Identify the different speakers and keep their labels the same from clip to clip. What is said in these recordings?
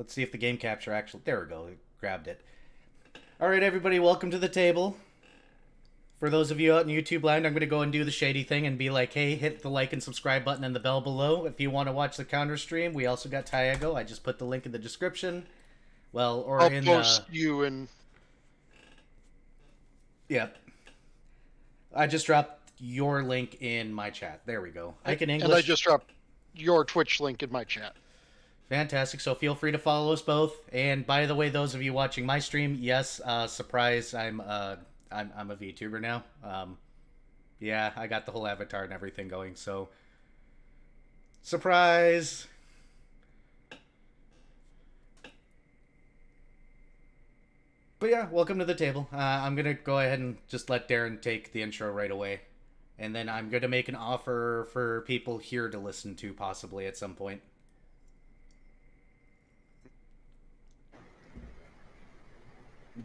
Speaker 1: Let's see if the game capture actually... There we go. It grabbed it. All right, everybody, welcome to the table. For those of you out in YouTube land, I'm going to go and do the shady thing and be like, hey, hit the like and subscribe button and the bell below. If you want to watch the counter stream, we also got Tiago. I just put the link in the description. Well, or
Speaker 2: I'll
Speaker 1: in
Speaker 2: post you and...
Speaker 1: Yep. I just dropped your link in my chat. There we go. I can English.
Speaker 2: And I just dropped your Twitch link in my chat.
Speaker 1: Fantastic. So feel free to follow us both. And by the way, those of you watching my stream, yes, surprise, I'm a VTuber now. Yeah, I got the whole avatar and everything going. So surprise. But yeah, welcome to the table. I'm gonna go ahead and just let Darren take the intro right away, and then I'm gonna make an offer for people here to listen to possibly at some point.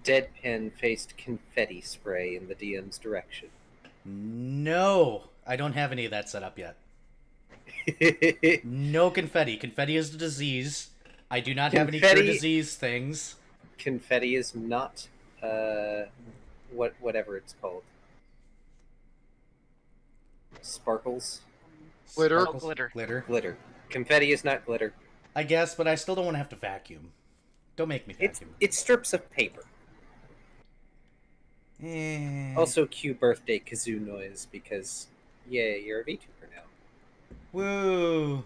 Speaker 3: Deadpan-faced confetti spray in the DM's direction.
Speaker 1: No, I don't have any of that set up yet. No confetti. Confetti is a disease. I do not have any cure disease things.
Speaker 3: Confetti is not, whatever it's called. Sparkles?
Speaker 2: Glitter?
Speaker 1: Sparkles? Glitter.
Speaker 3: Confetti is not glitter.
Speaker 1: I guess, but I still don't want to have to vacuum. Don't make me vacuum.
Speaker 3: It's strips of paper. Also cue birthday kazoo noise because, yeah, you're a VTuber now.
Speaker 1: Woo!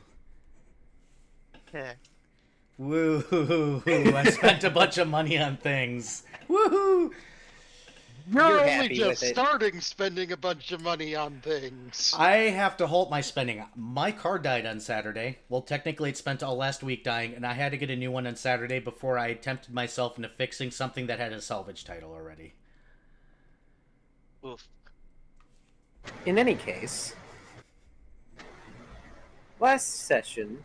Speaker 2: Yeah.
Speaker 1: Woo! I spent a bunch of money on things. Woohoo!
Speaker 2: You're only just starting spending a bunch of money on things.
Speaker 1: I have to halt my spending. My car died on Saturday. Well, technically it spent all last week dying, and I had to get a new one on Saturday before I tempted myself into fixing something that had a salvage title already.
Speaker 2: Oof.
Speaker 3: In any case, last session,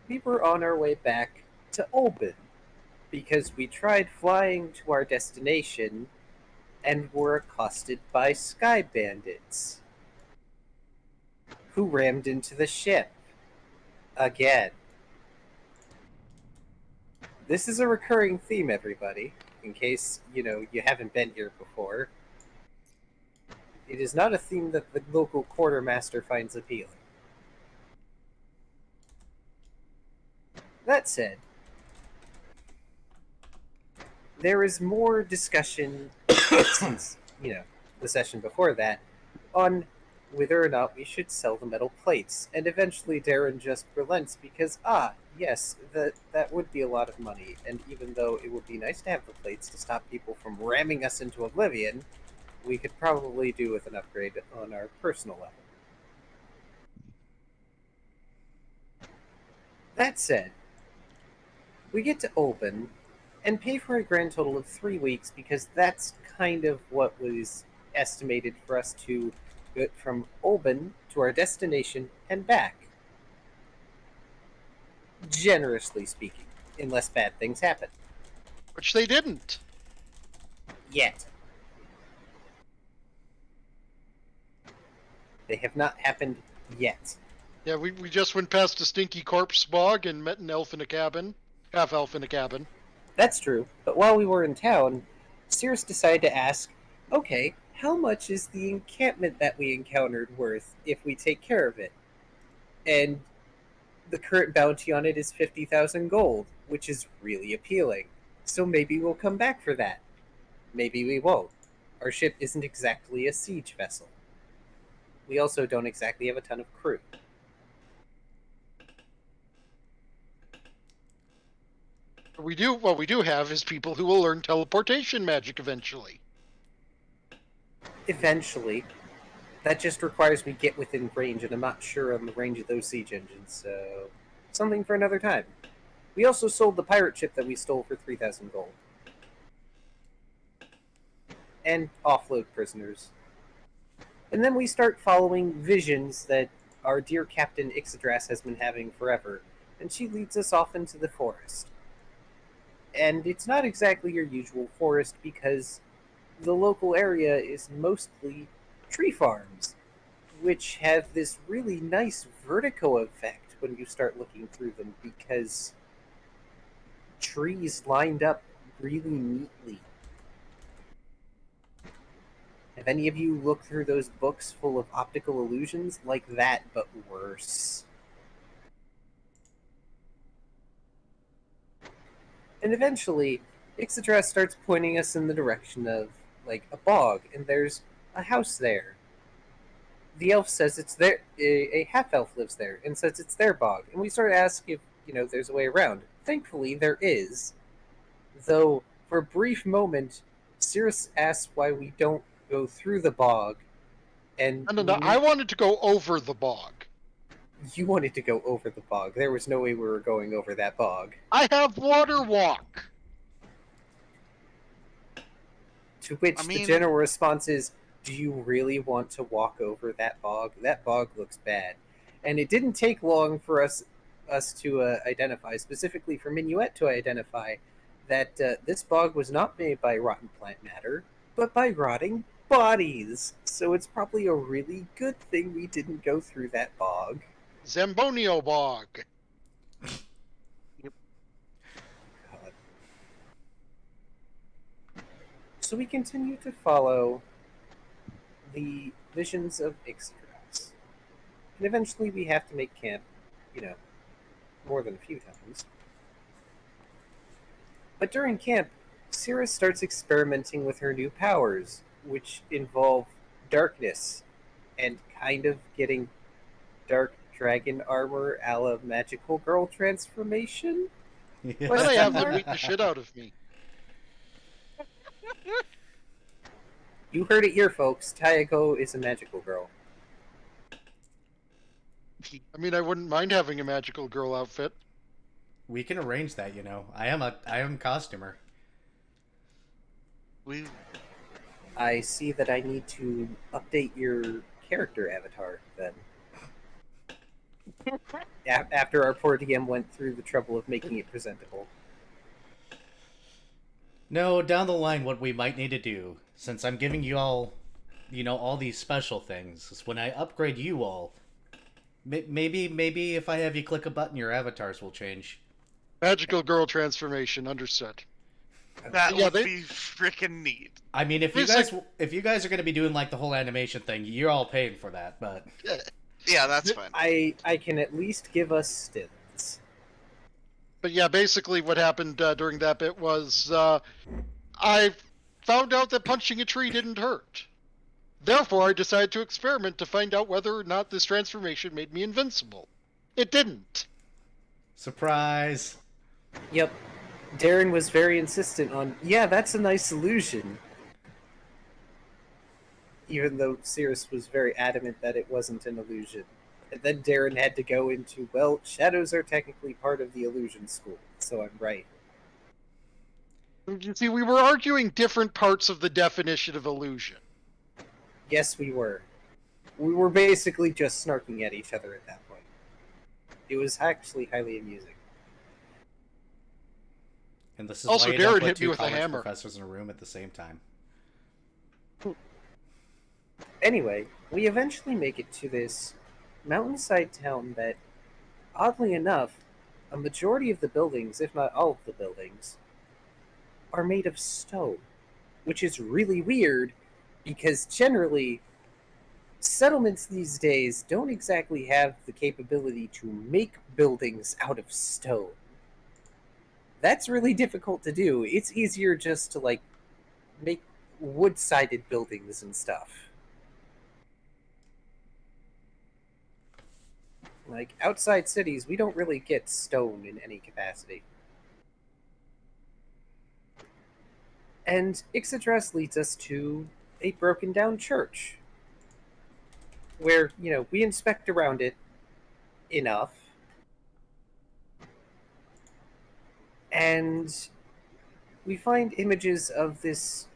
Speaker 3: we were on our way back to Olorun because we tried flying to our destination and were accosted by sky bandits who rammed into the ship again. This is a recurring theme, everybody, in case, you haven't been here before. It is not a theme that the local quartermaster finds appealing. That said, there is more discussion since, the session before that, on whether or not we should sell the metal plates, and eventually Darren just relents because, yes, that would be a lot of money, and even though it would be nice to have the plates to stop people from ramming us into oblivion, we could probably do with an upgrade on our personal level. That said, we get to Olorun and pay for a grand total of 3 weeks because that's kind of what was estimated for us to get from Olorun to our destination and back. Generously speaking, unless bad things happen.
Speaker 2: Which they didn't.
Speaker 3: Yet. They have not happened yet.
Speaker 2: Yeah, we just went past a stinky corpse bog and met an elf in a cabin. Half elf in a cabin.
Speaker 3: That's true, but while we were in town, Cirrus decided to ask, okay, how much is the encampment that we encountered worth if we take care of it? And the current bounty on it is 50,000 gold, which is really appealing. So maybe we'll come back for that. Maybe we won't. Our ship isn't exactly a siege vessel. We also don't exactly have a ton of crew.
Speaker 2: What we do have is people who will learn teleportation magic eventually.
Speaker 3: Eventually. That just requires we get within range, and I'm not sure on the range of those siege engines, so something for another time. We also sold the pirate ship that we stole for 3,000 gold. And offload prisoners. And then we start following visions that our dear Captain Ixidras has been having forever, and she leads us off into the forest. And it's not exactly your usual forest because the local area is mostly tree farms, which have this really nice vertigo effect when you start looking through them because trees lined up really neatly. Have any of you looked through those books full of optical illusions? Like that, but worse. And eventually, Ixodras starts pointing us in the direction of, like, a bog, and there's a house there. The elf says it's their, a half-elf lives there, and says it's their bog. And we sort of ask if, there's a way around. Thankfully, there is. Though, for a brief moment, Cirrus asks why we don't go through the bog. And
Speaker 2: No, I wanted to go over the bog.
Speaker 3: You wanted to go over the bog. There was no way we were going over that bog.
Speaker 2: I have water walk.
Speaker 3: To which the general response is, do you really want to walk over that bog? That bog looks bad. And it didn't take long for us to identify, specifically for Minuet to identify, that this bog was not made by rotten plant matter, but by rotting bodies. So it's probably a really good thing we didn't go through that bog.
Speaker 2: Zambonio bog.
Speaker 3: God. So we continue to follow the visions of Ixodras. And eventually we have to make camp, more than a few times. But during camp, Cirrus starts experimenting with her new powers, which involve darkness and kind of getting dark dragon armor a la magical girl transformation.
Speaker 2: Then I have them beat the shit out of me.
Speaker 3: You heard it here, folks. Tayako is a magical girl.
Speaker 2: I mean, I wouldn't mind having a magical girl outfit.
Speaker 1: We can arrange that, I am a costumer.
Speaker 3: I see that I need to update your character avatar, then. After our poor DM went through the trouble of making it presentable.
Speaker 1: No, down the line, what we might need to do, since I'm giving you all, all these special things, is when I upgrade you all, maybe if I have you click a button, your avatars will change.
Speaker 2: Magical girl transformation, understood.
Speaker 4: That would be freaking neat.
Speaker 1: I mean, if you guys are going to be doing like the whole animation thing, you're all paying for that, but
Speaker 4: yeah, that's fine.
Speaker 3: I can at least give us stints.
Speaker 2: But yeah, basically what happened during that bit was I found out that punching a tree didn't hurt. Therefore, I decided to experiment to find out whether or not this transformation made me invincible. It didn't.
Speaker 1: Surprise.
Speaker 3: Yep. Darren was very insistent on, yeah, that's a nice illusion. Even though Cirrus was very adamant that it wasn't an illusion. And then Darren had to go into, well, shadows are technically part of the illusion school, so I'm right.
Speaker 2: You see, we were arguing different parts of the definition of illusion.
Speaker 3: Yes, we were. We were basically just snarking at each other at that point. It was actually highly amusing.
Speaker 1: And this is
Speaker 2: also,
Speaker 1: why you don't
Speaker 2: Darren
Speaker 1: put
Speaker 2: hit me
Speaker 1: two
Speaker 2: with a
Speaker 1: college
Speaker 2: hammer.
Speaker 1: professors in a room at the same time.
Speaker 3: Anyway, we eventually make it to this mountainside town that, oddly enough, a majority of the buildings, if not all of the buildings, are made of stone. Which is really weird, because generally, settlements these days don't exactly have the capability to make buildings out of stone. That's really difficult to do. It's easier just to, make wood-sided buildings and stuff. Like, outside cities, we don't really get stone in any capacity. And Ixodras leads us to a broken-down church, where, we inspect around it enough, and we find images of this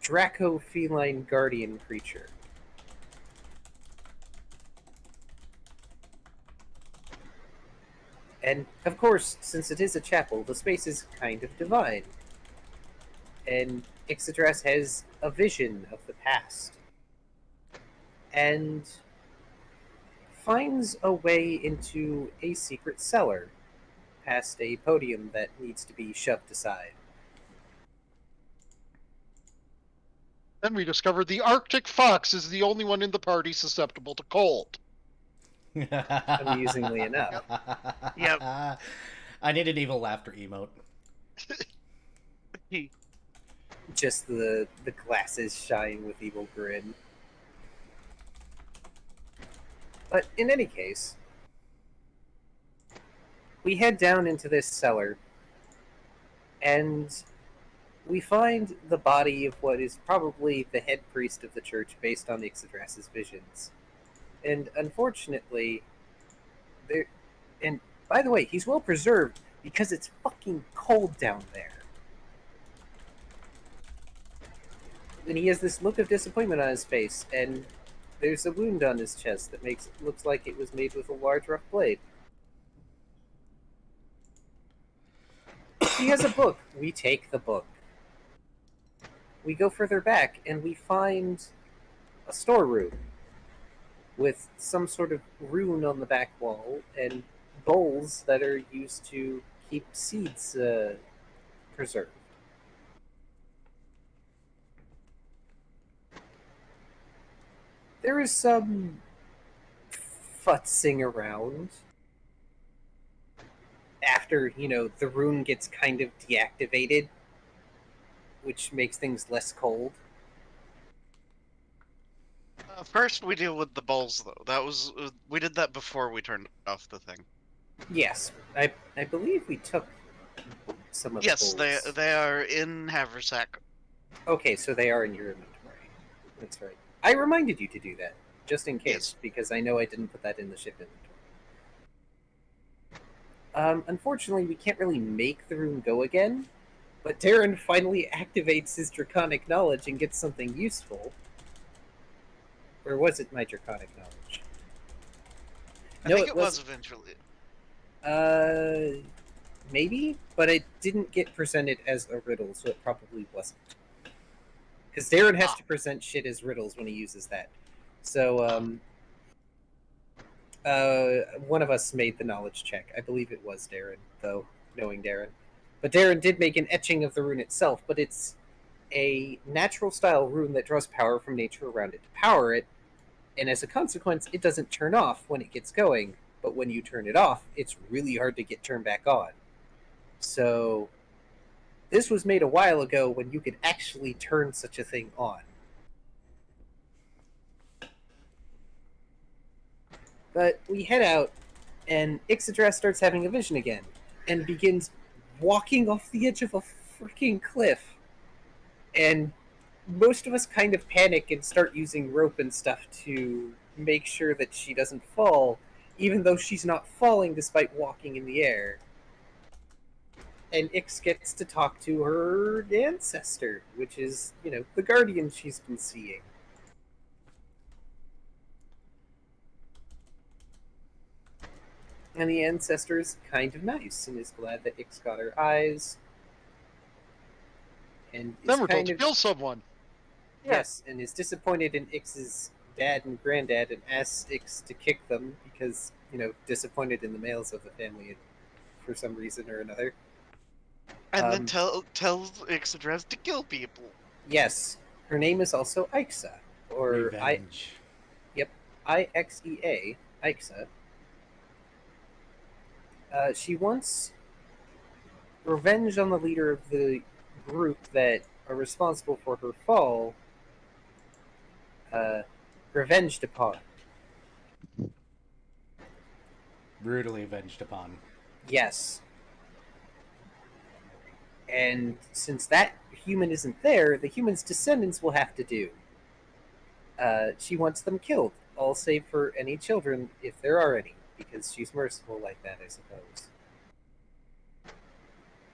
Speaker 3: Draco-feline guardian creature. And, of course, since it is a chapel, the space is kind of divine. And Ixodras has a vision of the past. And finds a way into a secret cellar past a podium that needs to be shoved aside.
Speaker 2: Then we discovered the Arctic fox is the only one in the party susceptible to cold.
Speaker 3: Amusingly enough.
Speaker 4: Yep.
Speaker 1: I need an evil laughter emote.
Speaker 3: Just the glasses shine with evil grin. But in any case, we head down into this cellar, and we find the body of what is probably the head priest of the church based on Ixodras's visions. And unfortunately, there. And by the way, he's well preserved because it's fucking cold down there. And he has this look of disappointment on his face, and there's a wound on his chest that looks like it was made with a large rough blade. He has a book. We take the book. We go further back, and we find a storeroom with some sort of rune on the back wall and bowls that are used to keep seeds preserved. There is some futzing around after, the rune gets kind of deactivated, which makes things less cold.
Speaker 4: First, we deal with the bowls, though. We did that before we turned off the thing.
Speaker 3: Yes, I believe we took some of the bowls.
Speaker 4: Yes, they are in Haversack.
Speaker 3: Okay, so they are in your inventory. That's right. I reminded you to do that, just in case,
Speaker 4: Yes.
Speaker 3: because I know I didn't put that in the ship inventory. Unfortunately, we can't really make the rune go again, but Darren finally activates his draconic knowledge and gets something useful. Or was it my draconic knowledge?
Speaker 4: I think it was eventually.
Speaker 3: Maybe, but it didn't get presented as a riddle, so it probably wasn't. Because Darren has to present shit as riddles when he uses that. So, one of us made the knowledge check. I believe it was Darren, though, knowing Darren. But Darren did make an etching of the rune itself, but it's a natural-style rune that draws power from nature around it to power it, and as a consequence, it doesn't turn off when it gets going, but when you turn it off, it's really hard to get turned back on. So, this was made a while ago when you could actually turn such a thing on. But we head out, and Ixodras starts having a vision again, and begins walking off the edge of a freaking cliff. And most of us kind of panic and start using rope and stuff to make sure that she doesn't fall, even though she's not falling despite walking in the air. And Ix gets to talk to her ancestor, which is, the guardian she's been seeing. And the ancestor is kind of nice and is glad that Ix got her eyes. And
Speaker 2: Then we're told to kill someone.
Speaker 3: Yes, and is disappointed in Ix's dad and granddad and asks Ix to kick them because, disappointed in the males of the family for some reason or another.
Speaker 4: And then tells Ixodras to kill people.
Speaker 3: Yes. Her name is also Ixa. Or
Speaker 1: Revenge.
Speaker 3: Ixea. Ixa. She wants revenge on the leader of the group that are responsible for her fall. Revenged upon.
Speaker 1: Brutally avenged upon.
Speaker 3: Yes. And since that human isn't there, the human's descendants will have to do. She wants them killed, all save for any children, if there are any, because she's merciful like that, I suppose.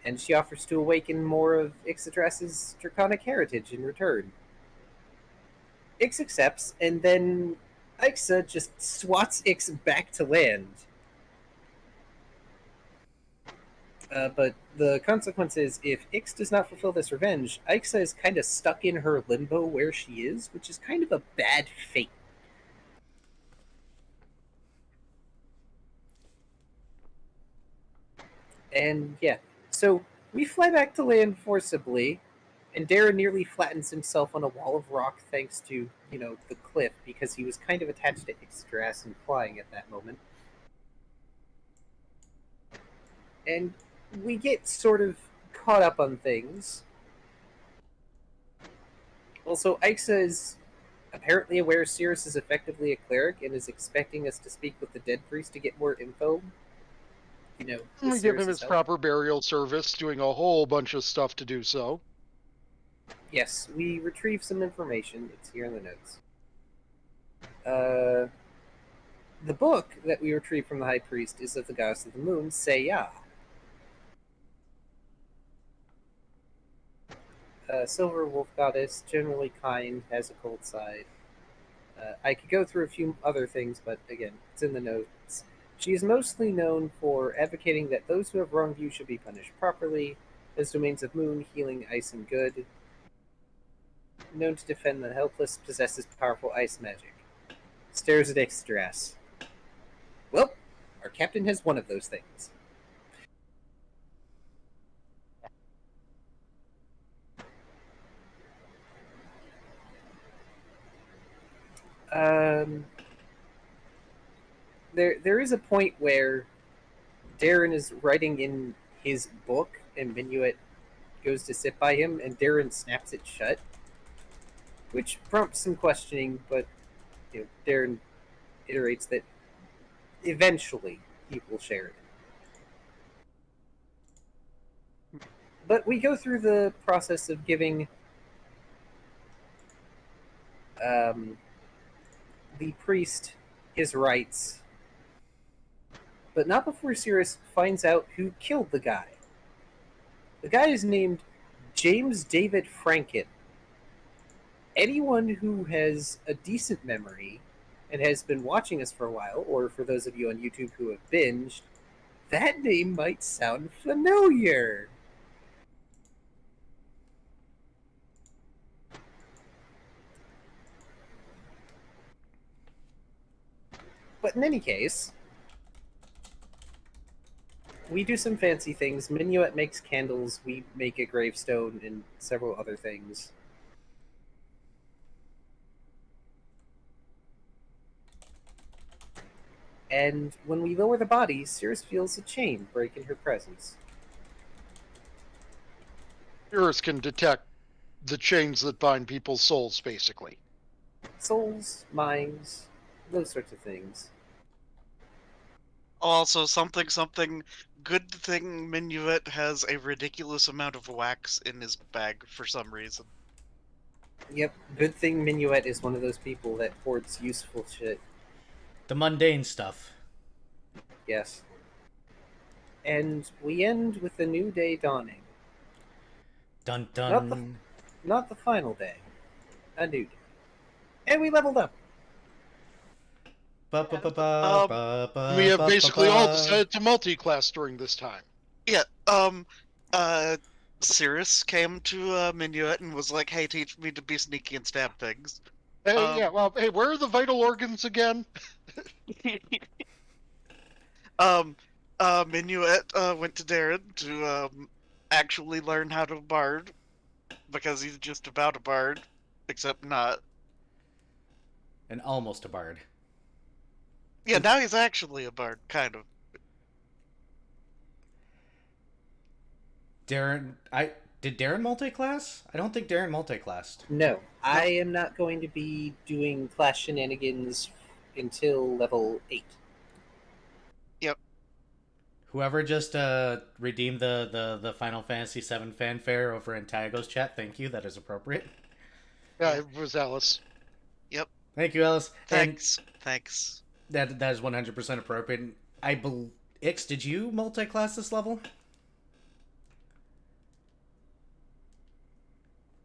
Speaker 3: And she offers to awaken more of Ixodras's draconic heritage in return. Ix accepts, and then Ixa just swats Ix back to land. But the consequence is, if Ix does not fulfill this revenge, Ixa is kind of stuck in her limbo where she is, which is kind of a bad fate. And yeah, so we fly back to land forcibly, and Darren nearly flattens himself on a wall of rock thanks to, the cliff because he was kind of attached to Yggdrasil and flying at that moment. And we get sort of caught up on things. Also, Aixa is apparently aware Cirrus is effectively a cleric and is expecting us to speak with the dead priest to get more info. With
Speaker 2: We give him
Speaker 3: Cirrus's
Speaker 2: his
Speaker 3: help.
Speaker 2: proper burial service, doing a whole bunch of stuff to do so.
Speaker 3: Yes, we retrieve some information. It's here in the notes. The book that we retrieve from the High Priest is of the goddess of the moon, Seiya. Silver wolf goddess, generally kind, has a cold side. I could go through a few other things, but again, it's in the notes. She is mostly known for advocating that those who have wronged you should be punished properly, as domains of moon, healing, ice, and good. Known to defend the helpless, possesses powerful ice magic. Stares at Yggdrasil. Well, our captain has one of those things. There is a point where Darren is writing in his book, and Minuet goes to sit by him, and Darren snaps it shut, which prompts some questioning. But Darren iterates that eventually he will share it. But we go through the process of giving the priest his rights, but not before Cirrus finds out who killed the guy. The guy is named James David Franken. Anyone who has a decent memory and has been watching us for a while, or for those of you on YouTube who have binged, that name might sound familiar. But in any case, we do some fancy things. Minuet makes candles, we make a gravestone, and several other things. And when we lower the body, Cirrus feels a chain break in her presence.
Speaker 2: Cirrus can detect the chains that bind people's souls, basically.
Speaker 3: Souls, minds, those sorts of things.
Speaker 4: Also, something. Good thing Minuet has a ridiculous amount of wax in his bag for some reason.
Speaker 3: Yep, good thing Minuet is one of those people that hoards useful shit.
Speaker 1: The mundane stuff.
Speaker 3: Yes. And we end with a new day dawning.
Speaker 1: Dun dun.
Speaker 3: Not the final day. A new day. And we leveled up.
Speaker 2: We have basically all decided to multi-class during this time.
Speaker 4: Yeah, Cirrus came to Minuet and was like, hey, teach me to be sneaky and stab things.
Speaker 2: Hey, yeah, well, hey, where are the vital organs again?
Speaker 4: Minuet went to Darren to actually learn how to bard, because he's just about a bard, except not.
Speaker 1: And almost a bard.
Speaker 4: Yeah, now he's actually a bard, kind of.
Speaker 1: Did Darren multi-class? I don't think Darren multi-classed.
Speaker 3: No, I am not going to be doing class shenanigans until level 8.
Speaker 4: Yep.
Speaker 1: Whoever just redeemed the Final Fantasy VII fanfare over in Tyago's chat, thank you. That is appropriate.
Speaker 2: Yeah, it was Alice.
Speaker 4: Yep.
Speaker 1: Thank you, Alice.
Speaker 4: Thanks.
Speaker 1: That is 100% appropriate. Ix, did you multi-class this level?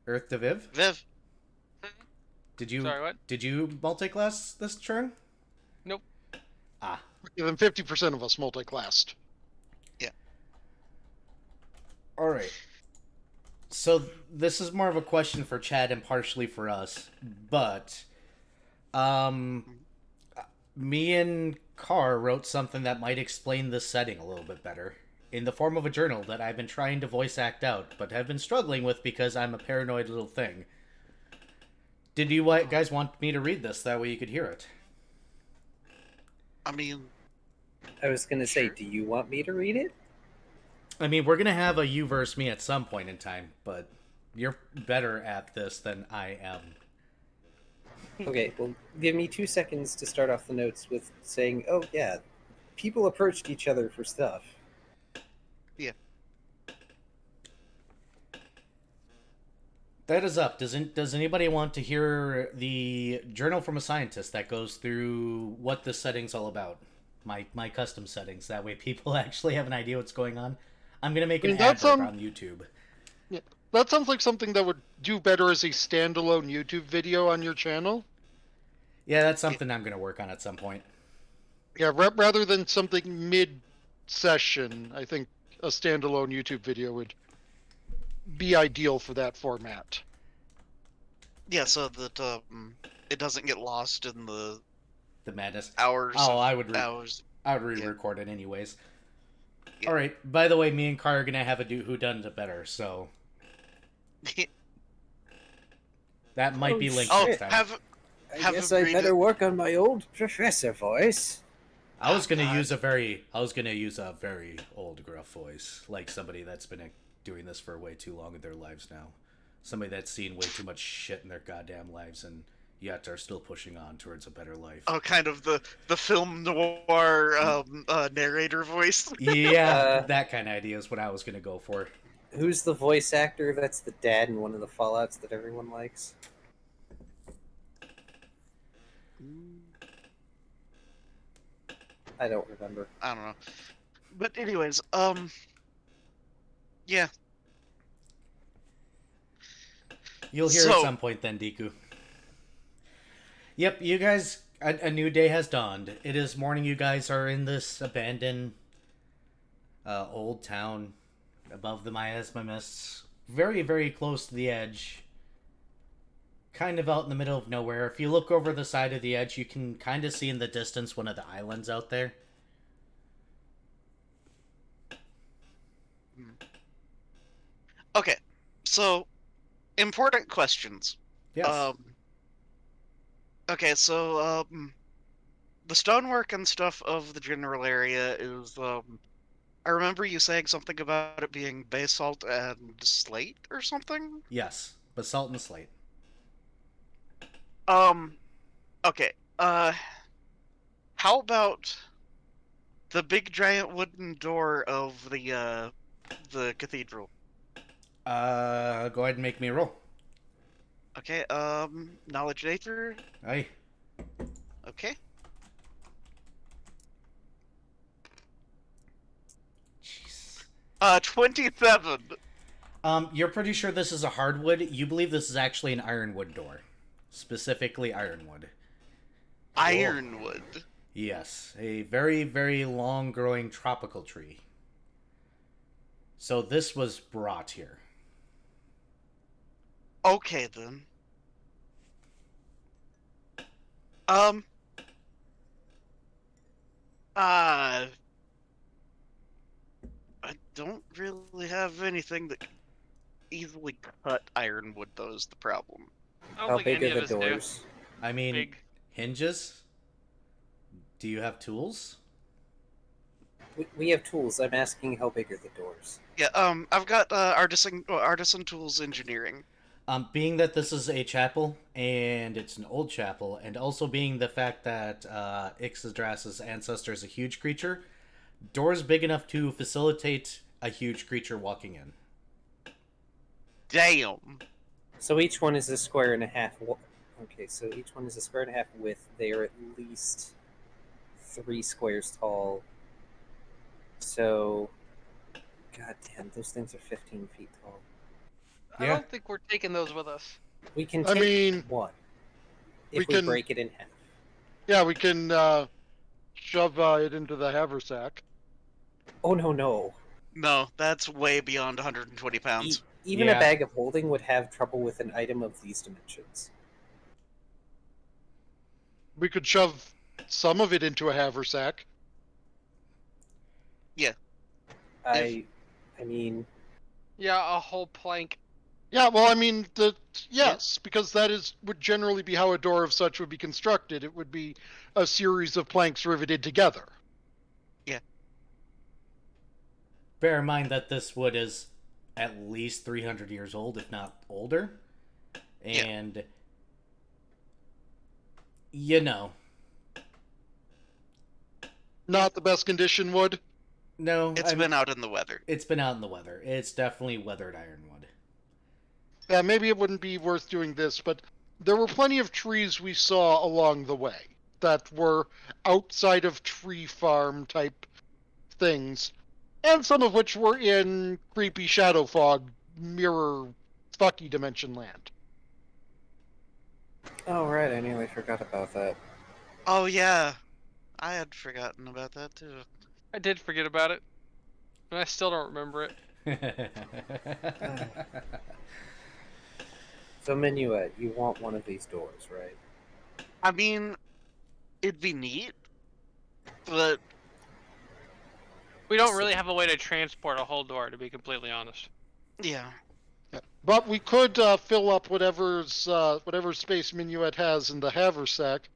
Speaker 1: Earth to Viv?
Speaker 5: Viv.
Speaker 1: Did you?
Speaker 5: Sorry, what?
Speaker 1: Did you multi-class this turn?
Speaker 5: Nope.
Speaker 1: Ah.
Speaker 2: Even 50% of us multi-classed.
Speaker 4: Yeah.
Speaker 1: All right. So this is more of a question for Chad and partially for us, but me and Carr wrote something that might explain this setting a little bit better. in the form of a journal that I've been trying to voice act out, but have been struggling with because I'm a paranoid little thing. Did you guys want me to read this? That way you could hear it.
Speaker 4: I mean,
Speaker 3: I was gonna say,
Speaker 4: Sure.
Speaker 3: do you want me to read it?
Speaker 1: I mean, we're gonna have a you versus me at some point in time, but you're better at this than I am.
Speaker 3: Okay, well, give me 2 seconds to start off the notes with saying, oh, yeah, people approached each other for stuff.
Speaker 4: yeah.
Speaker 1: That is up. Does anybody want to hear the journal from a scientist that goes through what the setting's all about? My custom settings. That way people actually have an idea what's going on. I'm gonna make
Speaker 2: I
Speaker 1: an
Speaker 2: mean, that's,
Speaker 1: advert on YouTube.
Speaker 2: Yeah, that sounds like something that would do better as a standalone YouTube video on your channel.
Speaker 1: Yeah, that's something I'm gonna work on at some point.
Speaker 2: Yeah, rather than something mid-session, I think a standalone YouTube video would be ideal for that format.
Speaker 4: Yeah, so that it doesn't get lost in the
Speaker 1: The madness.
Speaker 4: hours.
Speaker 1: Oh,
Speaker 4: of
Speaker 1: I would
Speaker 4: hours.
Speaker 1: I would re-record it anyways. All right. By the way, me and Car are gonna have a do who done it better, so that might be linked
Speaker 4: Oh,
Speaker 1: next time.
Speaker 3: I guess I better work on my old professor voice.
Speaker 1: I was gonna
Speaker 4: God.
Speaker 1: use a very old gruff voice, like somebody that's been doing this for way too long in their lives now. Somebody that's seen way too much shit in their goddamn lives and yet are still pushing on towards a better life.
Speaker 4: Oh, kind of the film noir narrator voice.
Speaker 1: Yeah, that kind of idea is what I was gonna go for.
Speaker 3: Who's the voice actor that's the dad in one of the Fallouts that everyone likes? I don't remember.
Speaker 4: I don't know. But anyways, yeah.
Speaker 1: You'll hear at
Speaker 4: So-
Speaker 1: some point then, Deku. Yep, you guys, a new day has dawned. It is morning. You guys are in this abandoned old town above the miasma mists. Very, very close to the edge. Kind of out in the middle of nowhere. If you look over the side of the edge, you can kind of see in the distance one of the islands out there.
Speaker 4: Okay, so important questions.
Speaker 1: Yes.
Speaker 4: Okay, so the stonework and stuff of the general area is I remember you saying something about it being basalt and slate or something.
Speaker 1: Yes. Basalt and slate.
Speaker 4: Okay. How about the big giant wooden door of the cathedral?
Speaker 1: Go ahead and make me a roll.
Speaker 4: Okay, knowledge nature.
Speaker 1: Aye.
Speaker 4: Okay.
Speaker 1: Jeez.
Speaker 4: 27.
Speaker 1: You're pretty sure this is a hardwood. You believe this is actually an ironwood door. Specifically ironwood.
Speaker 4: Ironwood.
Speaker 1: Yes. A very, very long growing tropical tree. So this was brought here.
Speaker 4: Okay then. I don't really have anything that can easily cut ironwood, though, is the problem.
Speaker 5: I don't
Speaker 3: How
Speaker 5: think
Speaker 3: big
Speaker 5: any
Speaker 3: are
Speaker 5: of
Speaker 3: the
Speaker 5: us do.
Speaker 3: doors?
Speaker 1: I mean,
Speaker 5: Big.
Speaker 1: hinges? Do you have tools?
Speaker 3: We have tools. I'm asking how big are the doors?
Speaker 4: Yeah, I've got artisan tools engineering.
Speaker 1: Being that this is a chapel, and it's an old chapel, and also being the fact that Ixadras's ancestor is a huge creature, doors big enough to facilitate a huge creature walking in.
Speaker 4: Damn.
Speaker 3: So each one is a square and a half. Okay, so each one is a square and a half width. They are at least 3 squares tall. So, god damn, those things are 15 feet tall.
Speaker 5: I
Speaker 1: Yeah.
Speaker 5: don't think we're taking those with us.
Speaker 3: We can
Speaker 2: I
Speaker 3: take
Speaker 2: mean,
Speaker 3: one
Speaker 2: we
Speaker 3: if we
Speaker 2: can-
Speaker 3: break it in half.
Speaker 2: Yeah, we can shove it into the haversack.
Speaker 3: Oh no!
Speaker 4: No, that's way beyond 120 pounds.
Speaker 3: Even
Speaker 1: Yeah.
Speaker 3: a bag of holding would have trouble with an item of these dimensions.
Speaker 2: We could shove some of it into a haversack.
Speaker 3: I mean,
Speaker 5: Yeah, a whole plank.
Speaker 2: Yeah, well, I mean, yes, because would generally be how a door of such would be constructed. It would be a series of planks riveted together.
Speaker 1: Bear in mind that this wood is at least 300 years old, if not older. And, you know,
Speaker 2: Not the best condition wood.
Speaker 1: no,
Speaker 4: It's been out in the weather.
Speaker 1: it's been out in the weather. It's definitely weathered ironwood.
Speaker 2: Yeah, maybe it wouldn't be worth doing this, but there were plenty of trees we saw along the way that were outside of tree farm type things, and some of which were in creepy shadow fog mirror fucky dimension land.
Speaker 3: oh right, I nearly forgot about that.
Speaker 4: Oh yeah, I had forgotten about that too.
Speaker 5: I did forget about it, and I still don't remember it.
Speaker 3: So Minuet, you want one of these doors, right?
Speaker 4: I mean, it'd be neat, but
Speaker 5: We don't really have a way to transport a whole door, to be completely honest.
Speaker 4: yeah.
Speaker 2: But we could fill up whatever space Minuet has in the haversack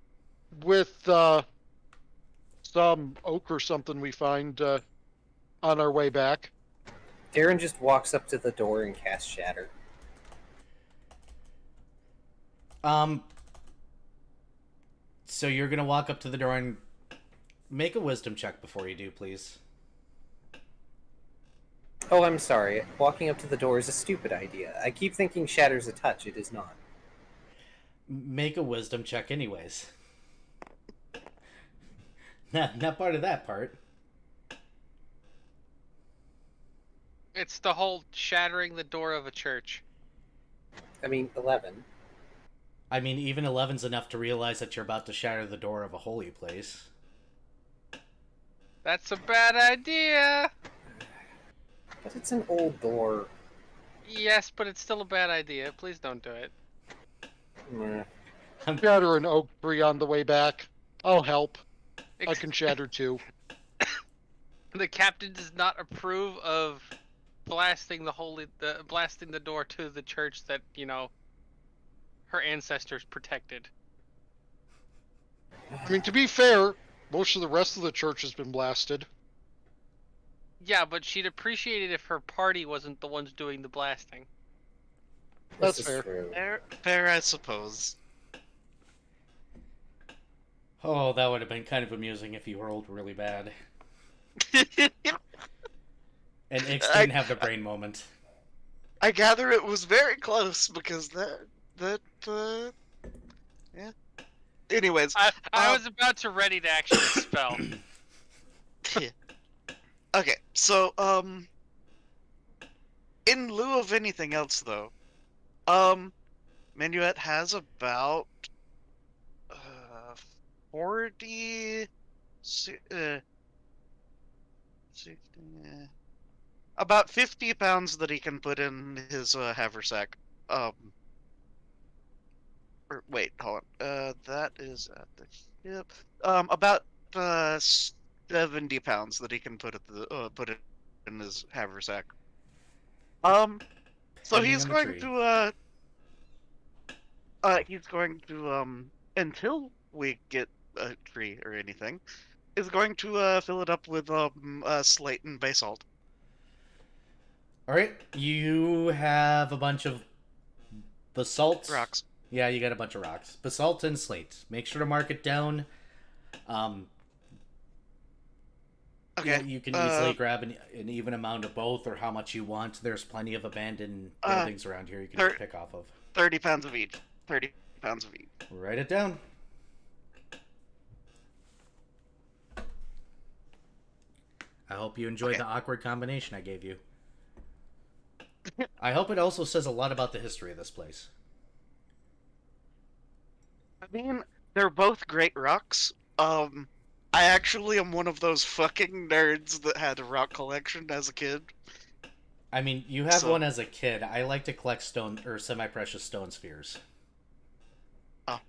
Speaker 2: with some oak or something we find on our way back.
Speaker 3: Darren just walks up to the door and casts Shatter.
Speaker 1: So you're gonna walk up to the door and make a wisdom check before you do, please.
Speaker 3: Oh, I'm sorry. Walking up to the door is a stupid idea. I keep thinking Shatter's a touch. It is not.
Speaker 1: Make a wisdom check anyways. Not part of that part.
Speaker 5: It's the whole shattering the door of a church.
Speaker 3: I mean, 11.
Speaker 1: I mean, even 11's enough to realize that you're about to shatter the door of a holy place.
Speaker 5: That's a bad idea!
Speaker 3: But it's an old door.
Speaker 5: Yes, but it's still a bad idea. Please don't do it.
Speaker 3: Meh.
Speaker 2: Shatter an oak tree on the way back. I'll help. I can shatter too.
Speaker 5: The captain does not approve of blasting the door to the church that, her ancestors protected.
Speaker 2: I mean, to be fair, most of the rest of the church has been blasted.
Speaker 5: Yeah, but she'd appreciate it if her party wasn't the ones doing the blasting.
Speaker 2: That's
Speaker 3: This is
Speaker 2: fair.
Speaker 3: true.
Speaker 4: Fair, I suppose.
Speaker 1: Oh, that would have been kind of amusing if you rolled really bad. And Ix didn't have the brain moment.
Speaker 4: I gather it was very close because yeah. Anyways,
Speaker 5: I was about to ready to actually spell.
Speaker 4: okay, so in lieu of anything else though, Minuet has about 40 about 50 pounds that he can put in his haversack. Wait, hold on. That is at the hip. About 70 pounds that he can put it in his haversack. So
Speaker 1: Depending
Speaker 4: he's
Speaker 1: on the
Speaker 4: going
Speaker 1: tree.
Speaker 4: to until we get a tree or anything, is going to fill it up with slate and basalt.
Speaker 1: Alright, you have a bunch of basalt.
Speaker 4: Rocks.
Speaker 1: Yeah, you got a bunch of rocks. Basalt and slate. Make sure to mark it down.
Speaker 4: Okay.
Speaker 1: You can easily grab an even amount of both or how much you want. There's plenty of abandoned buildings around here you can just pick off of.
Speaker 4: 30 pounds of each. 30 pounds of each.
Speaker 1: Write it down. I hope you enjoyed the awkward combination I gave you. I hope it also says a lot about the history of this place.
Speaker 4: I mean, they're both great rocks. I actually am one of those fucking nerds that had a rock collection as a kid.
Speaker 1: I mean, you have one as a kid. I like to collect stone or semi-precious stone spheres.
Speaker 2: I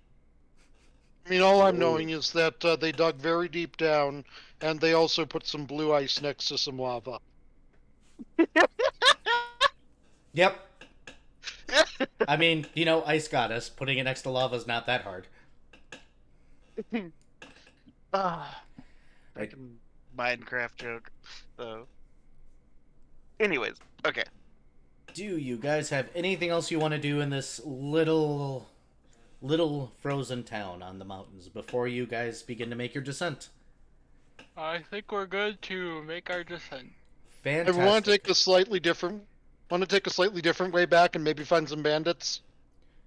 Speaker 2: mean, all I'm knowing is that they dug very deep down, and they also put some blue ice next to some lava.
Speaker 1: Yep. I mean, ice goddess. Putting it next to lava is not that hard.
Speaker 4: Ah,
Speaker 1: Right.
Speaker 4: freaking Minecraft joke. So, anyways, okay.
Speaker 1: Do you guys have anything else you want to do in this little frozen town on the mountains before you guys begin to make your descent?
Speaker 5: I think we're good to make our descent.
Speaker 2: If we want to
Speaker 1: Fantastic.
Speaker 2: take a slightly different way back and maybe find some bandits.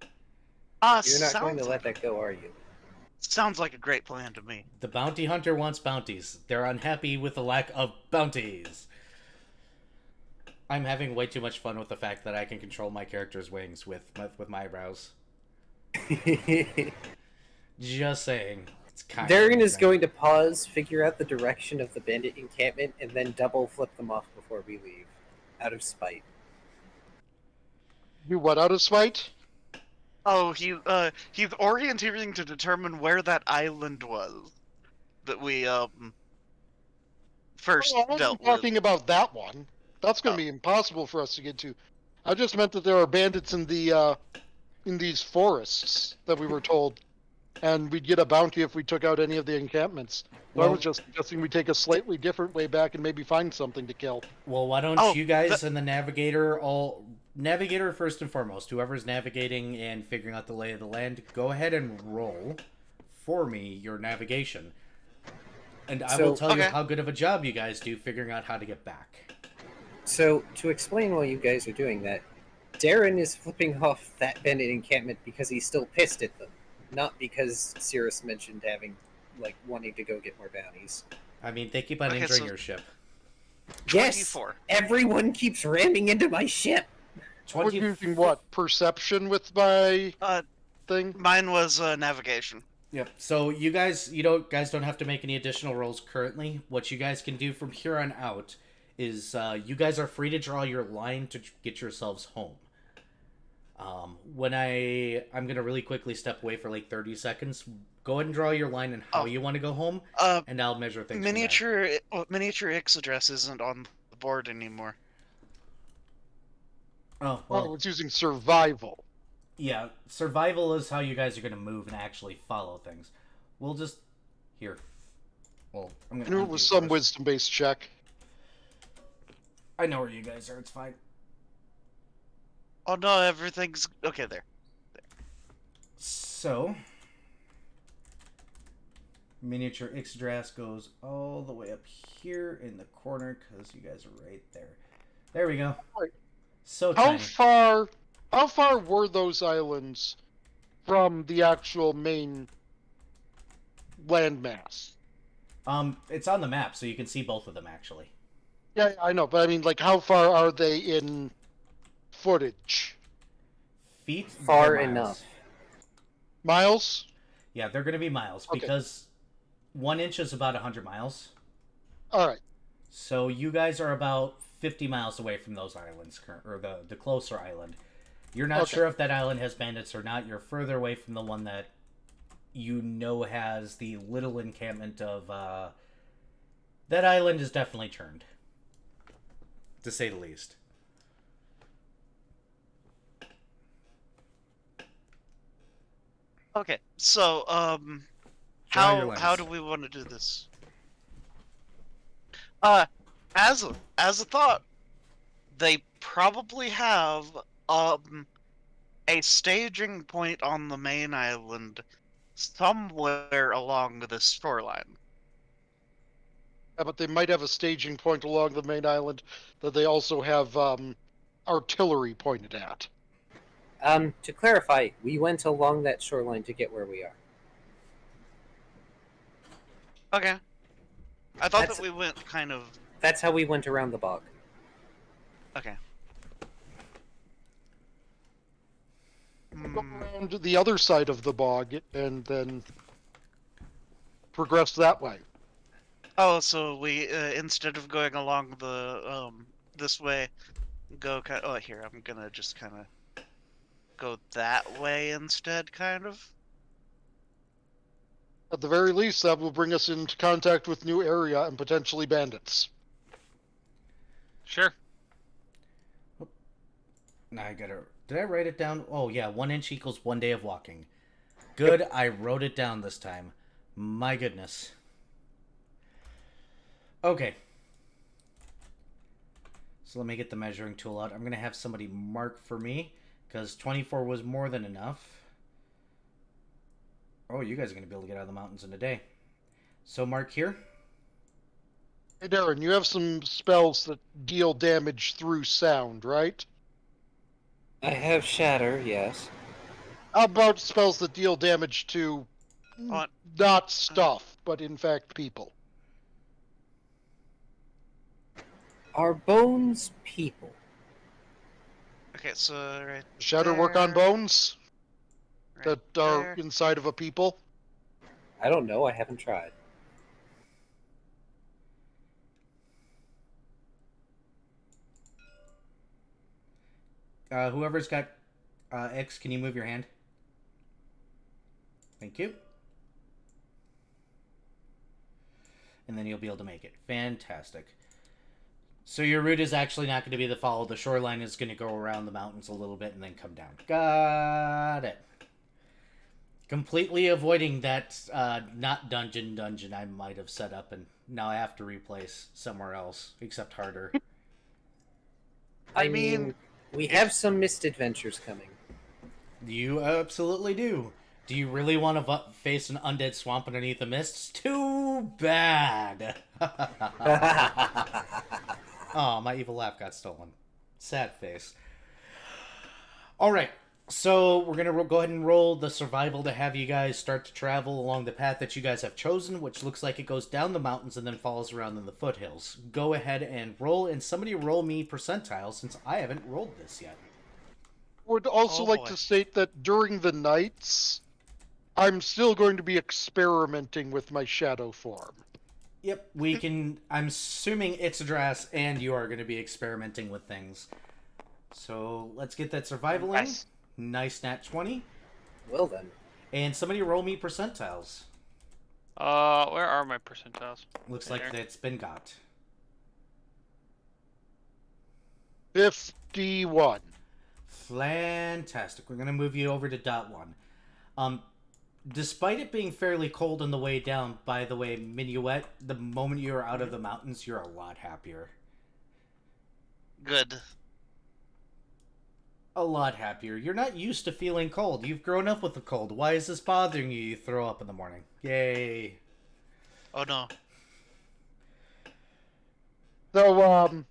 Speaker 3: You're not going to
Speaker 4: Sounds
Speaker 3: let that go, are you?
Speaker 4: like a great plan to me.
Speaker 1: The bounty hunter wants bounties. They're unhappy with the lack of bounties. I'm having way too much fun with the fact that I can control my character's wings with my eyebrows. Just saying. It's kind
Speaker 3: Darren
Speaker 1: of
Speaker 3: is going to pause, figure out the direction of the bandit encampment, and then double flip them off before we leave, out of spite.
Speaker 2: Do what out of spite?
Speaker 4: Oh, he's orienteering to determine where that island was that we first
Speaker 2: Oh, I wasn't
Speaker 4: dealt with.
Speaker 2: talking about that one. That's going to be impossible for us to get to. I just meant that there are bandits in these forests that we were told, and we'd get a bounty if we took out any of the encampments. So I
Speaker 1: Well-
Speaker 2: was just suggesting we take a slightly different way back and maybe find something to kill.
Speaker 1: Well, why don't
Speaker 4: Oh,
Speaker 1: you guys and the navigator first and foremost, whoever's navigating and figuring out the lay of the land, go ahead and roll for me your navigation. And I will
Speaker 3: So-
Speaker 1: tell you
Speaker 4: Okay.
Speaker 1: how good of a job you guys do figuring out how to get back.
Speaker 3: So, to explain while you guys are doing that, Darren is flipping off that bandit encampment because he's still pissed at them, not because Cirrus mentioned wanting to go get more bounties.
Speaker 1: I mean, they keep on
Speaker 4: Okay,
Speaker 1: injuring
Speaker 4: so-
Speaker 1: your ship.
Speaker 3: Yes,
Speaker 4: 24.
Speaker 3: everyone keeps ramming into my ship.
Speaker 2: I was using what? Perception with my thing?
Speaker 4: Mine was navigation.
Speaker 1: Yep. So you guys, guys don't have to make any additional rolls currently. What you guys can do from here on out is you guys are free to draw your line to get yourselves home. I'm gonna really quickly step away for like 30 seconds. Go ahead and draw your line and how
Speaker 4: Oh.
Speaker 1: you want to go home, and I'll measure things.
Speaker 4: Miniature Ix address isn't on the board anymore.
Speaker 1: From that. Oh
Speaker 2: Well, I
Speaker 1: well,
Speaker 2: was using survival.
Speaker 1: yeah. Survival is how you guys are gonna move and actually follow things. We'll just here. Well, I'm
Speaker 2: I
Speaker 1: gonna.
Speaker 2: knew it
Speaker 1: undo
Speaker 2: was some
Speaker 1: first.
Speaker 2: wisdom-based check.
Speaker 1: I know where you guys are. It's fine.
Speaker 4: Oh no, everything's okay there.
Speaker 1: So, miniature Ixdrass goes all the way up here in the corner because you guys are right there. There we go.
Speaker 2: Right.
Speaker 1: So
Speaker 2: How
Speaker 1: tiny.
Speaker 2: far were those islands from the actual main landmass?
Speaker 1: It's on the map, so you can see both of them actually.
Speaker 2: Yeah, I know, but I mean, like, how far are they in footage?
Speaker 1: Feet
Speaker 3: Far
Speaker 1: they're miles.
Speaker 3: enough.
Speaker 2: Miles?
Speaker 1: Yeah, they're going to be miles
Speaker 2: Okay.
Speaker 1: because 1 inch is about 100 miles.
Speaker 2: All right.
Speaker 1: So you guys are about 50 miles away from those islands, or the closer island. You're not
Speaker 2: Okay.
Speaker 1: sure if that island has bandits or not. You're further away from the one that has the little encampment of. That island is definitely turned, to say the least.
Speaker 4: Okay, so
Speaker 1: Draw your
Speaker 4: how
Speaker 1: lines.
Speaker 4: do we want to do this? As a thought, they probably have a staging point on the main island somewhere along this shoreline.
Speaker 2: Yeah, but they might have a staging point along the main island that they also have artillery pointed at.
Speaker 3: To clarify, we went along that shoreline to get where we are.
Speaker 4: Okay. I thought
Speaker 3: That's-
Speaker 4: that we went kind of
Speaker 3: That's how we went around the bog.
Speaker 4: okay.
Speaker 2: Go around the other side of the bog and then progress that way.
Speaker 4: Oh, so we instead of going along the this way, go kind. Oh, here I'm gonna just kind of go that way instead, kind of.
Speaker 2: At the very least, that will bring us into contact with new area and potentially bandits.
Speaker 5: Sure.
Speaker 1: Now I gotta. Did I write it down? Oh yeah, 1 inch equals 1 day of walking. Good, I wrote it down this time. My goodness. Okay. So let me get the measuring tool out. I'm gonna have somebody mark for me because 24 was more than enough. Oh, you guys are gonna be able to get out of the mountains in a day. So mark here.
Speaker 2: Hey, Darren, you have some spells that deal damage through sound, right?
Speaker 3: I have Shatter, yes.
Speaker 2: How about spells that deal damage to
Speaker 4: On.
Speaker 2: not stuff, but in fact people?
Speaker 3: Are bones people?
Speaker 4: Okay, so right
Speaker 2: Shatter work on
Speaker 4: there,
Speaker 2: bones
Speaker 4: right
Speaker 2: that are
Speaker 4: there.
Speaker 2: inside of a people?
Speaker 3: I don't know. I haven't tried.
Speaker 1: Whoever's got X, can you move your hand? Thank you. And then you'll be able to make it. Fantastic. So your route is actually not going to be the follow. The shoreline is going to go around the mountains a little bit and then come down. Got it. Completely avoiding that not dungeon I might have set up, and now I have to replace somewhere else, except harder.
Speaker 4: I mean,
Speaker 3: we have some mist adventures coming.
Speaker 1: You absolutely do. Do you really want to face an undead swamp underneath the mists? Too bad. Oh, my evil laugh got stolen. Sad face. All right. So we're going to go ahead and roll the survival to have you guys start to travel along the path that you guys have chosen, which looks like it goes down the mountains and then follows around in the foothills. Go ahead and roll, and somebody roll me percentile since I haven't rolled this yet.
Speaker 2: Would also
Speaker 4: Oh,
Speaker 2: like
Speaker 4: boy.
Speaker 2: to state that during the nights, I'm still going to be experimenting with my shadow form.
Speaker 1: Yep, we can. I'm assuming Ixadrass and you are going to be experimenting with things. So let's get that survival in.
Speaker 4: Nice.
Speaker 1: Nice nat 20.
Speaker 3: Well then.
Speaker 1: And somebody roll me percentiles.
Speaker 5: Where are my percentiles?
Speaker 1: Looks
Speaker 5: There.
Speaker 1: like that's been got.
Speaker 2: 51.
Speaker 1: Fantastic. We're going to move you over to dot one. Despite it being fairly cold on the way down, by the way, Minuet, the moment you're out of the mountains, you're a lot happier.
Speaker 4: Good.
Speaker 1: A lot happier. You're not used to feeling cold. You've grown up with the cold. Why is this bothering you? You throw up in the morning. Yay.
Speaker 4: Oh no.
Speaker 2: So,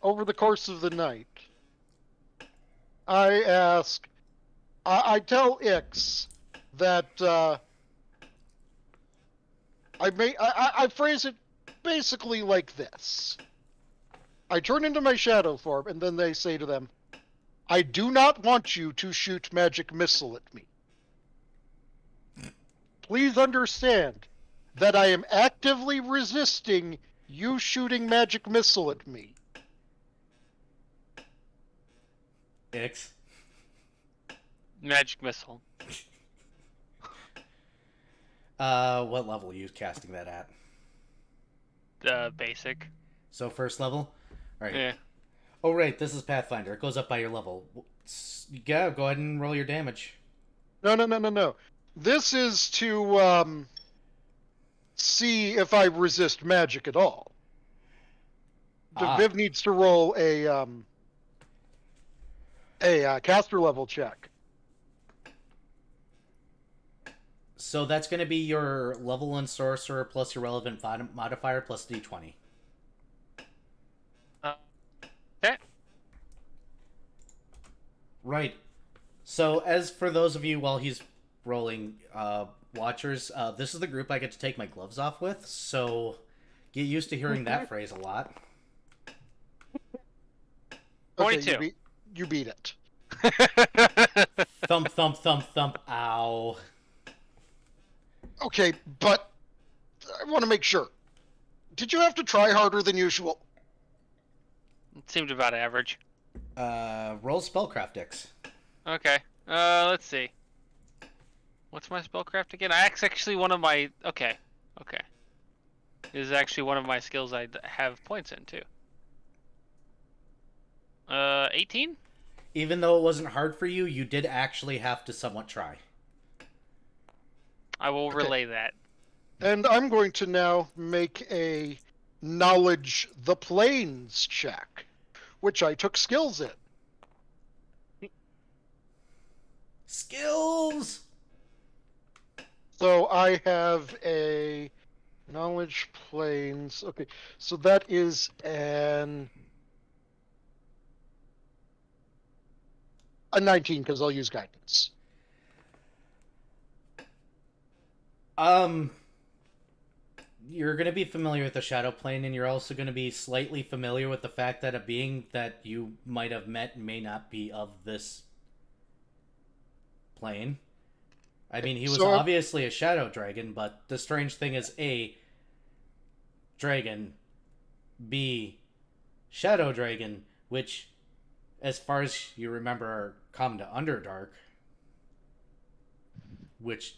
Speaker 2: over the course of the night, I ask, I tell Ix that I phrase it basically like this. I turn into my shadow form, and then they say to them, I do not want you to shoot magic missile at me. Please understand that I am actively resisting you shooting magic missile at me.
Speaker 1: Ix.
Speaker 5: Magic missile.
Speaker 1: What level are you casting that at?
Speaker 5: Basic.
Speaker 1: So first level? Alright.
Speaker 5: Yeah.
Speaker 1: Oh, right, this is Pathfinder. It goes up by your level. Yeah, go ahead and roll your damage.
Speaker 2: No. This is to see if I resist magic at all. Viv needs to roll a caster level check.
Speaker 1: So that's going to be your level 1 sorcerer plus your relevant modifier plus d20.
Speaker 5: Okay.
Speaker 1: Right. So as for those of you while he's rolling, watchers, this is the group I get to take my gloves off with, so get used to hearing that phrase a lot.
Speaker 5: 22.
Speaker 2: Okay, you beat it.
Speaker 1: Thump, thump, thump, thump, ow.
Speaker 2: Okay, but I want to make sure. Did you have to try harder than usual?
Speaker 5: It seemed about average.
Speaker 1: Roll spellcraft X.
Speaker 5: Okay. Let's see. What's my spellcraft again? It's actually one of my... Okay. This is actually one of my skills I have points in, too. 18?
Speaker 1: even though it wasn't hard for you, you did actually have to somewhat try.
Speaker 5: I will
Speaker 2: Okay.
Speaker 5: relay that.
Speaker 2: And I'm going to now make a knowledge the planes check, which I took skills in.
Speaker 1: Skills!
Speaker 2: So I have a knowledge planes. Okay, so that is a 19 because I'll use guidance.
Speaker 1: You're going to be familiar with the Shadow Plane, and you're also going to be slightly familiar with the fact that a being that you might have met may not be of this plane. I mean, he was
Speaker 2: So-
Speaker 1: obviously a shadow dragon, but the strange thing is A, dragon, B, shadow dragon, which, as far as you remember, are come to Underdark, which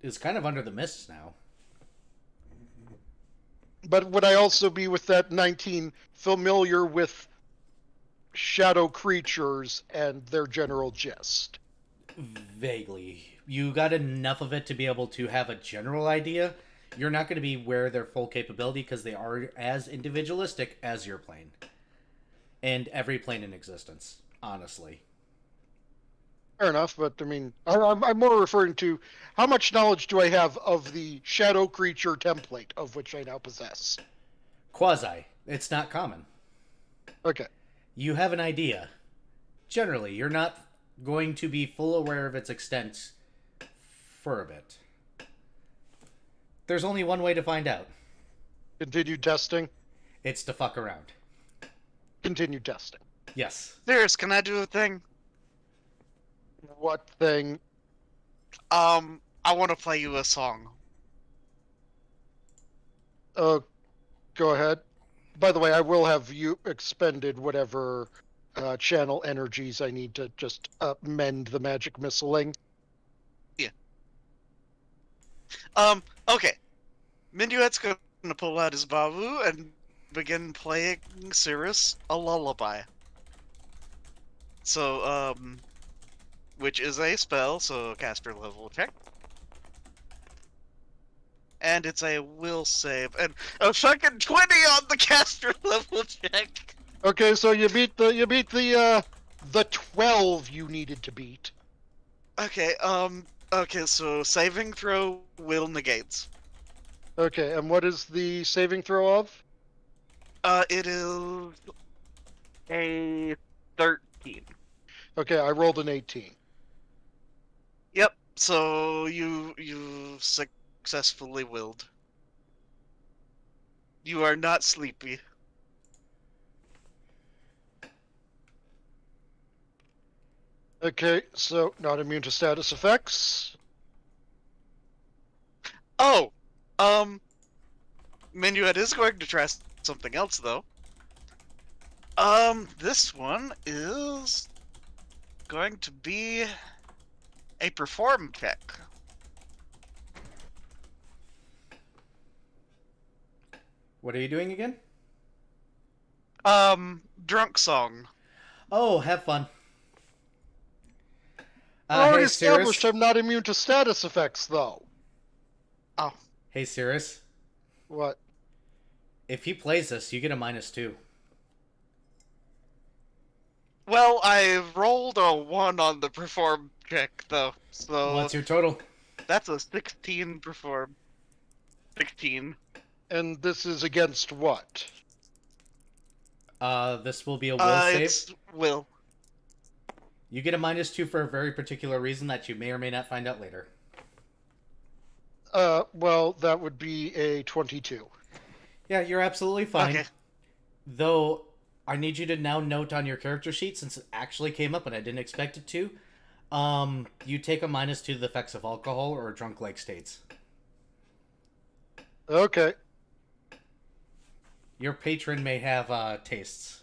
Speaker 1: is kind of under the mists now.
Speaker 2: But would I also be with that 19 familiar with shadow creatures and their general gist?
Speaker 1: Vaguely. You got enough of it to be able to have a general idea. You're not going to be aware of their full capability because they are as individualistic as your plane. And every plane in existence, honestly.
Speaker 2: Fair enough, but I mean, I'm more referring to how much knowledge do I have of the shadow creature template of which I now possess?
Speaker 1: Quasi. It's not common.
Speaker 2: Okay.
Speaker 1: You have an idea. Generally, you're not going to be full aware of its extent for a bit. There's only one way to find out.
Speaker 2: Continue testing.
Speaker 1: It's to fuck around.
Speaker 2: Continue testing.
Speaker 1: Yes.
Speaker 4: Serious, can I do a thing?
Speaker 2: What thing?
Speaker 4: I want to play you a song.
Speaker 2: Go ahead. By the way, I will have you expended whatever channel energies I need to just mend the magic missiling.
Speaker 4: Okay. Minuet's gonna pull out his Babu and begin playing Cirrus a lullaby. So, which is a spell, so caster level check. And it's a will save, and a fucking 20 on the caster level check.
Speaker 2: Okay, so you beat the 12 you needed to beat.
Speaker 4: Okay, okay, so saving throw will negates.
Speaker 2: Okay, and what is the saving throw of?
Speaker 4: It is a 13.
Speaker 2: Okay, I rolled an 18.
Speaker 4: Yep. So you successfully willed. You are not sleepy.
Speaker 2: Okay, so not immune to status effects.
Speaker 4: Oh, Minuet is going to try something else though. This one is going to be a perform check.
Speaker 1: What are you doing again?
Speaker 4: Drunk song.
Speaker 1: Oh, have fun.
Speaker 2: I already
Speaker 1: Hey,
Speaker 2: established
Speaker 1: Cirrus.
Speaker 2: I'm not immune to status effects, though.
Speaker 4: Oh,
Speaker 1: Hey, Cirrus.
Speaker 2: What?
Speaker 1: If he plays this, you get a -2.
Speaker 4: well, I rolled a 1 on the perform check though, so
Speaker 1: What's your total?
Speaker 4: that's a 16 perform. 16.
Speaker 2: And this is against what?
Speaker 1: This will be a will save.
Speaker 4: It's will.
Speaker 1: You get a -2 for a very particular reason that you may or may not find out later.
Speaker 2: Well, that would be a 22.
Speaker 1: Yeah, you're absolutely fine.
Speaker 4: Okay.
Speaker 1: Though, I need you to now note on your character sheet, since it actually came up and I didn't expect it to, you take a -2 to the effects of alcohol or drunk-like states.
Speaker 2: Okay.
Speaker 1: Your patron may have, tastes.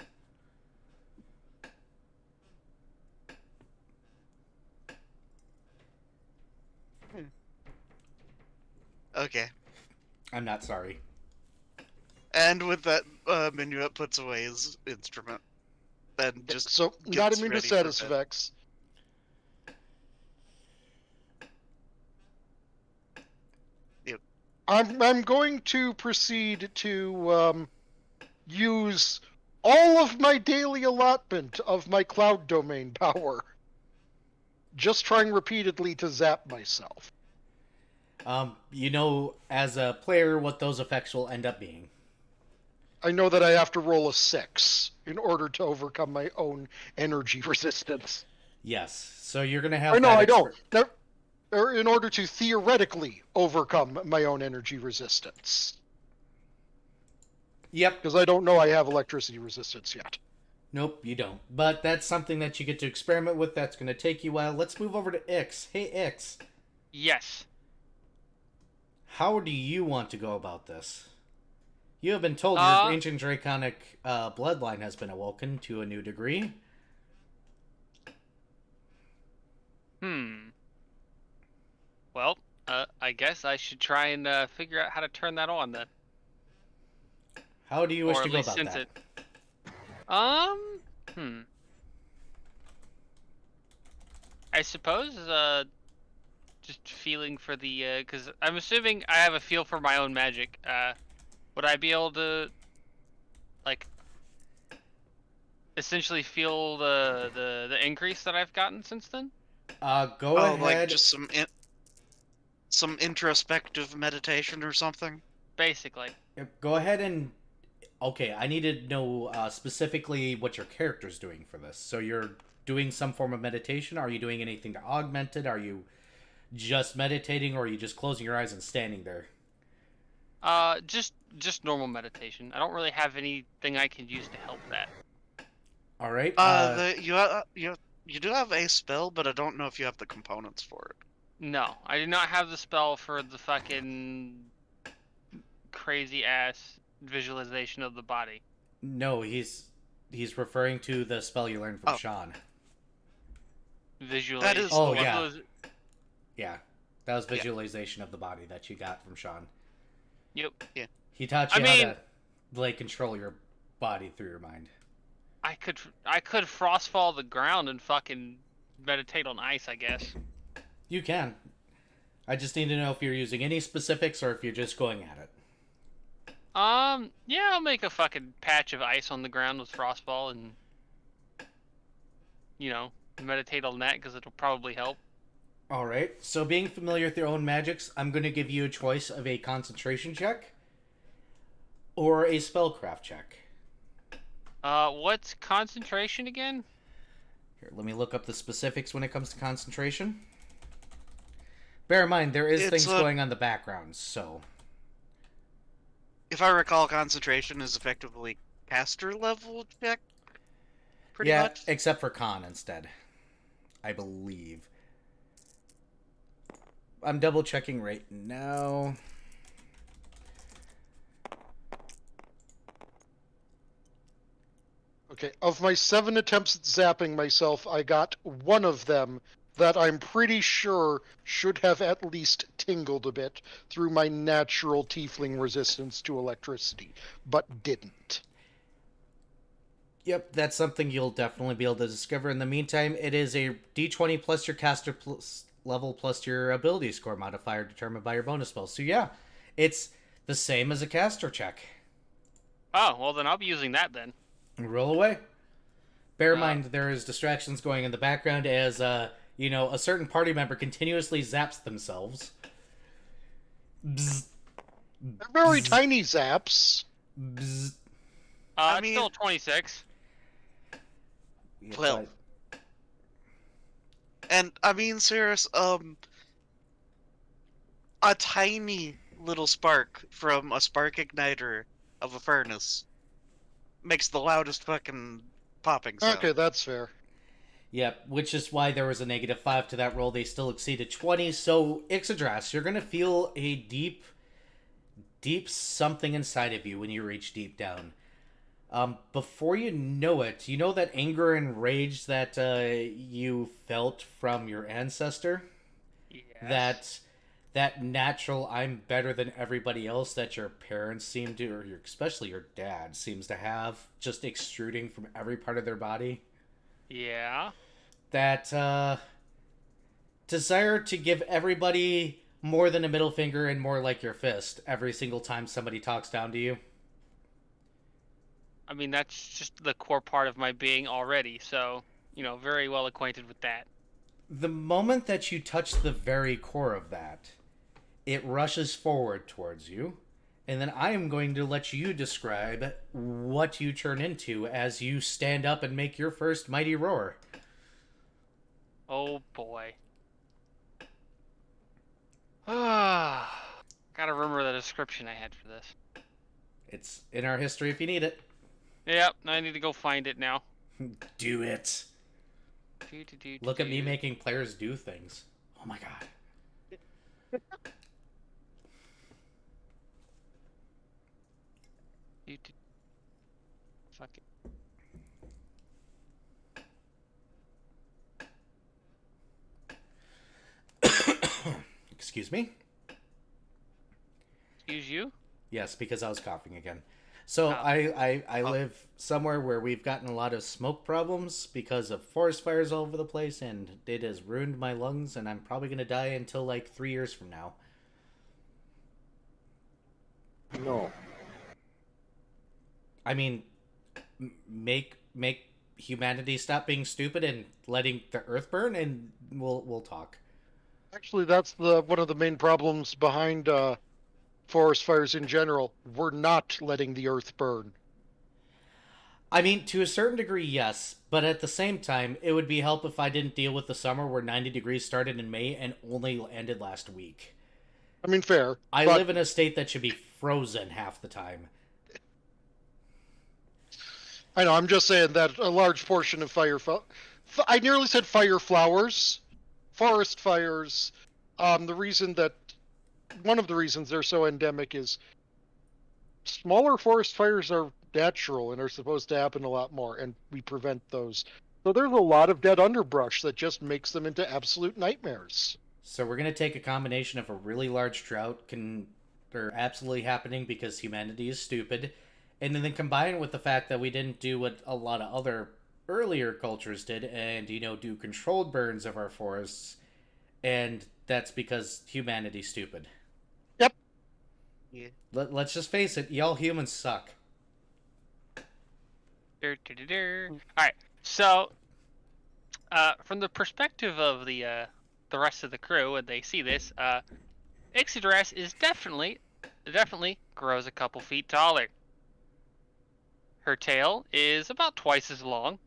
Speaker 4: Okay.
Speaker 1: I'm not sorry.
Speaker 4: And with that, Minuet puts away his instrument. and just
Speaker 2: So
Speaker 4: gets
Speaker 2: not immune to
Speaker 4: ready for
Speaker 2: status
Speaker 4: bed.
Speaker 2: effects.
Speaker 4: Yep.
Speaker 2: I'm going to proceed to use all of my daily allotment of my cloud domain power. Just trying repeatedly to zap myself.
Speaker 1: You know, as a player, what those effects will end up being.
Speaker 2: I know that I have to roll a 6 in order to overcome my own energy resistance.
Speaker 1: Yes. So you're gonna have
Speaker 2: Or no,
Speaker 1: that
Speaker 2: I don't. Or in order to theoretically overcome my own energy resistance.
Speaker 1: Yep.
Speaker 2: Because I don't know I have electricity resistance yet.
Speaker 1: Nope, you don't. But that's something that you get to experiment with. That's gonna take you a while. Let's move over to Ix. Hey, Ix.
Speaker 5: Yes.
Speaker 1: How do you want to go about this? You have been told your ancient draconic bloodline has been awoken to a new degree.
Speaker 5: Well, I guess I should try and figure out how to turn that on then.
Speaker 1: How do you wish
Speaker 5: Or
Speaker 1: to
Speaker 5: at
Speaker 1: go
Speaker 5: least
Speaker 1: about
Speaker 5: sense
Speaker 1: that?
Speaker 5: it. I suppose, just feeling for the, because I'm assuming I have a feel for my own magic. Would I be able to, like, essentially feel the increase that I've gotten since then?
Speaker 1: Go ahead.
Speaker 4: Like just some introspective meditation or something.
Speaker 5: Basically.
Speaker 1: Go ahead and... Okay, I need to know specifically what your character's doing for this. So you're doing some form of meditation? Are you doing anything to augment it? Are you just meditating, or are you just closing your eyes and standing there?
Speaker 5: Just normal meditation. I don't really have anything I can use to help that.
Speaker 1: All right.
Speaker 4: You do have a spell, but I don't know if you have the components for it.
Speaker 5: No, I do not have the spell for the fucking crazy ass visualization of the body.
Speaker 1: No, he's referring to the spell you learned from
Speaker 4: Oh.
Speaker 1: Sean.
Speaker 5: Visualization.
Speaker 4: That is
Speaker 1: Oh,
Speaker 4: the one.
Speaker 1: yeah. Yeah, that was visualization of the body that you got from Sean.
Speaker 5: Yep.
Speaker 4: Yeah.
Speaker 1: He taught you how to like control your body through your mind.
Speaker 5: I could frostfall the ground and fucking meditate on ice, I guess.
Speaker 1: You can. I just need to know if you're using any specifics or if you're just going at it.
Speaker 5: Yeah, I'll make a fucking patch of ice on the ground with frostball and, meditate on that because it'll probably help.
Speaker 1: All right. So being familiar with your own magics, I'm going to give you a choice of a concentration check or a spellcraft check.
Speaker 5: What's concentration again?
Speaker 1: Here, let me look up the specifics when it comes to concentration. Bear in mind, there is things going on in the background, so...
Speaker 4: If I recall, concentration is effectively caster level check. Pretty much.
Speaker 1: Yeah, except for con instead. I believe. I'm double checking right now.
Speaker 2: Okay, of my 7 attempts at zapping myself, I got one of them that I'm pretty sure should have at least tingled a bit through my natural tiefling resistance to electricity, but didn't.
Speaker 1: Yep, that's something you'll definitely be able to discover. In the meantime, it is a d20 plus your caster level plus your ability score modifier determined by your bonus spell. So yeah, it's the same as a caster check.
Speaker 5: Oh, well then I'll be using that then.
Speaker 1: Roll away. Bear in mind, there is distractions going in the background as, a certain party member continuously zaps themselves. Bzz.
Speaker 2: They're very tiny zaps.
Speaker 1: Bzz.
Speaker 4: I
Speaker 5: It's
Speaker 4: mean-
Speaker 5: still 26.
Speaker 4: Well. And I mean, serious, a tiny little spark from a spark igniter of a furnace makes the loudest fucking popping sound.
Speaker 2: Okay, that's fair.
Speaker 1: Yep, which is why there was a -5 to that roll. They still exceeded 20. So, Ixodras, you're going to feel a deep something inside of you when you reach deep down. Before you know it, you know that anger and rage that you felt from your ancestor?
Speaker 5: Yes.
Speaker 1: that natural I'm better than everybody else that your parents seem to, or especially your dad seems to have, just extruding from every part of their body.
Speaker 5: Yeah.
Speaker 1: That desire to give everybody more than a middle finger and more like your fist every single time somebody talks down to you.
Speaker 5: I mean, that's just the core part of my being already, so, very well acquainted with that.
Speaker 1: The moment that you touch the very core of that, it rushes forward towards you, and then I am going to let you describe what you turn into as you stand up and make your first mighty roar.
Speaker 5: Oh boy. Gotta remember the description I had for this.
Speaker 1: It's in our history if you need it.
Speaker 5: Yep, I need to go find it now.
Speaker 1: Do it. Look at me making players do things. Oh my god.
Speaker 5: Fuck it.
Speaker 1: Excuse me?
Speaker 5: Excuse you?
Speaker 1: Yes, because I was coughing again. So
Speaker 5: Oh.
Speaker 1: I live somewhere where we've gotten a lot of smoke problems because of forest fires all over the place, and it has ruined my lungs, and I'm probably going to die until like 3 years from now.
Speaker 3: No.
Speaker 1: I mean, make humanity stop being stupid and letting the earth burn, and we'll talk.
Speaker 2: Actually, that's one of the main problems behind forest fires in general. We're not letting the earth burn.
Speaker 1: I mean, to a certain degree, yes, but at the same time, it would be help if I didn't deal with the summer where 90 degrees started in May and only ended last week.
Speaker 2: I mean, fair.
Speaker 1: I
Speaker 2: but
Speaker 1: live in a state that should be frozen half the time.
Speaker 2: I know. I'm just saying that a large portion of I nearly said fire flowers, forest fires. The reason that one of the reasons they're so endemic is smaller forest fires are natural and are supposed to happen a lot more, and we prevent those. So there's a lot of dead underbrush that just makes them into absolute nightmares.
Speaker 1: So we're going to take a combination of a really large drought or absolutely happening because humanity is stupid, and then combine it with the fact that we didn't do what a lot of other earlier cultures did and, do controlled burns of our forests, and that's because humanity's stupid.
Speaker 2: Yep.
Speaker 4: Yeah.
Speaker 1: Let's just face it, y'all humans suck.
Speaker 5: Alright, so, from the perspective of the rest of the crew, when they see this, Ixodress is definitely grows a couple feet taller. Her tail is about twice as long.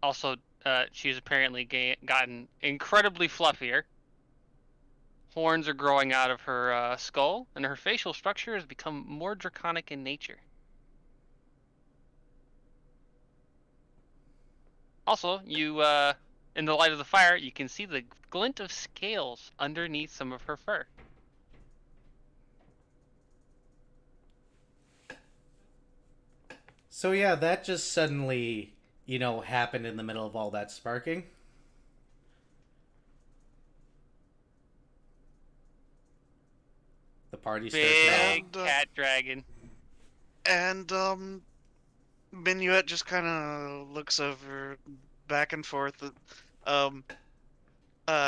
Speaker 5: Also, she's apparently gotten incredibly fluffier. Horns are growing out of her skull, and her facial structure has become more draconic in nature. Also, in the light of the fire, you can see the glint of scales underneath some of her fur.
Speaker 1: So yeah, that just suddenly, happened in the middle of all that sparking. The party starts now.
Speaker 5: Big cat dragon.
Speaker 4: And Minuet just kind of looks over back and forth at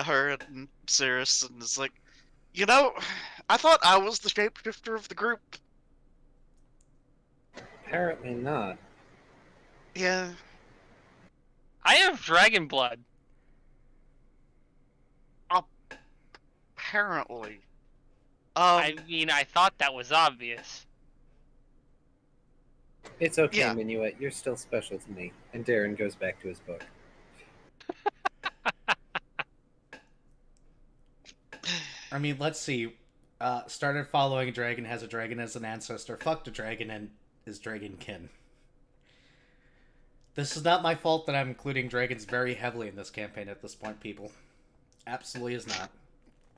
Speaker 4: her and Cirrus and is like, I thought I was the shapeshifter of the group.
Speaker 3: Apparently not.
Speaker 4: Yeah.
Speaker 5: I have dragon blood.
Speaker 4: Apparently.
Speaker 5: I mean, I thought that was obvious.
Speaker 3: It's okay,
Speaker 4: Yeah.
Speaker 3: Minuet. You're still special to me. And Darren goes back to his book.
Speaker 1: I mean, let's see. Started following a dragon, has a dragon as an ancestor, fucked a dragon, and is dragon kin. This is not my fault that I'm including dragons very heavily in this campaign at this point, people. Absolutely is not.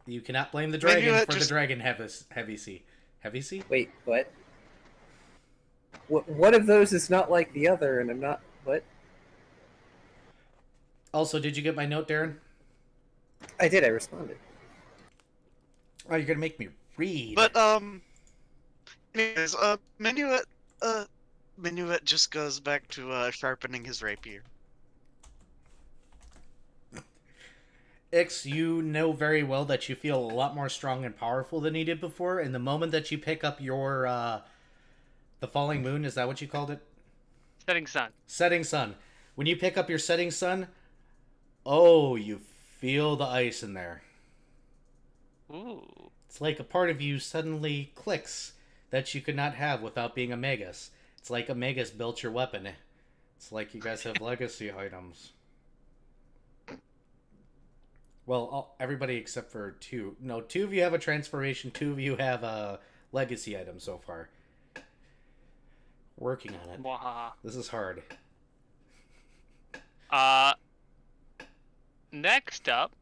Speaker 1: You cannot blame the dragon for the dragon heavy sea. Heavy sea?
Speaker 3: Wait, what? One of those is not like the other, and I'm not... What?
Speaker 1: Also, did you get my note, Darren?
Speaker 3: I did. I responded.
Speaker 1: Oh, you're gonna make me read.
Speaker 4: But anyways, Minuet just goes back to sharpening his rapier.
Speaker 1: Ix, you know very well that you feel a lot more strong and powerful than you did before, and the moment that you pick up your, the falling moon, is that what you called it?
Speaker 5: Setting sun.
Speaker 1: Setting sun. When you pick up your setting sun, oh, you feel the ice in there.
Speaker 5: Ooh.
Speaker 1: It's like a part of you suddenly clicks that you could not have without being a Magus. It's like a Magus built your weapon. It's like you guys have legacy items. Well, everybody except for two. No, two of you have a transformation. Two of you have a legacy item so far. Working on it.
Speaker 5: Wahaha.
Speaker 1: This is hard.
Speaker 5: Next up,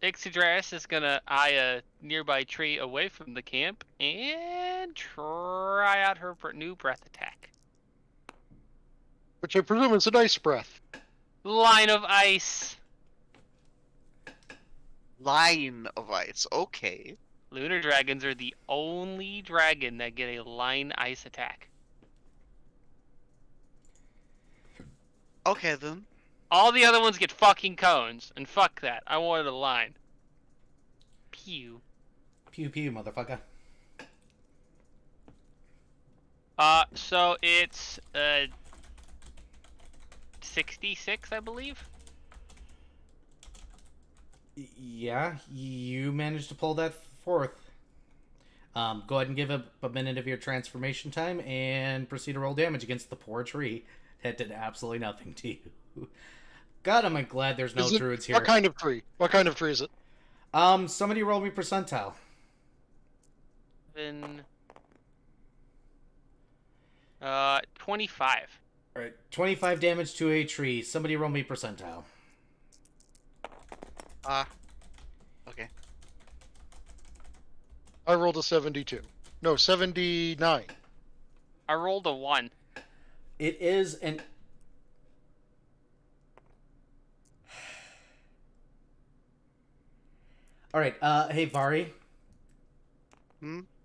Speaker 5: Ixidras is gonna eye a nearby tree away from the camp and try out her new breath attack.
Speaker 2: Which I presume is an ice breath.
Speaker 5: Line of ice.
Speaker 4: Line of ice. Okay.
Speaker 5: Lunar dragons are the only dragon that get a line ice attack.
Speaker 4: Okay then.
Speaker 5: All the other ones get fucking cones, and fuck that. I wanted a line. Pew.
Speaker 1: Pew pew, motherfucker.
Speaker 5: So it's 66, I believe.
Speaker 1: Yeah, you managed to pull that forth. Go ahead and give a minute of your transformation time and proceed to roll damage against the poor tree. That did absolutely nothing to you. God, am I glad there's no druids here.
Speaker 2: What kind of tree? What kind of tree is it?
Speaker 1: Somebody roll me percentile.
Speaker 5: 25.
Speaker 1: Alright, 25 damage to a tree. Somebody roll me percentile.
Speaker 4: Okay.
Speaker 2: I rolled a 72. No, 79.
Speaker 5: I rolled a 1.
Speaker 1: It is an... Alright, hey Vari.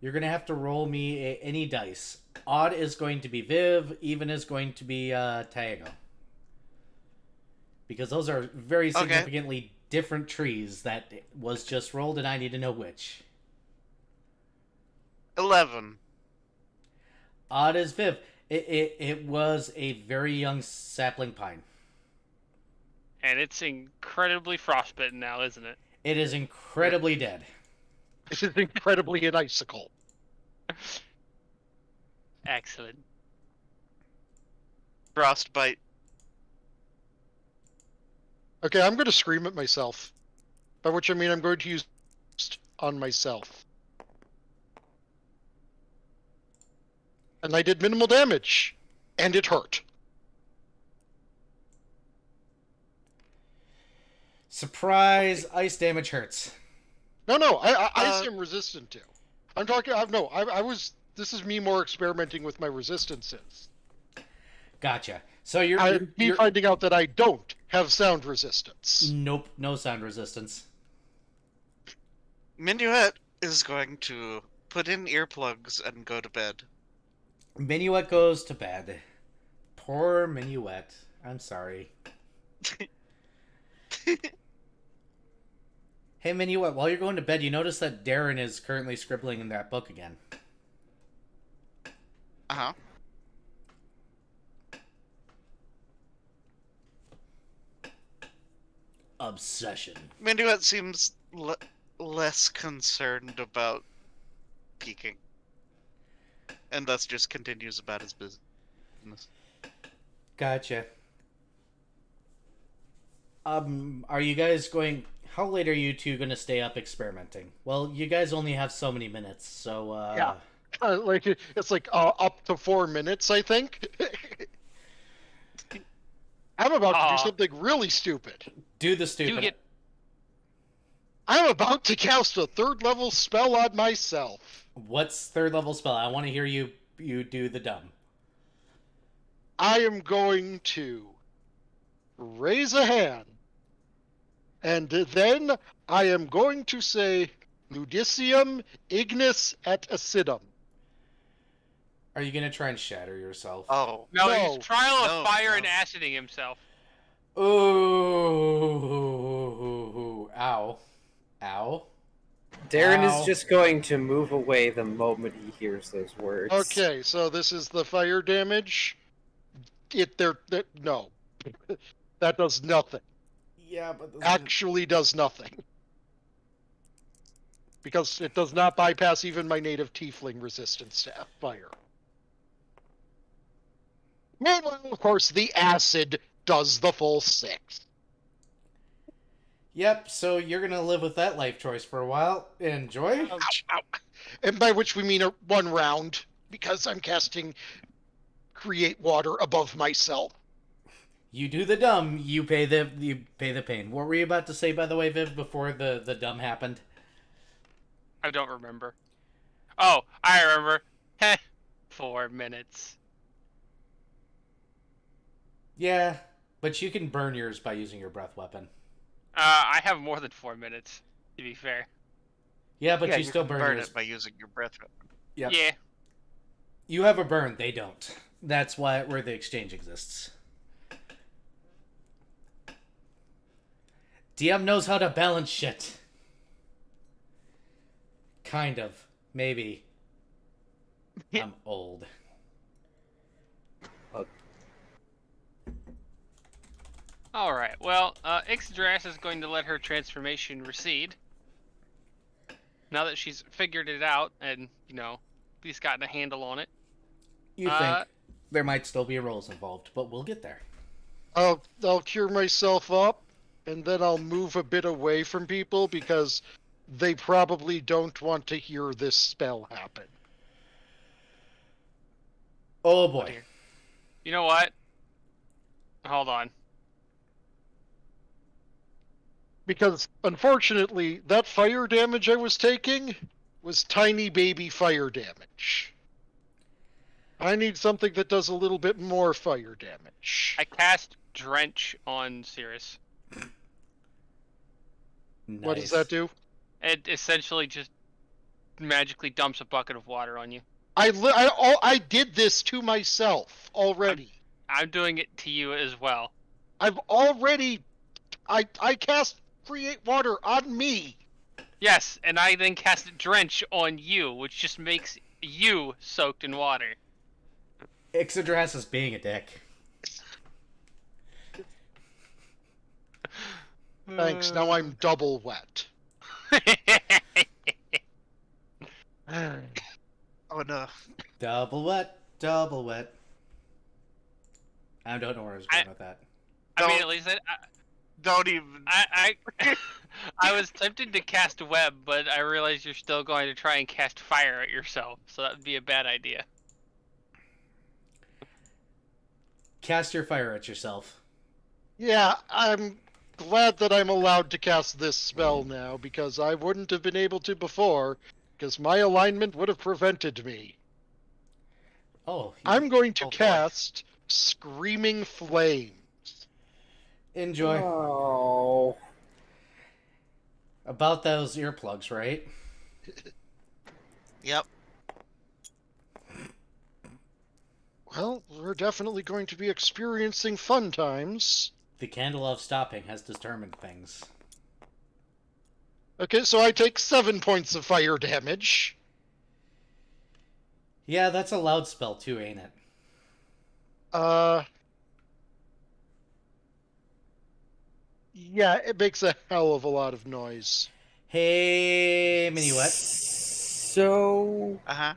Speaker 1: You're gonna have to roll me any dice. Odd is going to be Viv, even is going to be Taigo. Because those are very significantly different trees that was just rolled, and I need to know which.
Speaker 4: 11.
Speaker 1: Odd is Viv. It was a very young sapling pine.
Speaker 5: And it's incredibly frostbitten now, isn't it?
Speaker 1: It is incredibly dead.
Speaker 2: This is incredibly an icicle.
Speaker 5: Excellent.
Speaker 4: Frostbite.
Speaker 2: Okay, I'm going to scream at myself. By which I mean I'm going to use on myself. And I did minimal damage. And it hurt.
Speaker 1: Surprise! Ice damage hurts.
Speaker 2: No, I am resistant to. I'm talking, I was, this is me more experimenting with my resistances.
Speaker 1: Gotcha. So you're
Speaker 2: finding out that I don't have sound resistance.
Speaker 1: Nope, no sound resistance.
Speaker 4: Minuet is going to put in earplugs and go to bed.
Speaker 1: Minuet goes to bed. Poor Minuet. I'm sorry. Hey Minuet, while you're going to bed, you notice that Darren is currently scribbling in that book again.
Speaker 4: Uh-huh.
Speaker 1: Obsession.
Speaker 4: Minuet seems less concerned about peeking. And thus just continues about his business.
Speaker 1: Gotcha. Are you guys going... How late are you two going to stay up experimenting? Well, you guys only have so many minutes, so...
Speaker 2: Yeah. It's like up to 4 minutes, I think. I'm about to do something really stupid.
Speaker 1: Do the stupid.
Speaker 2: I'm about to cast a 3rd level spell on myself.
Speaker 1: What's 3rd level spell? I want to hear you do the dumb.
Speaker 2: I am going to raise a hand And then I am going to say Ludicium ignis et acidum.
Speaker 1: Are you gonna try and shatter yourself?
Speaker 4: Oh.
Speaker 5: No,
Speaker 2: No.
Speaker 5: he's trial of
Speaker 4: No,
Speaker 5: fire and
Speaker 4: no.
Speaker 5: aciding himself.
Speaker 1: Ooh, ow, ow.
Speaker 3: Darren
Speaker 1: Ow.
Speaker 3: is just going to move away the moment he hears those words.
Speaker 2: Okay, so this is the fire damage. No. That does nothing.
Speaker 1: Yeah, but this
Speaker 2: Actually does nothing. Because it does not bypass even my native tiefling resistance to fire. Meanwhile, of course, the acid does the full 6.
Speaker 1: Yep. So you're gonna live with that life choice for a while. Enjoy.
Speaker 4: Ouch.
Speaker 2: Ow. And by which we mean one round, because I'm casting Create Water above myself.
Speaker 1: You do the dumb. You pay the pain. What were you about to say, by the way, Viv? Before the dumb happened.
Speaker 5: I don't remember. Oh, I remember. 4 minutes.
Speaker 1: Yeah, but you can burn yours by using your breath weapon.
Speaker 5: I have more than 4 minutes, to be fair.
Speaker 1: Yeah, but
Speaker 4: Yeah,
Speaker 1: you still
Speaker 4: can
Speaker 1: burn
Speaker 4: burn
Speaker 1: yours.
Speaker 4: it by using your breath weapon.
Speaker 1: Yep.
Speaker 5: Yeah.
Speaker 1: You have a burn. They don't. That's where the exchange exists. DM knows how to balance shit. Kind of. Maybe. I'm old.
Speaker 5: Alright, well, Ixodras is going to let her transformation recede. Now that she's figured it out and, at least gotten a handle on it.
Speaker 1: You think there might still be rolls involved, but we'll get there.
Speaker 2: I'll cure myself up, and then I'll move a bit away from people because they probably don't want to hear this spell happen.
Speaker 1: Oh boy.
Speaker 5: You know what? Hold on.
Speaker 2: Because, unfortunately, that fire damage I was taking was tiny baby fire damage. I need something that does a little bit more fire damage.
Speaker 5: I cast Drench on Cirrus.
Speaker 1: Nice.
Speaker 2: What does that do?
Speaker 5: It essentially just magically dumps a bucket of water on you.
Speaker 2: I did this to myself already.
Speaker 5: I'm doing it to you as well.
Speaker 2: I've already... I cast Create Water on me.
Speaker 5: Yes, and I then cast Drench on you, which just makes you soaked in water.
Speaker 1: Ixodras is being a dick.
Speaker 2: Thanks, now I'm double wet.
Speaker 4: Oh no.
Speaker 1: Double wet, double wet. I don't know where I was going with that.
Speaker 5: I mean, at least
Speaker 4: Don't even.
Speaker 5: I was tempted to cast Web, but I realized you're still going to try and cast Fire at yourself, so that would be a bad idea.
Speaker 1: Cast your fire at yourself.
Speaker 2: Yeah, I'm glad that I'm allowed to cast this spell now, because I wouldn't have been able to before, because my alignment would have prevented me.
Speaker 1: Oh.
Speaker 2: I'm going to
Speaker 4: Oh, boy.
Speaker 2: cast Screaming Flame.
Speaker 1: Enjoy.
Speaker 3: Oh.
Speaker 1: About those earplugs, right?
Speaker 4: Yep.
Speaker 2: Well, we're definitely going to be experiencing fun times.
Speaker 1: The candle of stopping has determined things.
Speaker 2: Okay, so I take 7 points of fire damage.
Speaker 1: Yeah, that's a loud spell too, ain't it?
Speaker 2: Yeah, it makes a hell of a lot of noise.
Speaker 1: Hey, Mini Wet.
Speaker 3: So,
Speaker 4: Uh-huh.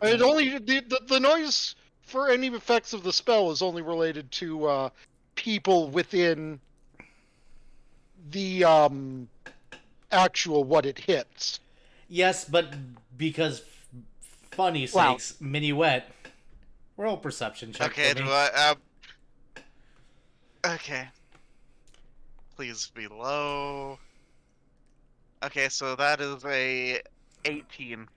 Speaker 2: It only the noise for any effects of the spell is only related to people within the actual what it hits.
Speaker 1: Yes, but because funny
Speaker 2: Wow.
Speaker 1: sakes, Mini Wet. Roll perception check
Speaker 4: Okay,
Speaker 1: for me.
Speaker 4: do I, okay. Please be low. Okay, so that is a 18.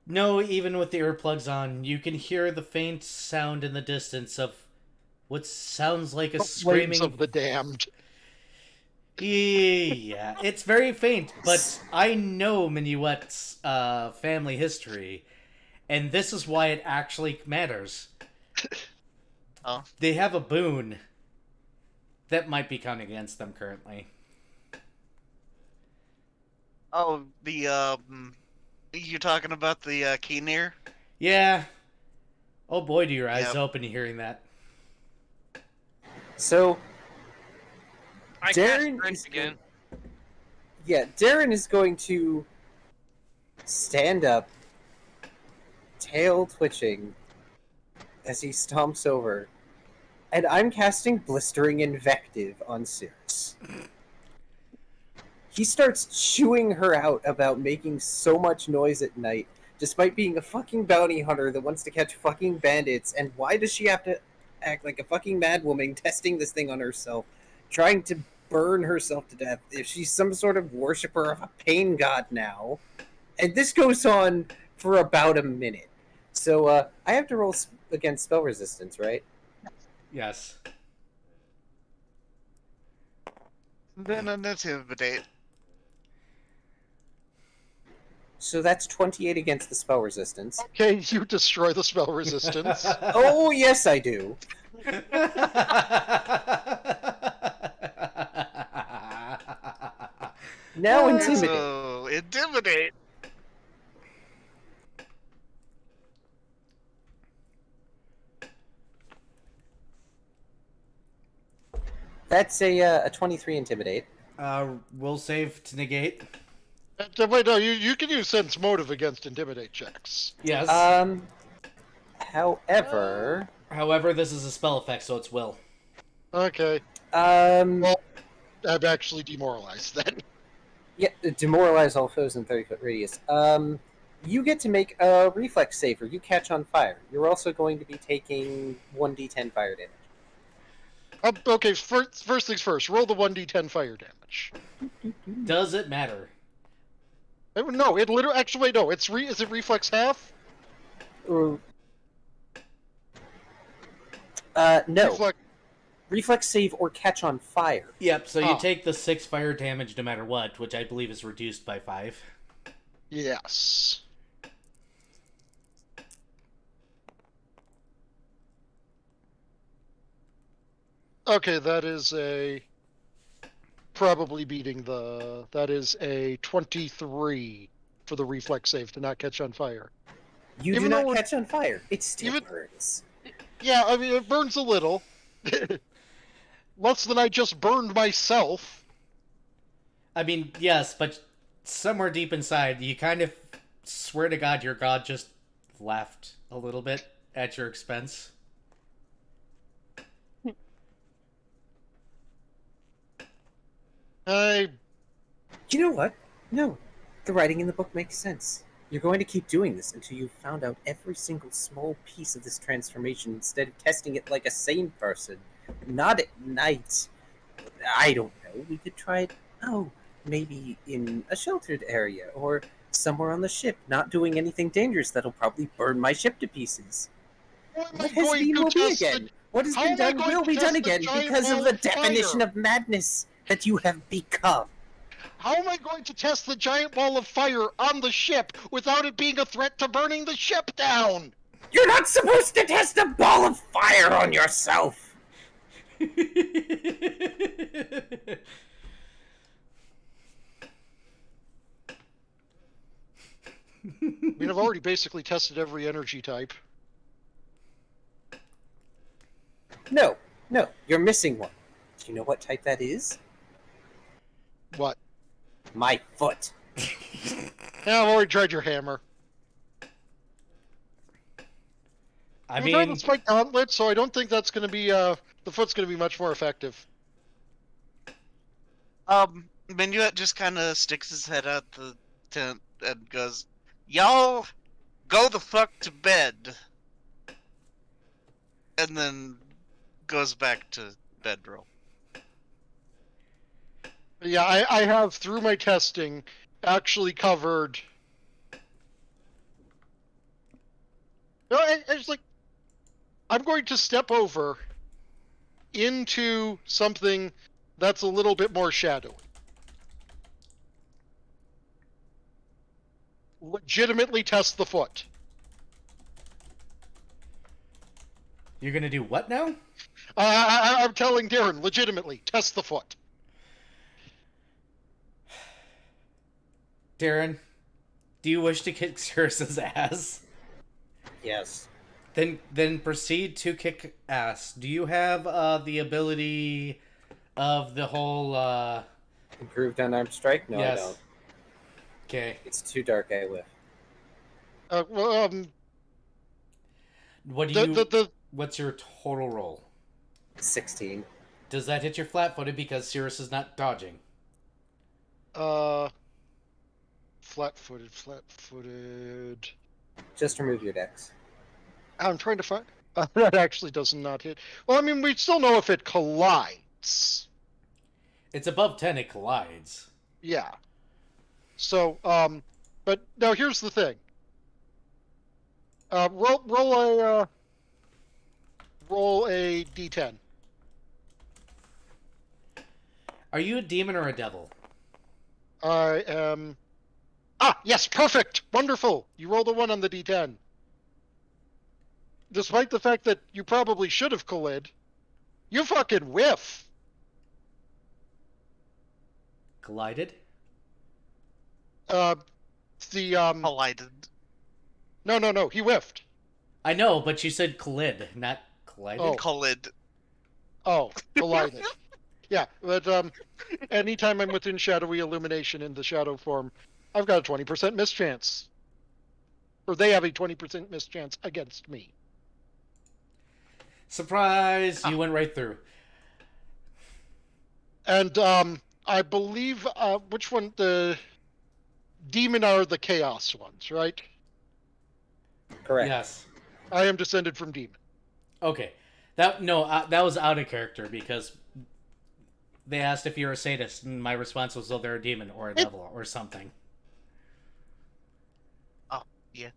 Speaker 1: No, even with the earplugs on, you can hear the faint sound in the distance of what sounds like a
Speaker 2: The flames
Speaker 1: screaming.
Speaker 2: of the damned.
Speaker 1: Yeah, it's very faint, but I know Minuet's family history, and this is why it actually matters.
Speaker 4: Oh.
Speaker 1: They have a boon that might be counting against them currently.
Speaker 4: Oh, the you talking about the Keenir?
Speaker 1: Yeah. Oh boy, do your eyes
Speaker 4: Yep.
Speaker 1: open hearing that.
Speaker 3: So
Speaker 5: I
Speaker 3: Darren
Speaker 5: cast Drink
Speaker 3: is
Speaker 5: again.
Speaker 3: yeah, Darren is going to stand up, tail twitching, as he stomps over, and I'm casting Blistering Invective on Cirrus. He starts chewing her out about making so much noise at night, despite being a fucking bounty hunter that wants to catch fucking bandits, and why does she have to act like a fucking madwoman testing this thing on herself, trying to burn herself to death if she's some sort of worshiper of a pain god now? And this goes on for about a minute. So I have to roll against spell resistance, right?
Speaker 1: Yes.
Speaker 4: Then intimidate.
Speaker 3: So that's 28 against the spell resistance.
Speaker 2: Okay, you destroy the spell resistance.
Speaker 3: Oh, yes, I do. Now intimidate.
Speaker 4: So intimidate.
Speaker 3: That's a 23 intimidate.
Speaker 1: Will save to negate.
Speaker 2: Wait, no, you can use sense motive against intimidate checks.
Speaker 1: Yes.
Speaker 3: However,
Speaker 1: However, this is a spell effect, so it's will.
Speaker 2: Okay,
Speaker 3: um,
Speaker 2: I'm actually demoralized then.
Speaker 3: yeah, demoralize all foes in 30-foot radius. You get to make a reflex save, or you catch on fire. You're also going to be taking 1d10 fire damage.
Speaker 2: Okay, first things first. Roll the 1d10 fire damage.
Speaker 1: Does it matter?
Speaker 2: No, it literally. Actually, no. Is it reflex half?
Speaker 3: No.
Speaker 2: Reflex.
Speaker 3: Reflex save or catch on fire.
Speaker 1: Yep, so you
Speaker 2: Oh.
Speaker 1: take the 6 fire damage no matter what, which I believe is reduced by 5.
Speaker 2: Yes. Okay, that is probably beating the. That is a 23 for the reflex save to not catch on fire.
Speaker 3: You
Speaker 2: Even
Speaker 3: do
Speaker 2: though
Speaker 3: not catch on fire. It still
Speaker 2: even-
Speaker 3: burns.
Speaker 2: Yeah, I mean it burns a little. Less than I just burned myself.
Speaker 1: I mean, yes, but somewhere deep inside, you kind of swear to God your god just laughed a little bit at your expense.
Speaker 2: I
Speaker 3: You know what? No. The writing in the book makes sense. You're going to keep doing this until you've found out every single small piece of this transformation instead of testing it like a sane person. Not at night. I don't know. We could try it, maybe in a sheltered area or somewhere on the ship, not doing anything dangerous that'll probably burn my ship to pieces.
Speaker 2: how am I
Speaker 3: What has
Speaker 2: going
Speaker 3: been
Speaker 2: to
Speaker 3: will be
Speaker 2: test
Speaker 3: again. What has
Speaker 2: how
Speaker 3: been
Speaker 2: am I
Speaker 3: done
Speaker 2: going
Speaker 3: will
Speaker 2: to
Speaker 3: be
Speaker 2: test
Speaker 3: done
Speaker 2: the
Speaker 3: again
Speaker 2: giant
Speaker 3: because of
Speaker 2: ball
Speaker 3: the
Speaker 2: of
Speaker 3: definition
Speaker 2: fire?
Speaker 3: of madness that you have become.
Speaker 2: How am I going to test the giant ball of fire on the ship without it being a threat to burning the ship down?
Speaker 3: You're not supposed to test a ball of fire on yourself!
Speaker 2: I mean, I've already basically tested every energy type.
Speaker 3: No, you're missing one. Do you know what type that is?
Speaker 2: What?
Speaker 3: My foot.
Speaker 2: Yeah, I've already tried your hammer.
Speaker 1: I
Speaker 2: I've tried
Speaker 1: mean,
Speaker 2: the spike gauntlet, so I don't think that's going to be, the foot's going to be much more effective.
Speaker 4: Minuet just kind of sticks his head out the tent and goes, "Y'all, go the fuck to bed," and then goes back to bedroll.
Speaker 2: Yeah, I have, through my testing, actually covered... No, I was like, I'm going to step over into something that's a little bit more shadowy. Legitimately test the foot.
Speaker 1: You're gonna do what now?
Speaker 2: I'm telling Darren, legitimately test the foot.
Speaker 1: Darren, do you wish to kick Cirrus's ass?
Speaker 3: Yes.
Speaker 1: Then proceed to kick ass. Do you have the ability of the whole
Speaker 3: Improved unarmed strike? No,
Speaker 1: yes.
Speaker 3: I don't.
Speaker 1: Okay.
Speaker 3: It's too dark, I whiff.
Speaker 1: What do you
Speaker 2: The
Speaker 1: what's your total roll?
Speaker 3: 16.
Speaker 1: Does that hit your flat-footed because Cirrus is not dodging?
Speaker 2: flat-footed.
Speaker 3: Just remove your dex.
Speaker 2: I'm trying to find. That actually does not hit. Well, I mean, we still know if it collides.
Speaker 1: It's above 10, it collides.
Speaker 2: Yeah. So, but now here's the thing. Roll a d10.
Speaker 1: Are you a demon or a devil?
Speaker 2: I am. Ah, yes, perfect, wonderful. You rolled a 1 on the d10. Despite the fact that you probably should have collid, you fucking whiff.
Speaker 1: Collided?
Speaker 4: Collided.
Speaker 2: No, he whiffed.
Speaker 1: I know, but you said collid, not collided.
Speaker 2: Oh.
Speaker 4: Collid.
Speaker 2: Oh, collided. Yeah, but anytime I'm within shadowy illumination in the shadow form, I've got a 20% mischance. Or they have a 20% mischance against me.
Speaker 1: Surprise! You went right through.
Speaker 2: And I believe which one? The demon are the chaos ones, right?
Speaker 3: Correct.
Speaker 1: Yes.
Speaker 2: I am descended from demon.
Speaker 1: Okay. That was out of character because they asked if you're a sadist, and my response was, "Oh, they're a demon or a devil or something."
Speaker 4: Oh, yeah.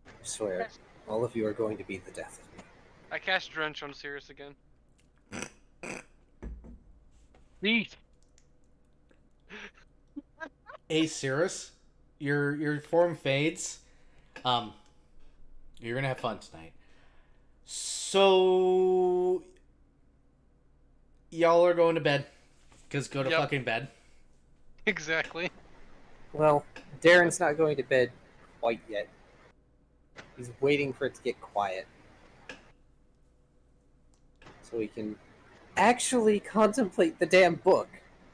Speaker 3: I swear, all of you are going to be the death of me.
Speaker 5: I cast Drench on Cirrus again.
Speaker 2: Neat.
Speaker 1: Hey, Cirrus, your form fades. You're gonna have fun tonight. So y'all are going to bed. Cause go to
Speaker 5: Yep.
Speaker 1: fucking bed.
Speaker 5: Exactly.
Speaker 3: Well, Darren's not going to bed quite yet. He's waiting for it to get quiet. So he can actually contemplate the damn book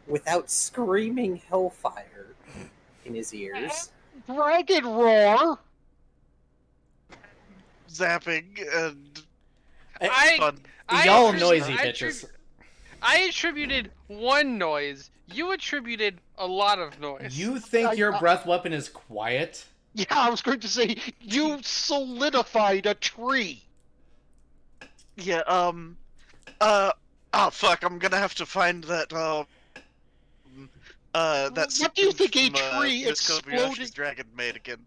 Speaker 3: without screaming hellfire in his ears.
Speaker 2: Dragon roar.
Speaker 4: Zapping and
Speaker 5: I
Speaker 1: Y'all
Speaker 5: attribute-
Speaker 1: noisy
Speaker 5: I
Speaker 1: bitches.
Speaker 5: I attributed one noise. You attributed a lot of noise.
Speaker 1: You think your breath weapon is quiet?
Speaker 2: Yeah, I was going to say you solidified a tree.
Speaker 4: yeah. Oh fuck! I'm gonna have to find that. That.
Speaker 2: What do you think a
Speaker 4: sequence from,
Speaker 2: tree
Speaker 4: Miss Kobayashi's
Speaker 2: exploding?
Speaker 4: Dragon made again?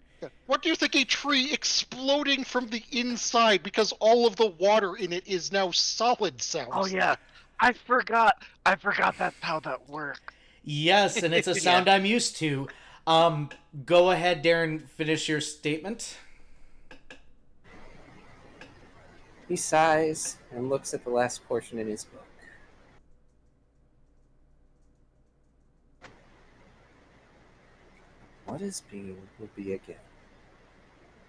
Speaker 2: What do you think a tree exploding from the inside because all of the water in it is now solid sounds?
Speaker 4: Oh yeah, I forgot. That's how that works.
Speaker 1: Yes, and it's a sound I'm used to. Go ahead, Darren, finish your statement.
Speaker 3: He sighs and looks at the last portion in his book. What is being will be again.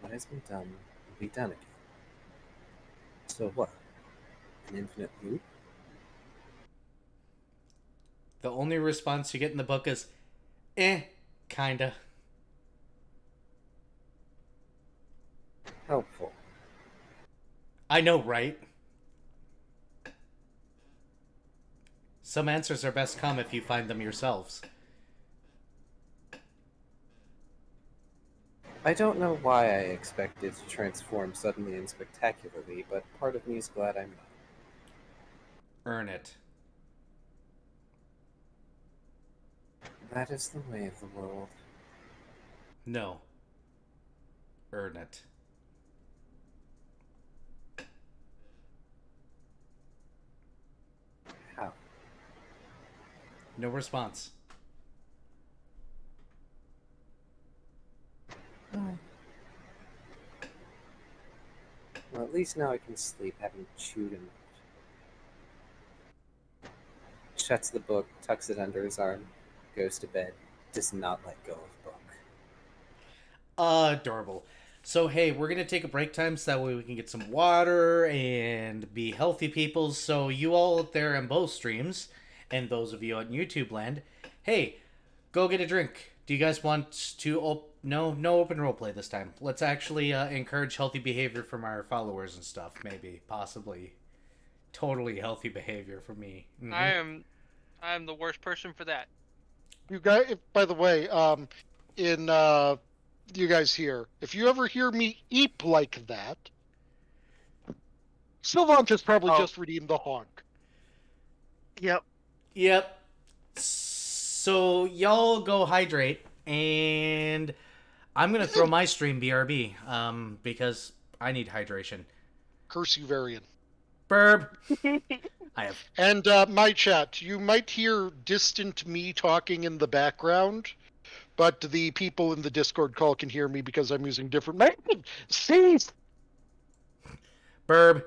Speaker 3: What has been done will be done again. So what? An infinite loop?
Speaker 1: The only response you get in the book is, kinda.
Speaker 3: Helpful.
Speaker 1: I know, right? Some answers are best come if you find them yourselves.
Speaker 3: I don't know why I expected to transform suddenly and spectacularly, but part of me is glad I'm not.
Speaker 1: Earn it.
Speaker 3: That is the way of the world.
Speaker 1: No. earn it.
Speaker 3: How?
Speaker 1: No response.
Speaker 3: Well, at least now I can sleep, having chewed him. Shuts the book, tucks it under his arm, goes to bed, does not let go of book.
Speaker 1: Adorable. So, hey, we're going to take a break time so that way we can get some water and be healthy people. So, you all out there in both streams, and those of you on YouTube land, hey, go get a drink. Do you guys want to... No open roleplay this time. Let's actually encourage healthy behavior from our followers and stuff, maybe. Possibly. Totally healthy behavior for me. Mm-hmm.
Speaker 5: I am the worst person for that.
Speaker 2: You guys, by the way, in you guys here, if you ever hear me eep like that, Sylvan has probably just redeemed the honk.
Speaker 4: Yep.
Speaker 1: Yep. So, y'all go hydrate, and I'm going to throw my stream BRB, because I need hydration.
Speaker 2: Curse you, Varian.
Speaker 1: Burb. I have.
Speaker 2: And my chat, you might hear distant me talking in the background, but the people in the Discord call can hear me because I'm using different methods. Cease!
Speaker 1: Burb.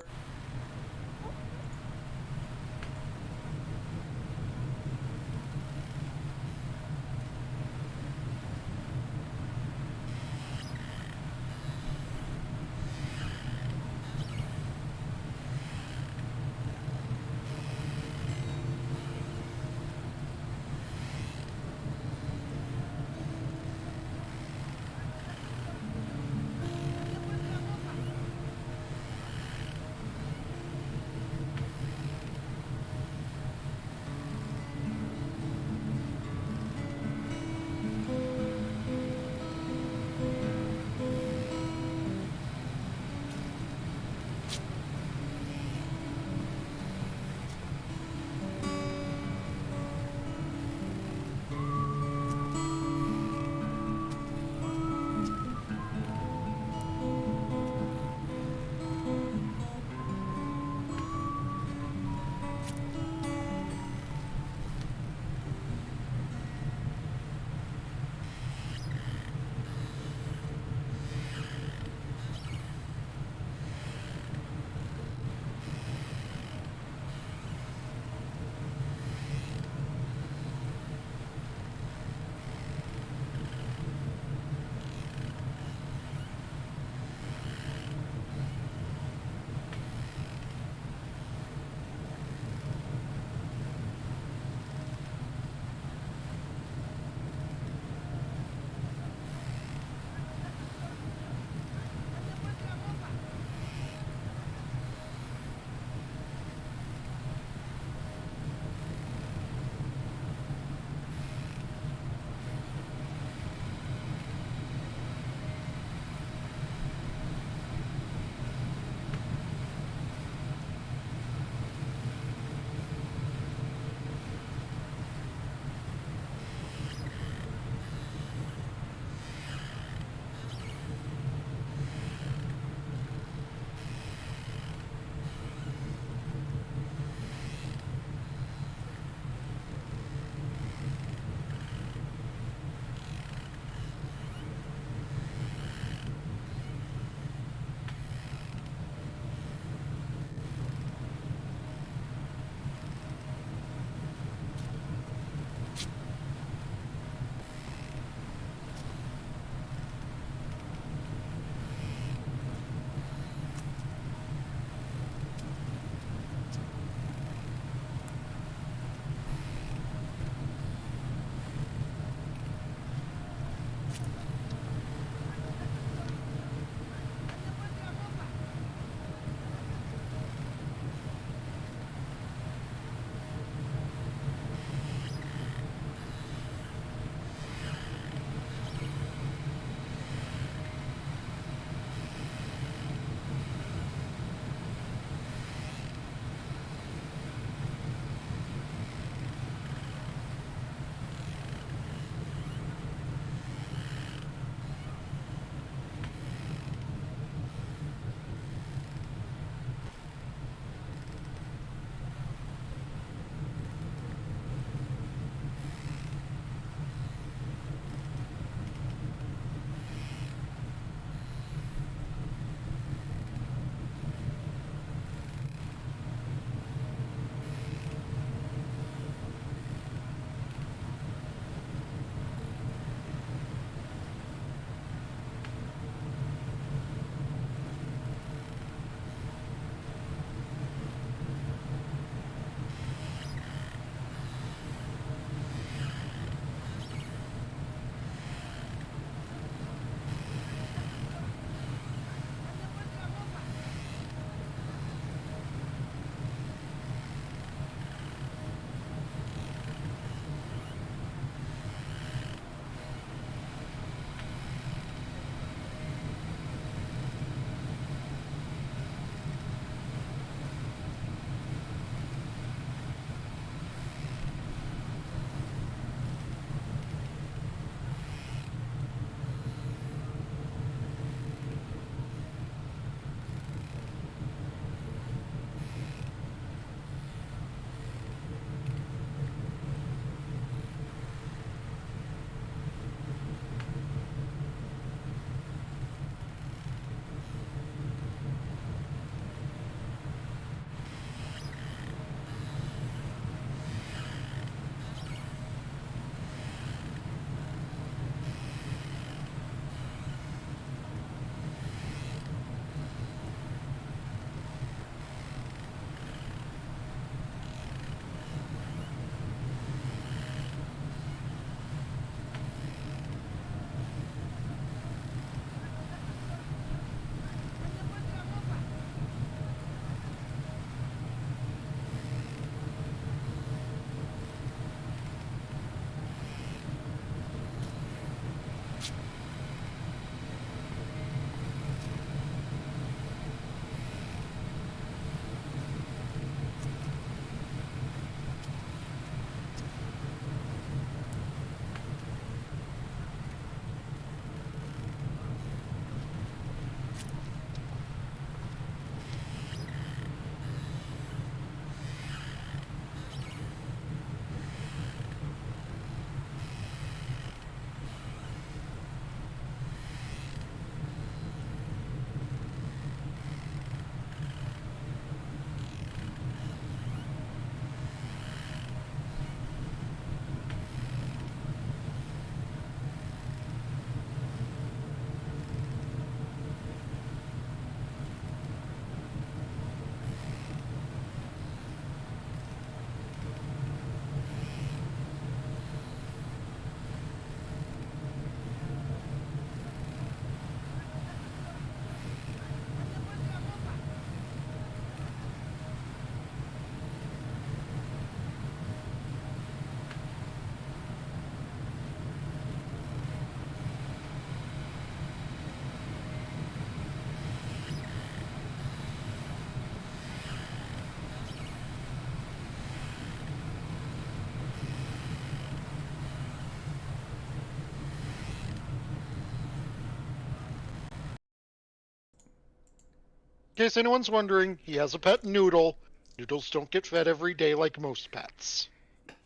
Speaker 2: case anyone's wondering, he has a pet noodle. Noodles don't get fed every day like most pets.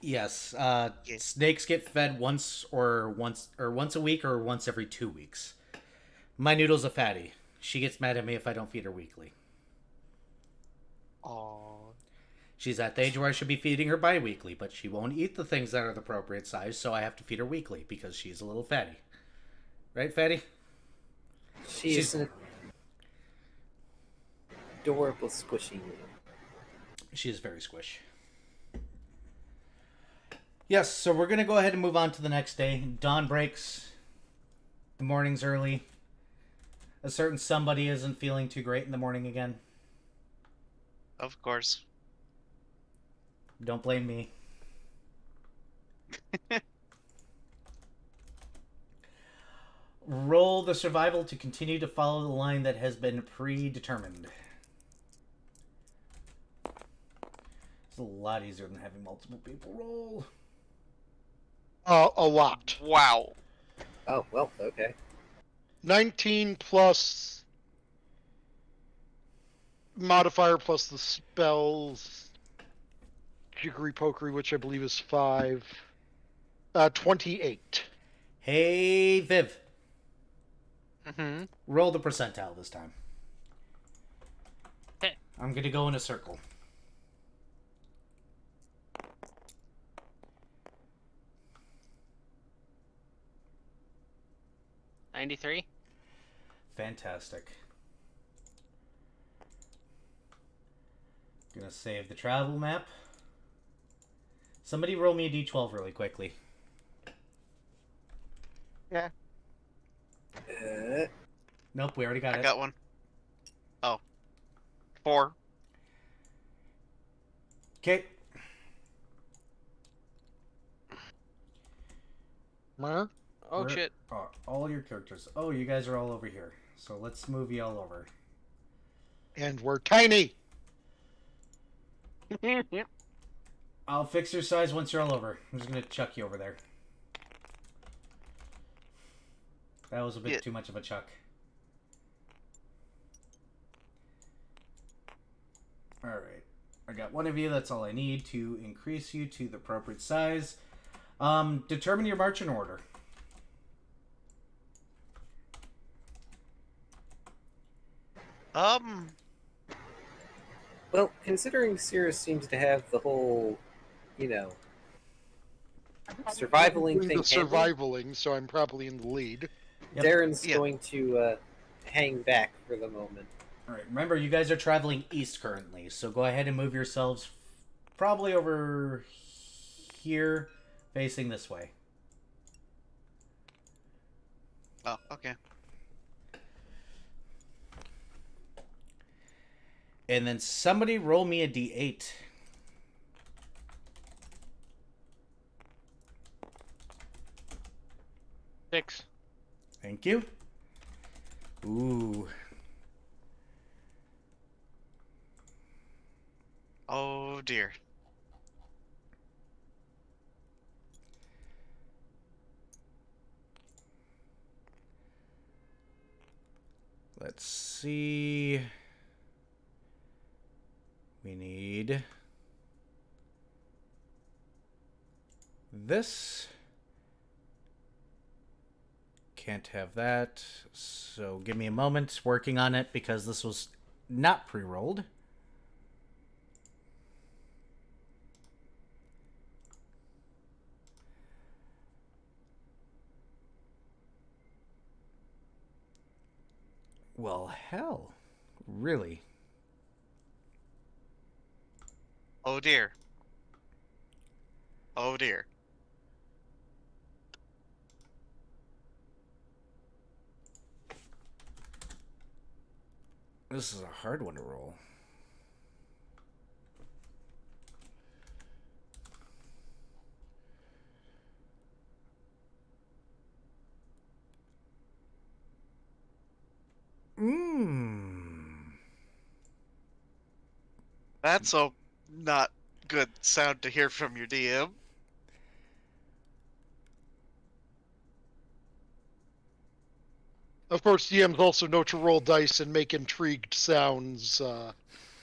Speaker 1: Yes,
Speaker 4: Yeah.
Speaker 1: snakes get fed once a week or once every 2 weeks. My noodle's a fatty. She gets mad at me if I don't feed her weekly.
Speaker 4: Aww.
Speaker 1: She's at the age where I should be feeding her bi-weekly, but she won't eat the things that are the appropriate size, so I have to feed her weekly because she's a little fatty. Right, fatty?
Speaker 3: She's an adorable, squishy noodle.
Speaker 1: She is very squish. Yes, so we're going to go ahead and move on to the next day. Dawn breaks. The morning's early. A certain somebody isn't feeling too great in the morning again.
Speaker 4: Of course.
Speaker 1: Don't blame me. Roll the survival to continue to follow the line that has been predetermined. It's a lot easier than having multiple people roll.
Speaker 2: A lot.
Speaker 4: Wow.
Speaker 3: Oh, well, okay.
Speaker 2: 19 plus modifier plus the spells. Jiggery pokery, which I believe is 5. 28.
Speaker 1: Hey, Viv.
Speaker 5: Mm-hmm.
Speaker 1: Roll the percentile this time.
Speaker 5: Okay.
Speaker 1: I'm going to go in a circle.
Speaker 5: $93.
Speaker 1: Fantastic. Gonna save the travel map. Somebody roll me a d12 really quickly.
Speaker 4: Yeah.
Speaker 1: Nope, we already got
Speaker 4: I
Speaker 1: it.
Speaker 4: got one. Oh. 4.
Speaker 1: Okay.
Speaker 2: Huh?
Speaker 5: Oh,
Speaker 1: Where
Speaker 5: shit.
Speaker 1: are all your characters? Oh, you guys are all over here. So let's move you all over.
Speaker 2: And we're tiny.
Speaker 1: I'll fix your size once you're all over. I'm just gonna chuck you over there. That was a bit too much of a chuck. Alright. I got one of you. That's all I need to increase you to the appropriate size. Determine your marching order.
Speaker 3: Well, considering Cirrus seems to have the whole, survivaling
Speaker 2: The
Speaker 3: thing handled,
Speaker 2: survivaling, so I'm probably in the lead.
Speaker 1: Yep.
Speaker 3: Darren's
Speaker 4: Yeah.
Speaker 3: going to hang back for the moment.
Speaker 1: Alright, remember you guys are traveling east currently, so go ahead and move yourselves probably over here, facing this way.
Speaker 4: Oh, okay.
Speaker 1: And then somebody roll me a d8.
Speaker 5: Six.
Speaker 1: Thank you. Ooh.
Speaker 4: Oh, dear.
Speaker 1: Let's see. We need this. Can't have that. So give me a moment working on it because this was not pre-rolled. Well, hell. Really?
Speaker 4: Oh, dear. Oh, dear.
Speaker 1: This is a hard one to roll.
Speaker 4: That's a not good sound to hear from your DM.
Speaker 2: Of course, DMs also know to roll dice and make intrigued sounds on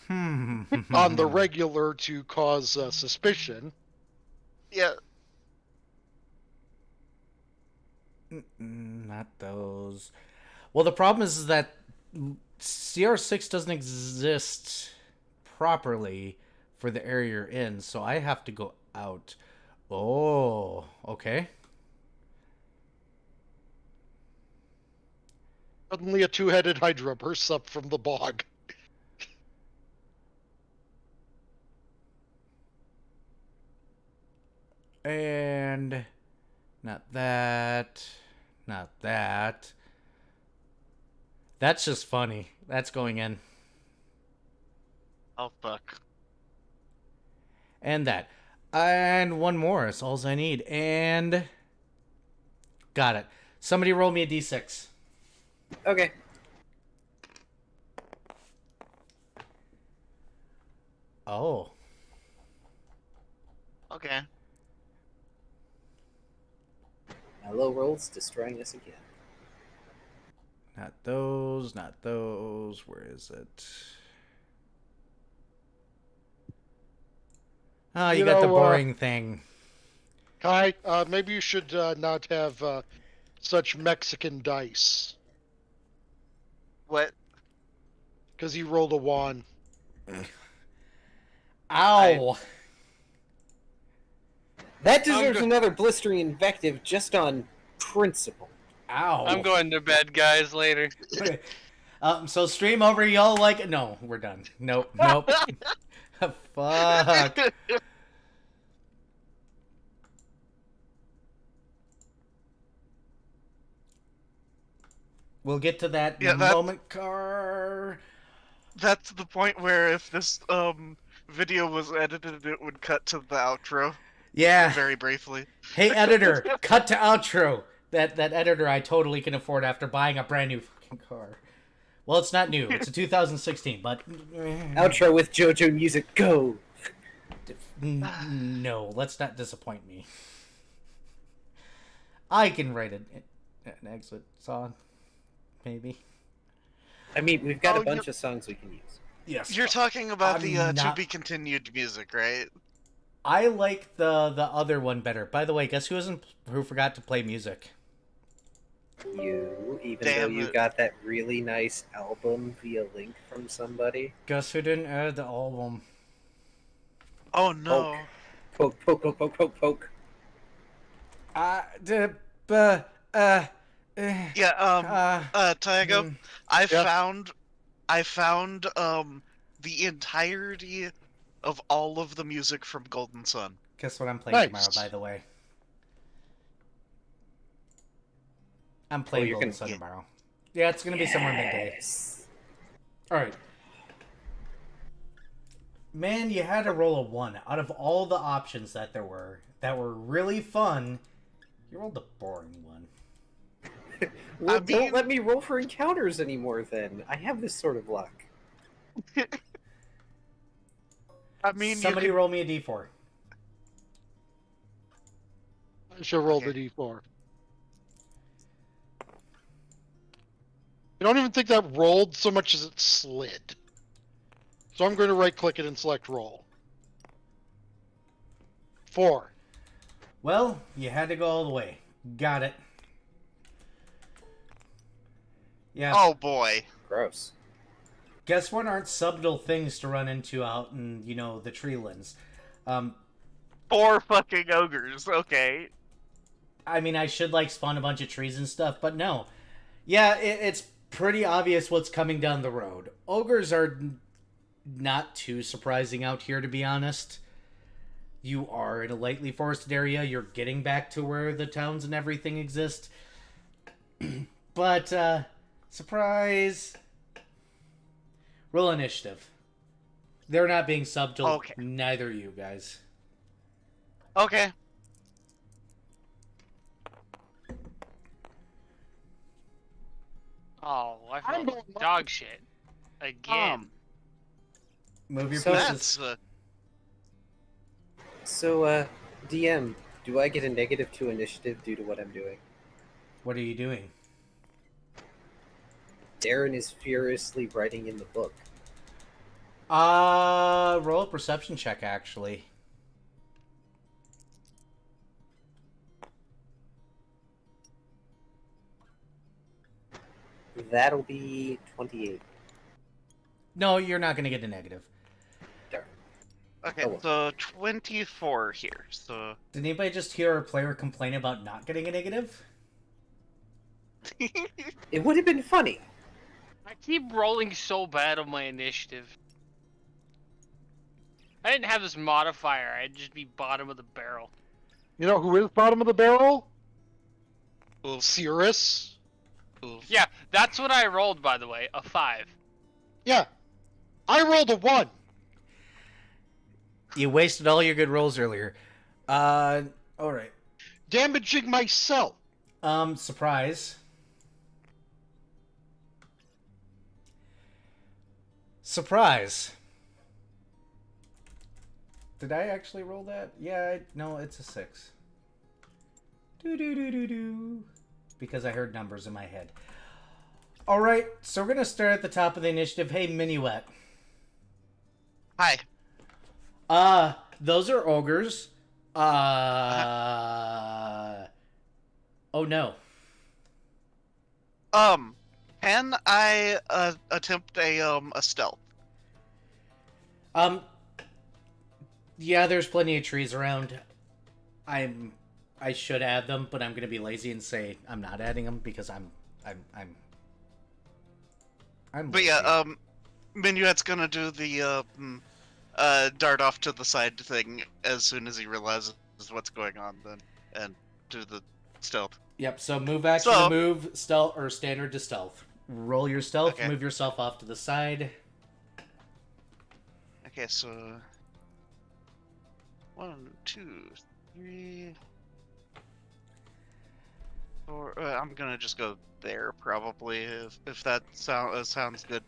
Speaker 2: the regular to cause suspicion.
Speaker 4: Yeah.
Speaker 1: Not those. Well, the problem is that CR6 doesn't exist properly for the area you're in, so I have to go out. Oh, okay.
Speaker 2: Suddenly, a two-headed Hydra bursts up from the bog.
Speaker 1: And not that. Not that. That's just funny. That's going in.
Speaker 4: Oh fuck.
Speaker 1: And that. And one more is all I need. And got it. Somebody roll me a d6.
Speaker 3: Okay.
Speaker 1: Oh.
Speaker 4: Okay.
Speaker 3: My low rolls destroying us again.
Speaker 1: Not those, not those. Where is it? Oh, you got the boring thing.
Speaker 2: Kai, maybe you should not have such Mexican dice.
Speaker 4: What?
Speaker 2: Because he rolled a 1.
Speaker 1: Ow!
Speaker 3: That deserves another blistering invective just on principle.
Speaker 1: Ow!
Speaker 5: I'm going to bed, guys. Later.
Speaker 1: So stream over, y'all like it? No, we're done. Nope, nope. Fuck. We'll get to that in a moment, Car.
Speaker 4: That's the point where if this video was edited, it would cut to the outro.
Speaker 1: Yeah.
Speaker 4: Very briefly.
Speaker 1: Hey, editor, cut to outro. That editor I totally can afford after buying a brand new fucking car. Well, it's not new. It's a 2016, but...
Speaker 3: Outro with JoJo music, go!
Speaker 1: No, let's not disappoint me. I can write an exit song. Maybe.
Speaker 3: I mean, we've got a bunch of songs we can use.
Speaker 1: Yes.
Speaker 4: You're talking about
Speaker 1: I'm
Speaker 4: the
Speaker 1: not-
Speaker 4: to be continued music, right?
Speaker 1: I like the other one better. By the way, guess who forgot to play music?
Speaker 3: You, even
Speaker 4: Damn
Speaker 3: though you
Speaker 4: it.
Speaker 3: got that really nice album via link from somebody.
Speaker 1: Guess who didn't add the album?
Speaker 4: Oh no.
Speaker 3: Poke, poke, poke, poke, poke, poke.
Speaker 4: Yeah, Taigo, I found the entirety of all of the music from Golden Sun.
Speaker 1: Guess what I'm playing tomorrow, by the way? I'm playing
Speaker 3: you're
Speaker 1: Golden
Speaker 3: gonna
Speaker 1: Sun
Speaker 3: get-
Speaker 1: tomorrow. Yeah, it's gonna be somewhere midday.
Speaker 3: Yes.
Speaker 1: Alright. Man, you had to roll a 1. Out of all the options that there were that were really fun, you rolled the boring one.
Speaker 3: Well,
Speaker 4: I mean-
Speaker 3: don't let me roll for encounters anymore then. I have this sort of luck.
Speaker 4: I mean,
Speaker 1: Somebody roll me a d4.
Speaker 2: I should roll
Speaker 4: Okay.
Speaker 2: the d4. I don't even think that rolled so much as it slid. So I'm going to right-click it and select roll. 4.
Speaker 1: Well, you had to go all the way. Got it. Yeah.
Speaker 4: Oh boy.
Speaker 3: Gross.
Speaker 1: Guess what aren't subtle things to run into out in, the treelands?
Speaker 4: 4 fucking ogres. Okay.
Speaker 1: I mean, I should, spawn a bunch of trees and stuff, but no. Yeah, it's pretty obvious what's coming down the road. Ogres are not too surprising out here, to be honest. You are in a lightly forested area. You're getting back to where the towns and everything exist. But, surprise. Roll initiative. They're not being subtle.
Speaker 4: Okay.
Speaker 1: Neither are you guys.
Speaker 4: Okay.
Speaker 5: Oh, I
Speaker 2: I'm
Speaker 5: feel
Speaker 2: going-
Speaker 5: dog shit. Again.
Speaker 1: Move your
Speaker 3: So
Speaker 1: pieces.
Speaker 4: That's
Speaker 3: So, DM, do I get a -2 initiative due to what I'm doing?
Speaker 1: What are you doing?
Speaker 3: Darren is furiously writing in the book.
Speaker 1: Roll a perception check, actually.
Speaker 3: That'll be 28.
Speaker 1: No, you're not going to get a negative.
Speaker 3: Darn.
Speaker 4: Okay,
Speaker 3: Oh, well.
Speaker 4: so 24 here. So
Speaker 1: Did anybody just hear a player complain about not getting a negative?
Speaker 3: It would have been funny.
Speaker 5: I keep rolling so bad on my initiative. I didn't have this modifier. I'd just be bottom of the barrel.
Speaker 2: You know who is bottom of the barrel?
Speaker 4: oof,
Speaker 2: Cirrus.
Speaker 4: oof.
Speaker 5: Yeah, that's what I rolled, by the way. A 5.
Speaker 2: Yeah. I rolled a 1.
Speaker 1: You wasted all your good rolls earlier. Alright.
Speaker 2: Damaging myself.
Speaker 1: Surprise. Surprise. Did I actually roll that? Yeah, no, it's a 6. Do. Because I heard numbers in my head. Alright, so we're going to start at the top of the initiative. Hey, Minuet.
Speaker 4: Hi.
Speaker 1: Those are ogres. Oh no.
Speaker 4: Can I attempt a stealth?
Speaker 1: Yeah, there's plenty of trees around. I should add them, but I'm gonna be lazy and say I'm not adding them because I'm
Speaker 4: But
Speaker 1: lazy.
Speaker 4: yeah, Minuet's gonna do the dart off to the side thing as soon as he realizes what's going on, then, and do the stealth.
Speaker 1: Yep, so move action
Speaker 4: So-
Speaker 1: to move, stealth, or standard to stealth. Roll your stealth,
Speaker 4: Okay.
Speaker 1: move yourself off to the side.
Speaker 4: Okay, so 1, 2, 3, 4. I'm gonna just go there probably if that sounds good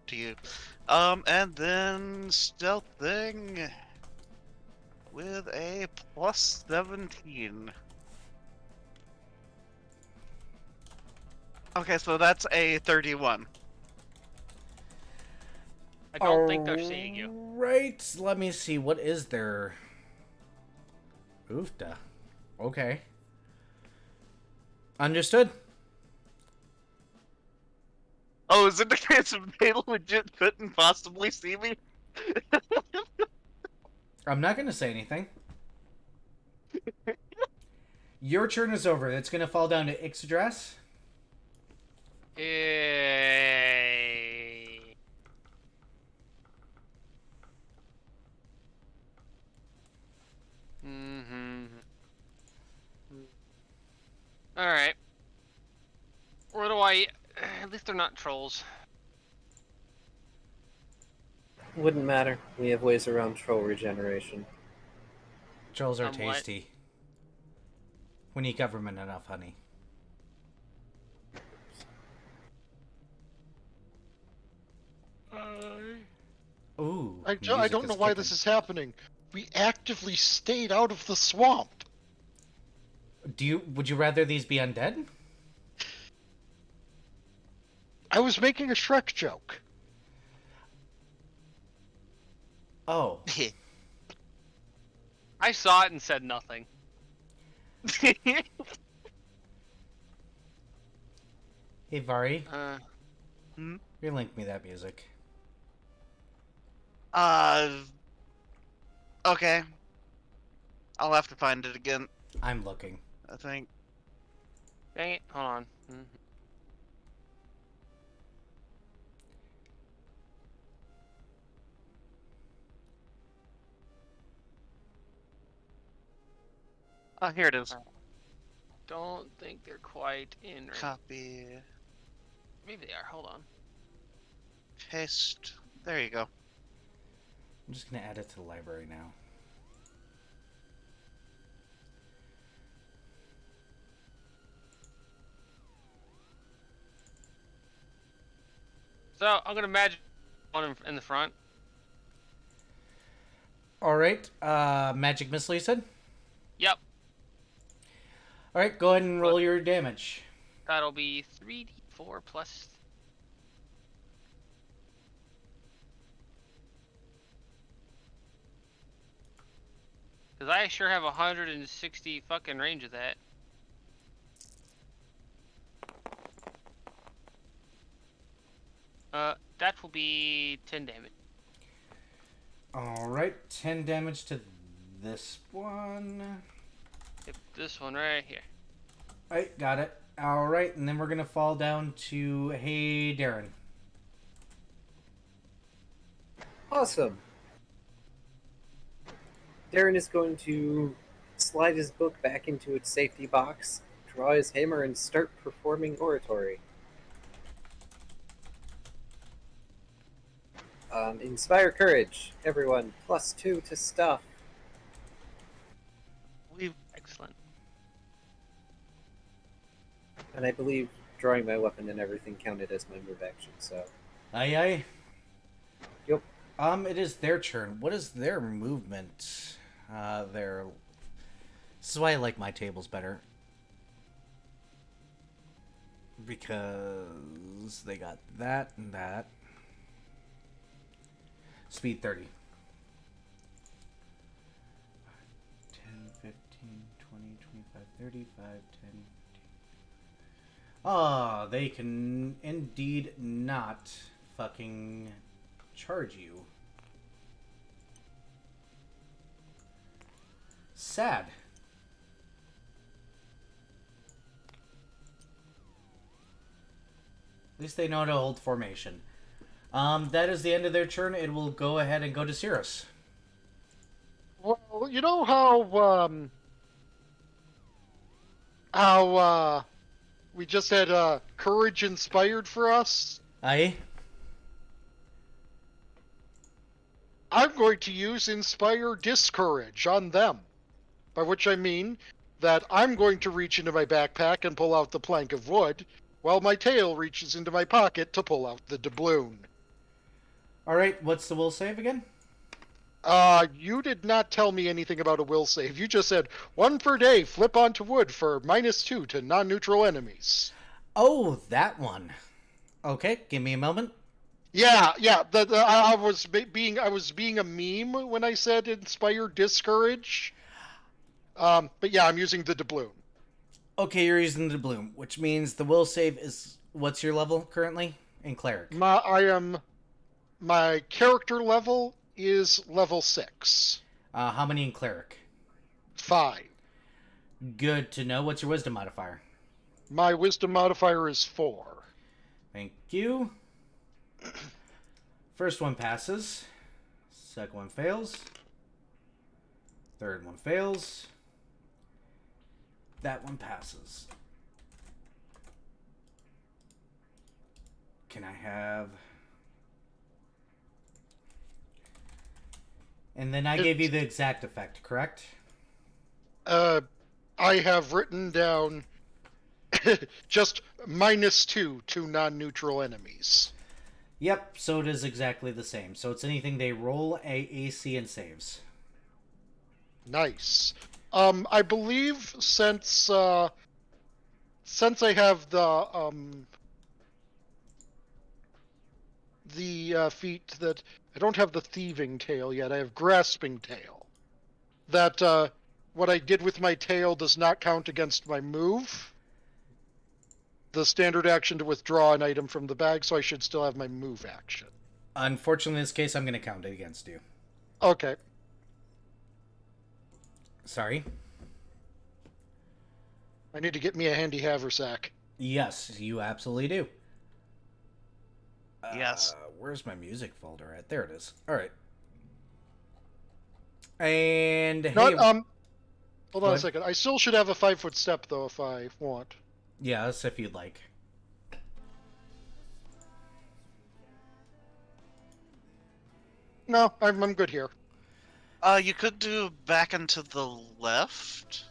Speaker 4: to you. And then stealth thing with a plus 17. Okay, so that's a 31.
Speaker 5: I don't think they're seeing you.
Speaker 1: Right, let me see, what is there? Oofta. Okay. Understood.
Speaker 4: Oh, is it the case of they legit couldn't possibly see me?
Speaker 1: I'm not gonna say anything. Your turn is over. It's gonna fall down to Ixodras.
Speaker 5: Yay. Alright. Where do I... At least they're not trolls.
Speaker 3: Wouldn't matter. We have ways around troll regeneration.
Speaker 1: Trolls are
Speaker 5: What?
Speaker 1: tasty. When you cover them in enough honey. Ooh.
Speaker 2: I
Speaker 1: music
Speaker 2: don't know
Speaker 1: is
Speaker 2: why
Speaker 1: kicking.
Speaker 2: this is happening. We actively stayed out of the swamp.
Speaker 1: Would you rather these be undead?
Speaker 2: I was making a Shrek joke.
Speaker 1: Oh.
Speaker 5: I saw it and said nothing.
Speaker 1: Hey Vari, relink me that music.
Speaker 4: Okay. I'll have to find it again,
Speaker 1: I'm looking.
Speaker 4: I think.
Speaker 5: Dang it, hold on.
Speaker 4: Oh, here it is.
Speaker 5: Don't think they're quite in right.
Speaker 4: Copy,
Speaker 5: Maybe they are, hold on.
Speaker 4: paste. There you go.
Speaker 1: I'm just gonna add it to the library now.
Speaker 5: So, I'm gonna imagine one in the front.
Speaker 1: Alright, magic missile you said?
Speaker 5: Yep.
Speaker 1: Alright, go ahead and roll your damage.
Speaker 5: That'll be 3d4 plus Because I sure have 160 fucking range of that. That will be 10 damage.
Speaker 1: Alright, 10 damage to this one.
Speaker 5: Yep, this one right here.
Speaker 1: Alright, got it. Alright, and then we're gonna fall down to, hey, Darren.
Speaker 3: Awesome. Darren is going to slide his book back into its safety box, draw his hammer, and start performing oratory. Inspire courage, everyone. +2 to stuff.
Speaker 5: Excellent.
Speaker 3: And I believe drawing my weapon and everything counted as my move action, so...
Speaker 1: Aye, aye.
Speaker 3: Yep.
Speaker 1: It is their turn. What is their movement? This is why I like my tables better. Because they got that and that. Speed 30. 10, 15, 20, 25, 35, 10, 15. Ah, they can indeed not fucking charge you. Sad. At least they know how to hold formation. That is the end of their turn. It will go ahead and go to Cirrus.
Speaker 2: Well, you know how we just had courage inspired for us?
Speaker 1: Aye.
Speaker 2: I'm going to use Inspire Discourage on them. By which I mean that I'm going to reach into my backpack and pull out the plank of wood, while my tail reaches into my pocket to pull out the doubloon.
Speaker 1: Alright, what's the will save again?
Speaker 2: You did not tell me anything about a will save. You just said, 1 per day, flip onto wood for -2 to non-neutral enemies.
Speaker 1: Oh, that one. Okay, give me a moment.
Speaker 2: Yeah. I was being a meme when I said Inspire Discourage. But yeah, I'm using the doubloon.
Speaker 1: Okay, you're using the bloom, which means the will save is... What's your level currently? In Cleric.
Speaker 2: My character level is level 6.
Speaker 1: How many in Cleric?
Speaker 2: 5.
Speaker 1: Good to know. What's your wisdom modifier?
Speaker 2: My wisdom modifier is 4.
Speaker 1: Thank you. First one passes. Second one fails. Third one fails. That one passes. Can I have... And then I gave you the exact effect, correct?
Speaker 2: I have written down just -2 to non-neutral enemies.
Speaker 1: Yep, so it is exactly the same. So it's anything they roll, AC, and saves.
Speaker 2: Nice. I believe since I have the feat that I don't have the thieving tail yet. I have grasping tail. That what I did with my tail does not count against my move. The standard action to withdraw an item from the bag, so I should still have my move action.
Speaker 1: Unfortunately, in this case, I'm going to count it against you.
Speaker 2: Okay.
Speaker 1: Sorry.
Speaker 2: I need to get me a handy haversack.
Speaker 1: Yes, you absolutely do.
Speaker 4: Yes.
Speaker 1: Where's my music folder at? There it is. All right. And hey,
Speaker 2: hold on a second. I still should have a 5-foot step though, if I want.
Speaker 1: yes, if you'd like.
Speaker 2: No, I'm good here.
Speaker 4: You could do back and to the left.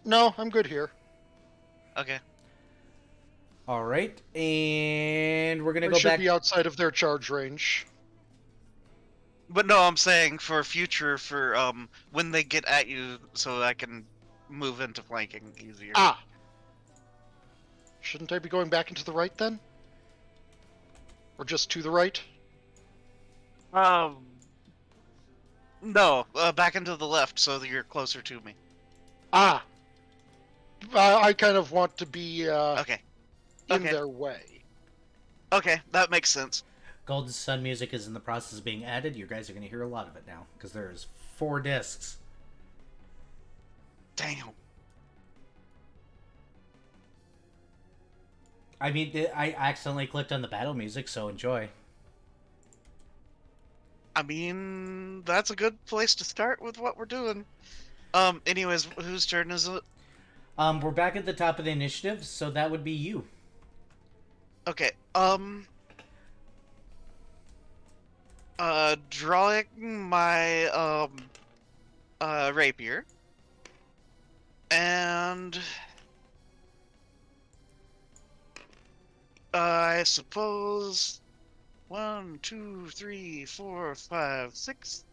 Speaker 2: No, I'm good here.
Speaker 4: Okay.
Speaker 1: All right, and we're gonna
Speaker 2: I
Speaker 1: go
Speaker 2: should
Speaker 1: back.
Speaker 2: be outside of their charge range.
Speaker 4: But no, I'm saying for future, for when they get at you, so I can move into flanking easier.
Speaker 2: Ah! Shouldn't I be going back into the right then? Or just to the right?
Speaker 4: No, back into the left so that you're closer to me.
Speaker 2: Ah, I kind of want to be
Speaker 4: Okay.
Speaker 2: in
Speaker 4: Okay.
Speaker 2: their way.
Speaker 4: Okay, that makes sense.
Speaker 1: Golden Sun music is in the process of being added. You guys are going to hear a lot of it now because there's 4 discs.
Speaker 4: Damn.
Speaker 1: I mean, I accidentally clicked on the battle music, so enjoy.
Speaker 4: I mean, that's a good place to start with what we're doing. Anyways, whose turn is it?
Speaker 1: We're back at the top of the initiative, so that would be you.
Speaker 4: Okay, drawing my, rapier. And... I suppose... 1, 2, 3, 4, 5, 6...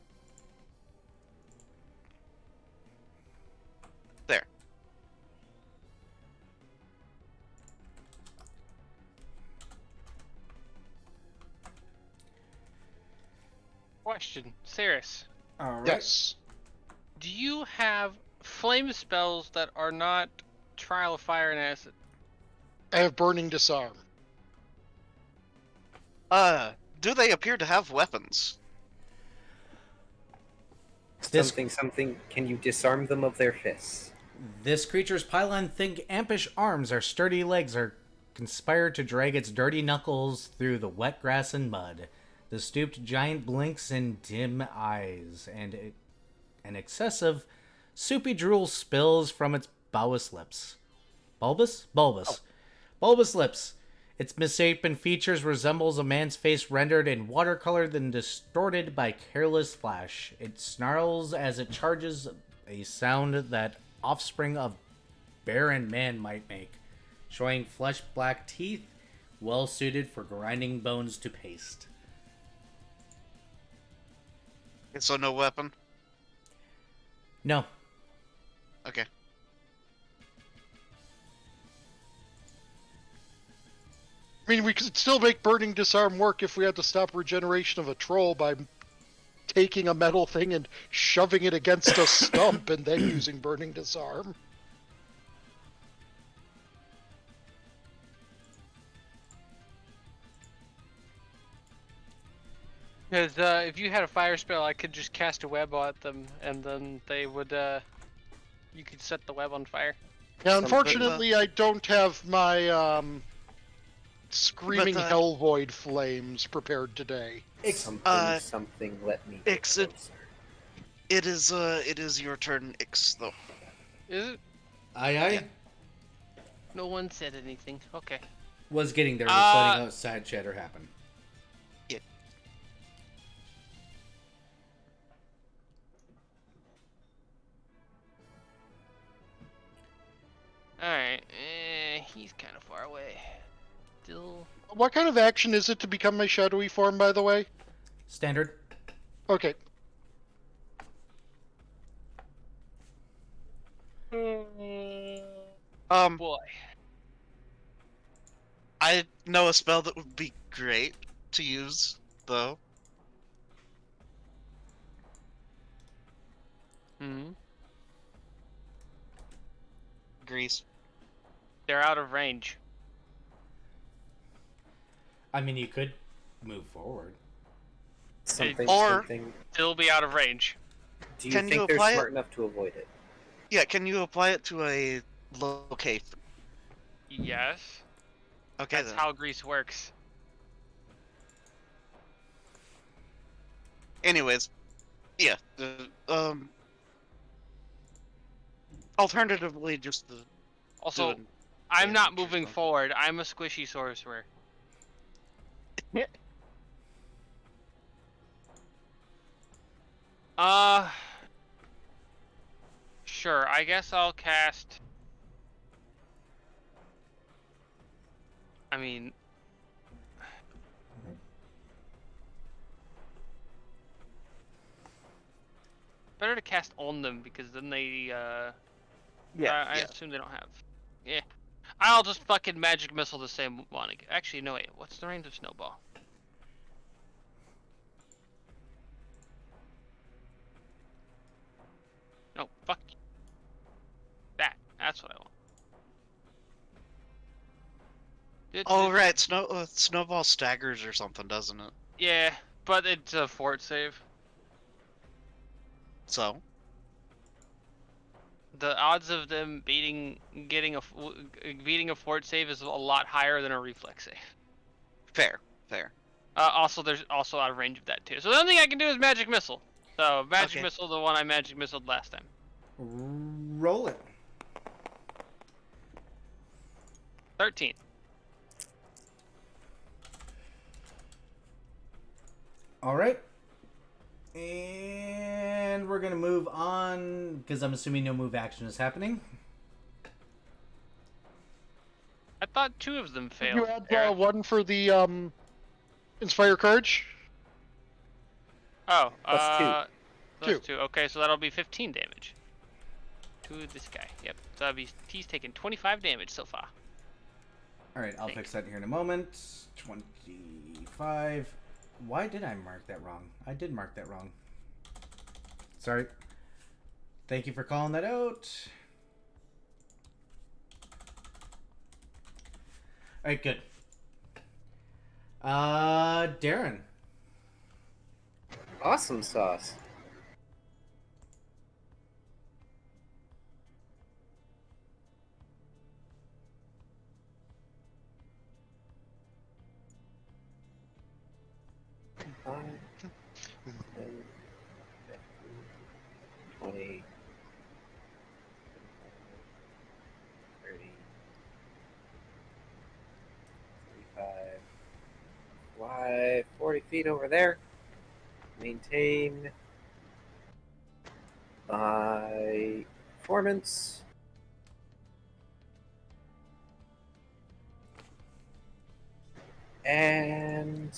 Speaker 4: There.
Speaker 5: Question, Cirrus.
Speaker 1: All right.
Speaker 2: Yes.
Speaker 5: Do you have flame spells that are not Trial of Fire and Acid?
Speaker 2: I have Burning Disarm.
Speaker 4: Do they appear to have weapons?
Speaker 1: This-
Speaker 3: Something. Can you disarm them of their fists?
Speaker 1: This creature's pylon think ampish arms or sturdy legs are conspire to drag its dirty knuckles through the wet grass and mud. The stooped giant blinks in dim eyes, and an excessive soupy drool spills from its bulbous lips. Bulbous? Bulbous. Bulbous lips. Its misshapen features resembles a man's face rendered in watercolor then distorted by careless flash. It snarls as it charges, a sound that offspring of bear and man might make, showing flesh-black teeth, well suited for grinding bones to paste.
Speaker 4: So no weapon?
Speaker 1: No.
Speaker 4: Okay.
Speaker 2: I mean, we could still make Burning Disarm work if we had to stop regeneration of a troll by taking a metal thing and shoving it against a stump and then using Burning Disarm.
Speaker 5: Because if you had a fire spell, I could just cast a web at them, and then they would, you could set the web on fire.
Speaker 2: Now, unfortunately, I don't have my Screaming
Speaker 4: But,
Speaker 2: Hell Void Flames prepared today.
Speaker 3: Something. Let me. Get
Speaker 4: Exit.
Speaker 3: closer.
Speaker 4: It is your turn, Ix, though.
Speaker 5: Is it?
Speaker 1: Aye.
Speaker 5: No one said anything. Okay.
Speaker 1: Was getting there, just letting outside chatter happen.
Speaker 4: Yeah.
Speaker 5: Alright, he's kind of far away. Still...
Speaker 2: What kind of action is it to become my shadowy form, by the way?
Speaker 1: Standard.
Speaker 2: Okay.
Speaker 5: Boy.
Speaker 4: I know a spell that would be great to use, though.
Speaker 5: Hmm.
Speaker 4: Grease.
Speaker 5: They're out of range.
Speaker 1: I mean, you could move forward.
Speaker 3: Something.
Speaker 4: Or-
Speaker 3: Something.
Speaker 5: Still be out of range.
Speaker 3: Do you
Speaker 4: Can you
Speaker 3: think they're
Speaker 4: apply it?
Speaker 3: smart enough to avoid it?
Speaker 4: Yeah, can you apply it to a location?
Speaker 5: Yes.
Speaker 4: Okay,
Speaker 5: That's
Speaker 4: then.
Speaker 5: how grease works.
Speaker 4: Anyways, yeah. Alternatively, just the.
Speaker 5: Also,
Speaker 4: doing
Speaker 5: I'm not
Speaker 4: damage or
Speaker 5: moving
Speaker 4: something.
Speaker 5: forward. I'm a squishy sorcerer. Sure. I guess I'll cast. I mean, better to cast on them because then they. I assume they don't have. Yeah. I'll just fucking magic missile the same one. Actually, no wait. What's the range of snowball? No, fuck you. That's what I want.
Speaker 4: Oh, right. Snowball staggers or something, doesn't it?
Speaker 5: Yeah, but it's a fort save.
Speaker 4: So?
Speaker 5: The odds of them beating a fort save is a lot higher than a reflex save.
Speaker 4: Fair, fair.
Speaker 5: Also, there's also out of range of that too. So the only thing I can do is magic missile. So magic
Speaker 4: Okay.
Speaker 5: missile, the one I magic missiled last time.
Speaker 1: Roll it.
Speaker 5: 13.
Speaker 1: All right. And we're going to move on, because I'm assuming no move action is happening.
Speaker 5: I thought 2 of them failed.
Speaker 2: You add
Speaker 5: Eric.
Speaker 2: one for the Inspire Courage.
Speaker 5: Oh,
Speaker 3: Plus
Speaker 5: plus 2. Okay, so that'll be 15 damage to this guy. Yep. So he's taken 25 damage so far.
Speaker 1: All right, I'll fix that here in a moment. 25. Why did I mark that wrong? I did mark that wrong. Sorry. Thank you for calling that out. All right, good. Darren.
Speaker 3: Awesome sauce. Five, 10, 20, 30, 35, 40 feet over there. Maintain my performance. And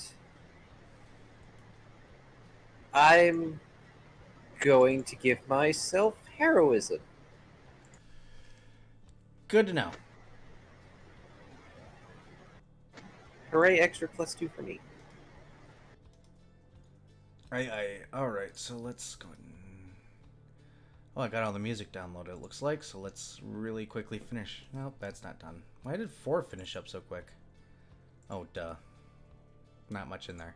Speaker 3: I'm going to give myself heroism.
Speaker 1: Good to know.
Speaker 3: Hooray, extra +2 for me.
Speaker 1: All right, so let's go ahead and... Oh, I got all the music downloaded, it looks like, so let's really quickly finish. Nope, that's not done. Why did 4 finish up so quick? Oh, duh. Not much in there.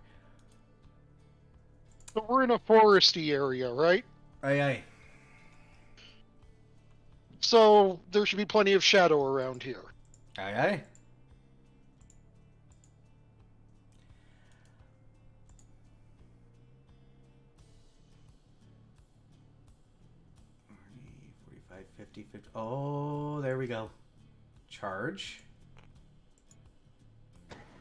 Speaker 2: So we're in a foresty area, right?
Speaker 1: Aye.
Speaker 2: So there should be plenty of shadow around here.
Speaker 1: Aye. 45, 50, 50. Oh, there we go. Charge.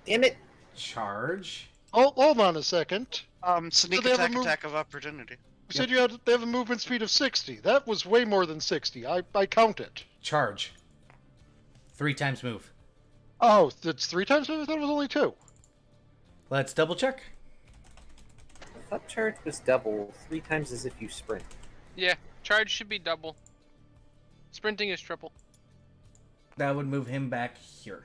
Speaker 3: Damn it!
Speaker 1: Charge.
Speaker 2: Oh, hold on a second.
Speaker 4: Sneak
Speaker 2: they have a
Speaker 4: attack,
Speaker 2: move-
Speaker 4: attack of opportunity.
Speaker 2: You said they have a movement speed of 60. That was way more than 60. I counted.
Speaker 1: Charge. 3 times move.
Speaker 2: Oh, that's 3 times move? I thought it was only 2.
Speaker 1: Let's double check.
Speaker 3: I thought charge was double, 3 times as if you sprint.
Speaker 5: Yeah, charge should be double. Sprinting is triple.
Speaker 1: That would move him back here.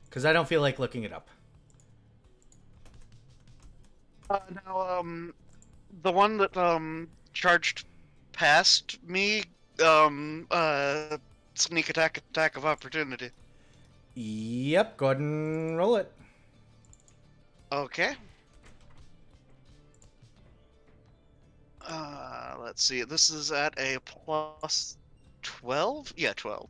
Speaker 1: Because I don't feel like looking it up.
Speaker 4: Now, the one that charged past me, sneak attack, attack of opportunity.
Speaker 1: Yep, go ahead and roll it.
Speaker 4: Okay. Let's see. This is at a plus 12? Yeah, 12.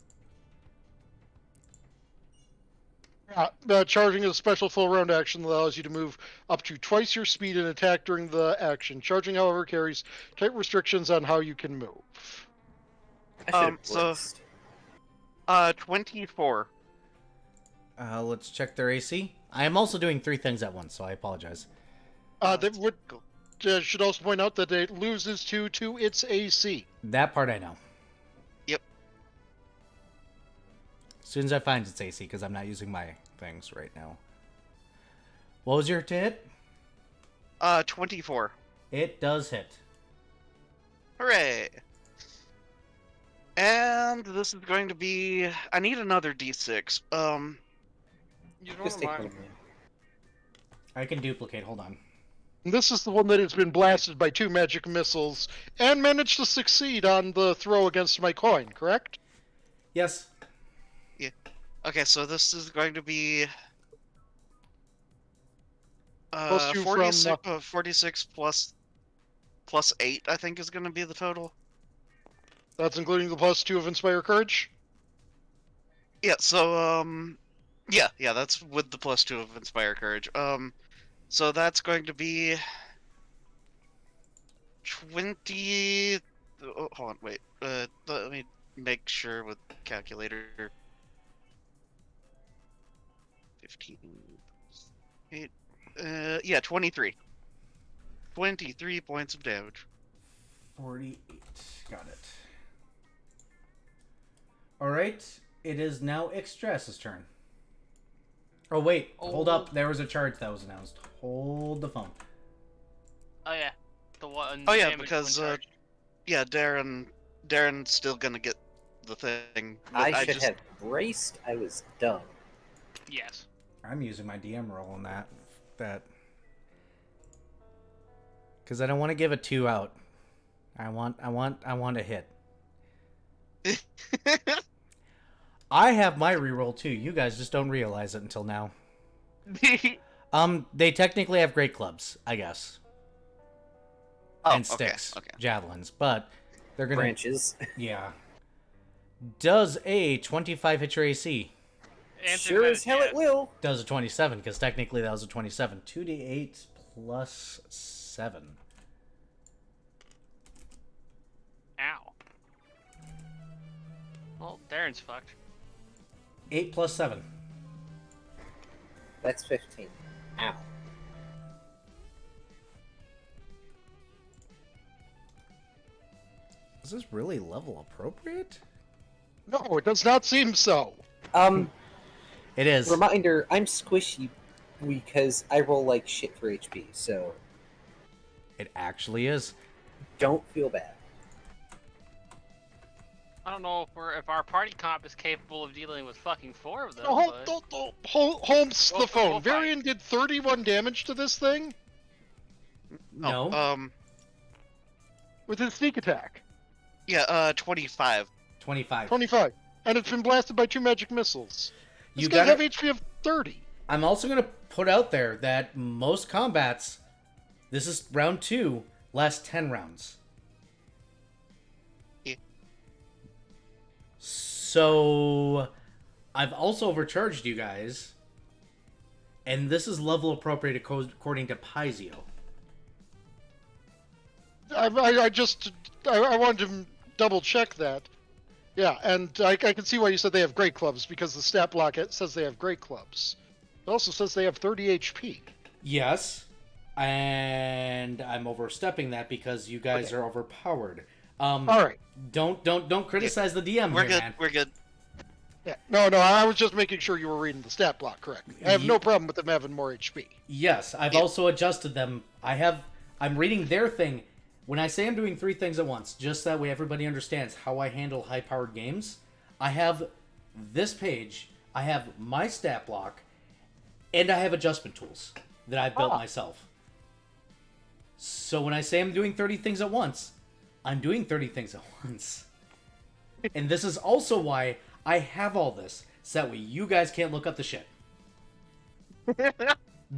Speaker 2: Charging is a special full round action that allows you to move up to twice your speed and attack during the action. Charging, however, carries tight restrictions on how you can move.
Speaker 3: I should have
Speaker 4: so-
Speaker 3: blitzed.
Speaker 4: 24.
Speaker 1: Let's check their AC. I am also doing 3 things at once, so I apologize.
Speaker 2: They would should also point out that it loses to its AC.
Speaker 1: That part I know.
Speaker 4: Yep.
Speaker 1: As soon as I find its AC, because I'm not using my things right now. What was your hit?
Speaker 4: 24.
Speaker 1: It does hit.
Speaker 4: Hooray! And this is going to be... I need another d6.
Speaker 5: Use one
Speaker 3: Just
Speaker 5: of
Speaker 3: take one
Speaker 5: mine.
Speaker 3: of mine.
Speaker 1: I can duplicate, hold on.
Speaker 2: And this is the one that has been blasted by 2 magic missiles and managed to succeed on the throw against my coin, correct?
Speaker 1: Yes.
Speaker 4: Okay, so this is going to be
Speaker 2: Plus 2
Speaker 4: 46 plus 8, I think, is going to be the total.
Speaker 2: That's including the plus 2 of Inspire Courage?
Speaker 4: Yeah, so, yeah, that's with the plus 2 of Inspire Courage. So that's going to be 20... Oh, hold on, wait. Let me make sure with calculator. 15... 8... yeah, 23. 23 points of damage.
Speaker 1: 48. Got it. Alright. It is now Ixdras's turn. Oh, wait. Hold up. There was a charge that was announced. Hold the phone.
Speaker 5: Oh yeah, the one.
Speaker 4: Oh yeah,
Speaker 5: damage
Speaker 4: because
Speaker 5: when charged.
Speaker 4: yeah, Darren's still gonna get the thing. But
Speaker 3: I should
Speaker 4: just...
Speaker 3: have braced. I was dumb.
Speaker 5: Yes.
Speaker 1: I'm using my DM roll on that. Because I don't want to give a 2 out. I want a hit. I have my reroll too. You guys just don't realize it until now. They technically have great clubs, I guess.
Speaker 4: Oh,
Speaker 1: And sticks,
Speaker 4: okay.
Speaker 1: javelins, but they're gonna
Speaker 3: Branches.
Speaker 1: Yeah. Does a 25 hit your AC?
Speaker 5: Answer
Speaker 3: Sure
Speaker 5: that,
Speaker 3: as hell
Speaker 5: yeah.
Speaker 3: it will.
Speaker 1: Does a 27, because technically that was a 27. 2d8 plus 7.
Speaker 5: Ow. Well, Darren's fucked.
Speaker 1: 8 plus 7.
Speaker 3: That's 15. Ow.
Speaker 1: Is this really level appropriate?
Speaker 2: No, it does not seem so.
Speaker 1: It is.
Speaker 3: Reminder, I'm squishy because I roll like shit for HP, so
Speaker 1: It actually is.
Speaker 3: don't feel bad.
Speaker 5: I don't know if our party comp is capable of dealing with fucking 4 of them.
Speaker 2: Oh,
Speaker 5: but...
Speaker 2: Holmes the
Speaker 5: Go
Speaker 2: phone.
Speaker 5: fight.
Speaker 2: Varian did 31 damage to this thing
Speaker 1: No.
Speaker 2: with his sneak attack.
Speaker 4: Yeah, 25.
Speaker 1: 25.
Speaker 2: 25. And it's been blasted by 2 magic missiles. This
Speaker 1: You
Speaker 2: guy
Speaker 1: gotta...
Speaker 2: have HP of 30.
Speaker 1: I'm also going to put out there that most combats, this is round 2, last 10 rounds.
Speaker 4: Yeah.
Speaker 1: So, I've also overcharged you guys, and this is level appropriate according to Pizio.
Speaker 2: I wanted to double check that. Yeah, and I can see why you said they have great clubs, because the stat block says they have great clubs. It also says they have 30 HP.
Speaker 1: Yes, and I'm overstepping that because you guys are overpowered.
Speaker 2: All right.
Speaker 1: Don't criticize the DM
Speaker 4: We're
Speaker 1: here,
Speaker 4: good.
Speaker 1: man.
Speaker 4: We're good.
Speaker 2: Yeah. No, I was just making sure you were reading the stat block correctly. I have no problem with them having more HP.
Speaker 1: Yes, I've also adjusted them. I'm reading their thing. When I say I'm doing 3 things at once, just that way everybody understands how I handle high-powered games, I have this page, I have my stat block, and I have adjustment tools that I've built myself. So when I say I'm doing 30 things at once, I'm doing 30 things at once. And this is also why I have all this, so that way you guys can't look up the shit.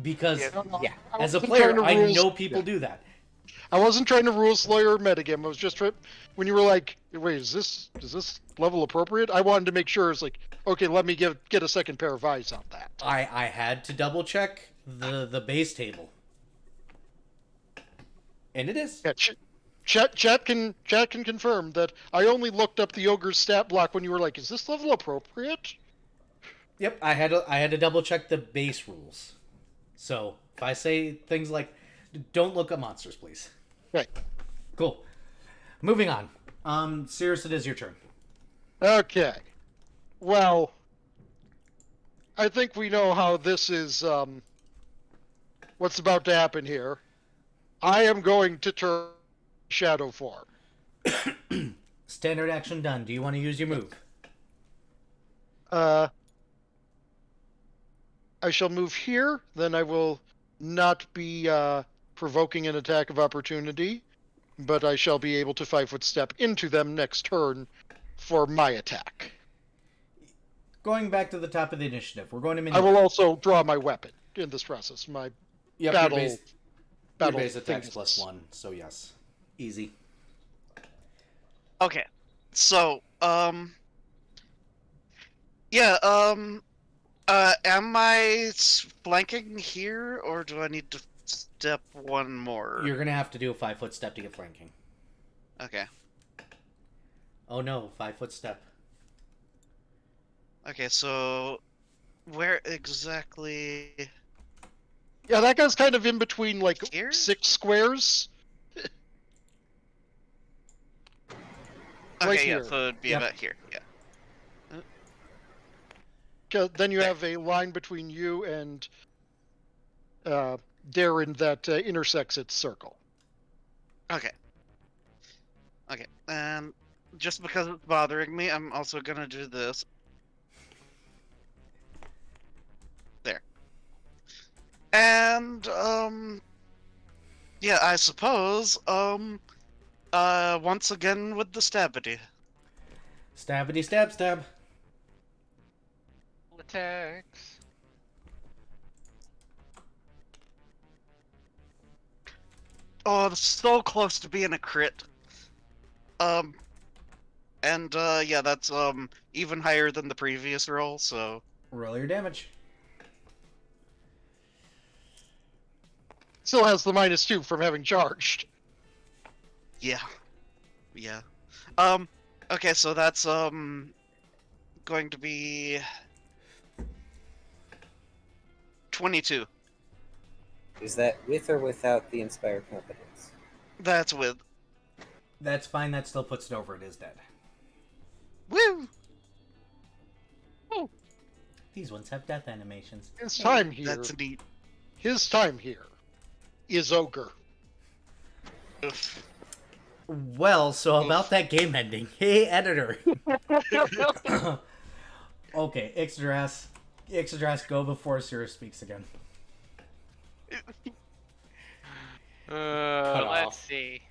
Speaker 1: Because
Speaker 3: Yeah.
Speaker 1: as a
Speaker 2: wasn't
Speaker 1: player,
Speaker 2: trying to
Speaker 1: I
Speaker 2: rules-
Speaker 1: know people do that.
Speaker 2: I wasn't trying to rule Slayer or metagame. I was just when you were like, "Wait, is this level appropriate?" I wanted to make sure it's like, okay, let me get a second pair of eyes on that.
Speaker 1: I had to double check the base table, and it is.
Speaker 2: Yeah, chat can confirm that I only looked up the ogre's stat block when you were like, "Is this level appropriate?"
Speaker 1: Yep, I had to double check the base rules. So if I say things like, "Don't look up monsters, please."
Speaker 2: Right.
Speaker 1: Cool. Moving on. Cirrus, it is your turn.
Speaker 2: Okay. Well, I think we know how this is. What's about to happen here? I am going to turn shadow form.
Speaker 1: Standard action done. Do you want to use your move?
Speaker 2: I shall move here. Then I will not be provoking an attack of opportunity, but I shall be able to 5-foot step into them next turn for my attack.
Speaker 1: Going back to the top of the initiative, we're going to mini.
Speaker 2: I will also draw my weapon in this process. My
Speaker 1: Yep,
Speaker 2: battle,
Speaker 1: your
Speaker 2: battle
Speaker 1: base attacks
Speaker 2: thing.
Speaker 1: +1, so yes. Easy.
Speaker 4: Okay, so yeah, am I flanking here, or do I need to step one more?
Speaker 1: You're going to have to do a 5-foot step to get flanking.
Speaker 4: Okay.
Speaker 1: Oh no, 5-foot step.
Speaker 4: Okay, so where exactly?
Speaker 2: Yeah, that guy's kind of in between, like,
Speaker 4: Here?
Speaker 2: 6 squares.
Speaker 4: Okay,
Speaker 2: Right
Speaker 4: yeah,
Speaker 2: here.
Speaker 4: so it'd be
Speaker 1: Yep.
Speaker 4: about here. Yeah.
Speaker 2: Then you
Speaker 4: There.
Speaker 2: have a line between you and Darren that intersects its circle.
Speaker 4: Okay. Okay, and just because it's bothering me, I'm also gonna do this. There. And yeah, I suppose once again with the stabity.
Speaker 1: Stabbity stab stab.
Speaker 5: Attacks.
Speaker 4: Oh, it's so close to being a crit. And yeah, that's even higher than the previous roll, so
Speaker 1: Roll your damage.
Speaker 2: Still has the -2 from having charged.
Speaker 4: yeah. Yeah. Okay, so that's going to be 22.
Speaker 3: Is that with or without the Inspire Competence?
Speaker 4: That's with.
Speaker 1: That's fine, that still puts it over. It is dead.
Speaker 4: Woo!
Speaker 1: These ones have death animations.
Speaker 2: His time here.
Speaker 4: That's neat.
Speaker 2: His time here is ogre.
Speaker 4: Oof.
Speaker 1: Well, so about that game ending. Hey, editor. Okay, Ixodras, go before Cirrus speaks again.
Speaker 5: Let's
Speaker 1: off.
Speaker 5: see.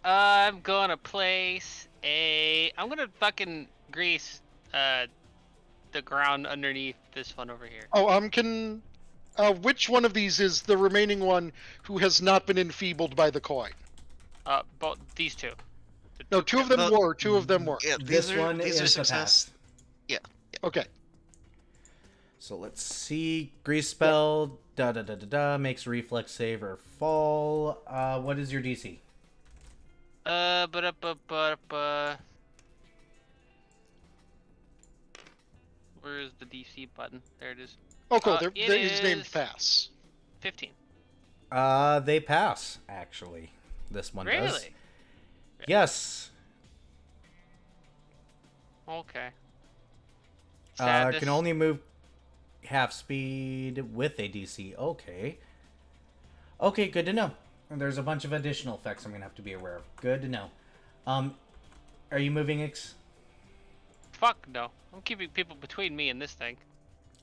Speaker 5: I'm gonna place I'm gonna fucking grease the ground underneath this one over here.
Speaker 2: Oh, which one of these is the remaining one who has not been enfeebled by the coin?
Speaker 5: Both these two.
Speaker 2: No, two of them
Speaker 4: The-
Speaker 2: were. Two of them were.
Speaker 4: Yeah,
Speaker 1: This
Speaker 4: these are,
Speaker 1: one
Speaker 4: these
Speaker 1: is
Speaker 4: are
Speaker 1: the
Speaker 4: success.
Speaker 1: pass.
Speaker 4: Yeah.
Speaker 2: Okay.
Speaker 1: So let's see. Grease spell, makes a reflex save or fall. What is your DC?
Speaker 5: Where's the DC button? There it is.
Speaker 2: Oh, cool.
Speaker 5: It
Speaker 2: He's named
Speaker 5: is-
Speaker 2: Pass.
Speaker 5: 15.
Speaker 1: They pass, actually. This one does.
Speaker 5: Really?
Speaker 1: Yes.
Speaker 5: Okay.
Speaker 1: Can only move half speed with a DC. Okay. Okay, good to know. And there's a bunch of additional effects I'm gonna have to be aware of. Good to know. Are you moving, Ix?
Speaker 5: Fuck no. I'm keeping people between me and this thing.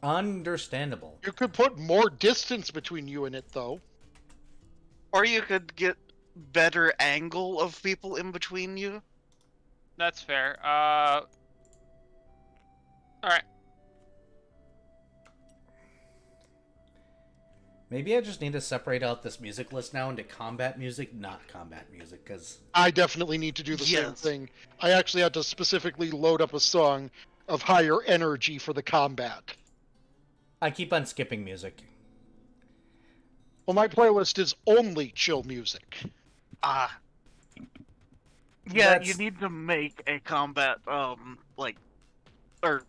Speaker 1: Understandable.
Speaker 2: You could put more distance between you and it, though.
Speaker 4: Or you could get better angle of people in between you.
Speaker 5: That's fair. Alright.
Speaker 1: Maybe I just need to separate out this music list now into combat music, not combat music, because
Speaker 2: I definitely need to do the same
Speaker 4: Yes.
Speaker 2: thing. I actually had to specifically load up a song of higher energy for the combat.
Speaker 1: I keep on skipping music.
Speaker 2: Well, my playlist is only chill music.
Speaker 4: Ah. Yeah,
Speaker 1: That's-
Speaker 4: you need to make a combat, or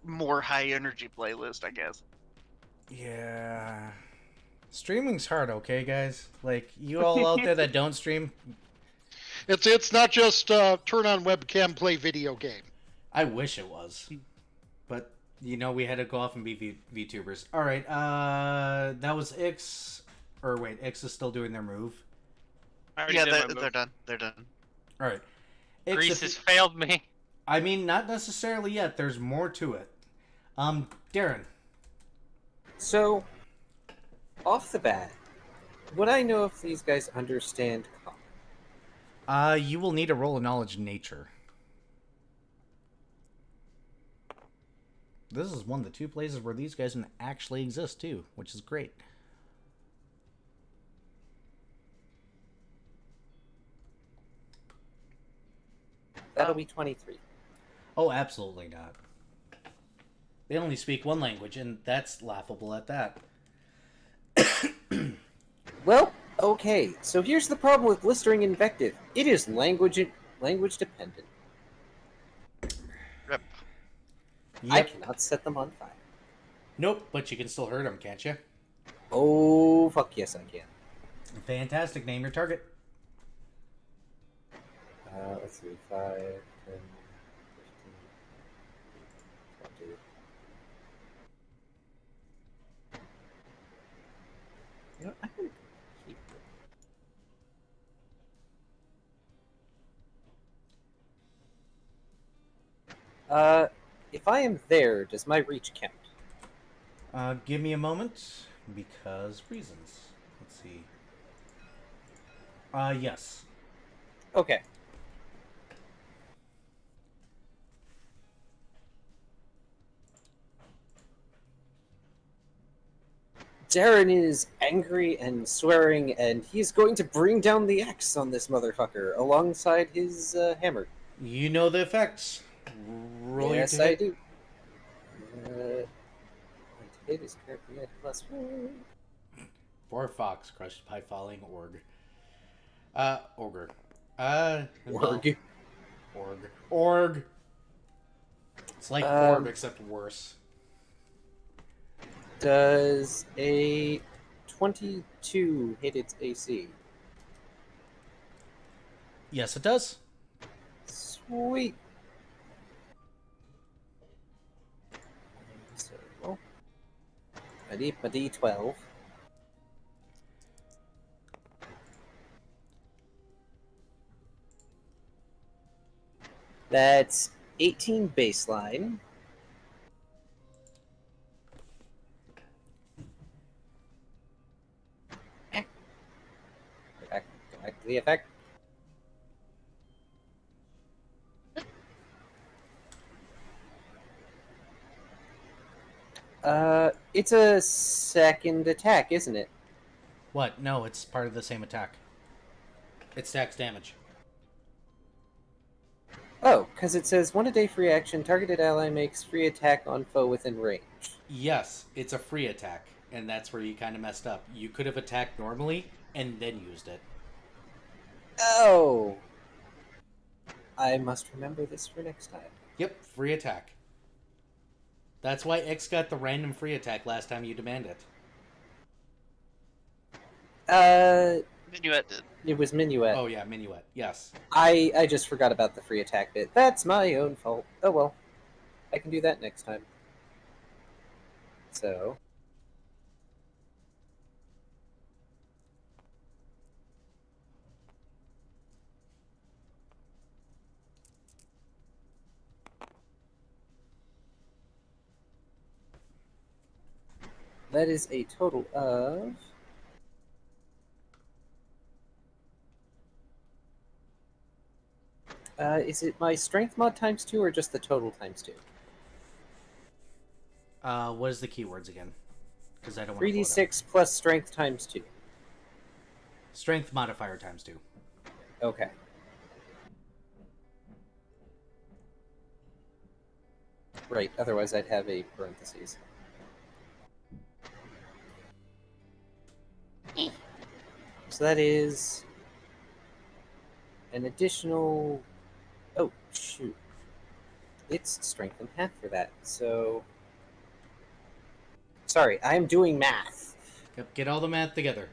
Speaker 4: more high energy playlist, I guess.
Speaker 1: Yeah. Streaming's hard, okay, guys? Like, you all out there that don't stream,
Speaker 2: It's not just turn on webcam, play video game.
Speaker 1: I wish it was. But, you know, we had to go off and be VTubers. Alright, that was Ix. Or wait, Ix is still doing their move.
Speaker 5: I already
Speaker 4: Yeah,
Speaker 5: did my
Speaker 4: they're
Speaker 5: move.
Speaker 4: done. They're done.
Speaker 1: Alright. Ix,
Speaker 5: Grease
Speaker 1: if
Speaker 5: has
Speaker 1: you-
Speaker 5: failed me.
Speaker 1: I mean, not necessarily yet. There's more to it. Darren.
Speaker 3: So, off the bat, Would I know if these guys understand common?
Speaker 1: You will need to roll a knowledge in nature. This is one of the 2 places where these guys can actually exist too, which is great.
Speaker 3: That'll be 23.
Speaker 1: Oh, absolutely not. They only speak 1 language, and that's laughable at that.
Speaker 3: Well, okay. So here's the problem with blistering invective. It is language dependent.
Speaker 4: Rip.
Speaker 1: Yep.
Speaker 3: I cannot set them on fire.
Speaker 1: Nope, but you can still hurt them, can't you?
Speaker 3: Oh, fuck yes, I can.
Speaker 1: Fantastic. Name your target.
Speaker 3: Let's see. 5, 10, 15, 20. You know, I'm gonna keep it. If I am there, does my reach count?
Speaker 1: Give me a moment, because reasons. Let's see. Yes.
Speaker 3: Okay. Darren is angry and swearing, and he's going to bring down the axe on this motherfucker alongside his hammer.
Speaker 1: You know the effects. Roll
Speaker 3: Yes,
Speaker 1: your
Speaker 3: I
Speaker 1: hit.
Speaker 3: do. My hit is currently at +4.
Speaker 1: For a fox crushed by falling org. Ogre.
Speaker 3: Org.
Speaker 1: Org. It's like orb, except worse.
Speaker 3: Does a 22 hit its AC?
Speaker 1: Yes, it does.
Speaker 3: Sweet. So, I need my D12. That's 18 baseline. Go back to the effect. It's a second attack, isn't it?
Speaker 1: What? No, it's part of the same attack. It stacks damage.
Speaker 3: Oh, because it says 1 a day free action, targeted ally makes free attack on foe within range.
Speaker 1: Yes, it's a free attack, and that's where you kind of messed up. You could have attacked normally and then used it.
Speaker 3: Oh! I must remember this for next time.
Speaker 1: Yep, free attack. That's why X got the random free attack last time you demanded it.
Speaker 4: Minuet did.
Speaker 3: It was Minuet.
Speaker 1: Oh yeah, Minuet. Yes.
Speaker 3: I just forgot about the free attack bit. That's my own fault. Oh well. I can do that next time. So... that is a total of... is it my strength mod times 2 or just the total times 2?
Speaker 1: What is the keywords again? Because I don't want
Speaker 3: 3d6 plus strength times 2.
Speaker 1: Strength modifier times 2.
Speaker 3: Okay. Right, otherwise I'd have a parentheses. So that is an additional... Oh, shoot. It's strength in half for that, so... Sorry, I'm doing math.
Speaker 1: Yep, get all the math together.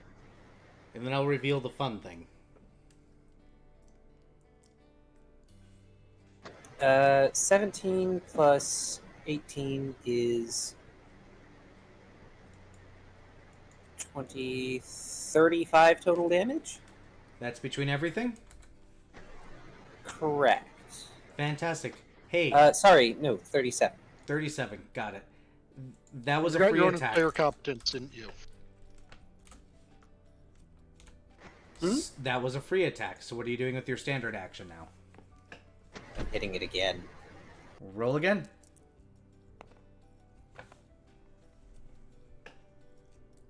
Speaker 1: And then I'll reveal the fun thing.
Speaker 3: 17 plus 18 is 35 total damage?
Speaker 1: That's between everything?
Speaker 3: Correct.
Speaker 1: Fantastic. Hey,
Speaker 3: Sorry, no, 37.
Speaker 1: 37. Got it. That was
Speaker 2: You
Speaker 1: a
Speaker 2: got
Speaker 1: free
Speaker 2: your own
Speaker 1: attack.
Speaker 2: player competence, didn't you?
Speaker 1: That was a free attack, so what are you doing with your standard action now?
Speaker 3: I'm hitting it again.
Speaker 1: Roll again.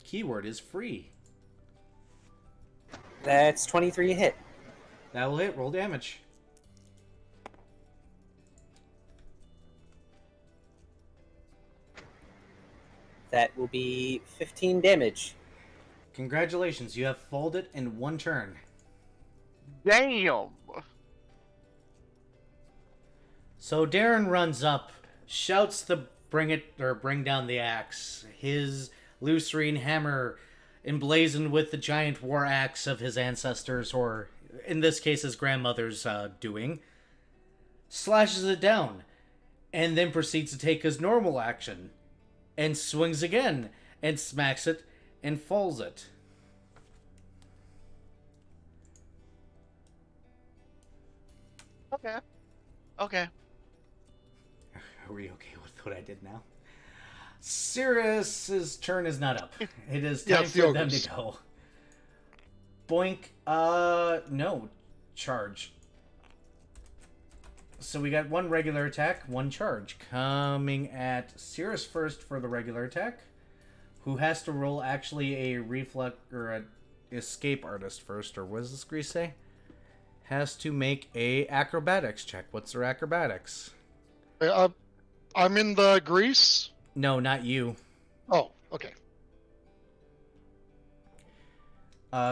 Speaker 1: Keyword is free.
Speaker 3: That's 23 a hit.
Speaker 1: That will hit. Roll damage.
Speaker 3: That will be 15 damage.
Speaker 1: Congratulations, you have folded in one turn.
Speaker 4: Damn.
Speaker 1: So Darren runs up, shouts the bring down the axe. His Lucerine hammer emblazoned with the giant war axe of his ancestors, or in this case his grandmother's doing, slashes it down, and then proceeds to take his normal action, and swings again, and smacks it, and falls it.
Speaker 4: Okay. Okay.
Speaker 1: Are we okay with what I did now? Cirrus's turn is not up. It is time
Speaker 2: it's the
Speaker 1: for them
Speaker 2: ogres.
Speaker 1: to go. Boink. No. Charge. So we got one regular attack, one charge. Coming at Cirrus first for the regular attack, who has to roll actually a reflex or a escape artist first, or what does this grease say? Has to make a acrobatics check. What's their acrobatics?
Speaker 2: I'm in the grease.
Speaker 1: No, not you.
Speaker 2: Oh, okay.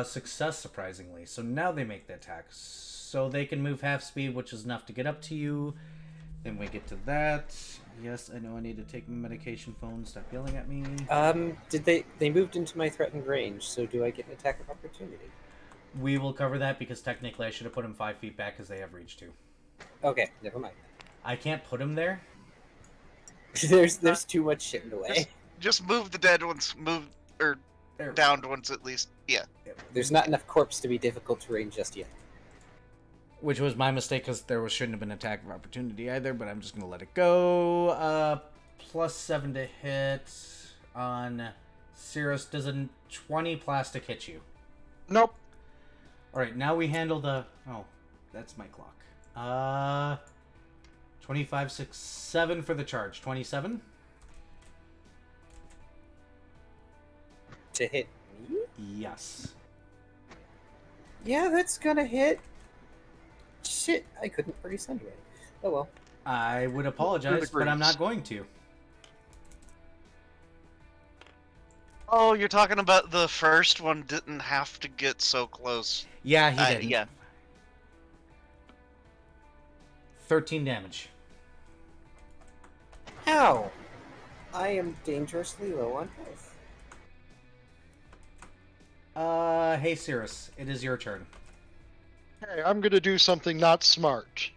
Speaker 1: Success, surprisingly. So now they make the attack. So they can move half speed, which is enough to get up to you. Then we get to that. Yes, I know I need to take my medication phone. Stop yelling at me.
Speaker 3: Did they moved into my threatened range, so do I get an attack of opportunity?
Speaker 1: We will cover that because technically I should have put him 5 feet back because they have reach too.
Speaker 3: Okay, never mind.
Speaker 1: I can't put him there.
Speaker 3: There's too much shit in the way.
Speaker 4: Just move the dead ones. Move or
Speaker 1: There.
Speaker 4: downed ones at least. Yeah.
Speaker 3: There's not enough corpse to be difficult terrain just yet.
Speaker 1: Which was my mistake because shouldn't have been an attack of opportunity either, but I'm just going to let it go. +7 to hit on Cirrus. Does a 20 plastic hit you?
Speaker 2: Nope.
Speaker 1: Alright, now we handle the... Oh, that's my clock. 25, 6, 7 for the charge. 27?
Speaker 3: To hit me?
Speaker 1: Yes.
Speaker 3: Yeah, that's gonna hit. Shit, I couldn't brace anyway. Oh well.
Speaker 1: I would apologize, but I'm not going to.
Speaker 4: Oh, you're talking about the first one didn't have to get so close.
Speaker 1: Yeah, he did.
Speaker 4: Yeah.
Speaker 1: 13 damage.
Speaker 3: Ow! I am dangerously low on health.
Speaker 1: Hey Cirrus, it is your turn.
Speaker 2: Hey, I'm gonna do something not smart.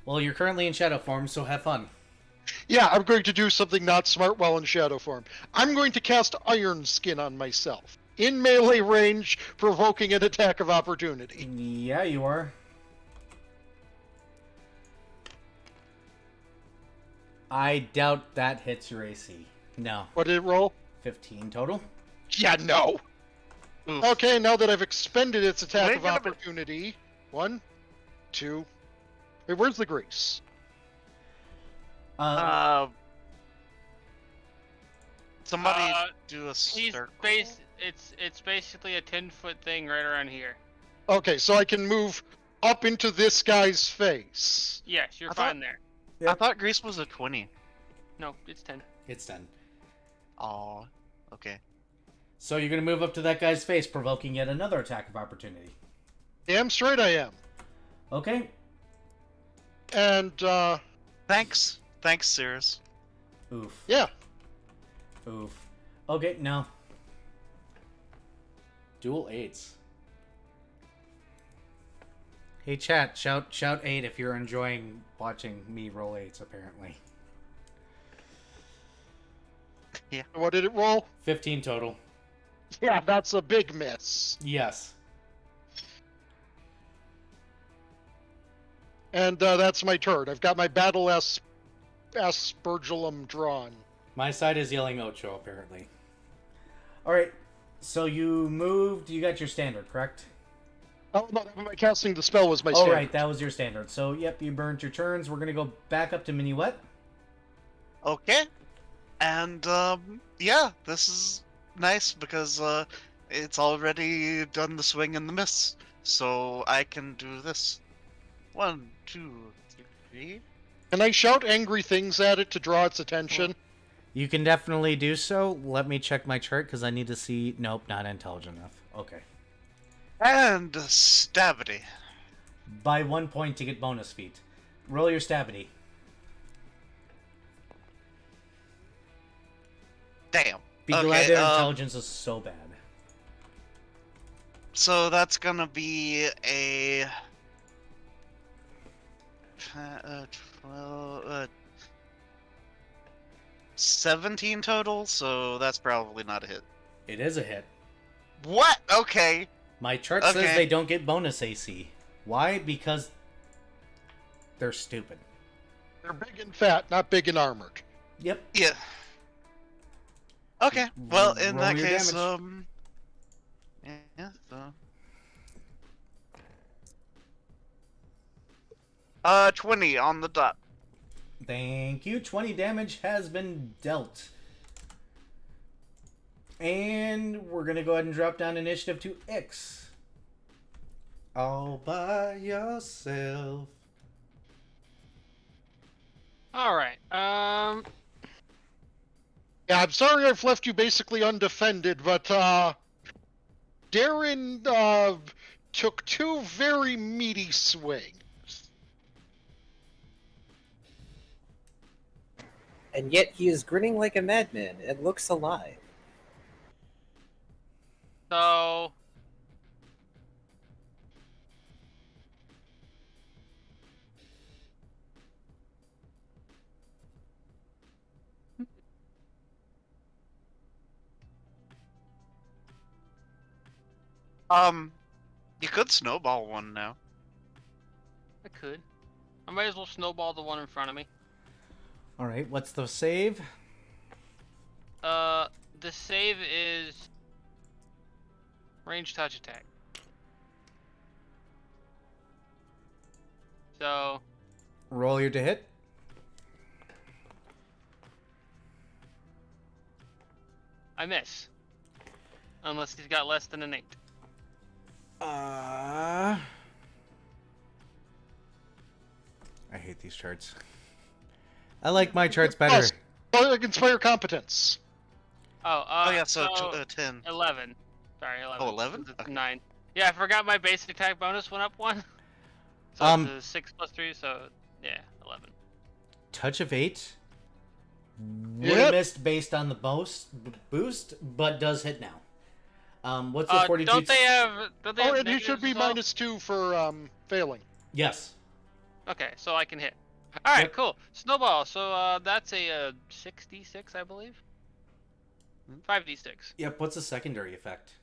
Speaker 1: Well, you're currently in shadow form, so have fun.
Speaker 2: Yeah, I'm going to do something not smart while in shadow form. I'm going to cast Iron Skin on myself. In melee range, provoking an attack of opportunity.
Speaker 1: Yeah, you are. I doubt that hits your AC. No.
Speaker 2: What did it roll?
Speaker 1: 15 total.
Speaker 2: Yeah, no.
Speaker 4: Oof.
Speaker 2: Okay, now that I've expended its attack
Speaker 4: Wait
Speaker 2: of
Speaker 4: a minute.
Speaker 2: opportunity. 1, 2. Wait, where's the grease?
Speaker 4: Somebody do a
Speaker 5: He's
Speaker 4: circle.
Speaker 5: it's basically a 10-foot thing right around here.
Speaker 2: Okay, so I can move up into this guy's face.
Speaker 5: Yes, you're
Speaker 4: I thought-
Speaker 5: fine there.
Speaker 4: I thought Grease was a 20.
Speaker 5: No, it's 10.
Speaker 1: It's 10.
Speaker 4: Aw. Okay.
Speaker 1: So you're going to move up to that guy's face, provoking yet another attack of opportunity.
Speaker 2: Damn straight I am.
Speaker 1: Okay.
Speaker 2: And,
Speaker 4: Thanks. Thanks, Cirrus.
Speaker 1: Oof.
Speaker 2: yeah.
Speaker 1: Oof. Okay, no. Dual 8s. Hey chat, shout 8 if you're enjoying watching me roll 8s, apparently.
Speaker 2: What did it roll?
Speaker 1: 15 total.
Speaker 2: Yeah, that's a big miss.
Speaker 1: Yes.
Speaker 2: And that's my turn. I've got my battle aspergillum drawn.
Speaker 1: My side is yelling Ocho, apparently. Alright, so you moved, you got your standard, correct?
Speaker 2: Oh no, my casting the spell was my
Speaker 1: Oh,
Speaker 2: standard.
Speaker 1: right, that was your standard. So, yep, you burned your turns. We're gonna go back up to Minuet.
Speaker 4: Okay. And yeah, this is nice because it's already done the swing and the miss, so I can do this. 1, 2, 3.
Speaker 2: Can I shout angry things at it to draw its attention?
Speaker 1: You can definitely do so. Let me check my chart because I need to see. Nope, not intelligent enough. Okay.
Speaker 4: And stabity.
Speaker 1: By 1 point to get bonus feat. Roll your stabity.
Speaker 4: Damn.
Speaker 1: Be glad their intelligence is so bad.
Speaker 4: So that's gonna be a 17 total, so that's probably not a hit.
Speaker 1: It is a hit.
Speaker 4: What? Okay.
Speaker 1: My chart says
Speaker 4: Okay.
Speaker 1: they don't get bonus AC. Why? Because they're stupid.
Speaker 2: They're big and fat, not big and armored.
Speaker 1: Yep.
Speaker 4: Yeah. Okay. Well, in
Speaker 1: Roll
Speaker 4: that
Speaker 1: your
Speaker 4: case,
Speaker 1: damage.
Speaker 4: yeah. So. 20 on the dot.
Speaker 1: Thank you. 20 damage has been dealt. And we're going to go ahead and drop down initiative to X. All by yourself.
Speaker 5: All right.
Speaker 2: Yeah, I'm sorry I've left you basically undefended, but Darren took 2 very meaty swings.
Speaker 3: And yet he is grinning like a madman and looks alive.
Speaker 5: So.
Speaker 4: You could snowball one now.
Speaker 5: I could. I might as well snowball the one in front of me.
Speaker 1: All right, what's the save?
Speaker 5: The save is range touch attack. So
Speaker 1: Roll your to hit.
Speaker 5: I miss. Unless he's got less than an 8.
Speaker 1: I hate these charts. I like my charts better.
Speaker 2: Inspire competence.
Speaker 5: Oh
Speaker 4: Yeah, so 10.
Speaker 5: 11. Sorry, 11.
Speaker 4: Oh, 11?
Speaker 5: It's
Speaker 4: Okay.
Speaker 5: 9. Yeah, I forgot my basic attack bonus went up 1. So it's a 6 plus 3, so yeah, 11.
Speaker 1: Touch of 8. Would
Speaker 2: Yep.
Speaker 1: have missed based on the boost, but does hit now. What's the 42?
Speaker 5: Don't they have
Speaker 2: Oh, and you should
Speaker 5: negatives
Speaker 2: be
Speaker 5: as well?
Speaker 2: -2 for failing.
Speaker 1: Yes.
Speaker 5: Okay, so I can hit. All right,
Speaker 1: Yep.
Speaker 5: cool. Snowball. So that's a 6d6, I believe. 5d6.
Speaker 1: Yep. What's the secondary effect?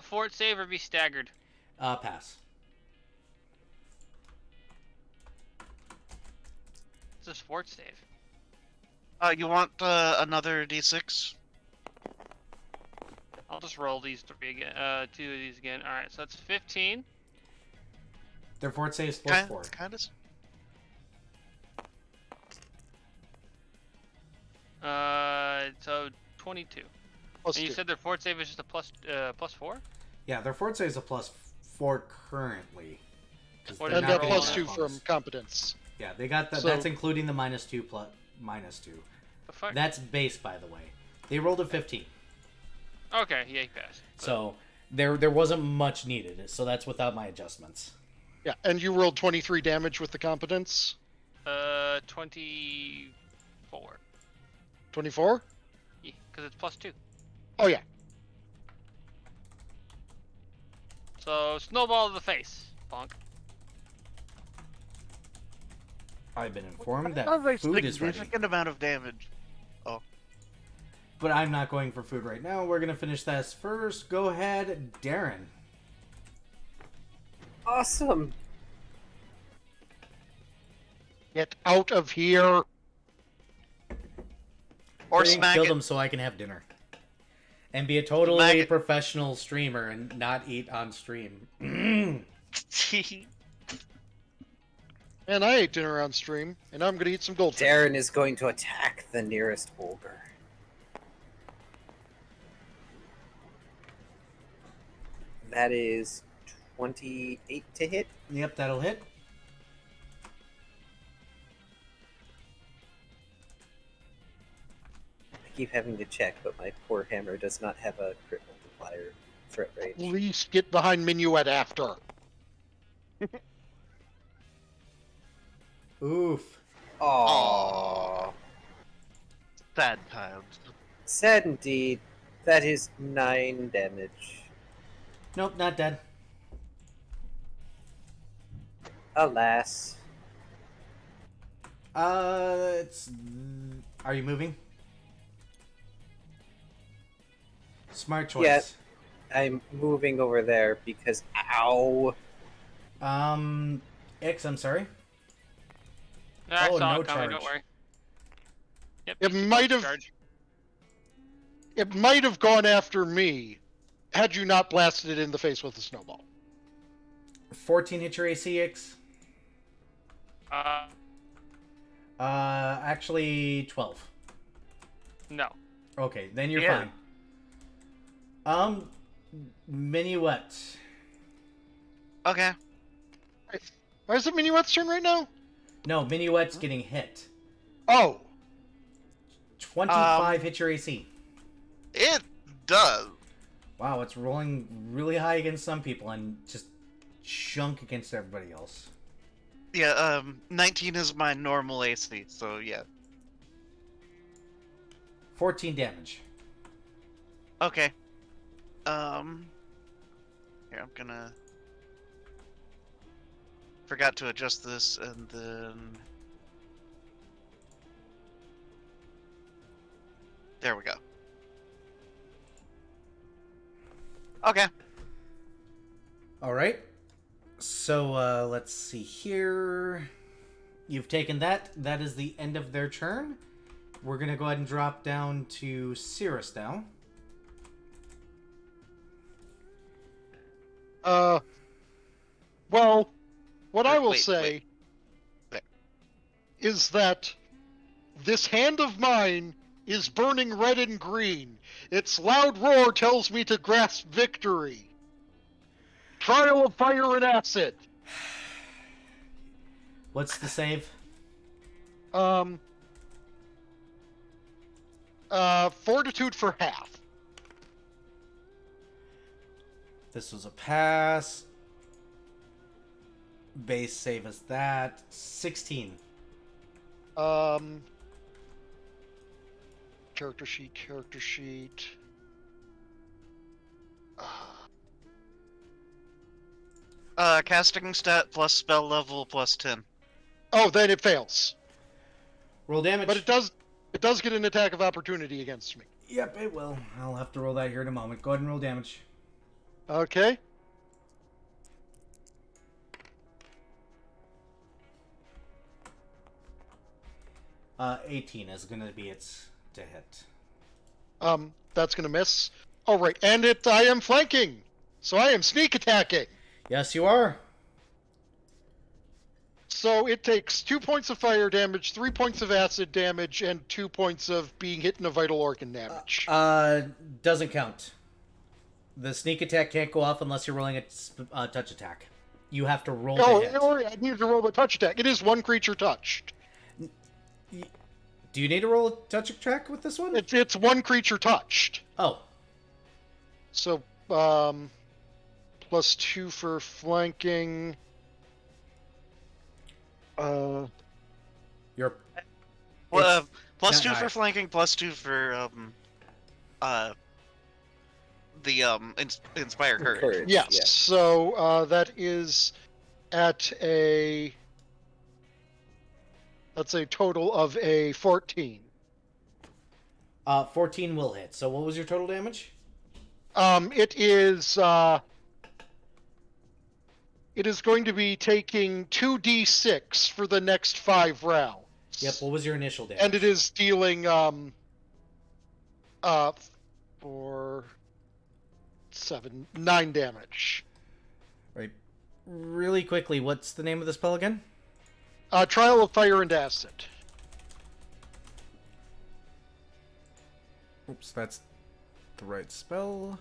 Speaker 5: Fort save or be staggered.
Speaker 1: Pass.
Speaker 5: It's a fort save.
Speaker 4: You want another d6?
Speaker 5: I'll just roll these 3 again. 2 of these again. All right, so that's 15.
Speaker 1: Their fort saves plus 4.
Speaker 4: Kind of.
Speaker 5: So 22.
Speaker 2: Plus
Speaker 5: And you
Speaker 2: 2.
Speaker 5: said their fort save is just a plus 4?
Speaker 1: Yeah, their fort saves a plus 4 currently. 'Cause
Speaker 5: What
Speaker 1: they're
Speaker 5: is
Speaker 2: And
Speaker 5: that
Speaker 1: not
Speaker 5: roll
Speaker 2: plus
Speaker 1: getting
Speaker 2: 2
Speaker 1: that
Speaker 2: from
Speaker 1: bonus.
Speaker 2: competence.
Speaker 1: Yeah, they got that.
Speaker 2: So-
Speaker 1: That's including the -2 plus -2.
Speaker 5: The fuck?
Speaker 1: That's base, by the way. They rolled a 15,
Speaker 5: Okay, yeah, he passed.
Speaker 1: so there wasn't much needed. So that's without my adjustments.
Speaker 2: Yeah, and you rolled 23 damage with the competence.
Speaker 5: 24.
Speaker 2: 24?
Speaker 5: Yeah, because it's plus 2.
Speaker 2: Oh yeah.
Speaker 5: So snowball to the face, bonk.
Speaker 1: I've been informed
Speaker 4: That
Speaker 1: that
Speaker 4: was a
Speaker 1: food is ready,
Speaker 4: significant amount of damage.
Speaker 1: but I'm not going for food right now. We're gonna finish this first. Go ahead, Darren.
Speaker 3: Awesome.
Speaker 2: Get out of here.
Speaker 4: Or
Speaker 1: Kill
Speaker 4: smack it.
Speaker 1: them so I can have dinner. And be a totally
Speaker 4: Maggot.
Speaker 1: professional streamer and not eat on stream.
Speaker 2: And I ate dinner on stream, and now I'm gonna eat some goldfish.
Speaker 3: Darren is going to attack the nearest ogre. That is 28 to hit.
Speaker 1: Yep, that'll hit.
Speaker 3: I keep having to check, but my poor hammer does not have a crit multiplier threat range.
Speaker 2: Please get behind Minuet after.
Speaker 1: Oof.
Speaker 3: Aww.
Speaker 4: Sad times.
Speaker 3: Sad indeed. That is 9 damage.
Speaker 1: Nope, not dead.
Speaker 3: Alas.
Speaker 1: It's... Are you moving? Smart choice.
Speaker 3: Yeah. I'm moving over there because... Ow!
Speaker 1: X, I'm sorry.
Speaker 5: I
Speaker 1: Oh,
Speaker 5: saw
Speaker 1: no
Speaker 5: it coming,
Speaker 1: charge.
Speaker 5: don't worry. Yep,
Speaker 2: It
Speaker 5: you
Speaker 2: might
Speaker 5: don't
Speaker 2: have-
Speaker 5: charge.
Speaker 2: It might have gone after me had you not blasted it in the face with a snowball.
Speaker 1: 14 hit your AC, X.
Speaker 5: Uh,
Speaker 1: Actually, 12.
Speaker 5: no.
Speaker 1: Okay, then you're
Speaker 4: Yeah.
Speaker 1: fine. Minuet.
Speaker 4: Okay.
Speaker 2: Why is it Minuet's turn right now?
Speaker 1: No, Minuet's getting hit.
Speaker 2: Oh,
Speaker 1: 25 hit your AC.
Speaker 4: It does.
Speaker 1: Wow, it's rolling really high against some people and just chunk against everybody else.
Speaker 4: Yeah, 19 is my normal AC, so yeah.
Speaker 1: 14 damage.
Speaker 4: Okay. Here, I'm gonna... Forgot to adjust this, and then... There we go. Okay.
Speaker 1: Alright. So, let's see here. You've taken that. That is the end of their turn. We're going to go ahead and drop down to Cirrus now.
Speaker 2: well, what I will
Speaker 4: Wait,
Speaker 2: say
Speaker 4: wait. There.
Speaker 2: is that this hand of mine is burning red and green. Its loud roar tells me to grasp victory. Trial of fire and acid.
Speaker 1: What's the save?
Speaker 2: Fortitude for half.
Speaker 1: This was a pass. Base save is that. 16.
Speaker 2: Character sheet.
Speaker 4: Casting stat plus spell level plus 10.
Speaker 2: Oh, then it fails.
Speaker 1: Roll damage.
Speaker 2: But it does get an attack of opportunity against me.
Speaker 1: Yep, it will. I'll have to roll that here in a moment. Go ahead and roll damage.
Speaker 2: Okay.
Speaker 1: Uh, 18 is going to be its to hit.
Speaker 2: That's gonna miss. All right, and I am flanking, so I am sneak attacking.
Speaker 1: Yes, you are.
Speaker 2: So it takes 2 points of fire damage, 3 points of acid damage, and 2 points of being hit in a vital organ damage.
Speaker 1: Doesn't count. The sneak attack can't go off unless you're rolling a touch attack. You have to roll
Speaker 2: Oh,
Speaker 1: to hit.
Speaker 2: I need to roll a touch attack. It is one creature touched.
Speaker 1: Do you need to roll a touch attack with this one?
Speaker 2: It's one creature touched.
Speaker 1: Oh.
Speaker 2: So, plus 2 for flanking.
Speaker 1: You're
Speaker 4: Well,
Speaker 1: It's
Speaker 4: plus
Speaker 1: not
Speaker 4: 2 for
Speaker 1: high.
Speaker 4: flanking, plus 2 for inspire courage.
Speaker 3: Courage,
Speaker 2: Yes.
Speaker 3: yeah.
Speaker 2: So that is at that's a total of a 14.
Speaker 1: 14 will hit. So what was your total damage?
Speaker 2: It is going to be taking 2d6 for the next 5 rounds.
Speaker 1: Yep, what was your initial damage?
Speaker 2: And it is dealing 4 7, 9 damage.
Speaker 1: Right. Really quickly, what's the name of the spell again?
Speaker 2: Trial of Fire and Acid.
Speaker 1: Oops, that's the right spell.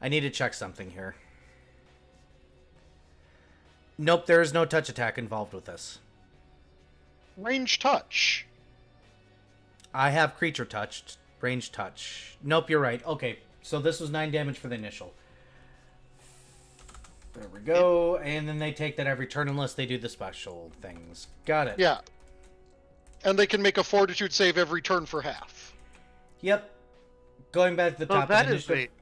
Speaker 1: I need to check something here. Nope, there is no touch attack involved with this.
Speaker 2: Range touch.
Speaker 1: I have creature touched. Range touch. Nope, you're right. Okay, so this was 9 damage for the initial. There we go. And then they take that every turn unless they do the special things. Got it.
Speaker 2: Yeah. And they can make a Fortitude save every turn for half.
Speaker 1: Yep. Going back to the
Speaker 4: Oh,
Speaker 1: top
Speaker 4: that
Speaker 1: of
Speaker 4: is
Speaker 1: initiative.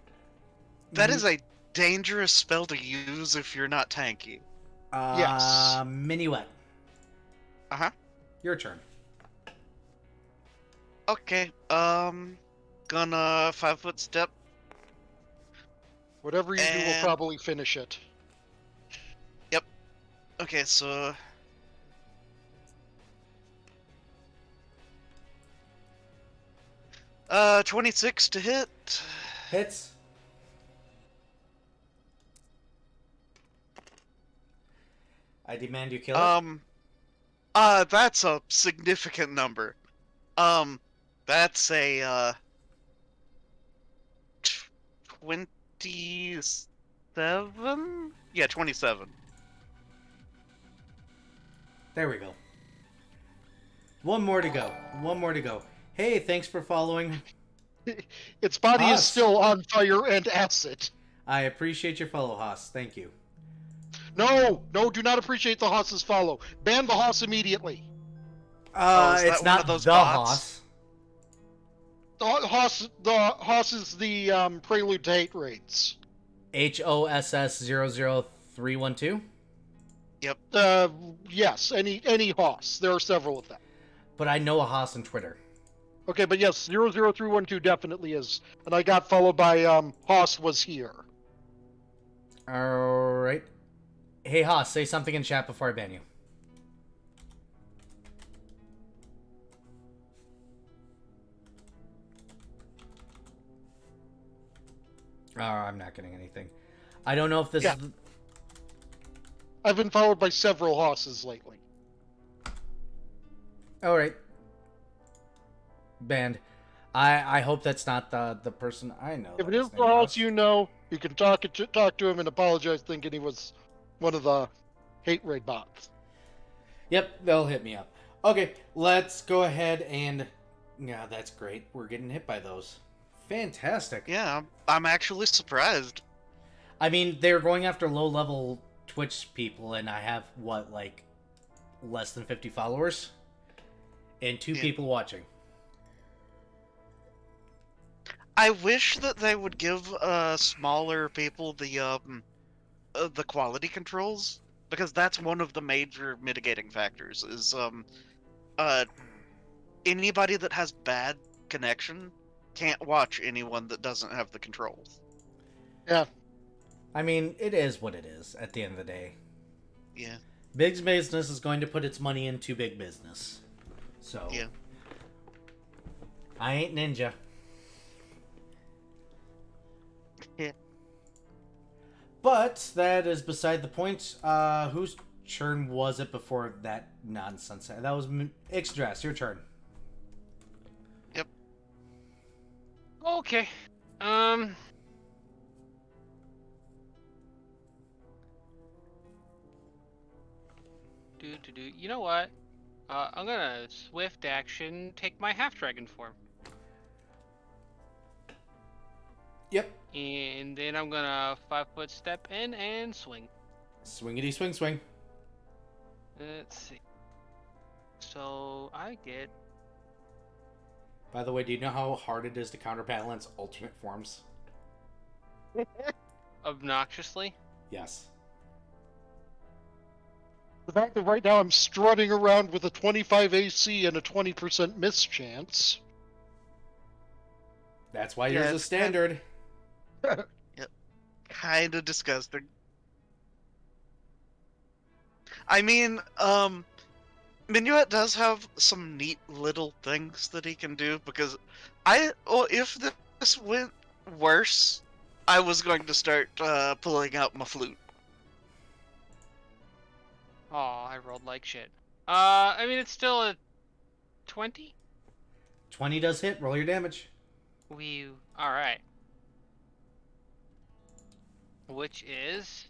Speaker 4: that is a dangerous spell to use if you're not tanky.
Speaker 2: Yes.
Speaker 1: Minuet.
Speaker 4: Uh-huh.
Speaker 1: Your turn.
Speaker 4: Okay, gonna 5-foot step.
Speaker 2: Whatever you do will
Speaker 4: And-
Speaker 2: probably finish it.
Speaker 4: Okay, so... 26 to hit.
Speaker 1: Hits. I demand you kill it.
Speaker 4: That's a significant number. That's a, 27? Yeah, 27.
Speaker 1: There we go. One more to go. One more to go. Hey, thanks for following.
Speaker 2: Its body is
Speaker 1: Us.
Speaker 2: still on fire and acid.
Speaker 1: I appreciate your follow, Haas. Thank you.
Speaker 2: No, do not appreciate the Haas's follow. Ban the Haas immediately.
Speaker 4: Is that
Speaker 1: It's
Speaker 4: one
Speaker 1: not
Speaker 4: of those
Speaker 1: the
Speaker 4: bots?
Speaker 1: Haas.
Speaker 2: The Haas is the prelude to hate raids.
Speaker 1: HOSS00312.
Speaker 2: Yes, any Haas. There are several of them.
Speaker 1: But I know a Haas on Twitter.
Speaker 2: Okay, but yes, 00312 definitely is. And I got followed by Haas was here.
Speaker 1: Alright. Hey, Haas, say something in chat before I ban you. Oh, I'm not getting anything. I don't know if this
Speaker 2: Yeah.
Speaker 1: is...
Speaker 2: I've been followed by several Haas's lately.
Speaker 1: Alright. Banned. I hope that's not the person I know.
Speaker 2: If
Speaker 1: that
Speaker 2: it
Speaker 1: his
Speaker 2: is the
Speaker 1: name
Speaker 2: Haas
Speaker 1: was.
Speaker 2: you know, you can talk to him and apologize thinking he was one of the hate raid bots.
Speaker 1: Yep, they'll hit me up. Okay, let's go ahead and... Yeah, that's great. We're getting hit by those. Fantastic.
Speaker 4: Yeah, I'm actually surprised.
Speaker 1: I mean, they're going after low-level Twitch people, and I have, what, like, less than 50 followers? And 2
Speaker 4: Yeah.
Speaker 1: people watching.
Speaker 4: I wish that they would give smaller people the quality controls, because that's one of the major mitigating factors. Is anybody that has bad connection can't watch anyone that doesn't have the controls.
Speaker 2: Yeah.
Speaker 1: I mean, it is what it is at the end of the day.
Speaker 4: Yeah.
Speaker 1: Big business is going to put its money into big business. So,
Speaker 4: Yeah.
Speaker 1: I ain't ninja.
Speaker 4: Yeah.
Speaker 1: But that is beside the point. Whose turn was it before that nonsense? That was Ixdrass, your turn.
Speaker 5: Okay. You know what? I'm gonna swift action take my half dragon form.
Speaker 1: Yep.
Speaker 5: And then I'm gonna 5-foot step in and swing.
Speaker 1: Swingity swing swing.
Speaker 5: Let's see. So I get
Speaker 1: By the way, do you know how hard it is to counter Paladin's alternate forms?
Speaker 5: obnoxiously.
Speaker 1: Yes.
Speaker 2: The fact that right now I'm strutting around with a 25 AC and a 20% miss chance.
Speaker 1: That's why
Speaker 4: Yeah,
Speaker 1: yours is
Speaker 4: it's
Speaker 1: standard.
Speaker 4: Kind of disgusting. I mean, Minuet does have some neat little things that he can do because if this went worse, I was going to start pulling out my flute.
Speaker 5: Oh, I rolled like shit. I mean, it's still a 20?
Speaker 1: 20 does hit. Roll your damage.
Speaker 5: Alright. Which is...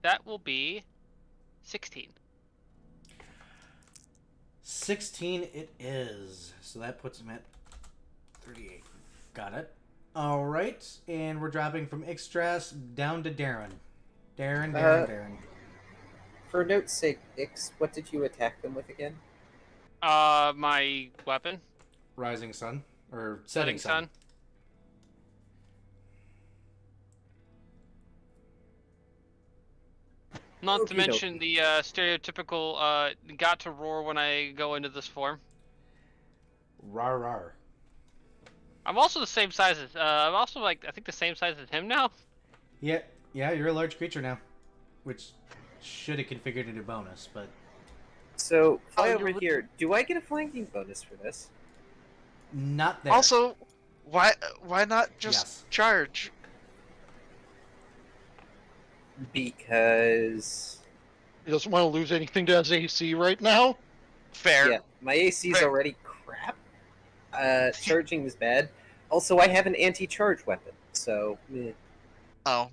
Speaker 5: That will be 16.
Speaker 1: 16 it is. So that puts him at 38. Got it. All right, and we're dropping from Ixtras down to Darren. Darren.
Speaker 3: For note's sake, Ix, what did you attack them with again?
Speaker 5: My weapon.
Speaker 1: Rising Sun. Or Setting Sun.
Speaker 5: Not to mention the stereotypical got to roar when I go into this form.
Speaker 1: Rar rar.
Speaker 5: I'm also the same size as I'm also I think the same size as him now.
Speaker 1: Yeah, you're a large creature now. Which should have configured into bonus, but
Speaker 3: So, fly
Speaker 4: Oh,
Speaker 3: over here. Do I get a flanking bonus for this?
Speaker 1: not there.
Speaker 4: Also, why not just
Speaker 1: Yes.
Speaker 4: charge?
Speaker 3: Because...
Speaker 2: He doesn't want to lose anything to his AC right now.
Speaker 4: Fair.
Speaker 3: Yeah, my AC is
Speaker 4: Right.
Speaker 3: already crap. Charging is bad. Also, I have an anti-charge weapon, so... meh.
Speaker 4: Oh.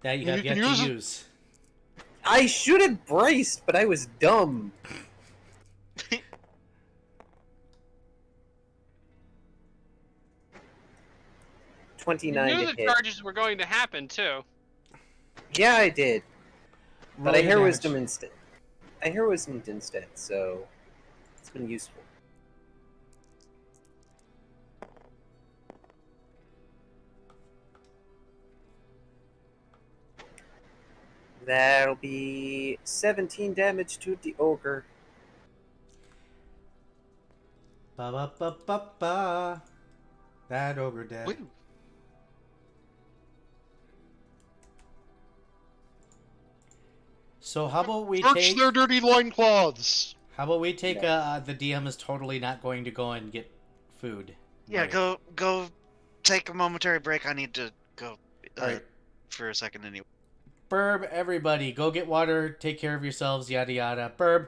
Speaker 1: That you
Speaker 2: Well,
Speaker 1: have
Speaker 2: you
Speaker 1: yet
Speaker 2: can
Speaker 1: to
Speaker 2: use it.
Speaker 1: use.
Speaker 3: I should have braced, but I was dumb.
Speaker 5: You
Speaker 3: 29
Speaker 5: knew
Speaker 3: to
Speaker 5: the
Speaker 3: hit.
Speaker 5: charges were going to happen too.
Speaker 3: Yeah, I did. But
Speaker 1: Roll
Speaker 3: I
Speaker 1: your
Speaker 3: hear
Speaker 1: damage.
Speaker 3: wisdom instead. I hear wisdom instead, so it's been useful. That'll be 17 damage to the ogre.
Speaker 1: Ba ba ba ba ba. That ogre dead.
Speaker 4: Woo.
Speaker 1: So how about we
Speaker 2: Search
Speaker 1: take?
Speaker 2: their dirty loincloths.
Speaker 1: How about we take? The DM is totally not going to go and get food.
Speaker 4: Yeah,
Speaker 1: Right.
Speaker 4: go take a momentary break. I need to go
Speaker 1: All right.
Speaker 4: for a second anyway.
Speaker 1: Burb, everybody, go get water. Take care of yourselves. Yada yada. Burb.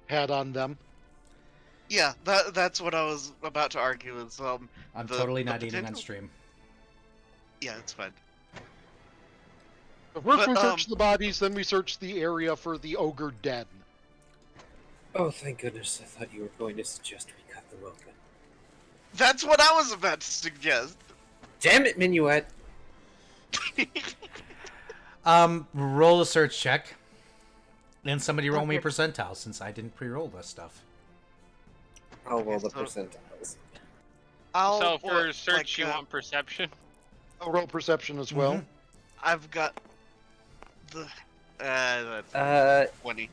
Speaker 2: had on them.
Speaker 4: Yeah, that's what I was about to argue. Is
Speaker 1: I'm
Speaker 4: the-
Speaker 1: totally
Speaker 4: the
Speaker 1: not eating on
Speaker 4: potential-
Speaker 1: stream.
Speaker 4: Yeah, it's fine.
Speaker 2: But first
Speaker 4: But,
Speaker 2: we search the bodies, then we search the area for the ogre den.
Speaker 3: Oh, thank goodness! I thought you were going to suggest we cut them open.
Speaker 4: That's what I was about to suggest.
Speaker 3: Damn it, Minuet!
Speaker 1: Roll a search check. And somebody roll me a percentile, since I didn't pre-roll this stuff.
Speaker 3: I'll roll
Speaker 4: Okay,
Speaker 3: the percentiles.
Speaker 5: So for
Speaker 4: well,
Speaker 5: search,
Speaker 4: like,
Speaker 5: you want perception?
Speaker 2: I'll roll perception as well.
Speaker 4: I've got the that's 20.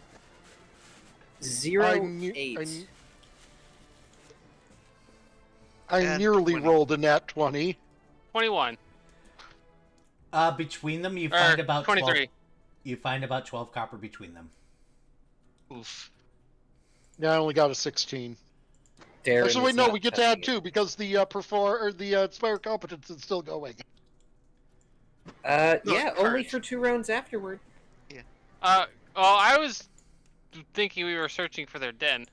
Speaker 3: 0,
Speaker 2: I knew-
Speaker 3: 8.
Speaker 2: I
Speaker 4: And
Speaker 2: nearly
Speaker 4: 20.
Speaker 2: rolled a nat 20.
Speaker 5: 21.
Speaker 1: Between them, you
Speaker 5: Or
Speaker 1: find about
Speaker 5: 23.
Speaker 1: 12. You find about 12 copper between them.
Speaker 4: Oof.
Speaker 2: Yeah, I only got a 16.
Speaker 3: Darren
Speaker 2: Actually, wait,
Speaker 3: is
Speaker 2: no,
Speaker 3: not
Speaker 2: we get to
Speaker 3: touching
Speaker 2: add 2 because the Spire competence is still going.
Speaker 3: it.
Speaker 4: No,
Speaker 3: Yeah, only
Speaker 4: courage.
Speaker 3: for 2 rounds afterward.
Speaker 5: Well, I was thinking we were searching for their den.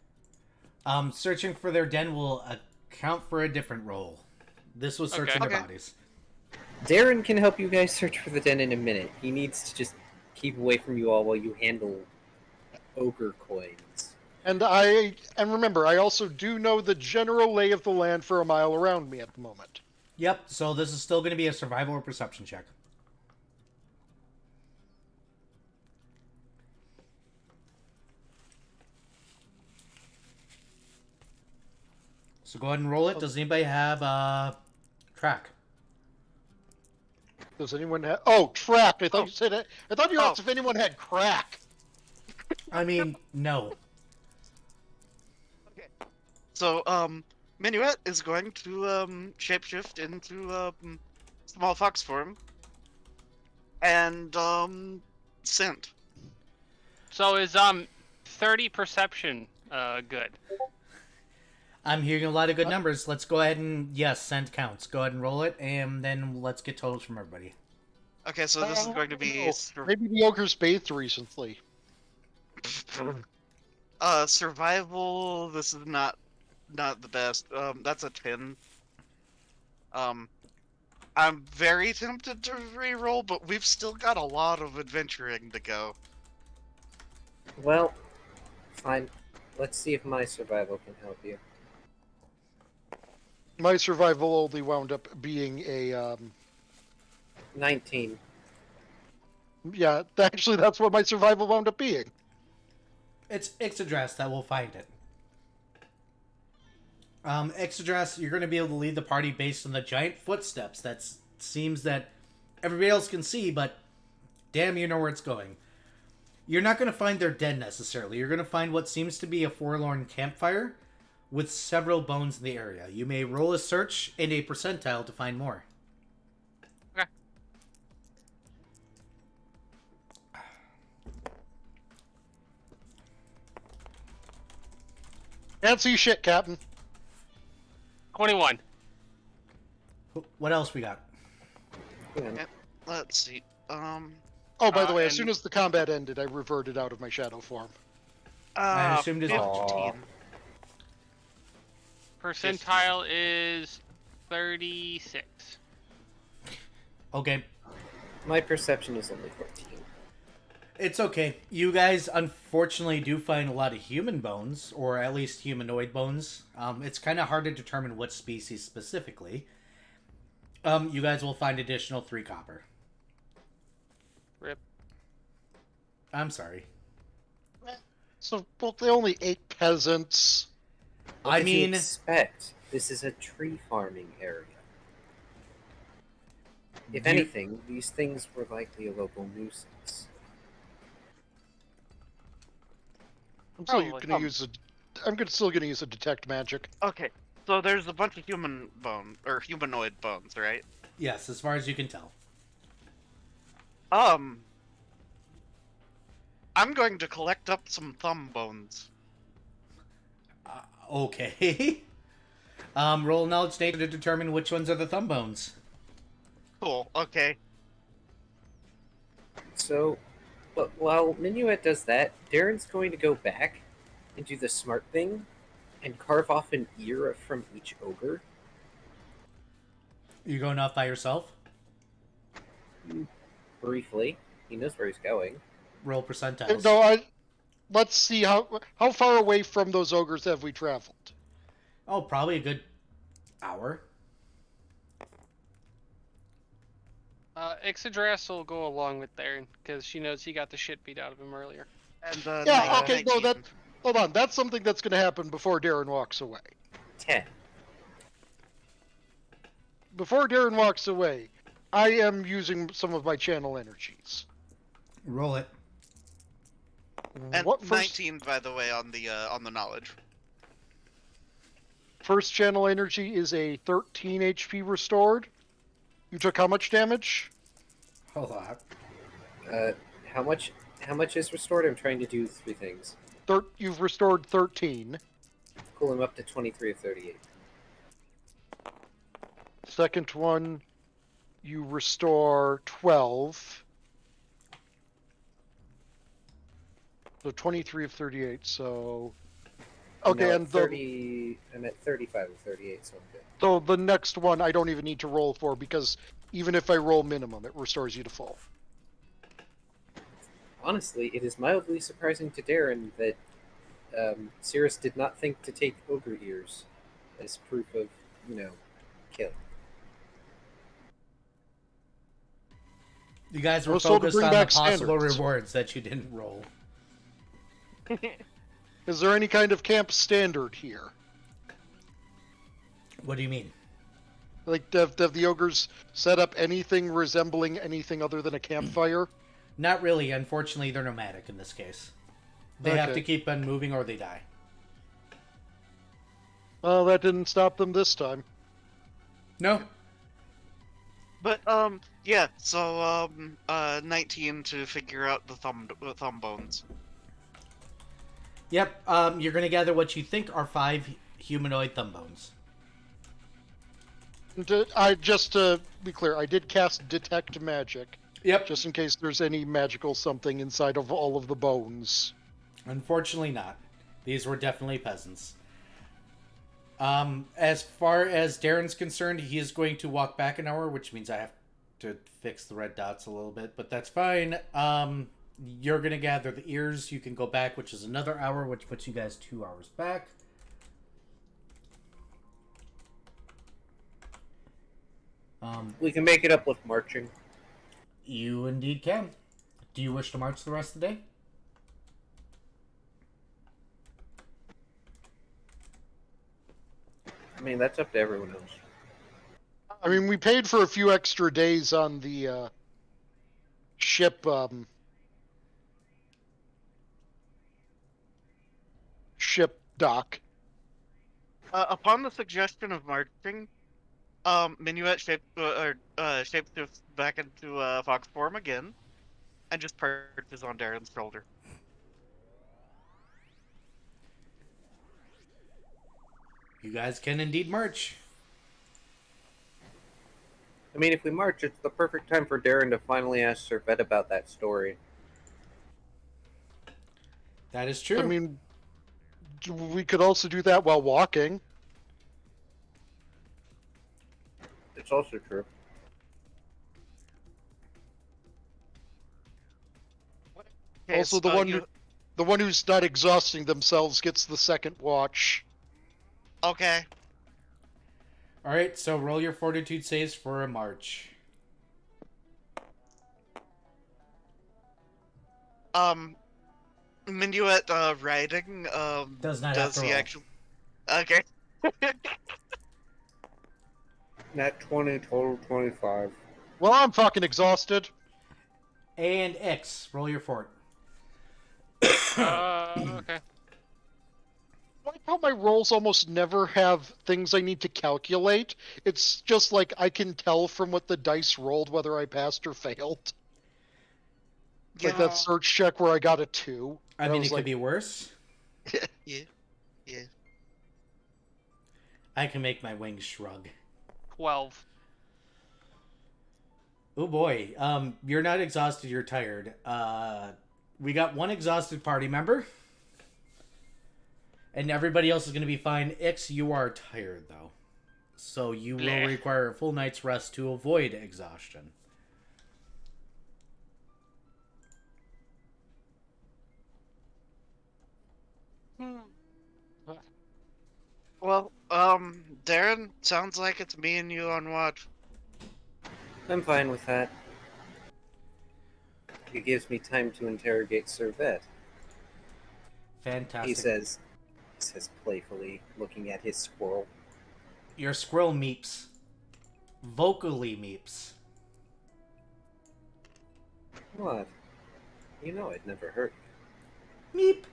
Speaker 1: Searching for their den will account for a different roll. This was searching
Speaker 5: Okay.
Speaker 1: their bodies.
Speaker 3: Darren can help you guys search for the den in a minute. He needs to just keep away from you all while you handle ogre coins.
Speaker 2: And remember, I also do know the general lay of the land for a mile around me at the moment.
Speaker 1: Yep, so this is still going to be a survival or perception check. So go ahead and roll it. Does anybody have track?
Speaker 2: Does anyone have... Oh, track! I thought you said it. I thought you
Speaker 4: Oh.
Speaker 2: asked if anyone had crack.
Speaker 1: I mean, no.
Speaker 4: So, Minuet is going to shapeshift into small fox form and scent.
Speaker 5: So is 30 perception good?
Speaker 1: I'm hearing a lot of good numbers. Let's go ahead and, yes, scent counts. Go ahead and roll it, and then let's get totals from everybody.
Speaker 4: Okay, so this is going to be
Speaker 2: Maybe the ogre's bathed recently.
Speaker 4: survival. This is not the best. That's a 10. I'm very tempted to re-roll, but we've still got a lot of adventuring to go.
Speaker 3: Well, fine. Let's see if my survival can help you.
Speaker 2: My survival only wound up being a...
Speaker 3: 19.
Speaker 2: Yeah, actually, that's what my survival wound up being.
Speaker 1: It's Ixadrass that will find it. Ixadrass, you're going to be able to lead the party based on the giant footsteps that seems that everybody else can see, but damn, you know where it's going. You're not going to find their den necessarily. You're going to find what seems to be a forlorn campfire with several bones in the area. You may roll a search and a percentile to find more.
Speaker 5: Okay.
Speaker 2: Can't see shit, Captain.
Speaker 5: 21.
Speaker 1: What else we got?
Speaker 3: Yeah.
Speaker 4: Let's see.
Speaker 2: Oh, by the way, as
Speaker 5: and-
Speaker 2: soon as the combat ended, I reverted out of my shadow form.
Speaker 1: I assumed it's-
Speaker 4: 15.
Speaker 5: Percentile is 36.
Speaker 1: Okay.
Speaker 3: My perception is only 14.
Speaker 1: It's okay. You guys unfortunately do find a lot of human bones, or at least humanoid bones. It's kind of hard to determine what species specifically. You guys will find additional 3 copper.
Speaker 5: Rip.
Speaker 1: I'm sorry.
Speaker 2: So, well, they only ate peasants.
Speaker 3: What
Speaker 1: I
Speaker 3: did you
Speaker 1: mean,
Speaker 3: expect? This is a tree farming area. If
Speaker 1: You-
Speaker 3: anything, these things were likely a local nuisance.
Speaker 2: I'm still
Speaker 5: Probably.
Speaker 2: gonna use a. Still gonna use a detect magic.
Speaker 4: Okay, so there's a bunch of human bone or humanoid bones, right?
Speaker 1: yes, as far as you can tell.
Speaker 4: I'm going to collect up some thumb bones.
Speaker 1: Okay. Roll knowledge data to determine which ones are the thumb bones.
Speaker 4: Cool. Okay.
Speaker 3: So, but while Minuet does that, Darren's going to go back and do the smart thing and carve off an ear from each ogre?
Speaker 1: You going off by yourself?
Speaker 3: Briefly. He knows where he's going.
Speaker 1: Roll percentiles.
Speaker 2: No, let's see how far away from those ogres have we traveled.
Speaker 1: Oh, probably a good hour.
Speaker 6: Ixidras will go along with Theron because she knows he got the shit beat out of him earlier.
Speaker 4: And
Speaker 2: Yeah, okay, no,
Speaker 4: 19.
Speaker 2: hold on. That's something that's going to happen before Darren walks away.
Speaker 3: 10.
Speaker 2: Before Darren walks away, I am using some of my channel energies.
Speaker 1: Roll it.
Speaker 4: And
Speaker 2: What first,
Speaker 4: 19, by the way, on the knowledge.
Speaker 2: first channel energy is a 13 HP restored. You took how much damage?
Speaker 1: Hold on.
Speaker 3: How much is restored? I'm trying to do 3 things.
Speaker 2: You've restored 13.
Speaker 3: Cool him up to 23 of 38.
Speaker 2: Second one, you restore 12. So 23 of 38, so... Okay,
Speaker 3: No,
Speaker 2: and
Speaker 3: 30. I'm at 35 of 38, so I'm good.
Speaker 2: so the next one I don't even need to roll for, because even if I roll minimum, it restores you to full.
Speaker 3: Honestly, it is mildly surprising to Darren that Cirrus did not think to take ogre ears as proof of, kill.
Speaker 1: You guys were
Speaker 2: We're supposed to
Speaker 1: focused
Speaker 2: bring
Speaker 1: on the
Speaker 2: back
Speaker 1: possible
Speaker 2: standards.
Speaker 1: rewards that you didn't roll.
Speaker 2: Is there any kind of camp standard here?
Speaker 1: What do you mean?
Speaker 2: Like, have the ogres set up anything resembling anything other than a campfire?
Speaker 1: Not really. Unfortunately, they're nomadic in this case. They have
Speaker 2: Okay.
Speaker 1: to keep on moving or they die.
Speaker 2: Well, that didn't stop them this time.
Speaker 1: No.
Speaker 4: But yeah. So 19 to figure out the thumb bones.
Speaker 1: Yep. You're going to gather what you think are 5 humanoid thumb bones.
Speaker 2: Just to be clear, I did cast Detect Magic,
Speaker 1: Yep.
Speaker 2: just in case there's any magical something inside of all of the bones.
Speaker 1: Unfortunately not. These were definitely peasants. As far as Darren's concerned, he is going to walk back an hour, which means I have to fix the red dots a little bit, but that's fine. You're going to gather the ears. You can go back, which is another hour, which puts you guys 2 hours back.
Speaker 3: We can make it up with marching.
Speaker 1: You indeed can. Do you wish to march the rest of the day?
Speaker 3: I mean, that's up to everyone else.
Speaker 2: I mean, we paid for a few extra days on the ship dock.
Speaker 4: Upon the suggestion of marching, Minuet shapeshifts back into fox form again, and just perches on Darren's shoulder.
Speaker 1: You guys can indeed march.
Speaker 3: I mean, if we march, it's the perfect time for Darren to finally ask Servet about that story.
Speaker 1: That is true.
Speaker 2: I mean, we could also do that while walking.
Speaker 3: It's also true.
Speaker 4: Okay,
Speaker 2: Also,
Speaker 4: so
Speaker 2: the one who's not exhausting themselves gets the second watch.
Speaker 4: Okay.
Speaker 1: All right, so roll your fortitude saves for a march.
Speaker 4: Minuet riding
Speaker 1: Does not have
Speaker 4: does
Speaker 1: to
Speaker 4: the
Speaker 1: roll.
Speaker 4: actual. Okay.
Speaker 3: Nat 20, total 25.
Speaker 2: Well, I'm fucking exhausted.
Speaker 1: And X, roll your fort.
Speaker 6: Okay.
Speaker 2: I like how my rolls almost never have things I need to calculate. It's just like I can tell from what the dice rolled whether I passed or failed. Like that search check where I got a 2.
Speaker 1: I
Speaker 2: and
Speaker 1: mean,
Speaker 2: was
Speaker 1: it could
Speaker 2: like,
Speaker 1: be worse.
Speaker 4: Yeah.
Speaker 1: I can make my wings shrug.
Speaker 6: 12.
Speaker 1: Oh boy. You're not exhausted, you're tired. We got one exhausted party member. And everybody else is going to be fine. Ix, you are tired, though. So you will
Speaker 5: Bleh.
Speaker 1: require a full night's rest to avoid exhaustion.
Speaker 4: Well, Darren, sounds like it's me and you on watch.
Speaker 3: I'm fine with that. It gives me time to interrogate Servette.
Speaker 1: Fantastic.
Speaker 3: He says playfully, looking at his squirrel.
Speaker 1: Your squirrel meeps. Vocally meeps.
Speaker 3: What? You know I'd never hurt.
Speaker 1: Meep.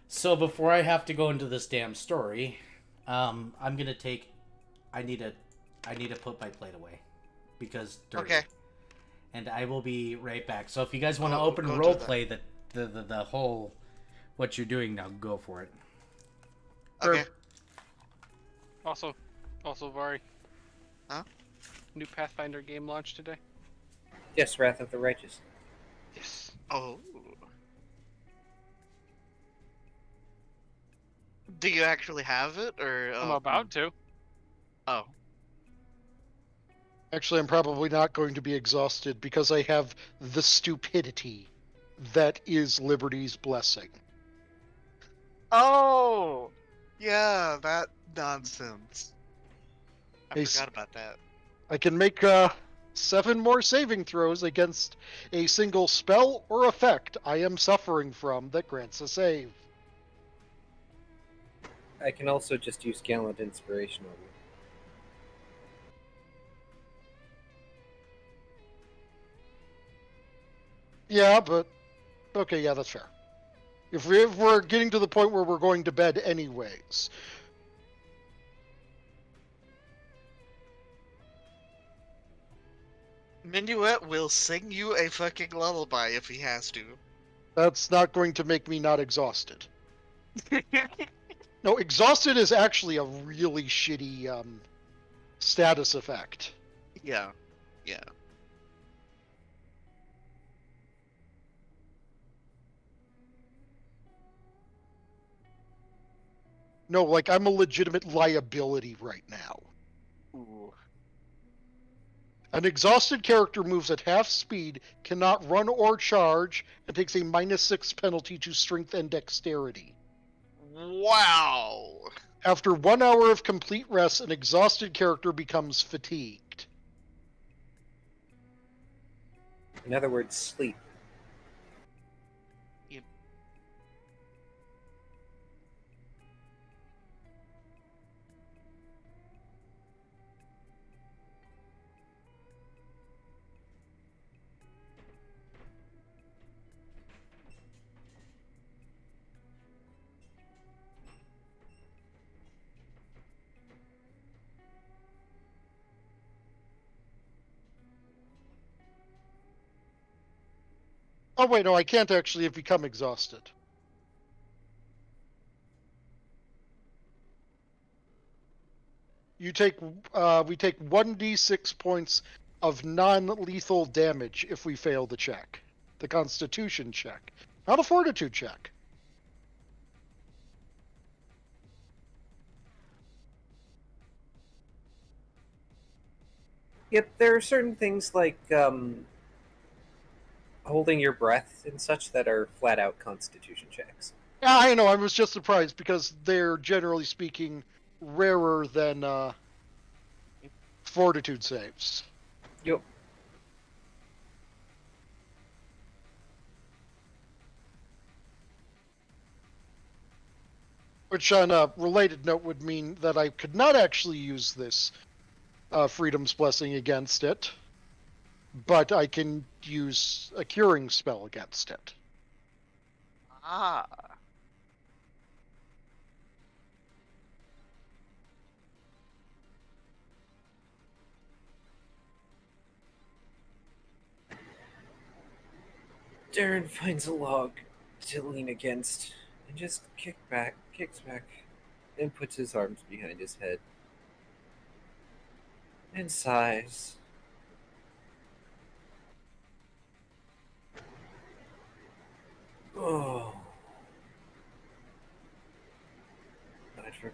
Speaker 1: So before I have to go into this damn story, I'm gonna take. I need to put my plate away because dirty.
Speaker 4: Okay.
Speaker 1: And I will be right back. So if you guys want to
Speaker 4: Oh,
Speaker 1: open
Speaker 4: go do
Speaker 1: role
Speaker 4: that.
Speaker 1: play the whole what you're doing now, go for it.
Speaker 4: Okay.
Speaker 6: Also, Vari.
Speaker 4: Huh?
Speaker 6: New Pathfinder game launched today.
Speaker 3: Yes, Wrath of the Righteous.
Speaker 6: Yes.
Speaker 4: Oh. Do you actually have it, or?
Speaker 6: I'm about to.
Speaker 4: Oh.
Speaker 2: Actually, I'm probably not going to be exhausted because I have the stupidity that is Liberty's blessing.
Speaker 4: Oh. Yeah, that nonsense. I
Speaker 2: Hey,
Speaker 4: forgot about that.
Speaker 2: I can make 7 more saving throws against a single spell or effect I am suffering from that grants a save.
Speaker 3: I can also just use Gallant Inspiration on you.
Speaker 2: Yeah, but okay, yeah, that's fair. If we're getting to the point where we're going to bed anyways.
Speaker 4: Minuet will sing you a fucking lullaby if he has to.
Speaker 2: That's not going to make me not exhausted. No, exhausted is actually a really shitty status effect.
Speaker 4: Yeah. Yeah.
Speaker 2: No, like I'm a legitimate liability right now.
Speaker 4: Ooh.
Speaker 2: An exhausted character moves at half speed, cannot run or charge, and takes a -6 penalty to strength and dexterity.
Speaker 4: Wow.
Speaker 2: After 1 hour of complete rest, an exhausted character becomes fatigued.
Speaker 3: In other words, sleep.
Speaker 2: Oh wait, no, I can't actually become exhausted. We take 1d6 points of non-lethal damage if we fail the check. The Constitution check. Not a Fortitude check.
Speaker 3: Yep, there are certain things like holding your breath and such that are flat out Constitution checks.
Speaker 2: Yeah, I know, I was just surprised because they're generally speaking rarer than Fortitude saves.
Speaker 3: Yep.
Speaker 2: Which, on a related note, would mean that I could not actually use this Freedom's Blessing against it, but I can use a curing spell against it.
Speaker 4: Ah.
Speaker 3: Darren finds a log to lean against and just kicks back, and puts his arms behind his head and sighs.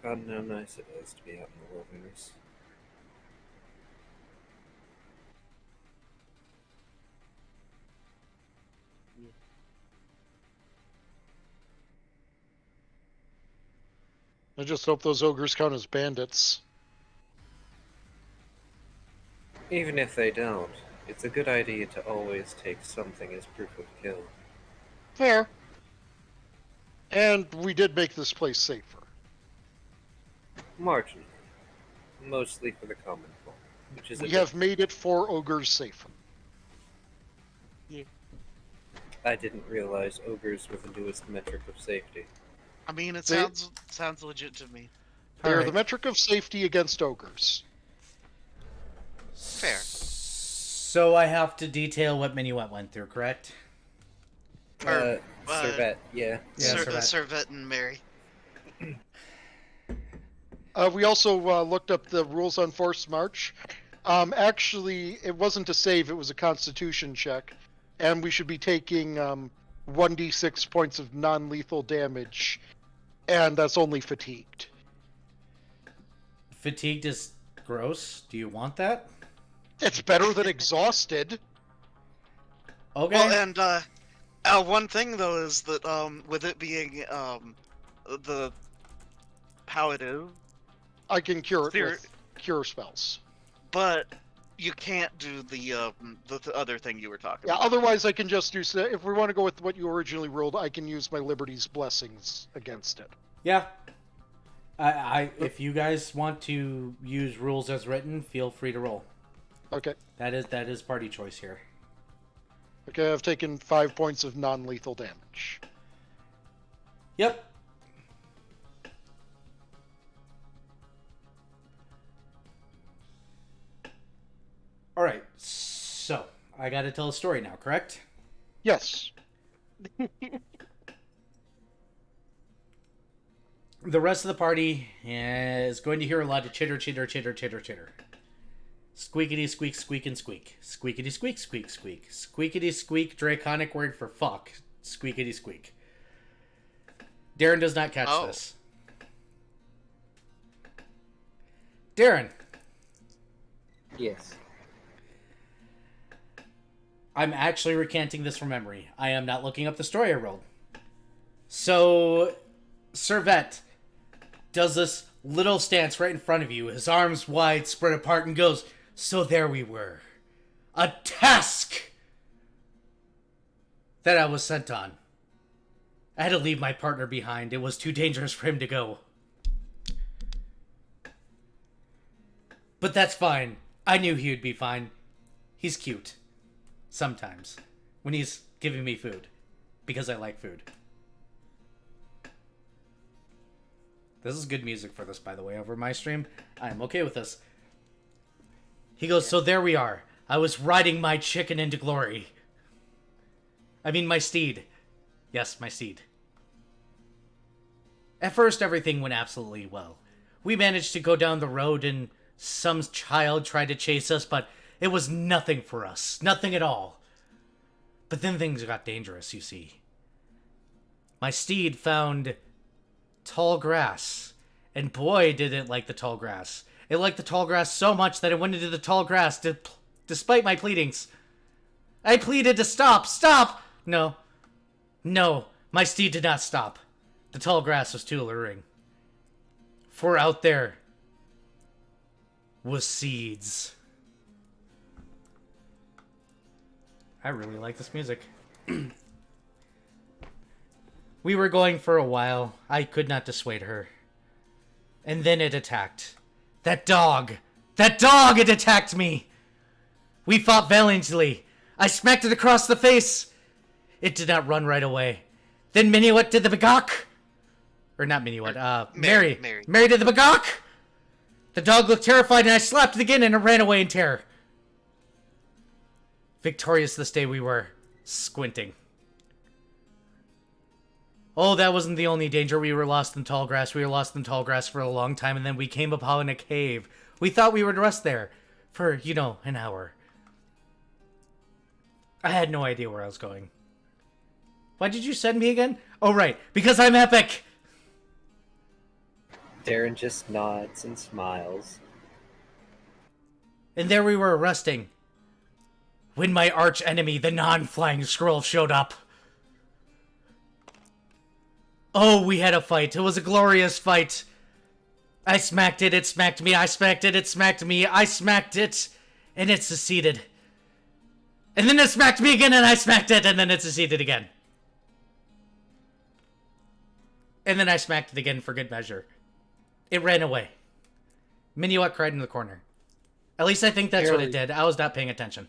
Speaker 3: forgotten how nice it was to be out in the wilderness.
Speaker 2: I just hope those ogres count as bandits.
Speaker 3: Even if they don't, it's a good idea to always take something as proof of kill.
Speaker 2: Fair. And we did make this place safer.
Speaker 3: Marginally. Mostly for the common folk, which is
Speaker 2: We have made it 4 ogres safer.
Speaker 3: I didn't realize ogres were the newest metric of safety.
Speaker 4: I mean, it
Speaker 2: They-
Speaker 4: sounds legit to me.
Speaker 2: They are
Speaker 1: Alright.
Speaker 2: the metric of safety against ogres.
Speaker 4: Fair.
Speaker 1: So I have to detail what Minuet went through, correct?
Speaker 3: Servette, yeah.
Speaker 1: Yeah, Servette.
Speaker 4: Servette and Mary.
Speaker 2: We also looked up the rules on forced march. Actually, it wasn't a save, it was a constitution check. And we should be taking 1d6 points of non-lethal damage. And that's only fatigued.
Speaker 1: Fatigued is gross. Do you want that?
Speaker 2: It's better than exhausted.
Speaker 1: Okay.
Speaker 4: Well, and one thing though is that with it being the how it is,
Speaker 2: I can cure it
Speaker 4: There-
Speaker 2: with cure spells.
Speaker 4: but you can't do the other thing you were talking
Speaker 2: Yeah,
Speaker 4: about.
Speaker 2: otherwise I can just do... If we want to go with what you originally rolled, I can use my Liberty's Blessings against it.
Speaker 1: Yeah. If you guys want to use rules as written, feel free to roll.
Speaker 2: Okay.
Speaker 1: That is party choice here.
Speaker 2: Okay, I've taken 5 points of non-lethal damage.
Speaker 1: Yep. All right. So I got to tell a story now, correct?
Speaker 2: Yes.
Speaker 1: The rest of the party is going to hear a lot of chitter, chitter, chitter, chitter, chitter. Squeakity squeak, squeak, and squeak. Squeakity squeak, squeak, squeak. Squeakity squeak, draconic word for fuck. Squeakity squeak. Darren does not catch this. Darren,
Speaker 3: Yes.
Speaker 1: I'm actually recanting this from memory. I am not looking up the story I rolled. So, Servette does this little stance right in front of you, his arms wide, spread apart, and goes, "So there we were. A task that I was sent on. I had to leave my partner behind. It was too dangerous for him to go. But that's fine. I knew he would be fine. He's cute. Sometimes. When he's giving me food. Because I like food." This is good music for this, by the way, over my stream. I'm okay with this. He goes, "So there we are. I was riding my chicken into glory. I mean, my steed. Yes, my steed. At first, everything went absolutely well. We managed to go down the road and some child tried to chase us, but it was nothing for us. Nothing at all. But then things got dangerous, you see. My steed found tall grass. And boy, did it like the tall grass. It liked the tall grass so much that it went into the tall grass despite my pleadings. I pleaded to stop. Stop! No. No, my steed did not stop. The tall grass was too alluring. For out there was seeds. I really like this music. We were going for a while. I could not dissuade her. And then it attacked. That dog! That dog! It attacked me! We fought valiantly. I smacked it across the face. It did not run right away. Then Minuet did the bagok. Or not Minuet, Mary. Mary did the bagok! The dog looked terrified and I slapped it again and it ran away in terror. Victorious this day we were. Squinting. Oh, that wasn't the only danger. We were lost in tall grass. We were lost in tall grass for a long time, and then we came upon a cave. We thought we would rest there for, an hour. I had no idea where I was going. Why did you send me again? Oh, right. Because I'm epic!
Speaker 3: Darren just nods and smiles.
Speaker 1: And there we were resting, when my arch enemy, the non-flying scroll, showed up. Oh, we had a fight. It was a glorious fight. I smacked it smacked me, I smacked it smacked me, I smacked it, and it succeeded. And then it smacked me again, and I smacked it, and then it succeeded again. And then I smacked it again for good measure. It ran away. Minuet cried in the corner. At least I think that's what it did. I was not paying attention.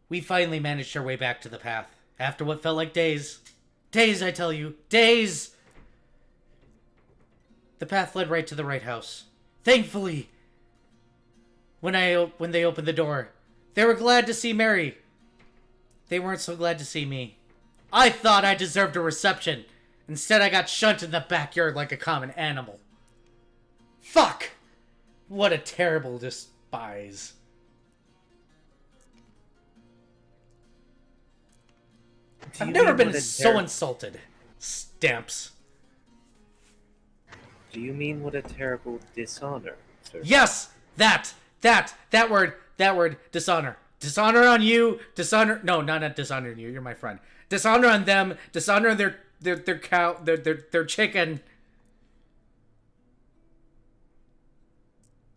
Speaker 1: We finally managed our way back to the path. After what felt like days. Days, I tell you. Days! The path led right to the right house. Thankfully! When they opened the door, they were glad to see Mary. They weren't so glad to see me. I thought I deserved a reception. Instead, I got shunted in the backyard like a common animal. Fuck! What a terrible despise. I've never been so insulted. Stamps.
Speaker 3: Do you mean what a terrible dishonor, sir?
Speaker 1: Yes! That word, dishonor. Dishonor on you, dishonor, no, not dishonor on you, you're my friend. Dishonor on them, dishonor on their cow, their chicken.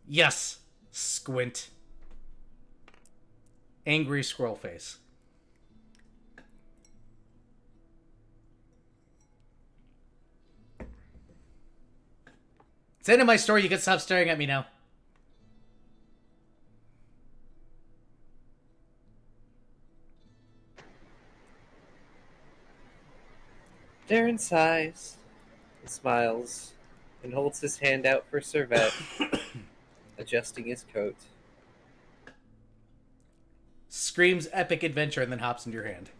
Speaker 1: Yes, squint. Angry squirrel face. It's the end of my story, you can stop staring at me now.
Speaker 3: Darren sighs, and smiles, and holds his hand out for Servette, adjusting his coat.
Speaker 1: Screams epic adventure and then hops into your hand.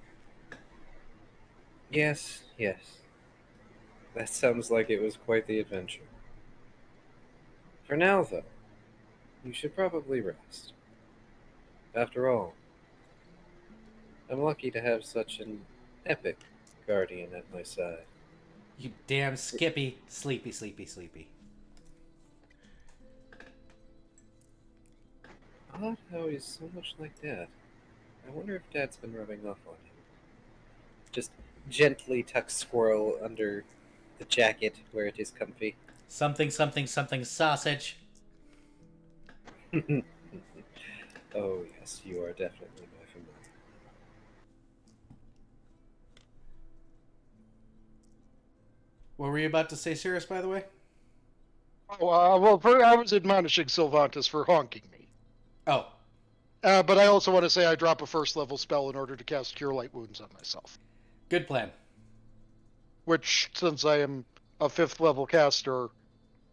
Speaker 3: Yes. That sounds like it was quite the adventure. For now, though, you should probably rest. After all, I'm lucky to have such an epic guardian at my side.
Speaker 1: You damn Skippy. Sleepy.
Speaker 3: Odd how he's so much like Dad. I wonder if Dad's been rubbing off on him. Just gently tucks Squirrel under the jacket where it is comfy.
Speaker 1: Something sausage.
Speaker 3: Oh yes, you are definitely my familiar.
Speaker 1: What were you about to say, Sirius, by the way?
Speaker 2: I was admonishing Sylvantus for honking me.
Speaker 1: Oh.
Speaker 2: But I also want to say I drop a first level spell in order to cast Cure Light Wounds on myself.
Speaker 1: Good plan.
Speaker 2: Which, since I am a 5th level caster,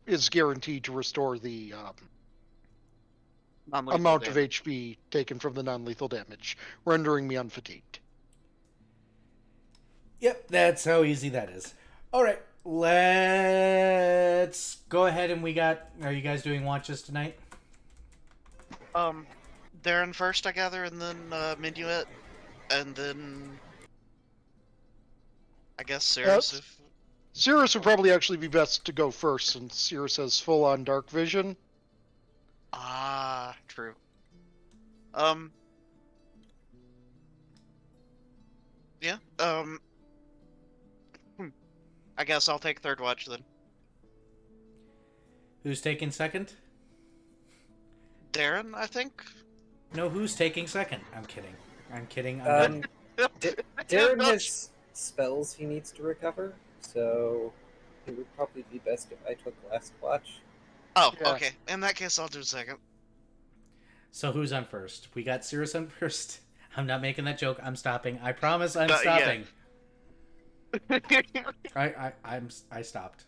Speaker 2: is guaranteed to restore the amount of HP taken from the non-lethal damage, rendering me unfatigued.
Speaker 1: Yep, that's how easy that is. Alright, let's go ahead and are you guys doing watches tonight?
Speaker 4: Darren first, I gather, and then Minuet, and then I guess Cirrus.
Speaker 2: Cirrus would probably actually be best to go first, since Cirrus has full-on dark vision.
Speaker 4: Ah, true. Yeah. I guess I'll take third watch then.
Speaker 1: Who's taking second?
Speaker 4: Darren, I think.
Speaker 1: No, who's taking second? I'm kidding.
Speaker 3: Darren has spells he needs to recover, so it would probably be best if I took last watch.
Speaker 4: Oh,
Speaker 2: Yeah.
Speaker 4: okay. In that case, I'll do second.
Speaker 1: So who's on first? We got Cirrus on first. I'm not making that joke. I'm stopping. I promise I'm
Speaker 4: Yeah.
Speaker 1: stopping. I stopped.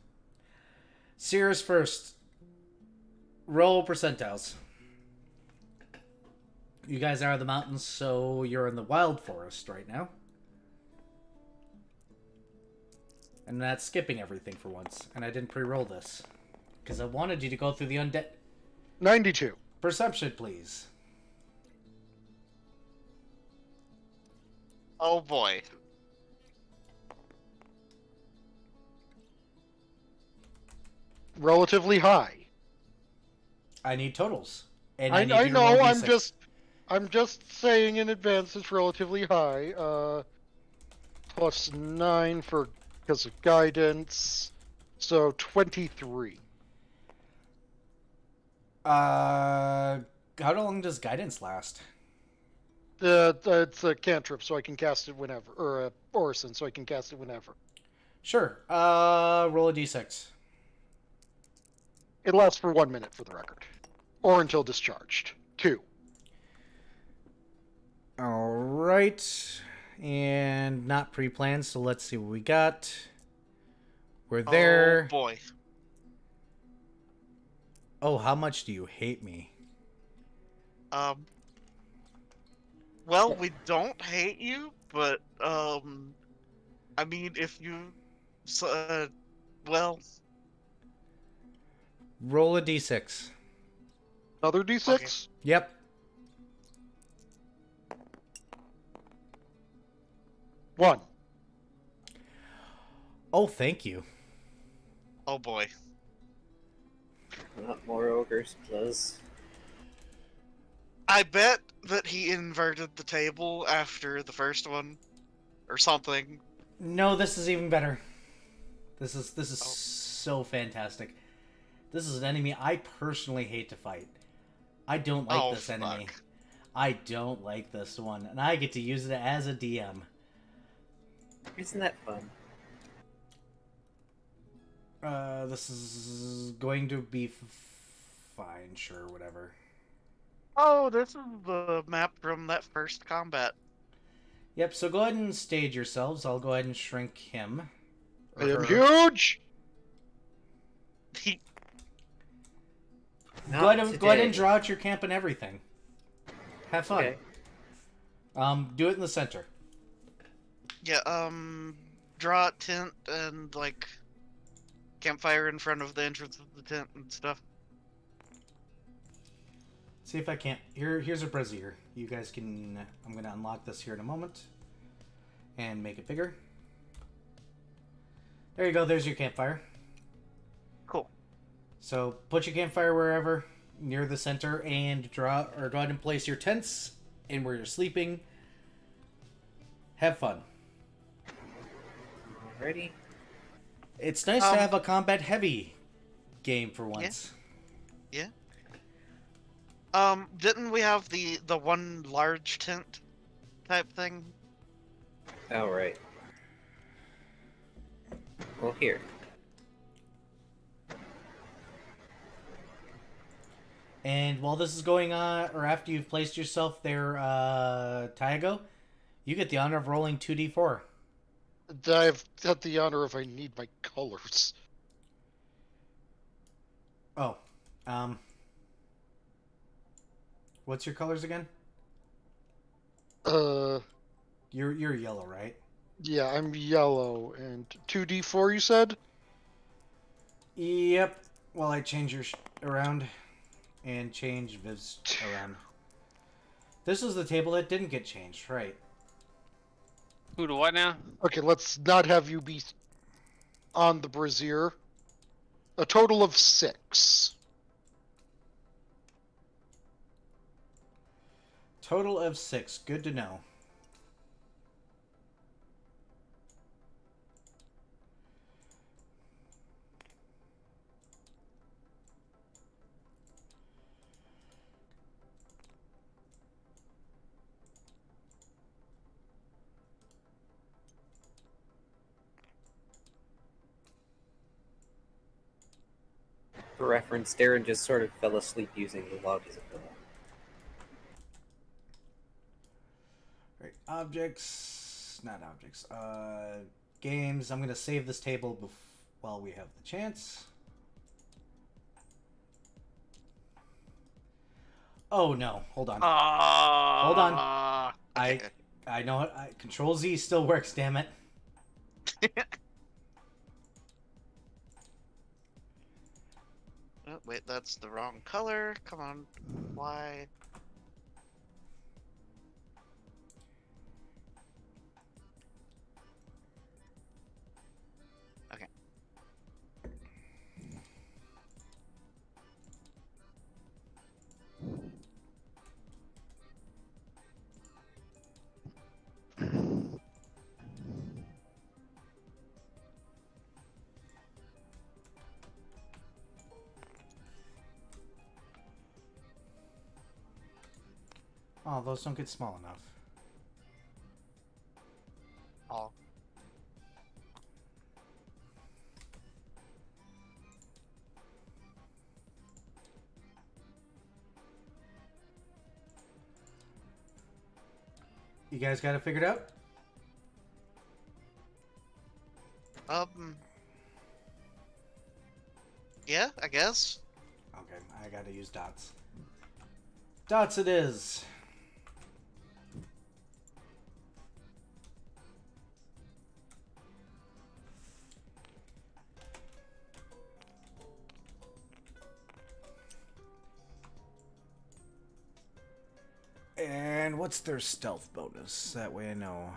Speaker 1: Cirrus first. Roll percentiles. You guys are in the mountains, so you're in the wild forest right now. And that's skipping everything for once. And I didn't pre-roll this. Because I wanted you to go through the undead...
Speaker 2: 92.
Speaker 1: Perception, please.
Speaker 4: Oh boy.
Speaker 2: Relatively high.
Speaker 1: I need totals. And
Speaker 2: I
Speaker 1: need you to roll
Speaker 2: know.
Speaker 1: a d6.
Speaker 2: I'm just saying in advance it's relatively high. Plus 9 for because of guidance, so 23.
Speaker 1: How long does guidance last?
Speaker 2: It's a cantrip, so I can cast it whenever, or a orison, so I can cast it whenever.
Speaker 1: Sure. Roll a d6.
Speaker 2: It lasts for 1 minute, for the record, or until discharged. 2.
Speaker 1: All right. And not pre-planned, so let's see what we got. We're there.
Speaker 4: Oh boy.
Speaker 1: Oh, how much do you hate me?
Speaker 4: Well, we don't hate you, but I mean, if you, well,
Speaker 1: Roll a d6.
Speaker 2: Another d6.
Speaker 4: Okay.
Speaker 1: Yep.
Speaker 2: 1.
Speaker 1: Oh, thank you.
Speaker 4: oh boy.
Speaker 3: Not more ogres, please.
Speaker 4: I bet that he inverted the table after the first one, or something.
Speaker 1: No, this is even better. This is
Speaker 4: Oh.
Speaker 1: so fantastic. This is an enemy I personally hate to fight. I don't like
Speaker 4: Oh,
Speaker 1: this enemy.
Speaker 4: fuck.
Speaker 1: I don't like this one, and I get to use it as a DM.
Speaker 3: Isn't that fun?
Speaker 1: This is going to be fine, sure, whatever.
Speaker 4: Oh, this is the map from that first combat.
Speaker 1: Yep, so go ahead and stage yourselves. I'll go ahead and shrink him.
Speaker 2: I am
Speaker 1: her.
Speaker 2: huge.
Speaker 3: Not
Speaker 1: Go ahead and
Speaker 3: today.
Speaker 1: draw out your camp and everything. Have fun.
Speaker 3: Okay.
Speaker 1: Do it in the center.
Speaker 4: Yeah, draw a tent and, like, campfire in front of the entrance of the tent and stuff.
Speaker 1: See if I can't. Here's a brazier. You guys can. I'm gonna unlock this here in a moment, and make it bigger. There you go. There's your campfire.
Speaker 4: Cool.
Speaker 1: So put your campfire wherever near the center, and go ahead and place your tents in where you're sleeping. Have fun.
Speaker 3: Alrighty.
Speaker 1: It's nice to have a combat heavy game for once.
Speaker 4: Yeah. Didn't we have the one large tent type thing?
Speaker 3: Alright. Well, here.
Speaker 1: And while this is going on, or after you've placed yourself there, Tyago, you get the honor of rolling 2d4.
Speaker 2: I've had the honor if I need my colors.
Speaker 1: Oh, what's your colors again? You're yellow, right?
Speaker 2: Yeah, I'm yellow and 2d4. You said.
Speaker 1: Yep. Well, I change your around and change Viv's around. This is the table that didn't get changed, right?
Speaker 6: Who to what now?
Speaker 2: Okay, let's not have you be on the brazier. A total of 6.
Speaker 1: Total of 6. Good to know.
Speaker 3: For reference, Darren just sort of fell asleep using the log as a pillow.
Speaker 1: Right, objects, not objects. Games. I'm gonna save this table while we have the chance. Oh no! Hold on. Hold on.
Speaker 4: Okay.
Speaker 1: I know it. Control Z still works. Damn it.
Speaker 4: Oh, wait, that's the wrong color. Come on. Why?
Speaker 1: Oh, those don't get small enough.
Speaker 4: Oh.
Speaker 1: You guys got it figured out?
Speaker 4: Yeah, I guess.
Speaker 1: Okay, I gotta use dots. Dots it is. And what's their stealth bonus? That way I know.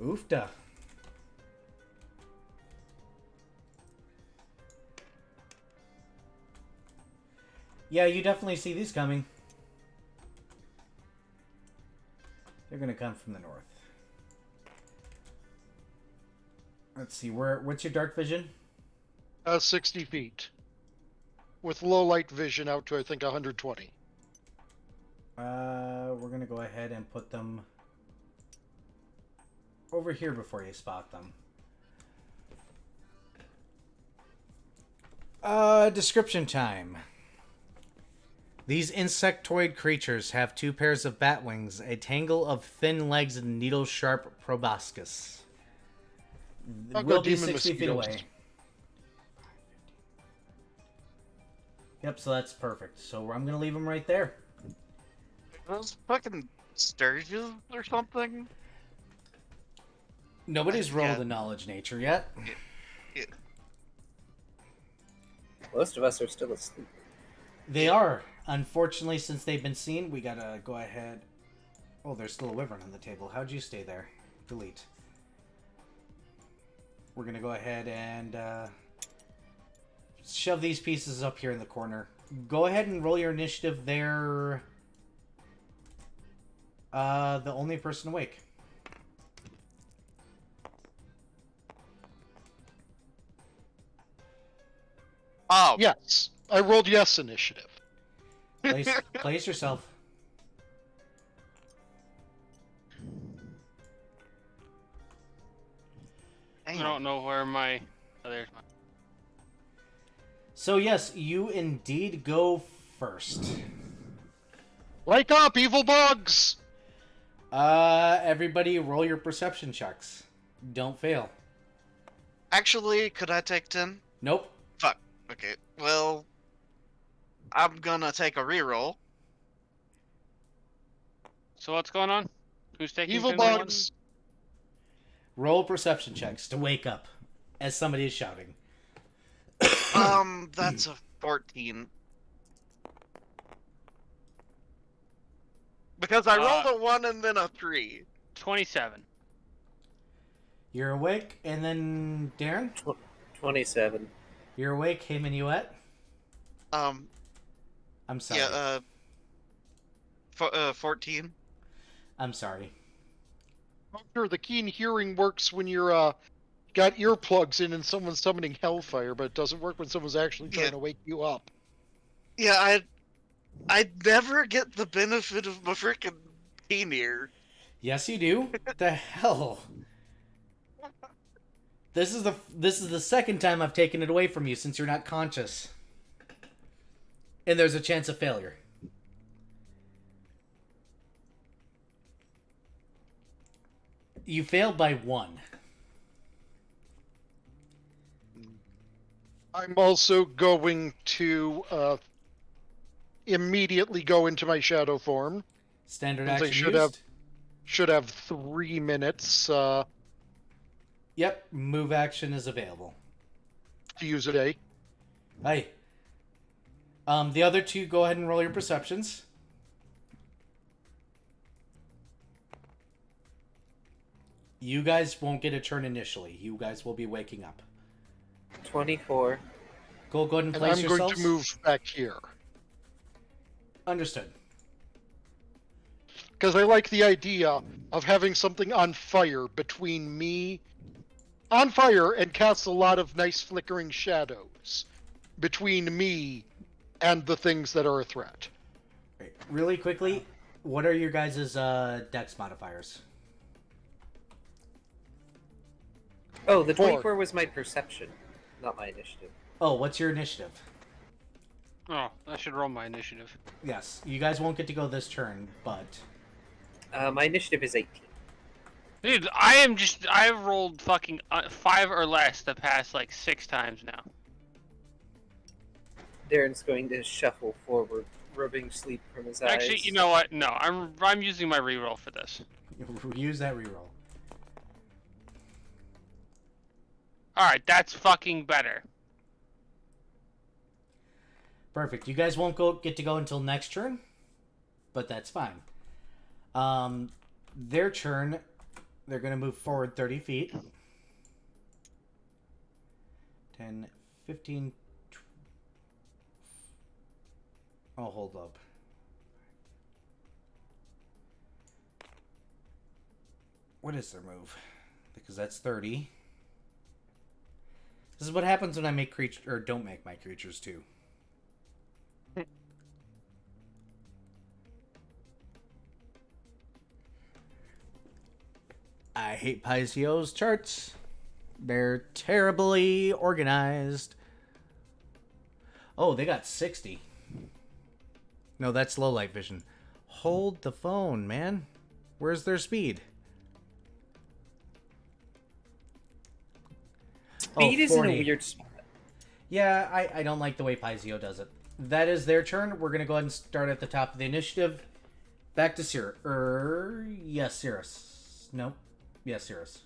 Speaker 1: Oofda. Yeah, you definitely see these coming. They're gonna come from the north. Let's see, what's your dark vision?
Speaker 2: 60 feet. With low light vision out to, I think, 120.
Speaker 1: We're gonna go ahead and put them over here before you spot them. Description time. These insectoid creatures have 2 pairs of bat wings, a tangle of thin legs, and needle-sharp proboscis.
Speaker 2: I'll
Speaker 1: Will
Speaker 2: go
Speaker 1: be
Speaker 2: demon
Speaker 1: 60 feet
Speaker 2: mosquitoes.
Speaker 1: away. Yep, so that's perfect. So I'm gonna leave them right there.
Speaker 4: Those fucking sturges or something?
Speaker 1: Nobody's rolled
Speaker 4: Yeah.
Speaker 1: a knowledge nature yet.
Speaker 3: Most of us are still asleep.
Speaker 1: They are. Unfortunately, since they've been seen, we gotta go ahead. Oh, there's still a wyvern on the table. How'd you stay there? Delete. We're gonna go ahead and shove these pieces up here in the corner. Go ahead and roll your initiative there. The only person awake.
Speaker 4: Oh,
Speaker 2: Yes, I rolled yes initiative.
Speaker 1: Place yourself.
Speaker 6: I
Speaker 4: hang on.
Speaker 6: don't know where my. Oh, there's my.
Speaker 1: So yes, you indeed go first.
Speaker 2: Wake up, evil bugs!
Speaker 1: Everybody roll your perception checks. Don't fail.
Speaker 4: Actually, could I take 10?
Speaker 1: Nope.
Speaker 4: Fuck. Okay. Well, I'm gonna take a reroll.
Speaker 6: So what's going on? Who's taking
Speaker 2: Evil
Speaker 6: 10 to 1?
Speaker 2: bugs!
Speaker 1: Roll perception checks to wake up as somebody is shouting.
Speaker 4: That's a 14. Because I rolled a 1 and then a 3.
Speaker 6: 27.
Speaker 1: You're awake, and then Darren?
Speaker 3: 27.
Speaker 1: You're awake, hey Minuet? I'm sorry.
Speaker 4: Yeah, 14.
Speaker 1: I'm sorry.
Speaker 2: Sure, the keen hearing works when you're got earplugs in and someone's summoning hellfire, but it doesn't work when someone's actually trying
Speaker 4: Yeah.
Speaker 2: to wake you up.
Speaker 4: Yeah, I never get the benefit of my freaking keen ear.
Speaker 1: Yes, you do. What the hell? This is the second time I've taken it away from you since you're not conscious. And there's a chance of failure. You failed by 1.
Speaker 2: I'm also going to immediately go into my shadow form.
Speaker 1: Standard
Speaker 2: Since I
Speaker 1: action
Speaker 2: should
Speaker 1: used.
Speaker 2: Should have 3 minutes to
Speaker 1: Yep, move action is available.
Speaker 2: use it, eh?
Speaker 1: Hey. The other two, go ahead and roll your perceptions. You guys won't get a turn initially. You guys will be waking up.
Speaker 3: 24.
Speaker 1: Go ahead and
Speaker 2: And
Speaker 1: place
Speaker 2: I'm
Speaker 1: yourselves.
Speaker 2: going to move back here.
Speaker 1: Understood.
Speaker 2: Because I like the idea of having something on fire between me... On fire and casts a lot of nice flickering shadows between me and the things that are a threat.
Speaker 1: Right. Really quickly, what are your guys' dex modifiers?
Speaker 3: Oh, the
Speaker 2: 4.
Speaker 3: 24 was my perception, not my initiative.
Speaker 1: Oh, what's your initiative?
Speaker 5: Oh, I should roll my initiative.
Speaker 1: Yes, you guys won't get to go this turn, but
Speaker 3: My initiative is 18.
Speaker 5: Dude, I've rolled fucking 5 or less the past like 6 times now.
Speaker 3: Darren's going to shuffle forward, rubbing sleep from his eyes.
Speaker 5: Actually, you know what? No, I'm using my reroll for this.
Speaker 1: use that reroll.
Speaker 5: Alright, that's fucking better.
Speaker 1: Perfect. You guys won't get to go until next turn, but that's fine. Their turn, they're going to move forward 30 feet. 10, 15... Oh, hold up. What is their move? Because that's 30. This is what happens when I make or don't make my creatures too. I hate Paisio's charts. They're terribly organized. Oh, they got 60. No, that's low light vision. Hold the phone, man. Where's their speed?
Speaker 3: Speed is in a weird spot.
Speaker 1: Yeah, I don't like the way Paisio does it. That is their turn. We're going to go ahead and start at the top of the initiative. Back to Cirrus. Yes, Cirrus. Nope. Yes, Cirrus.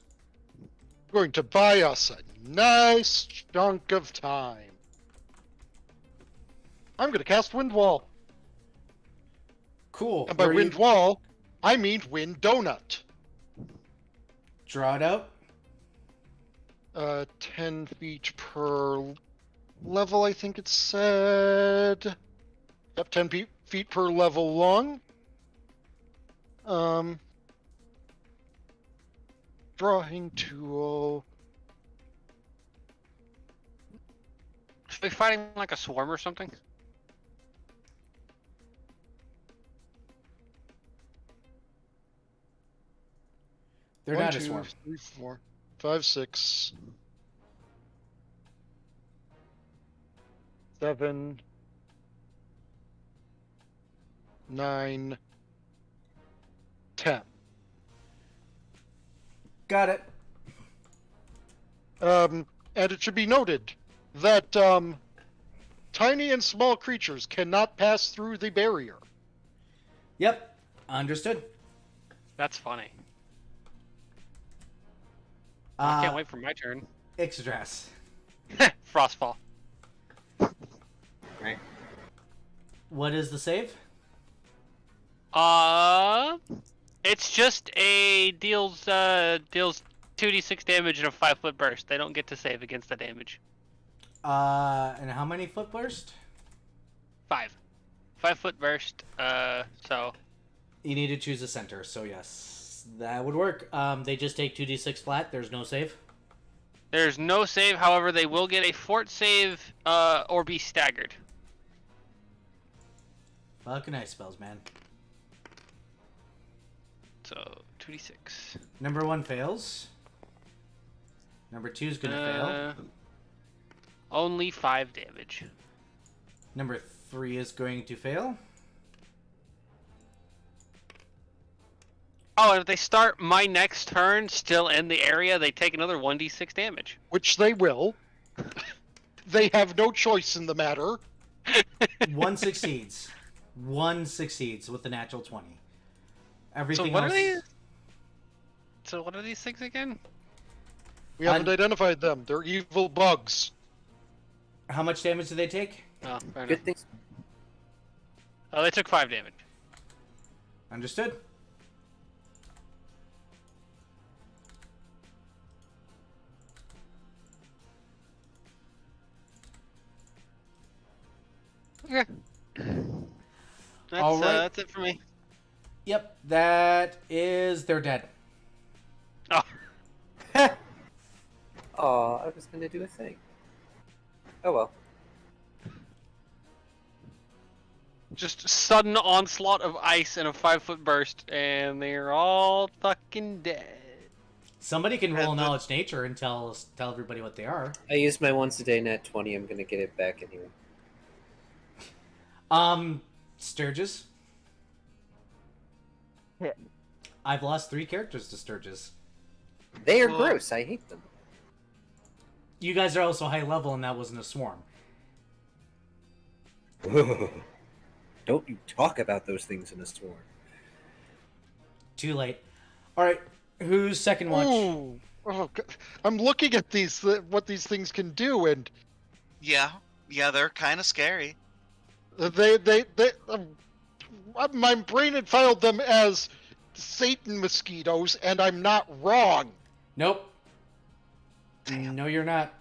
Speaker 2: Going to buy us a nice chunk of time. I'm going to cast Wind Wall.
Speaker 1: Cool.
Speaker 2: And by Wind Wall, I mean Wind Donut.
Speaker 1: Draw it out.
Speaker 2: 10 feet per level, I think it said. Yep, 10 feet per level long. Drawing tool.
Speaker 5: Are they fighting like a swarm or something?
Speaker 1: They're
Speaker 2: 1,
Speaker 1: not
Speaker 2: 2,
Speaker 1: a swarm.
Speaker 2: 3, 4, 5, 6, 7, 9, 10.
Speaker 1: Got it.
Speaker 2: And it should be noted that tiny and small creatures cannot pass through the barrier.
Speaker 1: Yep. Understood.
Speaker 5: That's funny. I can't wait for my turn.
Speaker 1: Ixodras.
Speaker 5: Frostfall.
Speaker 3: Right.
Speaker 1: What is the save?
Speaker 5: It's just a deals 2d6 damage in a 5-foot burst. They don't get to save against the damage.
Speaker 1: And how many foot burst?
Speaker 5: 5. 5-foot burst. So
Speaker 1: You need to choose a center, so yes, that would work. They just take 2d6 flat. There's no save.
Speaker 5: there's no save. However, they will get a fort save or be staggered.
Speaker 1: Fucking ice spells, man.
Speaker 5: So 2d6.
Speaker 1: Number 1 fails. Number 2 is gonna fail.
Speaker 5: Only 5 damage.
Speaker 1: Number 3 is going to fail.
Speaker 5: Oh, and if they start my next turn still in the area, they take another 1d6 damage.
Speaker 2: Which they will. They have no choice in the matter.
Speaker 1: 1 succeeds. 1 succeeds with the natural 20. Everything
Speaker 5: So what
Speaker 1: else...
Speaker 5: are they? So what are these things again?
Speaker 2: We haven't identified them. They're evil bugs.
Speaker 1: How much damage do they take?
Speaker 5: Oh, fair enough.
Speaker 3: Good things.
Speaker 5: Oh, they took 5 damage.
Speaker 1: Understood.
Speaker 5: Okay.
Speaker 1: All right.
Speaker 5: That's it for me.
Speaker 1: Yep, that is... They're dead.
Speaker 5: Oh,
Speaker 3: Aw, I was gonna do a thing. Oh well.
Speaker 6: Just sudden onslaught of ice in a 5-foot burst, and they're all fucking dead.
Speaker 1: Somebody can roll
Speaker 4: And the-
Speaker 1: knowledge nature and tell everybody what they are.
Speaker 3: I used my once a day net 20. I'm gonna get it back anyway.
Speaker 1: Sturgis.
Speaker 7: Yeah.
Speaker 1: I've lost 3 characters to Sturgis.
Speaker 3: They are
Speaker 4: Well-
Speaker 3: gross. I hate them.
Speaker 1: You guys are also high level, and that wasn't a swarm.
Speaker 3: Don't you talk about those things in a swarm.
Speaker 1: Too late. All right, who's second watch?
Speaker 2: Ooh. Oh, God. I'm looking at these, what these things can do, and
Speaker 4: Yeah, they're kind of scary.
Speaker 2: my brain had filed them as Satan mosquitoes, and I'm not wrong.
Speaker 1: Nope. No, you're not.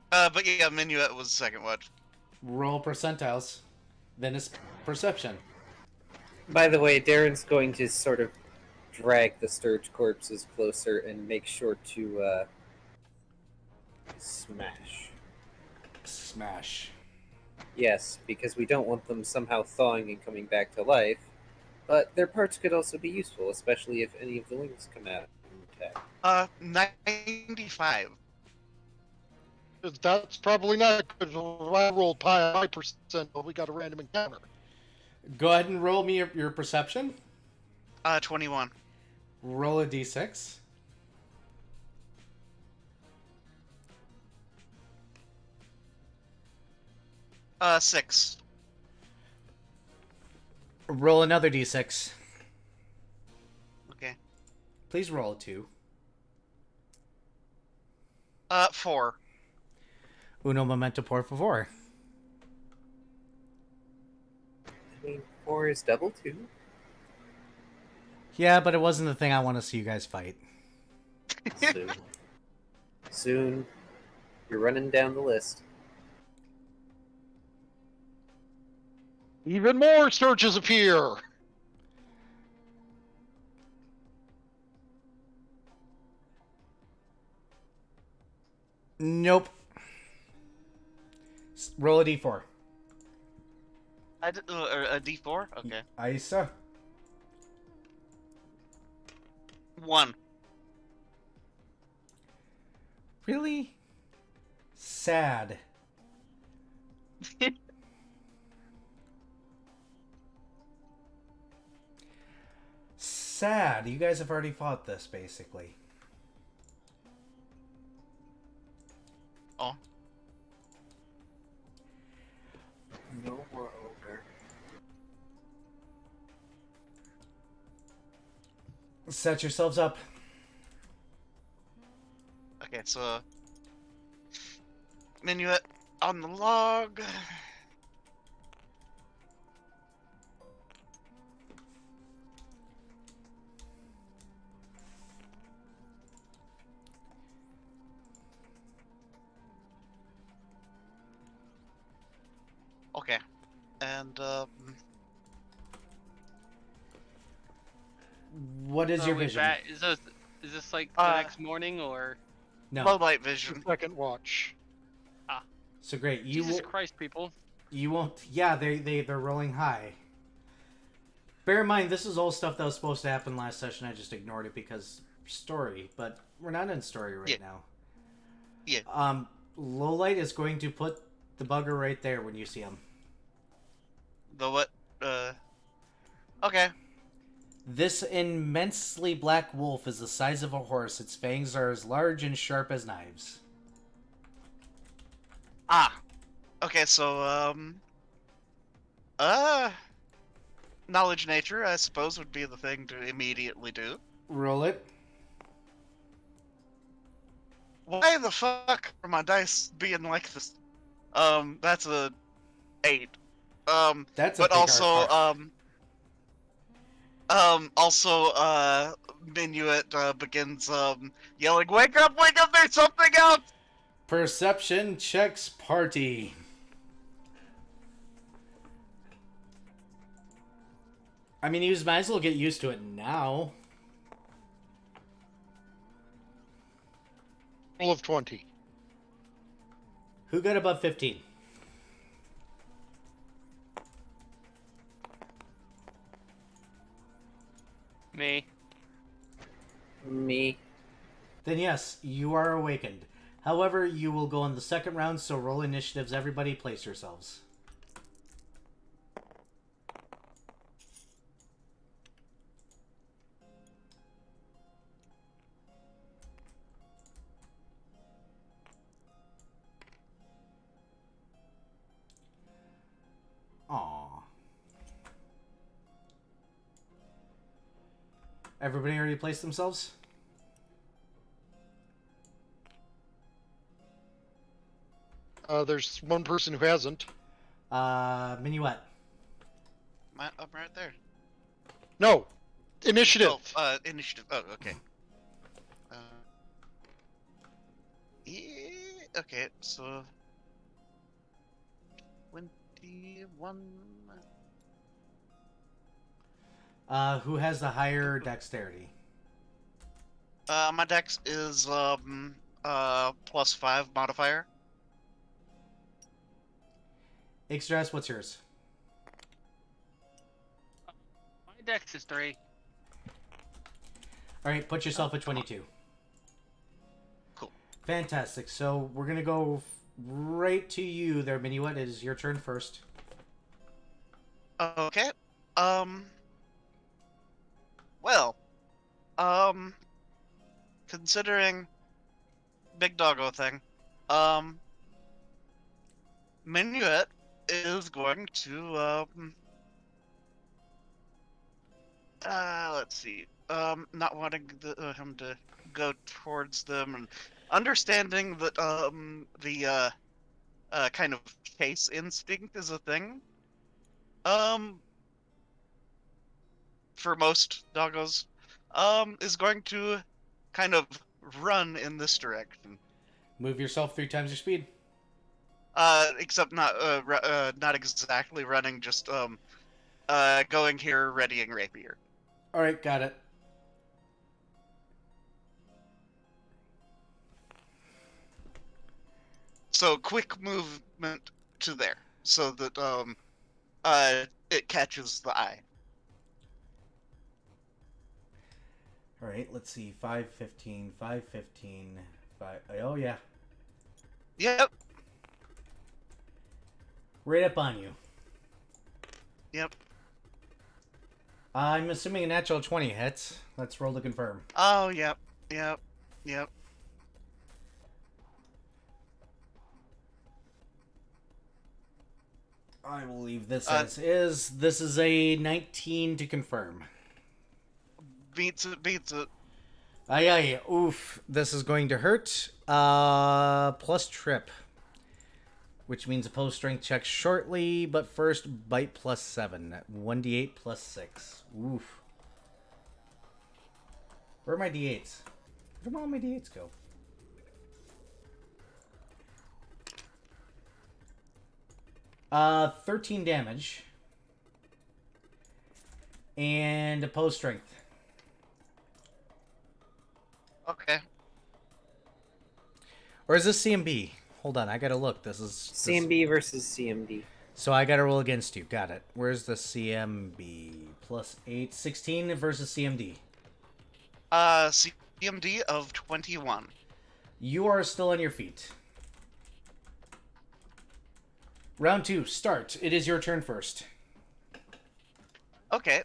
Speaker 4: But yeah, Minuet was second watch.
Speaker 1: Roll percentiles. Then it's perception.
Speaker 3: By the way, Darren's going to sort of drag the Sturge corpses closer and make sure to smash.
Speaker 1: Smash.
Speaker 3: Yes, because we don't want them somehow thawing and coming back to life. But their parts could also be useful, especially if any of the wings come out and attack.
Speaker 4: 95.
Speaker 2: That's probably not good. I rolled pi percent, but we got a random encounter.
Speaker 1: Go ahead and roll me your perception.
Speaker 4: 21.
Speaker 1: Roll a d6.
Speaker 4: Uh, 6.
Speaker 1: Roll another d6.
Speaker 4: Okay.
Speaker 1: Please roll a 2.
Speaker 4: 4.
Speaker 1: Uno momento por favor.
Speaker 3: I mean, 4 is double 2.
Speaker 1: Yeah, but it wasn't the thing I want to see you guys fight.
Speaker 3: Soon. Soon. You're running down the list.
Speaker 2: Even more surges appear.
Speaker 1: Nope. Roll a d4.
Speaker 4: A D4? Okay.
Speaker 1: Isa.
Speaker 4: 1.
Speaker 1: Really? Sad. Sad. You guys have already fought this, basically.
Speaker 4: Oh.
Speaker 3: No more ogre.
Speaker 1: Set yourselves up.
Speaker 4: Okay, so... Minuet on the log. Okay. And,
Speaker 1: What is
Speaker 6: Are
Speaker 1: your
Speaker 6: we
Speaker 1: vision?
Speaker 6: back- Is this like the next morning or?
Speaker 1: No.
Speaker 4: low light
Speaker 2: It's
Speaker 4: vision.
Speaker 2: the second watch.
Speaker 1: So great. You
Speaker 6: Jesus
Speaker 1: will,
Speaker 6: Christ, people!
Speaker 1: you won't. Yeah, they're rolling high. Bear in mind, this is all stuff that was supposed to happen last session. I just ignored it because story. But we're not in story right
Speaker 4: Yeah.
Speaker 1: now.
Speaker 4: Yeah.
Speaker 1: Low light is going to put the bugger right there when you see him.
Speaker 4: The what? Okay.
Speaker 1: This immensely black wolf is the size of a horse. Its fangs are as large and sharp as knives.
Speaker 4: Ah. Okay, so, knowledge nature, I suppose, would be the thing to immediately do.
Speaker 1: Roll it.
Speaker 4: Why the fuck are my dice being like this? That's a 8.
Speaker 1: That's a
Speaker 4: But
Speaker 1: big
Speaker 4: also,
Speaker 1: hard part.
Speaker 4: Minuet, begins, yelling, wake up, there's something else!
Speaker 1: Perception checks party. I mean, you might as well get used to it now.
Speaker 2: Roll of 20.
Speaker 1: Who got above 15? Then yes, you are awakened. However, you will go in the second round, so roll initiatives. Everybody place yourselves. Aww. Everybody already placed themselves?
Speaker 2: There's one person who hasn't.
Speaker 1: Minuet.
Speaker 4: I'm right there.
Speaker 2: No, initiative.
Speaker 4: Initiative. Oh, okay. Yeah, okay, so 21.
Speaker 1: Who has the higher dexterity?
Speaker 4: My dex is +5 modifier.
Speaker 1: Yggdrasil, what's yours?
Speaker 5: My dex is 3.
Speaker 1: Alright, put yourself at 22.
Speaker 4: Cool.
Speaker 1: Fantastic. So we're gonna go right to you there, Minuet. It is your turn first.
Speaker 4: Okay. Well, considering big doggo thing, Minuet is going to let's see, not wanting him to go towards them and understanding that the kind of chase instinct is a thing. For most doggos, is going to kind of run in this direction.
Speaker 1: Move yourself 3 times your speed.
Speaker 4: Except not not exactly running, just going here, readying rapier.
Speaker 1: Alright, got it.
Speaker 4: So quick movement to there, so that it catches the eye.
Speaker 1: Alright, let's see. 5:15, 5:15, 5. Oh, yeah.
Speaker 4: Yep.
Speaker 1: Right up on you.
Speaker 4: Yep.
Speaker 1: I'm assuming a natural 20 hits. Let's roll to confirm.
Speaker 4: Oh, yep. Yep. Yep.
Speaker 1: I will leave this as is. This is a 19 to confirm.
Speaker 4: Beats it. Beats it.
Speaker 1: Aye, aye. Oof. This is going to hurt. Plus trip. Which means opposed strength check shortly, but first bite +7. 1d8 +6. Oof. Where are my d8s? Where did all my d8s go? Uh, 13 damage. And opposed strength.
Speaker 4: Okay.
Speaker 1: Or is this CMB? Hold on, I gotta look. This is...
Speaker 3: CMB versus CMD.
Speaker 1: So I gotta roll against you. Got it. Where's the CMB? +8. 16 versus CMD.
Speaker 4: CMD of 21.
Speaker 1: You are still on your feet. Round 2, start. It is your turn first.
Speaker 4: Okay.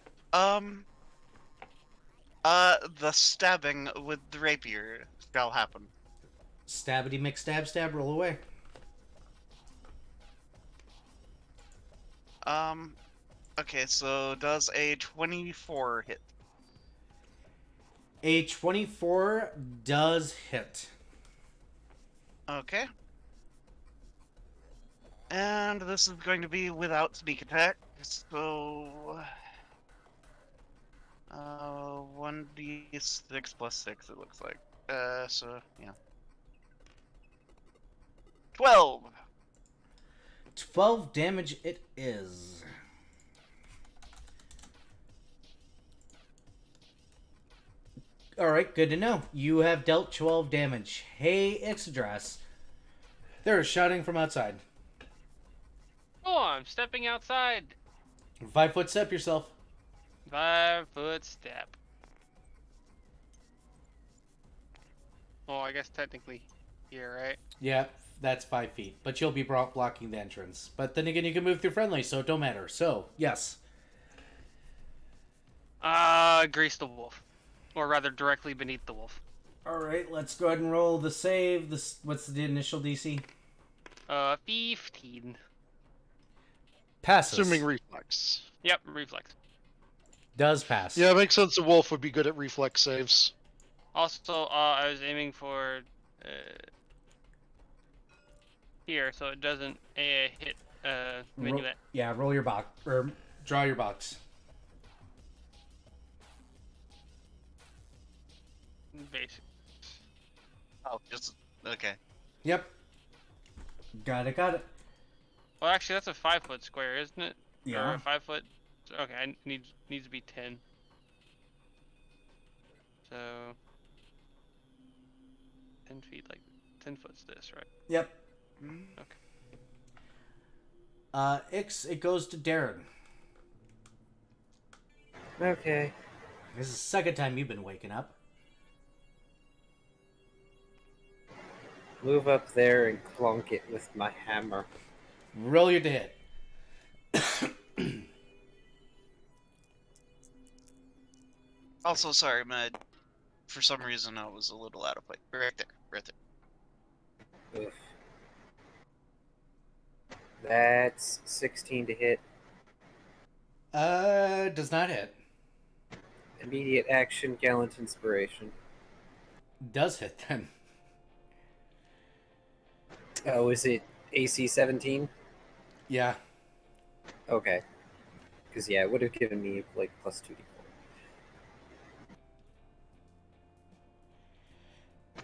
Speaker 4: The stabbing with the rapier shall happen.
Speaker 1: Stabbity McStab stab, roll away.
Speaker 4: Okay, so does a 24 hit?
Speaker 1: A 24 does hit.
Speaker 4: Okay. And this is going to be without sneak attack, so... 1d6 plus 6, it looks like. So, yeah. 12!
Speaker 1: 12 damage it is. Alright, good to know. You have dealt 12 damage. Hey, Ixodras. They're shouting from outside.
Speaker 5: Oh, I'm stepping outside.
Speaker 1: 5-foot step yourself.
Speaker 5: 5-foot step. I guess technically here, right?
Speaker 1: Yeah, that's 5 feet. But you'll be blocking the entrance. But then again, you can move through friendly, so it don't matter. So, yes.
Speaker 5: Grease the wolf. Or rather, directly beneath the wolf.
Speaker 1: Alright, let's go ahead and roll the save. What's the initial DC?
Speaker 5: 15.
Speaker 1: Passes.
Speaker 2: Assuming reflex.
Speaker 5: Yep, reflex.
Speaker 1: Does pass.
Speaker 2: Yeah, it makes sense the wolf would be good at reflex saves.
Speaker 5: Also, I was aiming for here, so it doesn't hit minuet.
Speaker 1: Yeah, roll your box. Or draw your box.
Speaker 5: Basic.
Speaker 4: Oh, just okay.
Speaker 1: Yep. Got it.
Speaker 5: Well, actually, that's a 5-foot square, isn't it?
Speaker 1: Yeah.
Speaker 5: Or a 5-foot. Okay, I needs to be 10. So 10 feet, like 10 foot's this, right?
Speaker 1: Yep.
Speaker 5: Okay.
Speaker 1: Ix, it goes to Darren.
Speaker 3: Okay.
Speaker 1: This is the second time you've been waking up.
Speaker 3: Move up there and clunk it with my hammer.
Speaker 1: Roll your to hit.
Speaker 4: Also, sorry, Mud. For some reason, I was a little out of place. Right there.
Speaker 3: Oof. That's 16 to hit.
Speaker 1: Does not hit.
Speaker 3: Immediate action, Gallant Inspiration.
Speaker 1: Does hit then.
Speaker 3: Oh, is it AC 17?
Speaker 1: Yeah.
Speaker 3: Okay. Because, yeah, it would have given me, like, plus 2d4.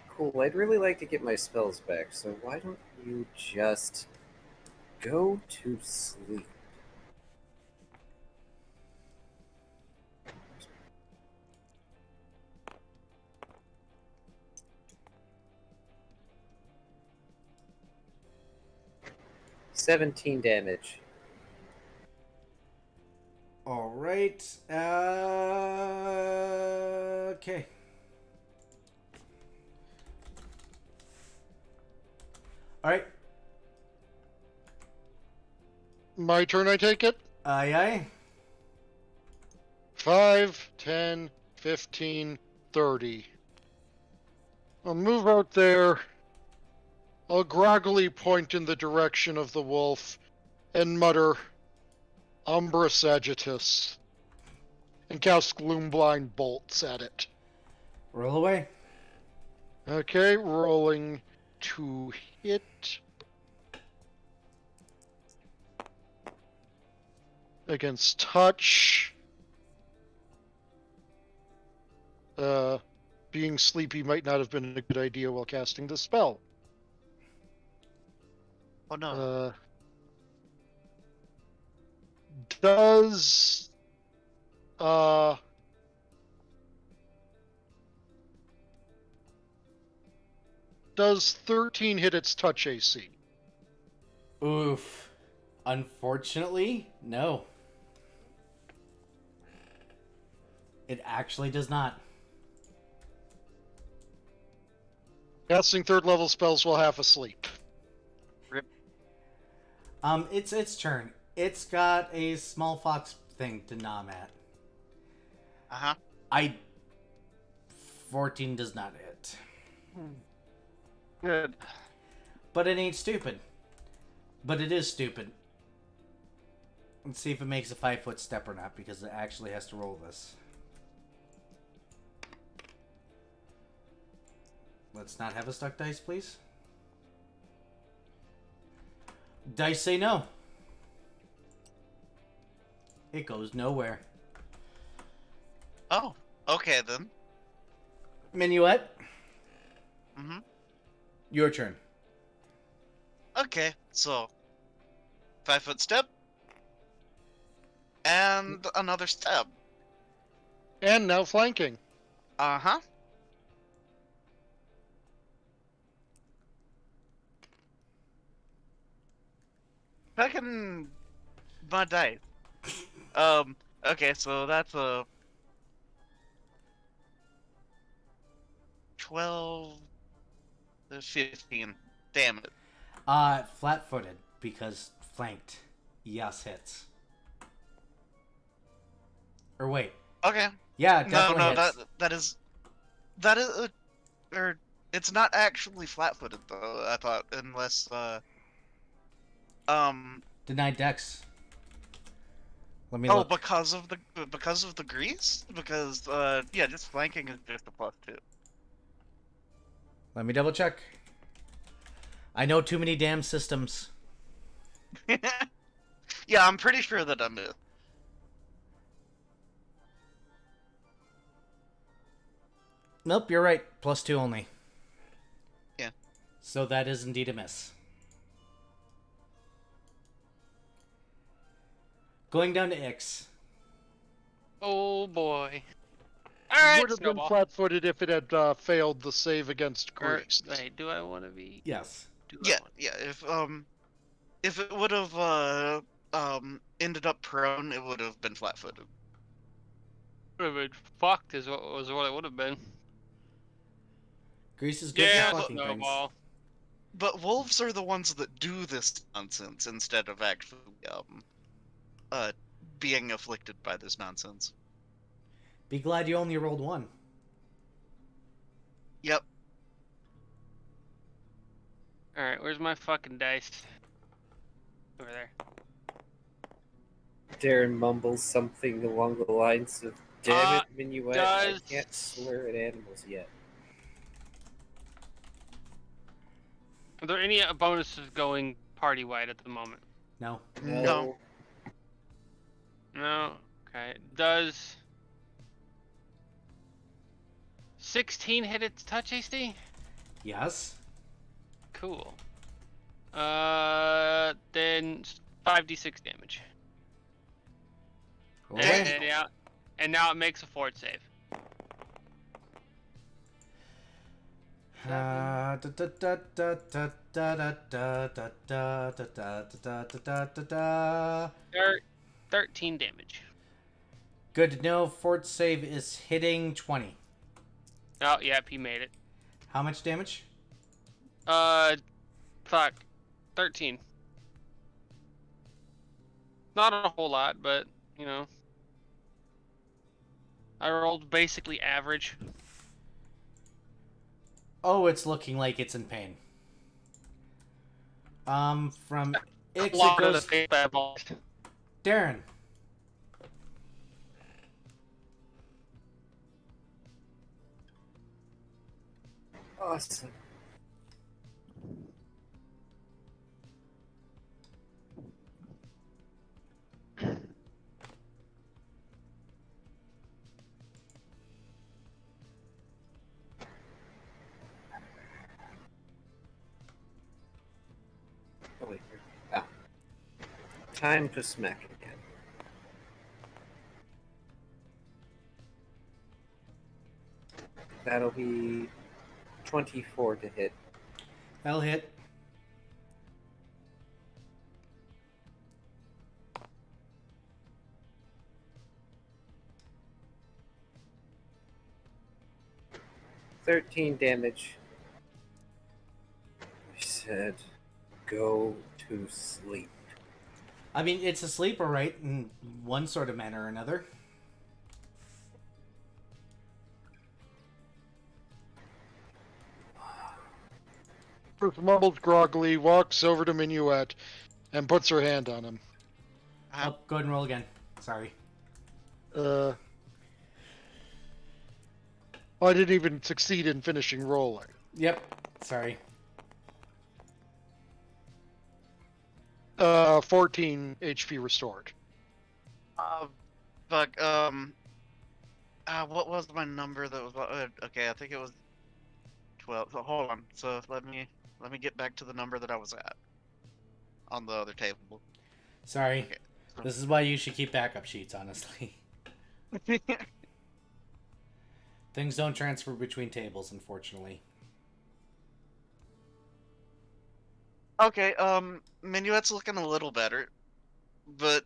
Speaker 3: Cool, I'd really like to get my spells back, so why don't you just go to sleep? $17 damage.
Speaker 1: All right. Okay. All right.
Speaker 2: My turn, I take it?
Speaker 1: Aye, aye.
Speaker 2: 5, 10, 15, 30. I'll move out there. I'll groggily point in the direction of the wolf and mutter, Umbra Sagittus, and cast Gloomblind bolts at it.
Speaker 1: Roll away.
Speaker 2: Okay, rolling to hit. Against touch. Being sleepy might not have been a good idea while casting the spell.
Speaker 4: Oh no.
Speaker 2: Does does 13 hit its touch AC?
Speaker 1: Oof. Unfortunately, no. It actually does not.
Speaker 2: Casting third level spells while half asleep.
Speaker 1: It's its turn. It's got a small fox thing to nom at.
Speaker 4: Uh-huh.
Speaker 1: 14 does not hit.
Speaker 5: Good.
Speaker 1: But it ain't stupid. But it is stupid. Let's see if it makes a 5-foot step or not, because it actually has to roll this. Let's not have a stuck dice, please. Dice say no. It goes nowhere.
Speaker 4: Oh, okay then.
Speaker 1: Minuet,
Speaker 4: Mm-hmm.
Speaker 1: your turn.
Speaker 4: Okay, so 5-foot step. And another step.
Speaker 2: And now flanking.
Speaker 4: Uh-huh. Fucking my dice. Okay, so that's a 12 15. Damn it.
Speaker 1: Flat-footed because flanked. Yes, hits. Or wait.
Speaker 4: Okay.
Speaker 1: Yeah, it
Speaker 4: No,
Speaker 1: definitely
Speaker 4: no,
Speaker 1: hits.
Speaker 4: that is, or it's not actually flat-footed though. I thought, unless
Speaker 1: Denied dex. Let me
Speaker 4: oh,
Speaker 1: look.
Speaker 4: because of the grease? Because yeah, just flanking is just a +2.
Speaker 1: Let me double check. I know too many damn systems.
Speaker 4: Yeah, I'm pretty sure that I'm it.
Speaker 1: Nope, you're right. +2 only.
Speaker 4: Yeah.
Speaker 1: So that is indeed a miss. Going down to Ix.
Speaker 5: Oh boy. All right,
Speaker 2: Would have been
Speaker 5: Snowball.
Speaker 2: flat-footed if it had failed the save against
Speaker 5: Or,
Speaker 2: grease.
Speaker 5: wait, do I want to be?
Speaker 1: Yes.
Speaker 5: Do I
Speaker 4: Yeah,
Speaker 5: want
Speaker 4: yeah. If it would have ended up prone, it would have been flat-footed.
Speaker 5: would have been fucked is what it would have been.
Speaker 1: Grease is good
Speaker 5: Yeah,
Speaker 1: for fucking things.
Speaker 5: Snowball.
Speaker 4: But wolves are the ones that do this nonsense instead of actually uh being afflicted by this nonsense.
Speaker 1: Be glad you only rolled 1.
Speaker 4: Yep.
Speaker 5: All right, where's my fucking dice? Over there.
Speaker 3: Darren mumbles something along the lines of, "Damn it, Minuet, I
Speaker 5: does-
Speaker 3: can't slur at animals yet."
Speaker 5: Are there any bonuses going party-wide at the moment?
Speaker 1: No.
Speaker 4: No.
Speaker 5: No. Okay. Does 16 hit its touch AC?
Speaker 1: Yes.
Speaker 5: Cool. Then 5d6 damage.
Speaker 1: Roll away.
Speaker 5: And now it makes a fort save.
Speaker 1: Da.
Speaker 5: 13 damage.
Speaker 1: Good to know. Fort save is hitting 20.
Speaker 5: Oh, yep, he made it.
Speaker 1: How much damage?
Speaker 5: Fuck. 13. Not a whole lot, but, you know. I rolled basically average.
Speaker 1: Oh, it's looking like it's in pain. From Ix, it
Speaker 5: Lot of the
Speaker 1: goes...
Speaker 5: face balls.
Speaker 1: Darren.
Speaker 3: Awesome. Oh, wait. Ah. Time to smack again. That'll be 24 to hit.
Speaker 1: That'll hit.
Speaker 3: $13 damage. I said, go to sleep.
Speaker 1: I mean, it's a sleeper, right? In one sort of manner or another.
Speaker 2: Bruce mumbles groggily, walks over to Minuet, and puts her hand on him.
Speaker 1: Oh, go ahead and roll again. Sorry.
Speaker 2: I didn't even succeed in finishing rolling.
Speaker 1: Yep. Sorry.
Speaker 2: 14 HP restored.
Speaker 4: Fuck. What was my number that was? Okay, I think it was 12. So hold on. So let me get back to the number that I was at on the other table.
Speaker 1: Sorry.
Speaker 4: Okay.
Speaker 1: This is why you should keep backup sheets, honestly. Things don't transfer between tables, unfortunately.
Speaker 4: Okay, Minuet's looking a little better, but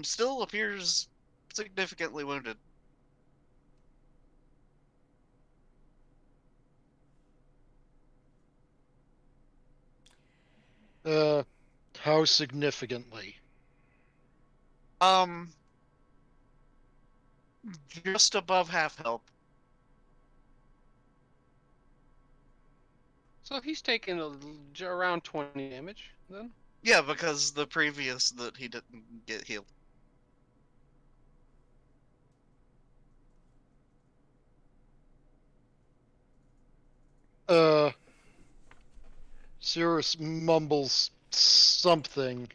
Speaker 4: still appears significantly wounded.
Speaker 2: How significantly?
Speaker 4: Um, just above half health.
Speaker 6: So he's taking around 20 damage then.
Speaker 4: Yeah, because the previous that he didn't get healed.
Speaker 2: Cirrus mumbles something,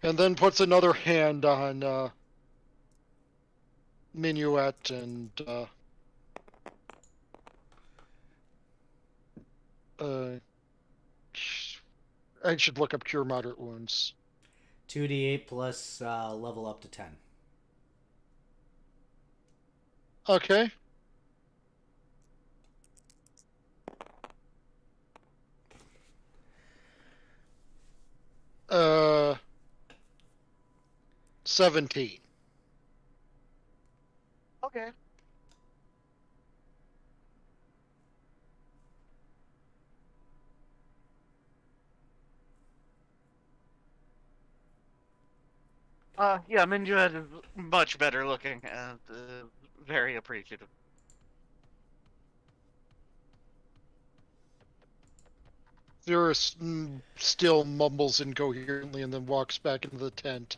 Speaker 2: and then puts another hand on Minuet and uh, I should look up cure moderate wounds.
Speaker 1: 2d8 plus level up to 10.
Speaker 2: Okay. Uh, 17.
Speaker 4: Okay. Yeah, Minjuet is much better looking and very appreciative.
Speaker 2: Cirrus still mumbles incoherently and then walks back into the tent,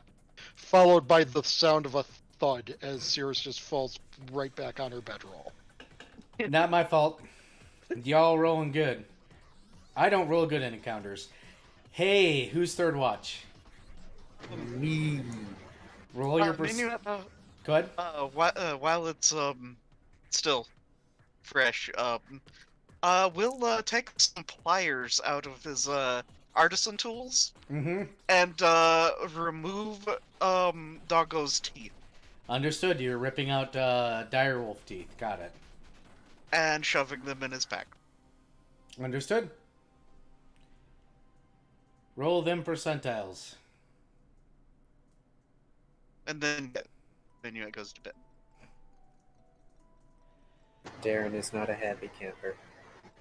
Speaker 2: followed by the sound of a thud as Cirrus just falls right back on her bedroll.
Speaker 1: Not my fault. Y'all rolling good. I don't roll good in encounters. Hey, who's third watch?
Speaker 3: Me.
Speaker 1: Roll your
Speaker 4: Minuet,
Speaker 1: Go ahead.
Speaker 4: while it's still fresh, we'll take some pliers out of his artisan tools
Speaker 1: Mm-hmm.
Speaker 4: and remove Doggo's teeth
Speaker 1: Understood. You're ripping out direwolf teeth. Got it.
Speaker 4: and shoving them in his pack.
Speaker 1: Understood. Roll them percentiles.
Speaker 4: And then Minuet goes to bed.
Speaker 3: Darren is not a happy camper.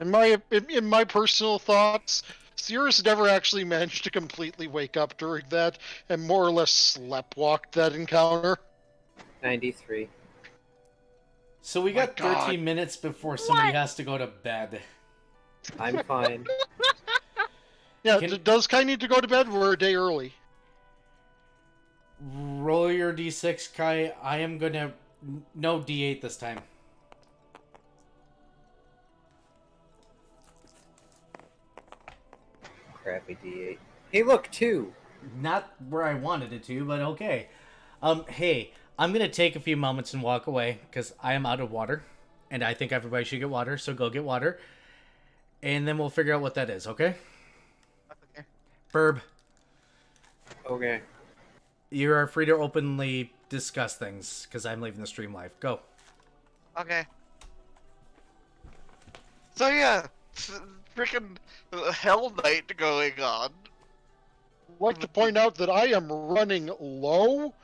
Speaker 2: In my personal thoughts, Cirrus never actually managed to completely wake up during that, and more or less sleptwalked that encounter.
Speaker 3: 93.
Speaker 1: So we
Speaker 2: My
Speaker 1: got
Speaker 2: God.
Speaker 1: 13 minutes before somebody has to go to bed.
Speaker 3: I'm fine.
Speaker 2: Yeah,
Speaker 1: Can-
Speaker 2: does Kai need to go to bed? We're a day early.
Speaker 1: Roll your d6, Kai. I am gonna... No, d8 this time.
Speaker 3: Crappy D8. Hey, look, 2.
Speaker 1: Not where I wanted it to, but okay. Hey, I'm gonna take a few moments and walk away, because I am out of water. And I think everybody should get water, so go get water. And then we'll figure out what that is, okay?
Speaker 4: Okay.
Speaker 1: Burb,
Speaker 3: Okay.
Speaker 1: you are free to openly discuss things, because I'm leaving the stream live. Go.
Speaker 4: Okay. So yeah, freaking Hell Night going on.
Speaker 2: I'd like to point out that I am running low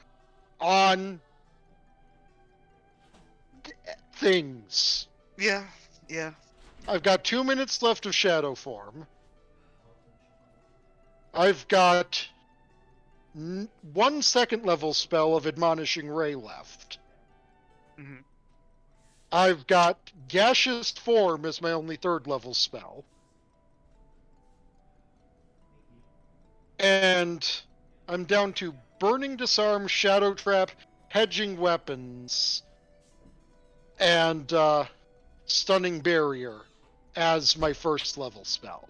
Speaker 2: on things.
Speaker 4: Yeah, yeah.
Speaker 2: I've got 2 minutes left of shadow form. I've got 1 second level spell of admonishing ray left.
Speaker 4: hmm
Speaker 2: I've got gaseous form as my only third level spell. And I'm down to burning disarm, shadow trap, hedging weapons, and stunning barrier as my first level spell.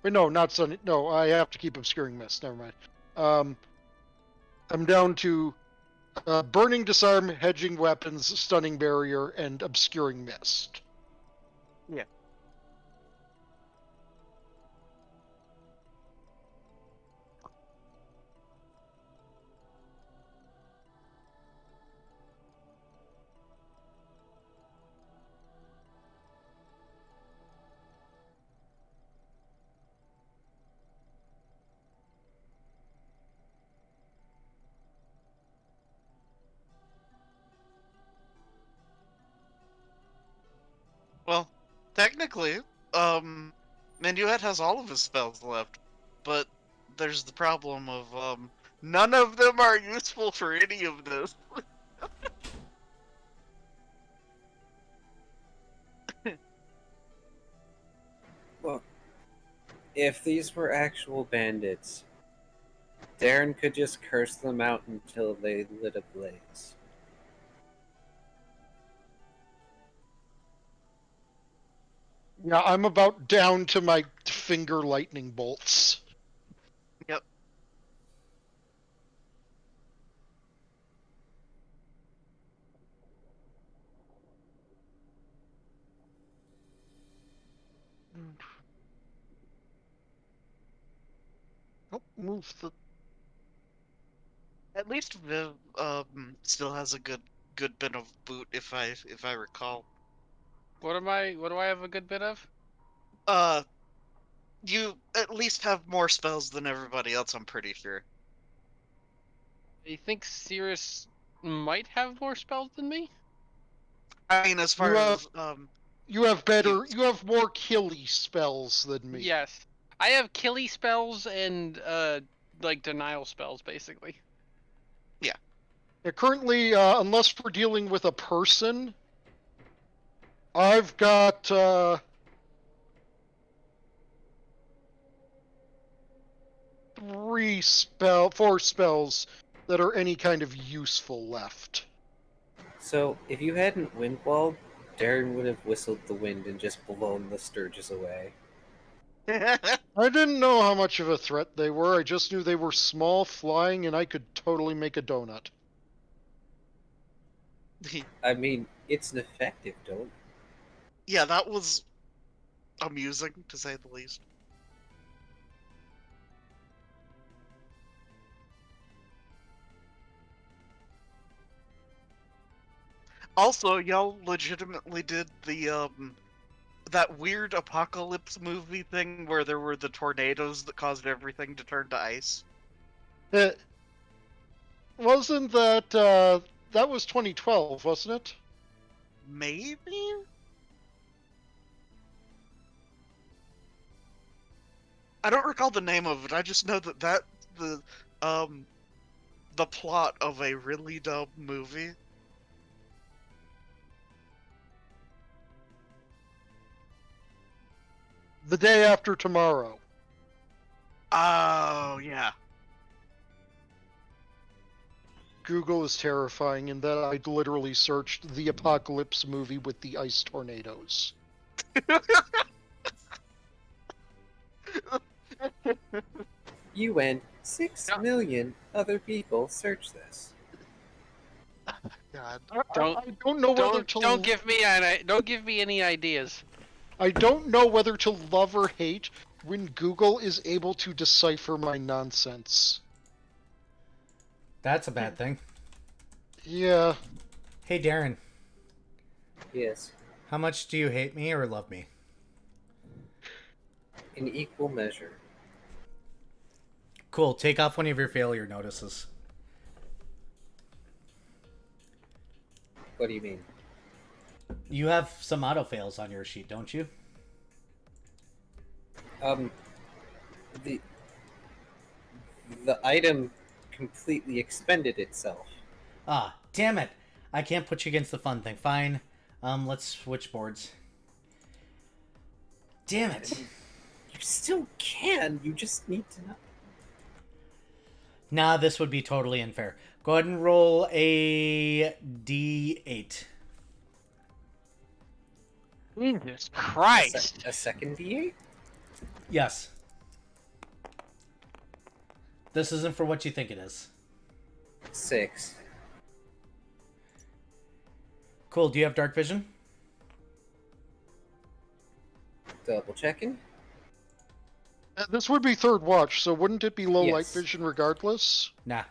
Speaker 2: Wait, no, not stunning. No, I have to keep obscuring mist. Never mind. I'm down to burning disarm, hedging weapons, stunning barrier, and obscuring mist.
Speaker 4: Yeah. Well, technically, Minuet has all of his spells left. but there's the problem of none of them are useful for any of this.
Speaker 3: Look, if these were actual bandits, Darren could just curse them out until they lit a blaze.
Speaker 2: Yeah, I'm about down to my finger lightning bolts.
Speaker 4: Yep.
Speaker 2: Oh, move the.
Speaker 4: At least Viv still has a good bit of boot if I recall.
Speaker 6: What do I have a good bit of?
Speaker 4: Uh, you at least have more spells than everybody else, I'm pretty sure.
Speaker 6: You think Cirrus might have more spells than me?
Speaker 4: I mean, as far as
Speaker 2: You have better.
Speaker 4: use.
Speaker 2: You have more killy spells than me.
Speaker 6: Yes. I have killy spells and like denial spells basically.
Speaker 2: Yeah, currently, unless we're dealing with a person, I've got 4 spells that are any kind of useful left.
Speaker 3: So, if you hadn't wind walled, Darren would have whistled the wind and just blown the Sturges away.
Speaker 2: I didn't know how much of a threat they were. I just knew they were small, flying, and I could totally make a donut.
Speaker 3: I mean, it's an effective donut.
Speaker 4: Yeah, that was amusing to say the least. Also, y'all legitimately did the that weird apocalypse movie thing where there were the tornadoes that caused everything to turn to ice.
Speaker 2: Wasn't that that was 2012, wasn't it?
Speaker 4: Maybe? I don't recall the name of it. I just know that the plot of a really dumb movie.
Speaker 2: The Day After Tomorrow.
Speaker 4: Oh, yeah.
Speaker 2: Google is terrifying in that I literally searched the apocalypse movie with the ice tornadoes.
Speaker 3: You and 6 million other people search this.
Speaker 2: God,
Speaker 6: Don't-
Speaker 2: I don't know whether to.
Speaker 6: Don't give me any ideas.
Speaker 2: I don't know whether to love or hate when Google is able to decipher my nonsense.
Speaker 1: That's a bad thing.
Speaker 2: Yeah.
Speaker 1: Hey, Darren.
Speaker 3: Yes,
Speaker 1: How much do you hate me or love me?
Speaker 3: in equal measure.
Speaker 1: Cool. Take off one of your failure notices.
Speaker 3: What do you mean?
Speaker 1: You have some auto fails on your sheet, don't you?
Speaker 3: The item completely expended itself.
Speaker 1: Ah, damn it. I can't put you against the fun thing. Fine. Let's switch boards. Damn it.
Speaker 3: You still can. You just need to know.
Speaker 1: Nah, this would be totally unfair. Go ahead and roll a D8.
Speaker 6: Jesus Christ!
Speaker 3: A second D8?
Speaker 1: Yes. This isn't for what you think it is.
Speaker 3: 6.
Speaker 1: Cool. Do you have dark vision?
Speaker 3: Double checking.
Speaker 2: This would be third watch, so wouldn't it be low light
Speaker 3: Yes.
Speaker 2: vision regardless?
Speaker 1: Nah.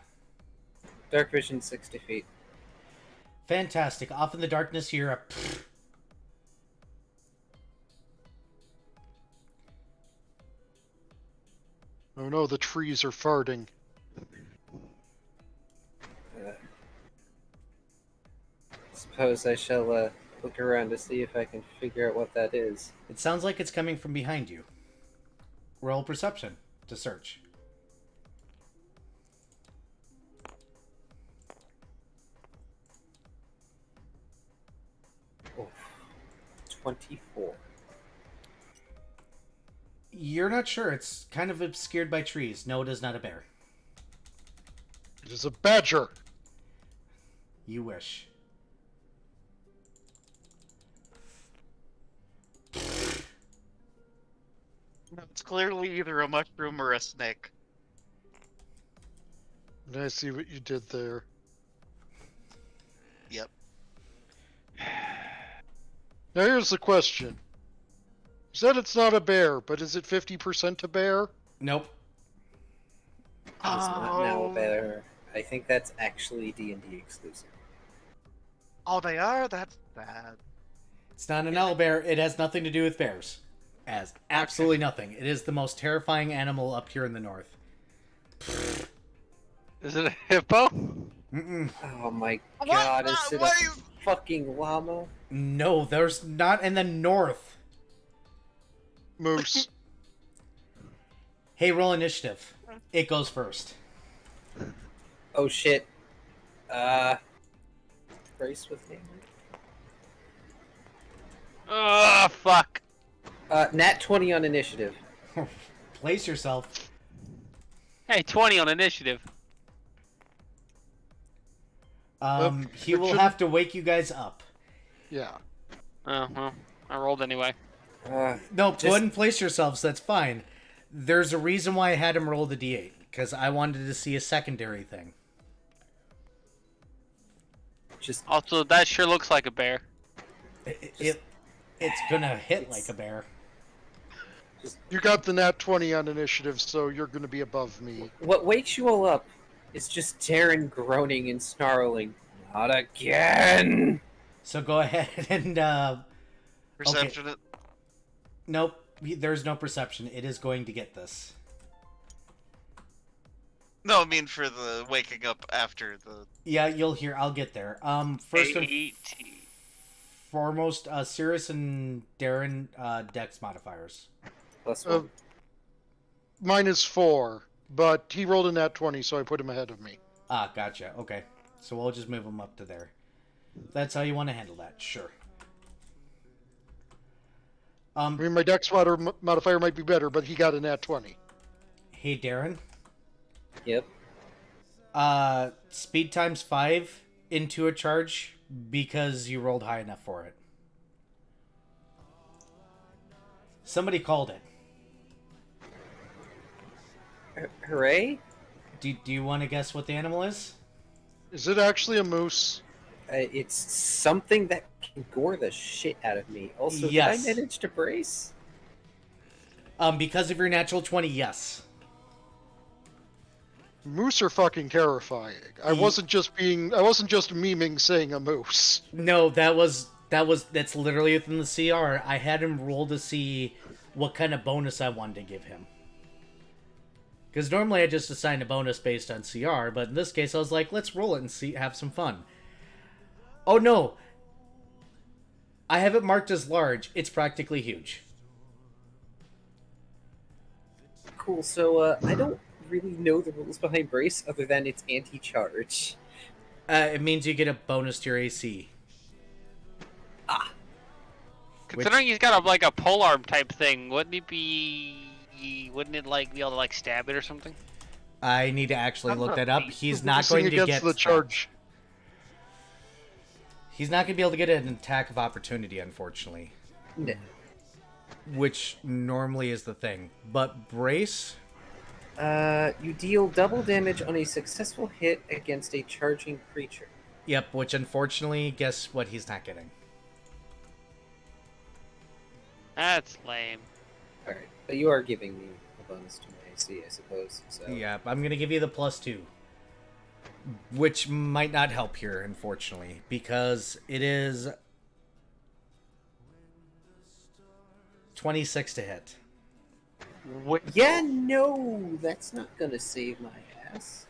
Speaker 3: Dark vision 60 feet.
Speaker 1: Fantastic. Off in the darkness, you're a...
Speaker 2: Oh no, the trees are farting.
Speaker 3: Suppose I shall look around to see if I can figure out what that is.
Speaker 1: It sounds like it's coming from behind you. Roll perception. to search.
Speaker 3: Oh, 24.
Speaker 1: You're not sure. It's kind of obscured by trees. No, it is not a bear.
Speaker 2: It is a badger.
Speaker 1: You wish.
Speaker 4: No, it's clearly either a mushroom or a snake.
Speaker 2: And I see what you did there.
Speaker 4: Yep.
Speaker 2: Now here's the question. You said it's not a bear, but is it 50% a bear?
Speaker 1: Nope.
Speaker 3: It's not now a bear. I think that's actually D&D exclusive.
Speaker 4: Oh, they are? That's bad.
Speaker 1: It's not an owlbear. It has nothing to do with bears. As absolutely nothing. It is the most terrifying animal up here in the north.
Speaker 6: Is it a hippo?
Speaker 1: Mm-mm.
Speaker 3: Oh my god, is it a
Speaker 4: What is-
Speaker 3: fucking llama?
Speaker 1: No, there's not in the north.
Speaker 2: Moose.
Speaker 1: Hey, roll initiative. It goes first.
Speaker 3: Oh shit. Brace with me.
Speaker 6: Oh, fuck.
Speaker 3: Nat 20 on initiative.
Speaker 1: Place yourself.
Speaker 6: Hey, 20 on initiative.
Speaker 1: He will have to wake you guys up.
Speaker 2: Yeah.
Speaker 6: Oh, well, I rolled anyway.
Speaker 1: No, go ahead and place yourselves. That's fine. There's a reason why I had him roll the d8. Because I wanted to see a secondary thing.
Speaker 3: Just
Speaker 6: Also, that sure looks like a bear.
Speaker 1: It's gonna hit like a bear.
Speaker 2: You got the nat 20 on initiative, so you're going to be above me.
Speaker 3: what wakes you all up is just Darren groaning and snarling. Not again.
Speaker 1: So go ahead and
Speaker 4: Perception.
Speaker 1: nope. There's no perception. It is going to get this.
Speaker 4: No, I mean for the waking up after the.
Speaker 1: Yeah, you'll hear. I'll get there. First and
Speaker 6: 18.
Speaker 1: foremost, Cirrus and Darren, Dex modifiers.
Speaker 3: +1.
Speaker 2: Mine is 4, but he rolled a nat 20, so I put him ahead of me.
Speaker 1: Ah, gotcha. Okay, so we'll just move him up to there. That's how you want to handle that. Sure.
Speaker 2: I mean, my dex modifier might be better, but he got a nat 20.
Speaker 1: Hey, Darren.
Speaker 3: Yep.
Speaker 1: Speed times 5 into a charge because you rolled high enough for it. Somebody called it.
Speaker 3: Hooray?
Speaker 1: Do you want to guess what the animal is?
Speaker 2: Is it actually a moose?
Speaker 3: It's something that can gore the shit out of me. Also,
Speaker 1: Yes.
Speaker 3: did I manage to brace?
Speaker 1: Because of your natural 20, yes.
Speaker 2: Moose are fucking terrifying. I wasn't just memeing saying a moose.
Speaker 1: No, that's literally within the CR. I had him roll to see what kind of bonus I wanted to give him. Because normally I just assign a bonus based on CR, but in this case I was like, let's roll it and have some fun. Oh no! I have it marked as large. It's practically huge.
Speaker 3: Cool, so I don't really know the rules behind brace other than it's anti-charge.
Speaker 1: It means you get a bonus to your AC.
Speaker 6: Considering he's got a polearm type thing, wouldn't it be like be able to like stab it or something?
Speaker 1: I need to actually look that up. He's not
Speaker 2: Racing
Speaker 1: going to
Speaker 2: against
Speaker 1: get
Speaker 2: the charge.
Speaker 1: He's not going to be able to get an attack of opportunity, unfortunately.
Speaker 3: No.
Speaker 1: Which normally is the thing. But brace?
Speaker 3: You deal double damage on a successful hit against a charging creature.
Speaker 1: Yep, which unfortunately, guess what he's not getting.
Speaker 6: That's lame.
Speaker 3: Alright, but you are giving me a bonus to my AC, I suppose. So.
Speaker 1: Yeah, I'm going to give you the +2. Which might not help here, unfortunately. Because it is 26 to hit.
Speaker 3: Yeah, no, that's not gonna save my ass.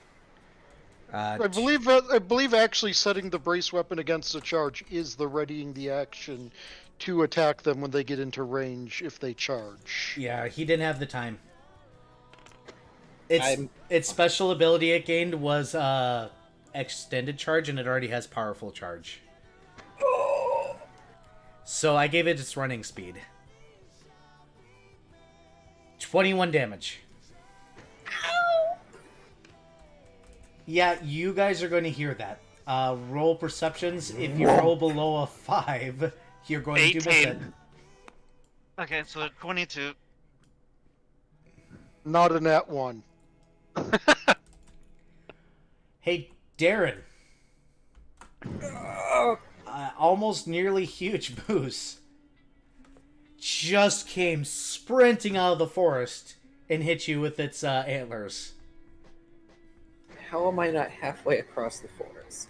Speaker 2: I believe actually setting the brace weapon against a charge is the readying the action to attack them when they get into range if they charge.
Speaker 1: Yeah, he didn't have the time. Its special ability it gained was extended charge, and it already has powerful charge. So I gave it its running speed. 21 damage. Ow! Yeah, you guys are going to hear that. Roll perceptions. If you roll below a 5, you're going to miss it.
Speaker 4: Okay, so 22.
Speaker 2: Not a nat 1.
Speaker 1: Hey, Darren. Almost nearly huge moose just came sprinting out of the forest and hit you with its antlers.
Speaker 3: How am I not halfway across the forest?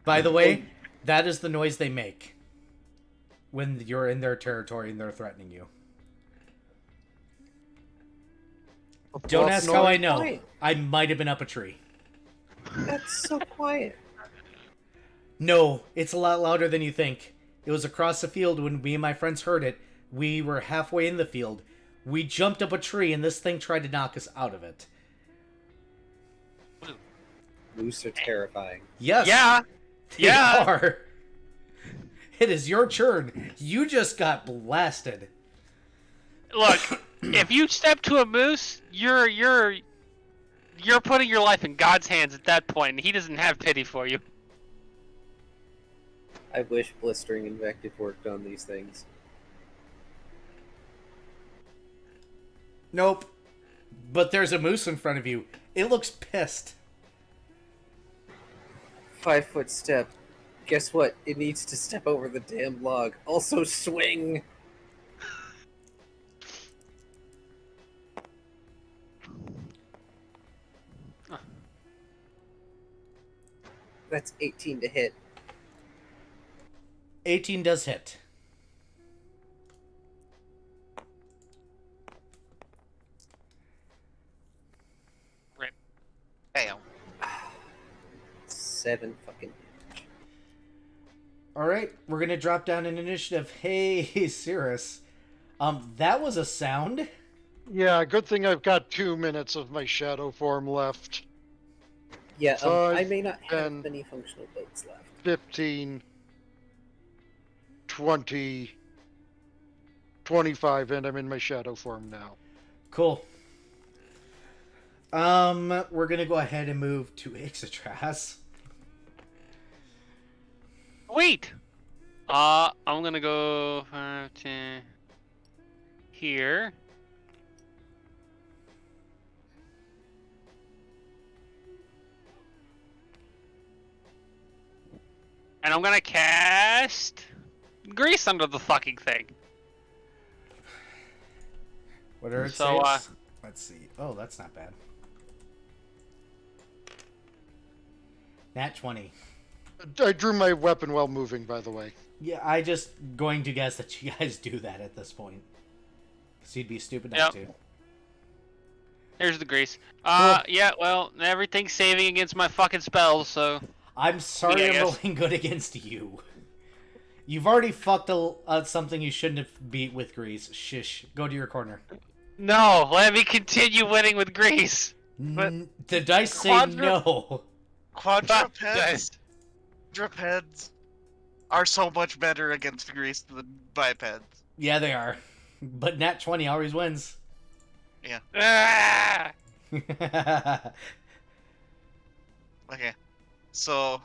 Speaker 1: By the way, that is the noise they make when you're in their territory and they're threatening you. Don't ask how I know.
Speaker 3: Quiet.
Speaker 1: I might have been up a tree.
Speaker 3: That's so quiet.
Speaker 1: No, it's a lot louder than you think. It was across the field when me and my friends heard it. We were halfway in the field. We jumped up a tree and this thing tried to knock us out of it.
Speaker 3: Moose are terrifying.
Speaker 1: Yes.
Speaker 6: Yeah.
Speaker 1: They are. It is your turn. You just got blasted.
Speaker 6: Look, if you step to a moose, you're putting your life in God's hands at that point, and he doesn't have pity for you.
Speaker 3: I wish blistering invective worked on these things.
Speaker 1: Nope. But there's a moose in front of you. It looks pissed.
Speaker 3: 5-foot step. Guess what? It needs to step over the damn log. Also swing! That's 18 to hit.
Speaker 1: 18 does hit.
Speaker 6: Rip.
Speaker 4: Damn.
Speaker 3: 7 fucking.
Speaker 1: Alright, we're gonna drop down in initiative. Hey, Cirrus. That was a sound.
Speaker 2: Yeah, good thing I've got 2 minutes of my shadow form left.
Speaker 3: Yeah,
Speaker 2: Five,
Speaker 3: I may not have
Speaker 2: 10,
Speaker 3: many functional boats left.
Speaker 2: 15, 20, 25, and I'm in my shadow form now.
Speaker 1: Cool. We're gonna go ahead and move to Ixatras.
Speaker 6: Wait! I'm gonna go to here. And I'm gonna cast grease under the fucking thing.
Speaker 1: What are it
Speaker 6: So,
Speaker 1: saves? Let's see. Oh, that's not bad. Nat 20.
Speaker 2: I drew my weapon while moving, by the way.
Speaker 1: Yeah, I just going to guess that you guys do that at this point. Because you'd be stupid not to.
Speaker 6: There's the grease.
Speaker 1: Cool.
Speaker 6: Yeah, well, everything's saving against my fucking spells, so...
Speaker 1: I'm sorry
Speaker 6: Yeah, I
Speaker 1: I'm
Speaker 6: guess.
Speaker 1: rolling good against you. You've already fucked something you shouldn't have beat with grease. Shish. Go to your corner.
Speaker 6: No, let me continue winning with grease.
Speaker 4: But
Speaker 1: The dice say no.
Speaker 4: Quadrupeds are so much better against grease than bipeds.
Speaker 1: Yeah, they are. But Nat 20 always wins.
Speaker 4: Yeah.
Speaker 6: Ah!
Speaker 4: Okay. So,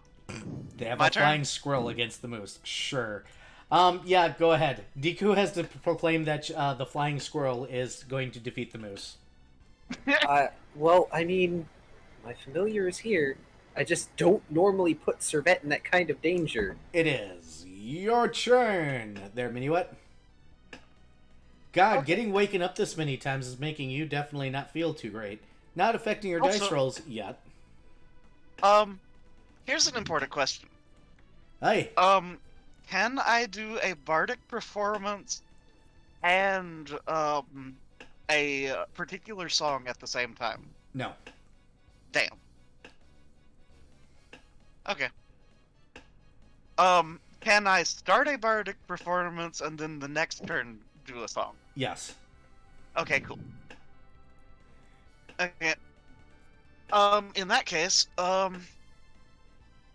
Speaker 1: They have
Speaker 4: My
Speaker 1: a
Speaker 4: turn?
Speaker 1: flying squirrel against the moose. Sure. Yeah, go ahead. Deku has to proclaim that the flying squirrel is going to defeat the moose.
Speaker 3: Well, I mean, my familiar is here. I just don't normally put Servette in that kind of danger.
Speaker 1: It is your turn. There, Minuet. God, getting waken up this many times is making you definitely not feel too great. Not affecting your dice
Speaker 4: Also-
Speaker 1: rolls yet.
Speaker 4: here's an important question.
Speaker 1: Hey,
Speaker 4: Can I do a bardic performance and a particular song at the same time?
Speaker 1: no.
Speaker 4: Damn. Okay. Can I start a bardic performance and then the next turn do a song?
Speaker 1: Yes.
Speaker 4: Okay, cool. Okay. In that case,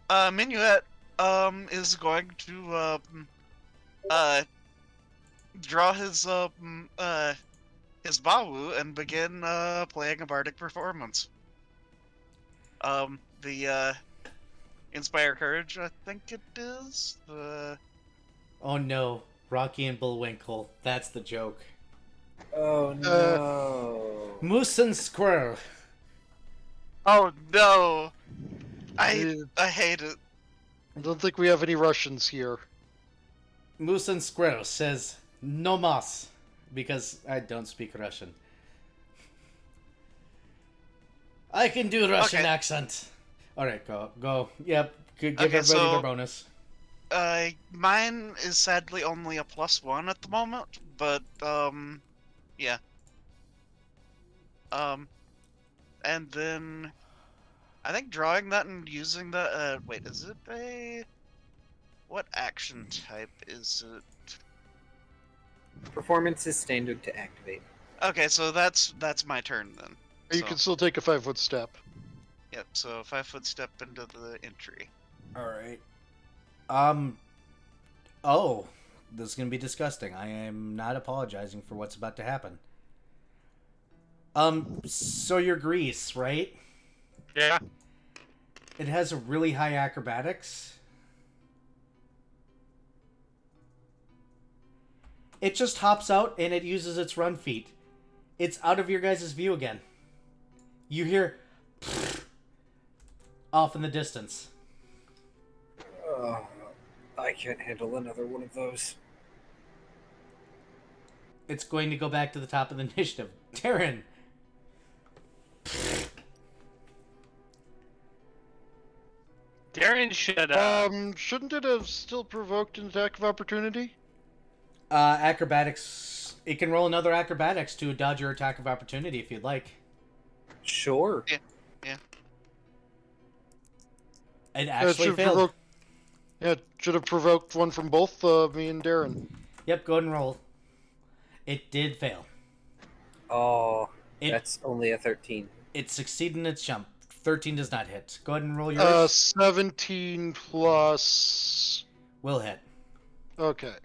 Speaker 4: Minuet, is going to, uh, draw his Bawu and begin, playing a bardic performance. The, Inspire Courage, I think it is?
Speaker 1: Oh no, Rocky and Bullwinkle. That's the joke.
Speaker 3: Oh no.
Speaker 1: Moose and Squirrel.
Speaker 4: Oh no! I
Speaker 2: I
Speaker 4: hate it.
Speaker 2: don't think we have any Russians here.
Speaker 1: Moose and Squirrel says no mas, because I don't speak Russian. I can do Russian
Speaker 4: Okay.
Speaker 1: accent. All right, go. Yep, give
Speaker 4: Okay,
Speaker 1: everybody
Speaker 4: so-
Speaker 1: their bonus.
Speaker 4: Mine is sadly only a +1 at the moment, but, yeah. And then, I think drawing that and using that, wait, is it what action type is it?
Speaker 3: Performance is standard to activate.
Speaker 4: Okay, so that's my turn then.
Speaker 2: You
Speaker 4: So,
Speaker 2: can still take a 5-foot step.
Speaker 4: Yep, so 5-foot step into the entry.
Speaker 1: All right. Oh, this is gonna be disgusting. I am not apologizing for what's about to happen. So you're Greece, right?
Speaker 5: Yeah.
Speaker 1: It has a really high acrobatics. It just hops out and it uses its run feat. It's out of your guys' view again. You hear off in the distance.
Speaker 3: Oh, I can't handle another one of those.
Speaker 1: It's going to go back to the top of the initiative. Darren.
Speaker 5: Darren should.
Speaker 2: Shouldn't it have still provoked an attack of opportunity?
Speaker 1: Acrobatics. It can roll another acrobatics to dodge your attack of opportunity if you'd like.
Speaker 3: Sure.
Speaker 1: It
Speaker 2: It
Speaker 1: actually
Speaker 2: should
Speaker 1: failed.
Speaker 2: provoke. Yeah, it should have provoked one from both me and Darren.
Speaker 1: Yep, go ahead and roll. It did fail.
Speaker 3: Oh,
Speaker 1: It
Speaker 3: that's only a 13.
Speaker 1: it succeeded in its jump. 13 does not hit. Go ahead and roll yours.
Speaker 2: 17 plus.
Speaker 1: Will hit.
Speaker 2: Okay.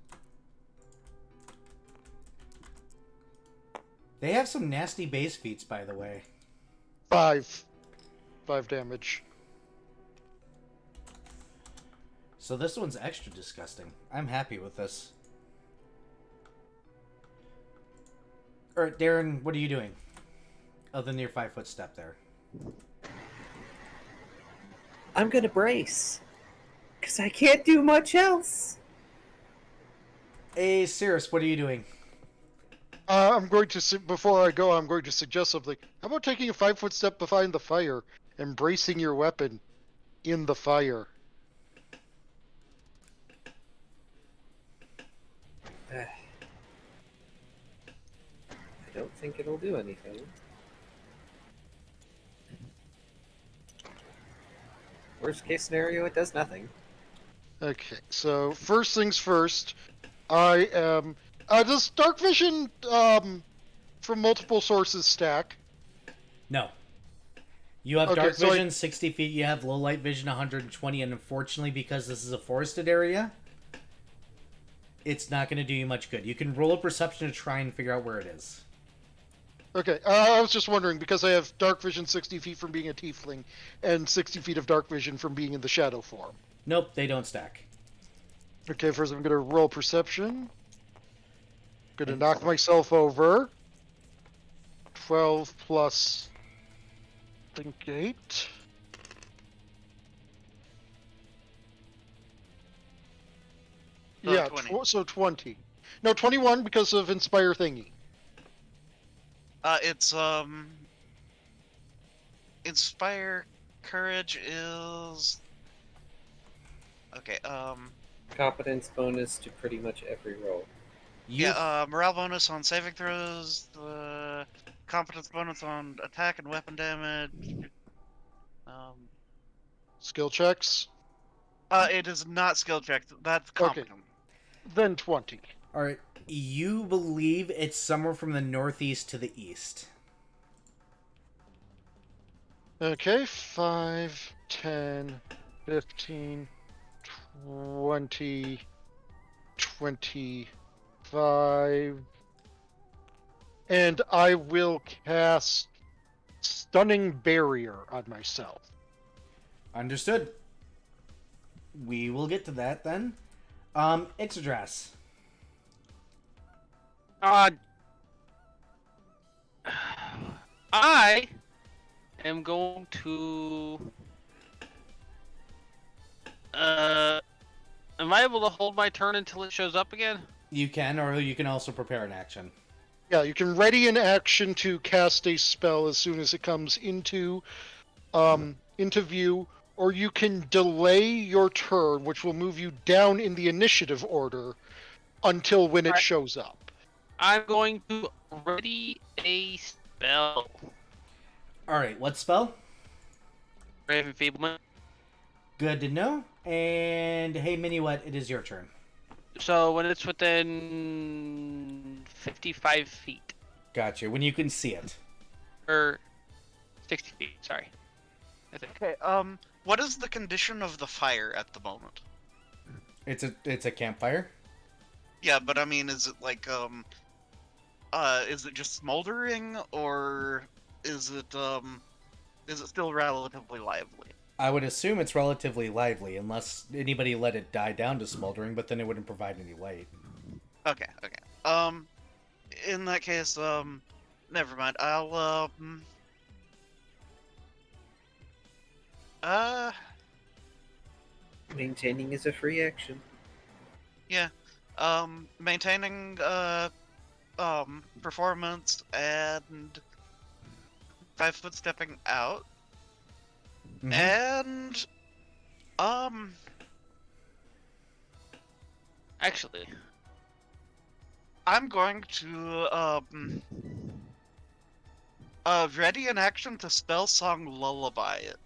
Speaker 1: They have some nasty base feats, by the way.
Speaker 2: 5 damage.
Speaker 1: So this one's extra disgusting. I'm happy with this. Alright, Darren, what are you doing? Other than your 5-foot step there.
Speaker 3: I'm gonna brace. Because I can't do much else.
Speaker 1: Hey, Cirrus, what are you doing?
Speaker 2: I'm going to before I go. I'm going to suggest something. How about taking a 5-foot step behind the fire and bracing your weapon in the fire?
Speaker 3: I don't think it'll do anything. Worst case scenario, it does nothing.
Speaker 2: Okay, so first things first. I am. Does dark vision from multiple sources stack?
Speaker 1: No. You have
Speaker 2: Okay,
Speaker 1: dark
Speaker 2: so
Speaker 1: vision, 60 feet. You have low light vision, 120. And unfortunately, because this is a forested area, it's not going to do you much good. You can roll a perception to try and figure out where it is.
Speaker 2: Okay, I was just wondering because I have dark vision 60 feet from being a tiefling and 60 feet of dark vision from being in the shadow form.
Speaker 1: Nope, they don't stack.
Speaker 2: Okay, first I'm going to roll perception. Going to knock myself over. 12 plus, I think, 8.
Speaker 4: So
Speaker 2: Yeah,
Speaker 4: 20.
Speaker 2: so 20. No, 21 because of Inspire thingy.
Speaker 4: It's, Inspire Courage is... Okay,
Speaker 3: Competence bonus to pretty much every roll.
Speaker 4: morale bonus on saving throws, competence bonus on attack and weapon damage.
Speaker 2: Skill checks.
Speaker 4: It is not skill check. That's competent.
Speaker 2: Then 20.
Speaker 1: Alright, you believe it's somewhere from the northeast to the east.
Speaker 2: Okay, 5, 10, 15, 20, 25. And I will cast Stunning Barrier on myself.
Speaker 1: Understood. We will get to that then. Ixodras.
Speaker 5: I am going to. Am I able to hold my turn until it shows up again?
Speaker 1: You can, or you can also prepare an action.
Speaker 2: Yeah, you can ready an action to cast a spell as soon as it comes into view, or you can delay your turn, which will move you down in the initiative order until when it
Speaker 5: Alright.
Speaker 2: shows up.
Speaker 5: I'm going to ready a spell.
Speaker 1: Alright, what spell?
Speaker 5: Brave Enfeeblement.
Speaker 1: Good to know. And hey, Minuet, it is your turn.
Speaker 5: So when it's within 55 feet.
Speaker 1: Gotcha. When you can see it.
Speaker 5: Or 60 feet, sorry. I think.
Speaker 4: Okay, what is the condition of the fire at the moment?
Speaker 1: It's a campfire.
Speaker 4: Yeah, but I mean, is it like, is it just smoldering, or is it still relatively lively?
Speaker 1: I would assume it's relatively lively, unless anybody let it die down to smoldering, but then it wouldn't provide any light.
Speaker 4: Okay. In that case, never mind. I'll,
Speaker 3: Maintaining is a free action.
Speaker 4: yeah. Maintaining, performance and 5-foot stepping out.
Speaker 1: Mhm.
Speaker 4: And,
Speaker 5: Actually,
Speaker 4: I'm going to, ready an action to spell song lullaby it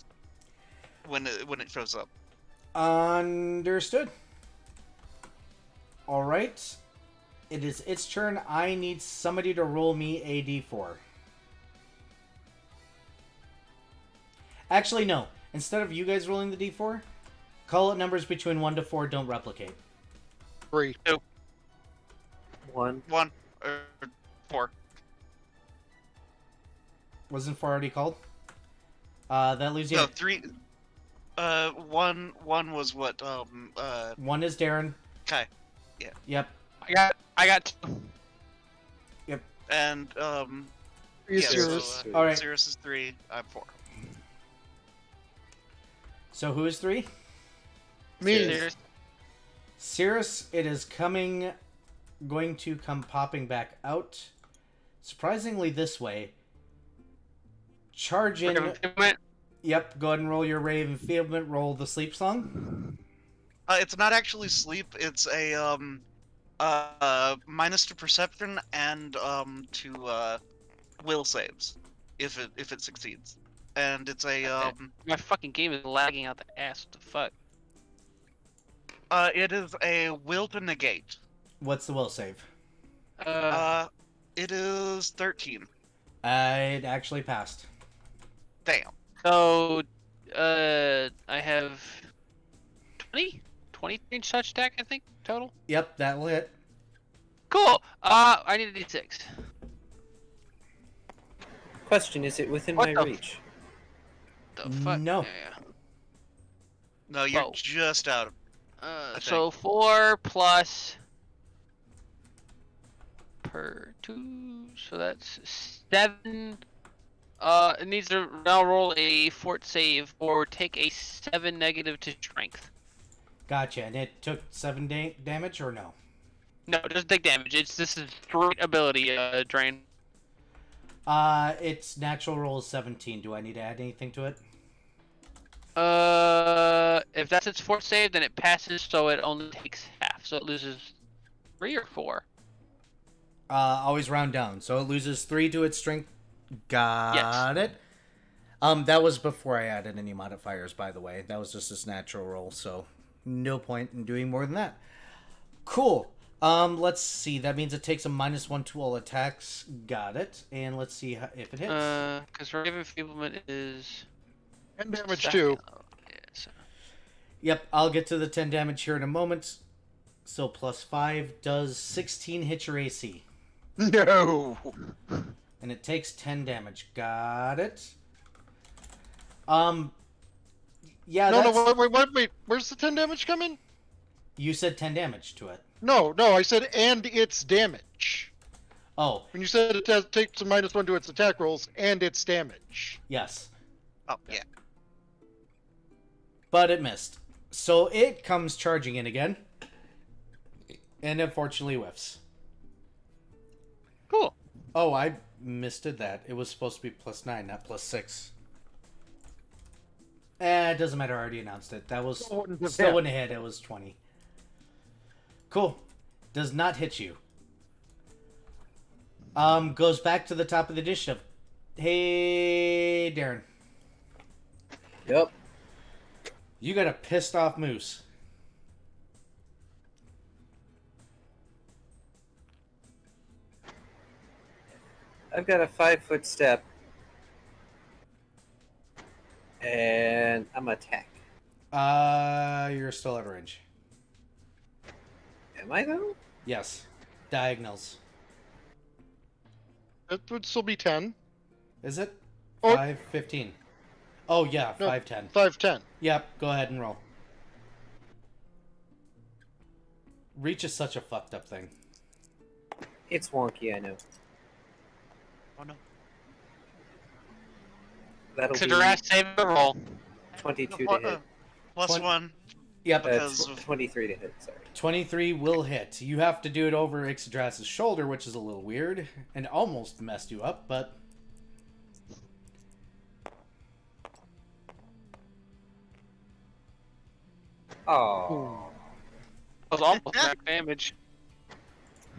Speaker 4: when it shows up.
Speaker 1: Understood. Alright. It is its turn. I need somebody to roll me a d4. Actually, no. Instead of you guys rolling the d4, call it numbers between 1 to 4, don't replicate.
Speaker 2: 3.
Speaker 3: 1.
Speaker 4: 1 or 4.
Speaker 1: Wasn't 4 already called? That leaves you...
Speaker 4: No, 3. 1 was what?
Speaker 1: 1 is Darren.
Speaker 4: Okay.
Speaker 1: Yep.
Speaker 5: I got 2.
Speaker 4: And
Speaker 2: Is
Speaker 4: yeah,
Speaker 2: yours.
Speaker 4: so,
Speaker 1: All right.
Speaker 4: Cirrus is 3. I'm 4.
Speaker 1: So who is 3?
Speaker 2: Me.
Speaker 5: Serious.
Speaker 1: Cirrus, it is going to come popping back out. Surprisingly this way. Charge in. Yep, go ahead and roll your Ray of Enfeeblement. Roll the sleep song.
Speaker 4: It's not actually sleep. It's a minus to perception and to will saves if it succeeds. And it's a
Speaker 5: My fucking game is lagging out the ass. What the fuck?
Speaker 4: it is a will to negate.
Speaker 1: What's the will save?
Speaker 4: It is 13.
Speaker 1: It actually passed.
Speaker 4: Damn.
Speaker 5: So, I have 20 range touch attack, I think, total.
Speaker 1: Yep, that will hit.
Speaker 5: Cool. I need a d6.
Speaker 3: Question, is it within
Speaker 5: What
Speaker 3: my
Speaker 5: the
Speaker 3: reach?
Speaker 5: The fuck?
Speaker 1: No.
Speaker 5: Yeah.
Speaker 4: No, you're
Speaker 5: Whoa.
Speaker 4: just out of.
Speaker 5: So 4 plus per 2, so that's 7. It needs to now roll a fort save or take a 7 negative to strength.
Speaker 1: Gotcha. And it took 7 damage or no?
Speaker 5: No, it doesn't take damage. This is straight ability drain.
Speaker 1: Its natural roll is 17. Do I need to add anything to it?
Speaker 5: If that's its fort save, then it passes, so it only takes half. So it loses 3 or 4.
Speaker 1: Always round down. So it loses 3 to its strength. Got it. That was before I added any modifiers, by the way. That was just its natural roll, so no point in doing more than that. Cool. Let's see. That means it takes a -1 to all attacks. Got it. And let's see if it hits.
Speaker 5: Because Raven Enfeeblement is
Speaker 2: And damage
Speaker 5: Second
Speaker 2: too.
Speaker 5: level, yeah, so-
Speaker 1: Yep, I'll get to the 10 damage here in a moment. So plus 5 does 16 hit your AC.
Speaker 2: No.
Speaker 1: And it takes 10 damage. Got it. Yeah,
Speaker 2: No,
Speaker 1: that's...
Speaker 2: no, wait. Where's the 10 damage coming?
Speaker 1: You said 10 damage to it.
Speaker 2: No, I said and its damage.
Speaker 1: Oh,
Speaker 2: When you said it takes a -1 to its attack rolls and its damage.
Speaker 1: yes.
Speaker 4: Oh, yeah.
Speaker 1: But it missed. So it comes charging in again. And unfortunately whiffs.
Speaker 5: Cool.
Speaker 1: Oh, I misted that. It was supposed to be +9, not +6. It doesn't matter. I already announced it. That was still wouldn't hit. It was 20. Cool. Does not hit you. Goes back to the top of the initiative. Hey, Darren.
Speaker 3: Yep.
Speaker 1: You got a pissed off moose.
Speaker 3: I've got a 5-foot step. And I'm attack.
Speaker 1: You're still out of range.
Speaker 3: Am I though?
Speaker 1: Yes. Diagonals.
Speaker 2: It would still be 10.
Speaker 1: Is it?
Speaker 2: Oh.
Speaker 1: 5, 15. Oh, yeah,
Speaker 2: No.
Speaker 1: 5, 10.
Speaker 2: 5-10.
Speaker 1: Yep, go ahead and roll. Reach is such a fucked up thing.
Speaker 3: It's wonky, I know.
Speaker 4: Oh no.
Speaker 3: That'll
Speaker 5: Consider save the roll.
Speaker 3: be 22
Speaker 4: What,
Speaker 3: to hit.
Speaker 4: plus
Speaker 1: 20.
Speaker 4: 1.
Speaker 1: Yep,
Speaker 4: Because of-
Speaker 3: 23 to hit, sorry.
Speaker 1: 23 will hit. You have to do it over Ixodras's shoulder, which is a little weird, and almost messed you up, but...
Speaker 3: Oh,
Speaker 5: That was almost max damage.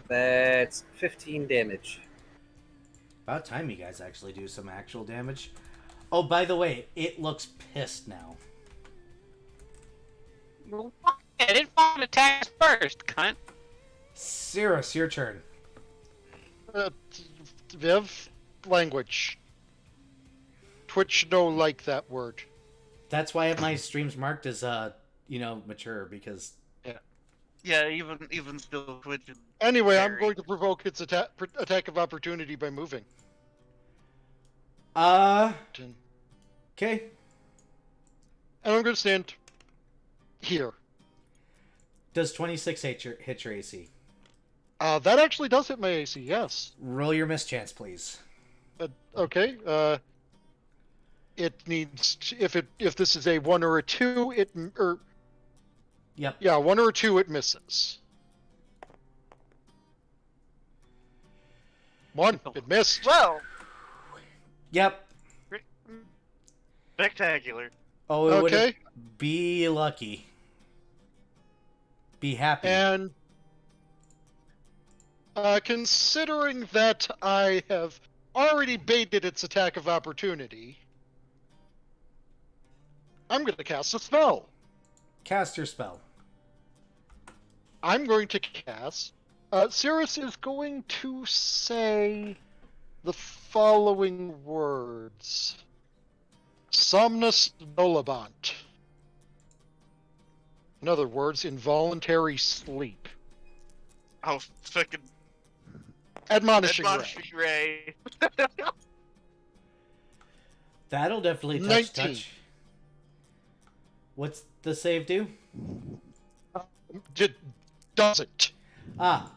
Speaker 3: that's 15 damage.
Speaker 1: About time you guys actually do some actual damage. Oh, by the way, it looks pissed now.
Speaker 5: I didn't fucking attack first, cunt.
Speaker 1: Cirrus, your turn.
Speaker 2: Viv, language. Twitch no like that word.
Speaker 1: That's why my stream's marked as, mature, because...
Speaker 4: Yeah, even still Twitch.
Speaker 2: Anyway, I'm
Speaker 4: Very.
Speaker 2: going to provoke its attack of opportunity by moving.
Speaker 1: Okay.
Speaker 2: And I'm going to stand here.
Speaker 1: Does 26 hit your AC?
Speaker 2: That actually does hit my AC, yes.
Speaker 1: Roll your mischance, please.
Speaker 2: Okay. It needs if this is a 1 or a 2,
Speaker 1: Yep.
Speaker 2: yeah, 1 or a 2, it misses. 1, it missed.
Speaker 4: Well,
Speaker 1: Yep.
Speaker 4: spectacular.
Speaker 1: Oh, it would
Speaker 2: Okay.
Speaker 1: be lucky. Be happy.
Speaker 2: And considering that I have already baited its attack of opportunity, I'm going to cast a spell.
Speaker 1: Cast your spell.
Speaker 2: I'm going to cast. Cirrus is going to say the following words: Somnus Nolabant. In other words, involuntary sleep.
Speaker 4: Oh, fucking
Speaker 2: Admonishing Ray.
Speaker 4: admonishing ray.
Speaker 1: That'll definitely
Speaker 2: 19.
Speaker 1: touch. What's the save do?
Speaker 2: Doesn't.
Speaker 1: Ah,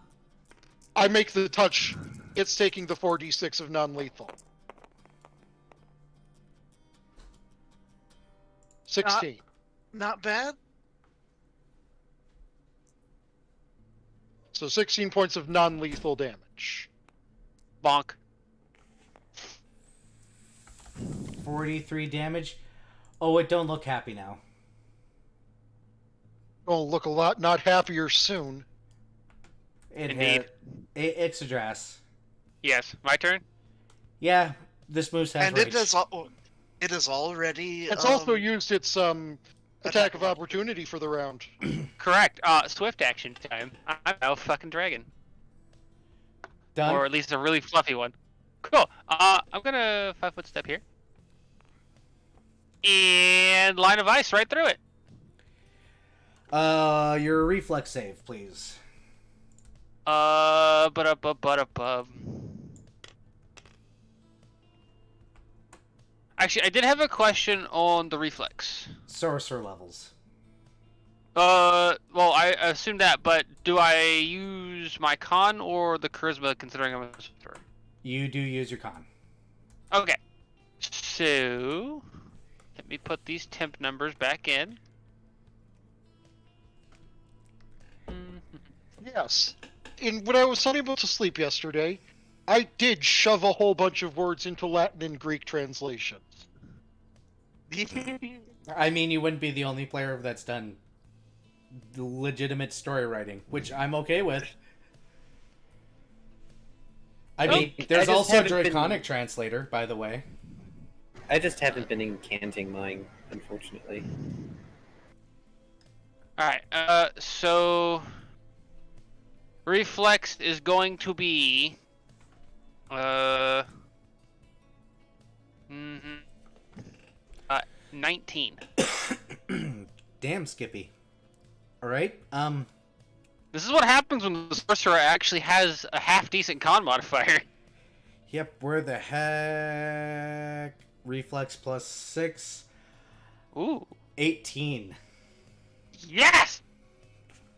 Speaker 2: I make the touch. It's taking the 4d6 of non-lethal. 16.
Speaker 4: Not bad.
Speaker 2: So 16 points of non-lethal damage.
Speaker 5: Bonk.
Speaker 1: 43 damage. Oh, it don't look happy now.
Speaker 2: Gonna look a lot not happier soon.
Speaker 1: It
Speaker 5: Indeed.
Speaker 1: Ixodras.
Speaker 5: Yes, my turn.
Speaker 1: Yeah, this moose has
Speaker 4: And
Speaker 1: rage.
Speaker 4: it is already.
Speaker 2: It's also used its attack of opportunity for the round.
Speaker 5: Correct. Swift action time. I'm now a fucking dragon.
Speaker 1: Done.
Speaker 5: Or at least a really fluffy one. Cool. I'm gonna 5-foot step here. And line of ice right through it.
Speaker 1: Your reflex save, please.
Speaker 5: But. Actually, I did have a question on the reflex.
Speaker 1: Sorcerer levels.
Speaker 5: Well, I assume that, but do I use my con or the charisma considering I'm a sorcerer?
Speaker 1: You do use your con.
Speaker 5: Okay. So, let me put these temp numbers back in.
Speaker 2: Yes. When I was unable to sleep yesterday, I did shove a whole bunch of words into Latin and Greek translations.
Speaker 1: I mean, you wouldn't be the only player that's done legitimate story writing, which I'm okay with. I mean, there's also a Draconic translator, by the way.
Speaker 3: I just haven't been incanting mine, unfortunately.
Speaker 5: Alright, so... Reflex is going to be... 19.
Speaker 1: Damn, Skippy. Alright,
Speaker 5: This is what happens when the sorcerer actually has a half-decent con modifier.
Speaker 1: Yep, where the heck... Reflex plus 6.
Speaker 5: Ooh.
Speaker 1: 18.
Speaker 5: Yes!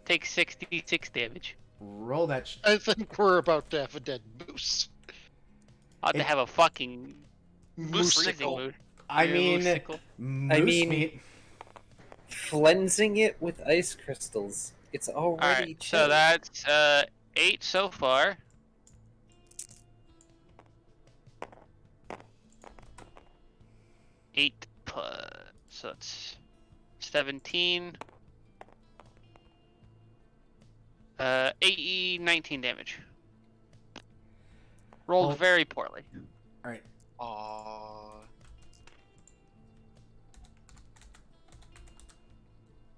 Speaker 5: Take 66 damage.
Speaker 1: Roll that
Speaker 2: I think we're about to have a dead moose.
Speaker 5: Ought to have a fucking... freezing
Speaker 2: Moose-sicle.
Speaker 5: mood.
Speaker 1: I mean,
Speaker 5: Moose-sicle.
Speaker 1: moose meat.
Speaker 3: Flensing it with ice crystals. It's already
Speaker 5: Alright,
Speaker 3: chill.
Speaker 5: so that's 8 so far. Eight plus, so it's 17. 19 damage. Rolled
Speaker 1: Oh.
Speaker 5: very poorly.
Speaker 1: Alright.
Speaker 4: Aww.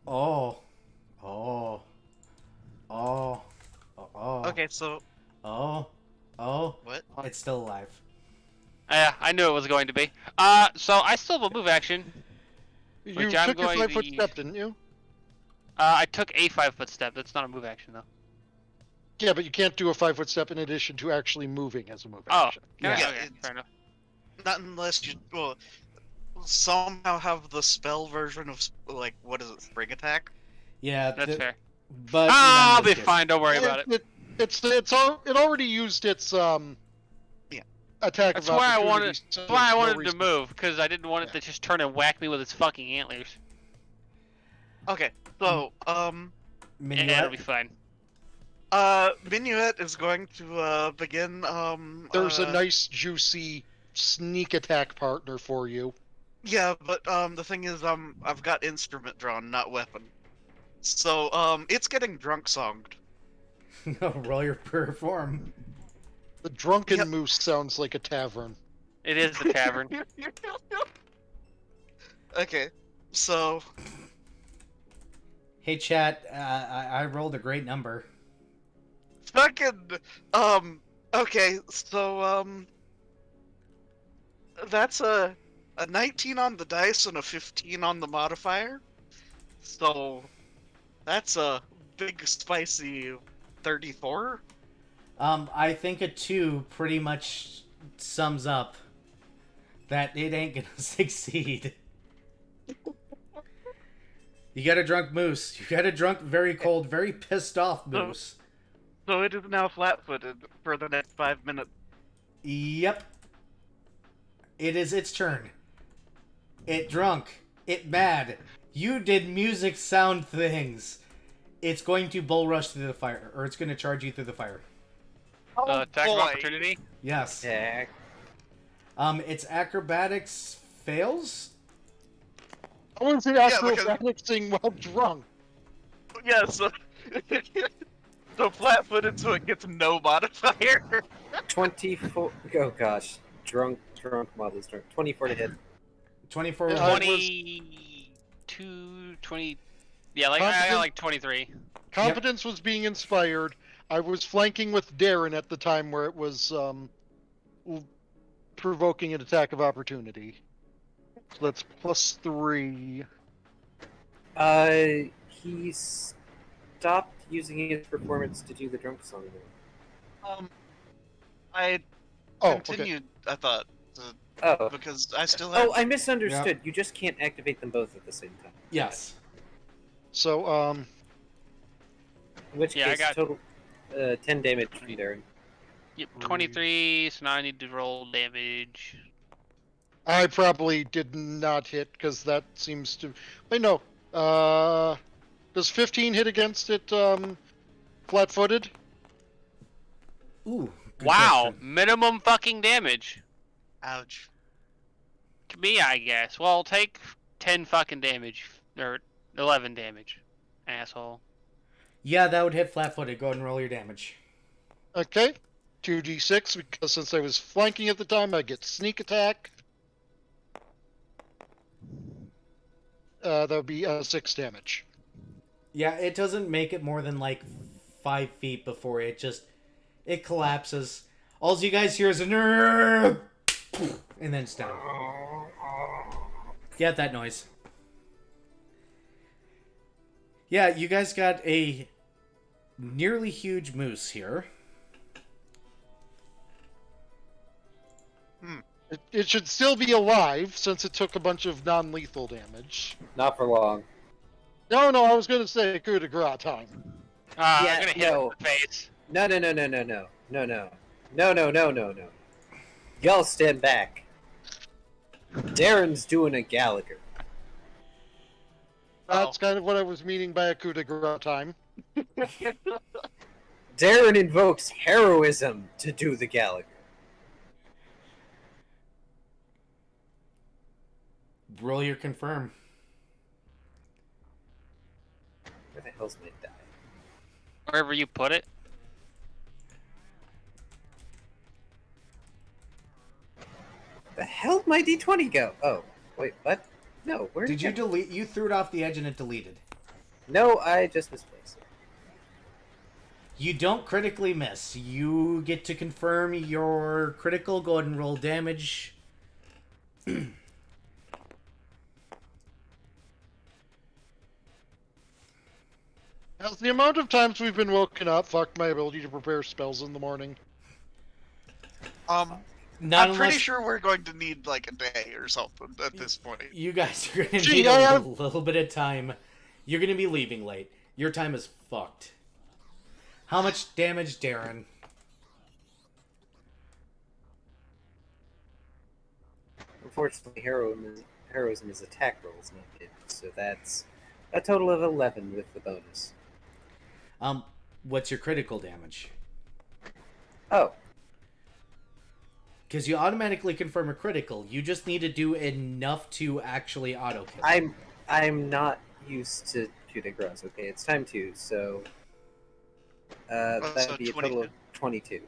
Speaker 1: Oh. Oh. Oh. Oh.
Speaker 4: Okay, so
Speaker 1: Oh. Oh.
Speaker 4: what?
Speaker 1: It's still alive.
Speaker 5: Yeah, I knew it was going to be. So I still have a move action.
Speaker 2: You
Speaker 5: Which I'm
Speaker 2: took your
Speaker 5: going
Speaker 2: 5-foot
Speaker 5: to-
Speaker 2: step, didn't you?
Speaker 5: I took a 5-foot step. That's not a move action, though.
Speaker 2: Yeah, but you can't do a 5-foot step in addition to actually moving as a move
Speaker 5: Oh,
Speaker 2: action.
Speaker 5: can I?
Speaker 4: Yeah,
Speaker 5: Okay,
Speaker 4: it's-
Speaker 5: fair enough.
Speaker 4: Not unless you somehow have the spell version of like what is it, spring attack?
Speaker 1: Yeah,
Speaker 5: That's fair.
Speaker 1: But
Speaker 5: I'll
Speaker 1: in
Speaker 5: be
Speaker 1: this case-
Speaker 5: fine. Don't worry about it.
Speaker 2: It already used its attack
Speaker 5: That's
Speaker 2: of
Speaker 5: why I
Speaker 2: opportunity,
Speaker 5: wanted.
Speaker 2: so
Speaker 5: That's why I
Speaker 2: there's no
Speaker 5: wanted to
Speaker 2: reason-
Speaker 5: move because I didn't want it to just turn and whack me with its fucking antlers.
Speaker 4: Okay, so
Speaker 5: Yeah,
Speaker 1: Minuet?
Speaker 5: it'll be fine.
Speaker 4: Minuet is going to begin
Speaker 2: There's a nice juicy sneak attack partner for you.
Speaker 4: Yeah, but the thing is I've got instrument drawn, not weapon. So it's getting drunk songed.
Speaker 1: Roll your perform.
Speaker 2: The drunken
Speaker 4: Yep.
Speaker 2: moose sounds like a tavern.
Speaker 5: It is the tavern.
Speaker 4: Okay, so
Speaker 1: Hey, chat. I rolled a great number.
Speaker 4: fucking okay, so that's a 19 on the dice and a 15 on the modifier. So that's a big spicy 34.
Speaker 1: I think a 2 pretty much sums up that it ain't gonna succeed. You got a drunk moose. You got a drunk, very cold, very pissed off moose.
Speaker 4: So it is now flat-footed for the next 5 minutes.
Speaker 1: Yep. It is its turn. It drunk. It mad. You did music sound things. It's going to bull rush through the fire, or it's going to charge you through the fire.
Speaker 5: Attack of opportunity.
Speaker 1: Yes.
Speaker 3: Attack.
Speaker 1: Its acrobatics fails.
Speaker 2: I wouldn't say acrobaticsing while drunk.
Speaker 4: Yeah, so so flat-footed, so it gets no modifier.
Speaker 3: 24. Oh gosh. Drunk models. Drunk. 24 to hit.
Speaker 1: 24.
Speaker 2: Yeah,
Speaker 5: 22, 20. Yeah, like I
Speaker 2: Confident-
Speaker 5: got like 23.
Speaker 2: Confidence was being inspired. I was flanking with Darren at the time where it was provoking an attack of opportunity. So that's +3.
Speaker 3: He stopped using his performance to do the drunk song.
Speaker 4: I
Speaker 2: Oh, okay.
Speaker 4: continued. I thought
Speaker 3: Oh.
Speaker 4: because I still have.
Speaker 3: Oh, I misunderstood. You just can't activate them both at the same time.
Speaker 1: Yes.
Speaker 2: So,
Speaker 3: In which
Speaker 5: Yeah, I
Speaker 3: case,
Speaker 5: got-
Speaker 3: total 10 damage from Darren.
Speaker 5: Yep, 23. So now I need to roll damage.
Speaker 2: I probably did not hit because that seems to. Wait, no. Does 15 hit against it flat-footed?
Speaker 1: Ooh. Good
Speaker 5: Wow,
Speaker 1: question.
Speaker 5: minimum fucking damage.
Speaker 4: Ouch.
Speaker 5: To me, I guess. Well, take 10 fucking damage. Or 11 damage. Asshole.
Speaker 1: Yeah, that would hit flat-footed. Go ahead and roll your damage.
Speaker 2: Okay. 2d6 because since I was flanking at the time, I get sneak attack. That would be 6 damage.
Speaker 1: Yeah, it doesn't make it more than like 5 feet before it collapses. All you guys hear is a nerd, and then it's down. Get that noise. Yeah, you guys got a nearly huge moose here.
Speaker 2: It should still be alive since it took a bunch of non-lethal damage.
Speaker 3: Not for long.
Speaker 2: No, I was going to say coup de grace time.
Speaker 5: I'm
Speaker 3: Yeah,
Speaker 5: gonna hit him
Speaker 3: no.
Speaker 5: in the face.
Speaker 3: No. Y'all stand back. Darren's doing a Gallagher.
Speaker 2: That's kind of what I was meaning by a coup de grace time.
Speaker 3: Darren invokes heroism to do the Gallagher.
Speaker 1: Roll your confirm.
Speaker 3: Where the hell's my die?
Speaker 5: Wherever you put it.
Speaker 3: The hell did my D20 go? Oh, wait, what? No, where
Speaker 1: Did you
Speaker 3: it
Speaker 1: delete? You threw it off the edge and it deleted.
Speaker 3: No, I just misplaced it.
Speaker 1: You don't critically miss. You get to confirm your critical. Go ahead and roll damage.
Speaker 2: As the amount of times we've been woken up, fuck my ability to prepare spells in the morning.
Speaker 1: Not
Speaker 4: I'm pretty
Speaker 1: unless
Speaker 4: sure we're going to need like a day or something at this point.
Speaker 1: you guys are going to
Speaker 2: Gee,
Speaker 1: need
Speaker 2: I
Speaker 1: a
Speaker 2: have-
Speaker 1: little bit of time. You're going to be leaving late. Your time is fucked. How much damage, Darren?
Speaker 3: Unfortunately, heroism is attack rolls, not damage, so that's a total of 11 with the bonus.
Speaker 1: What's your critical damage?
Speaker 3: Oh,
Speaker 1: Because you automatically confirm a critical. You just need to do enough to actually auto kill.
Speaker 3: I'm not used to coup de grace. Okay, it's time 2, so that
Speaker 4: So
Speaker 3: would be a total of 22.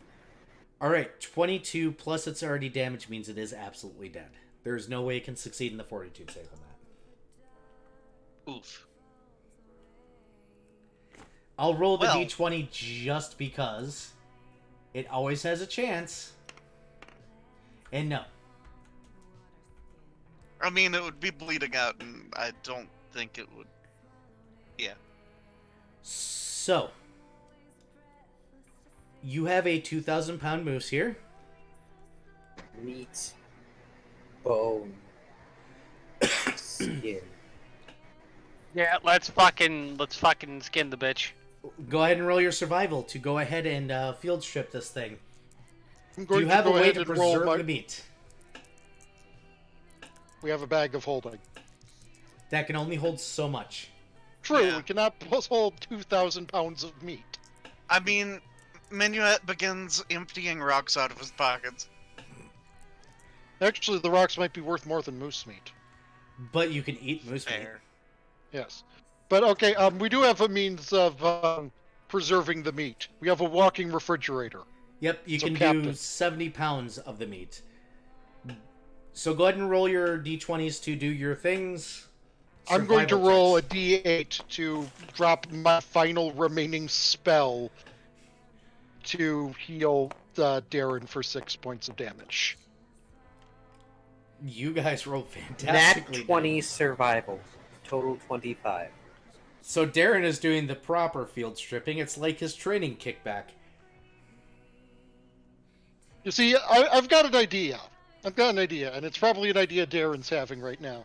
Speaker 1: Alright, 22 plus it's already damaged means it is absolutely dead. There's no way it can succeed in the fortitude save on that.
Speaker 4: Oof.
Speaker 1: I'll roll the
Speaker 4: Well-
Speaker 1: d20 just because it always has a chance. And no.
Speaker 4: I mean, it would be bleeding out, and I don't think it would. Yeah.
Speaker 1: So, you have a 2,000-pound moose here.
Speaker 3: Meat, bone, skin.
Speaker 5: Yeah, let's fucking skin the bitch.
Speaker 1: Go ahead and roll your survival to go ahead and field strip this thing.
Speaker 2: I'm
Speaker 1: Do
Speaker 2: going
Speaker 1: you
Speaker 2: to
Speaker 1: have a
Speaker 2: go
Speaker 1: way
Speaker 2: ahead
Speaker 1: to
Speaker 2: and roll
Speaker 1: preserve
Speaker 2: my...
Speaker 1: the meat?
Speaker 2: We have a bag of holding.
Speaker 1: That can only hold so much.
Speaker 2: True,
Speaker 4: Yeah.
Speaker 2: we cannot hold 2,000 pounds of meat.
Speaker 4: I mean, Minuet begins emptying rocks out of his pockets.
Speaker 2: Actually, the rocks might be worth more than moose meat.
Speaker 1: But you can eat moose meat.
Speaker 4: Fair.
Speaker 2: Yes. But okay, we do have a means of preserving the meat. We have a walking refrigerator.
Speaker 1: Yep, you
Speaker 2: So
Speaker 1: can do
Speaker 2: Captain.
Speaker 1: 70 pounds of the meat. So go ahead and roll your d20s to do your things.
Speaker 2: I'm going to
Speaker 1: Survival
Speaker 2: roll a
Speaker 1: checks.
Speaker 2: d8 to drop my final remaining spell to heal Darren for 6 points of damage.
Speaker 1: You guys rolled
Speaker 3: Nat
Speaker 1: fantastically.
Speaker 3: 20 survival. Total 25.
Speaker 1: So Darren is doing the proper field stripping. It's like his training kickback.
Speaker 2: You see, I've got an idea. And it's probably an idea Darren's having right now.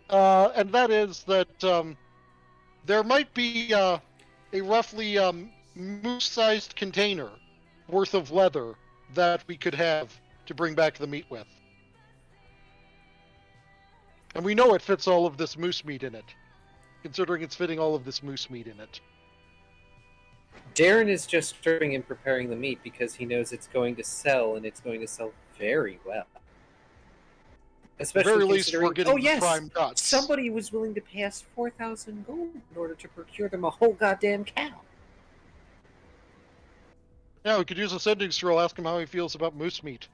Speaker 2: And that is that there might be a roughly moose-sized container worth of leather that we could have to bring back the meat with. And we know it fits all of this moose meat in it, considering it's fitting all of this moose meat in it.
Speaker 3: Darren is just stripping and preparing the meat because he knows it's going to sell, and it's going to sell very well. Especially
Speaker 2: At the very least, we're
Speaker 3: considering,
Speaker 2: getting the prime cuts.
Speaker 3: somebody was willing to pay us 4,000 gold in order to procure them a whole goddamn cow.
Speaker 2: Yeah, we could use a sending scroll, ask him how he feels about moose meat.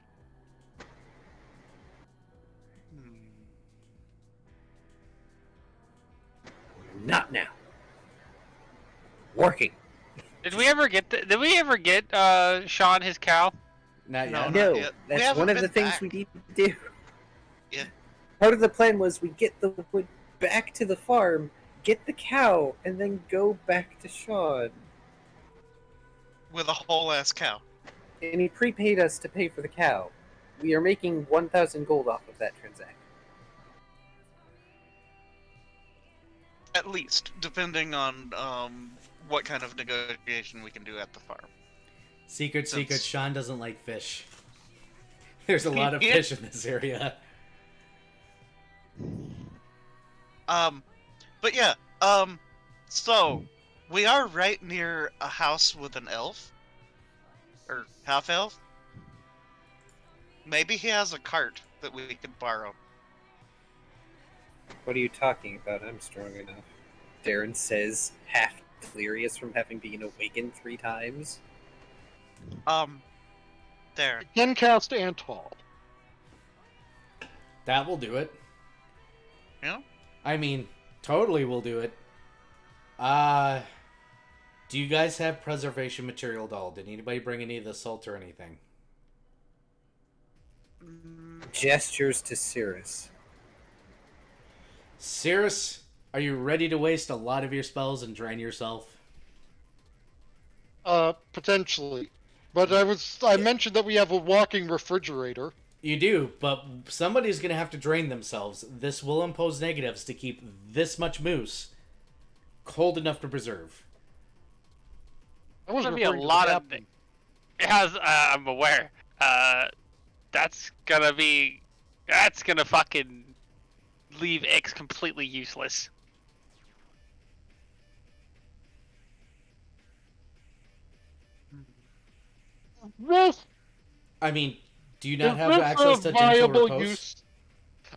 Speaker 3: Not now. Working.
Speaker 5: Did we ever get Sean his cow?
Speaker 1: Not
Speaker 4: No,
Speaker 1: yet.
Speaker 4: not
Speaker 3: No,
Speaker 4: yet. We
Speaker 3: that's
Speaker 4: haven't
Speaker 3: one of the
Speaker 4: been
Speaker 3: things
Speaker 4: back.
Speaker 3: we need to do.
Speaker 4: Yeah.
Speaker 3: Part of the plan was we get the wood back to the farm, get the cow, and then go back to Sean.
Speaker 4: With a whole ass cow.
Speaker 3: And he prepaid us to pay for the cow. We are making 1,000 gold off of that transaction.
Speaker 4: At least, depending on what kind of negotiation we can do at the farm.
Speaker 1: Secret,
Speaker 4: Since-
Speaker 1: Sean doesn't like fish. There's a lot of fish in this area.
Speaker 4: But yeah, so we are right near a house with an elf. Or half elf. Maybe he has a cart that we could borrow.
Speaker 3: What are you talking about? I'm strong enough. Darren says, half delirious from having been awakened 3 times.
Speaker 4: There.
Speaker 2: Can cast Antall.
Speaker 1: That will do it.
Speaker 4: Yeah?
Speaker 1: I mean, totally will do it. Do you guys have preservation material at all? Did anybody bring any of the salt or anything?
Speaker 3: Gestures to Cirrus.
Speaker 1: Cirrus, are you ready to waste a lot of your spells and drain yourself?
Speaker 2: Potentially. But I mentioned that we have a walking refrigerator.
Speaker 1: You do, but somebody's going to have to drain themselves. This will impose negatives to keep this much moose cold enough to preserve.
Speaker 2: I was
Speaker 5: Gonna be a
Speaker 2: referring to
Speaker 5: lot
Speaker 2: the
Speaker 5: of
Speaker 2: captain.
Speaker 5: It has. I'm aware. That's gonna fucking leave X completely useless.
Speaker 2: Yes,
Speaker 1: I mean, do you not
Speaker 2: is
Speaker 1: have
Speaker 2: this
Speaker 1: access
Speaker 2: a
Speaker 1: to gentle
Speaker 2: viable
Speaker 1: repose?
Speaker 2: use?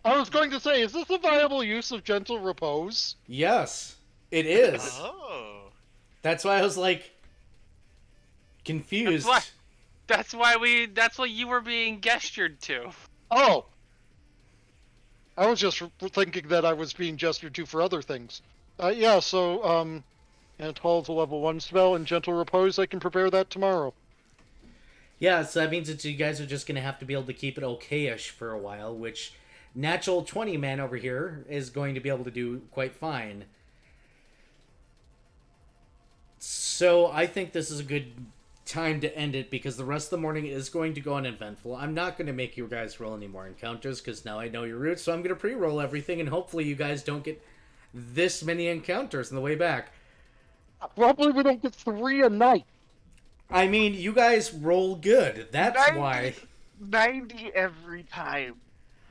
Speaker 2: I was going to say, is this a viable use of gentle repose?
Speaker 1: Yes, it is.
Speaker 4: Oh.
Speaker 1: That's why I was like confused.
Speaker 5: That's why you were being gestured to.
Speaker 2: Oh. I was just thinking that I was being gestured to for other things. Yeah, so, Antall's a level 1 spell, and Gentle Repose, I can prepare that tomorrow.
Speaker 1: Yeah, so that means that you guys are just going to have to be able to keep it okay-ish for a while, which Natural 20 man over here is going to be able to do quite fine. So I think this is a good time to end it because the rest of the morning is going to go uneventful. I'm not going to make you guys roll any more encounters because now I know your route, so I'm going to pre-roll everything and hopefully you guys don't get this many encounters on the way back.
Speaker 2: Probably we don't get 3 a night.
Speaker 1: I mean, you guys roll good. That's
Speaker 4: 90
Speaker 1: why
Speaker 4: 90 every time.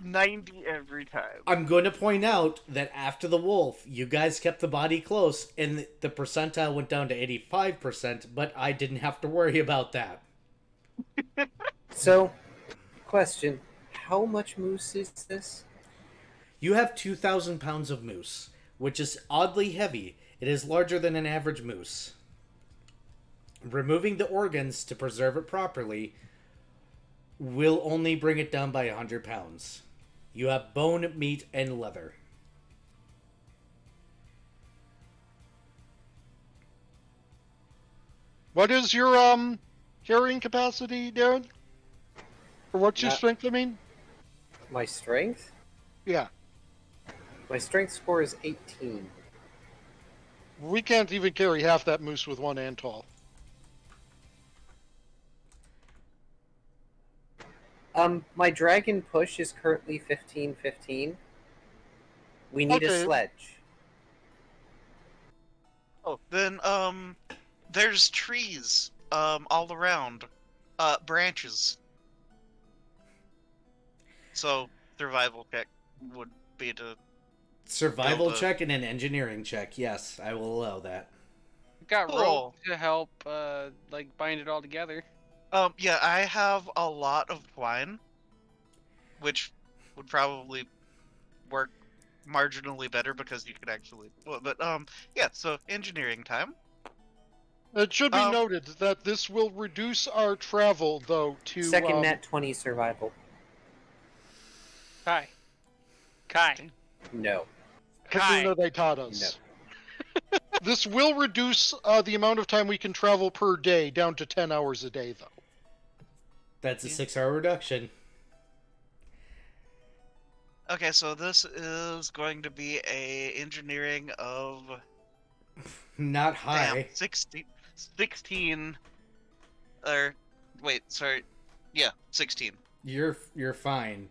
Speaker 4: 90 every time.
Speaker 1: I'm going to point out that after the wolf, you guys kept the body close and the percentile went down to 85%, but I didn't have to worry about that.
Speaker 3: So, question. How much moose is this?
Speaker 1: You have 2,000 pounds of moose, which is oddly heavy. It is larger than an average moose. Removing the organs to preserve it properly will only bring it down by 100 pounds. You have bone, meat, and leather.
Speaker 2: What is your, carrying capacity, Darren? Or what's your
Speaker 3: Not-
Speaker 2: strength, I mean?
Speaker 3: My strength?
Speaker 2: Yeah.
Speaker 3: My strength score is 18.
Speaker 2: We can't even carry half that moose with one Antol.
Speaker 3: My dragon push is currently 15-15. We need a
Speaker 2: Okay.
Speaker 3: sledge.
Speaker 4: Oh, then there's trees all around, branches. So survival check would be to
Speaker 1: Survival
Speaker 4: build a-
Speaker 1: check and an engineering check. Yes, I will allow that.
Speaker 5: Got
Speaker 4: Cool.
Speaker 5: rope to help, like bind it all together.
Speaker 4: Yeah, I have a lot of twine, which would probably work marginally better because you could actually. Well, but yeah. So engineering time.
Speaker 2: It should be
Speaker 4: Um,
Speaker 2: noted that this will reduce our travel, though, to
Speaker 3: Second nat 20 survival.
Speaker 5: Kai.
Speaker 3: No.
Speaker 2: Kakuna they taught us. This will reduce the amount of time we can travel per day down to 10 hours a day, though.
Speaker 1: That's a
Speaker 4: Yeah.
Speaker 1: 6-hour reduction.
Speaker 4: Okay, so this is going to be a engineering of
Speaker 1: Not high.
Speaker 4: damn 16 or wait, sorry. Yeah, 16.
Speaker 1: You're fine.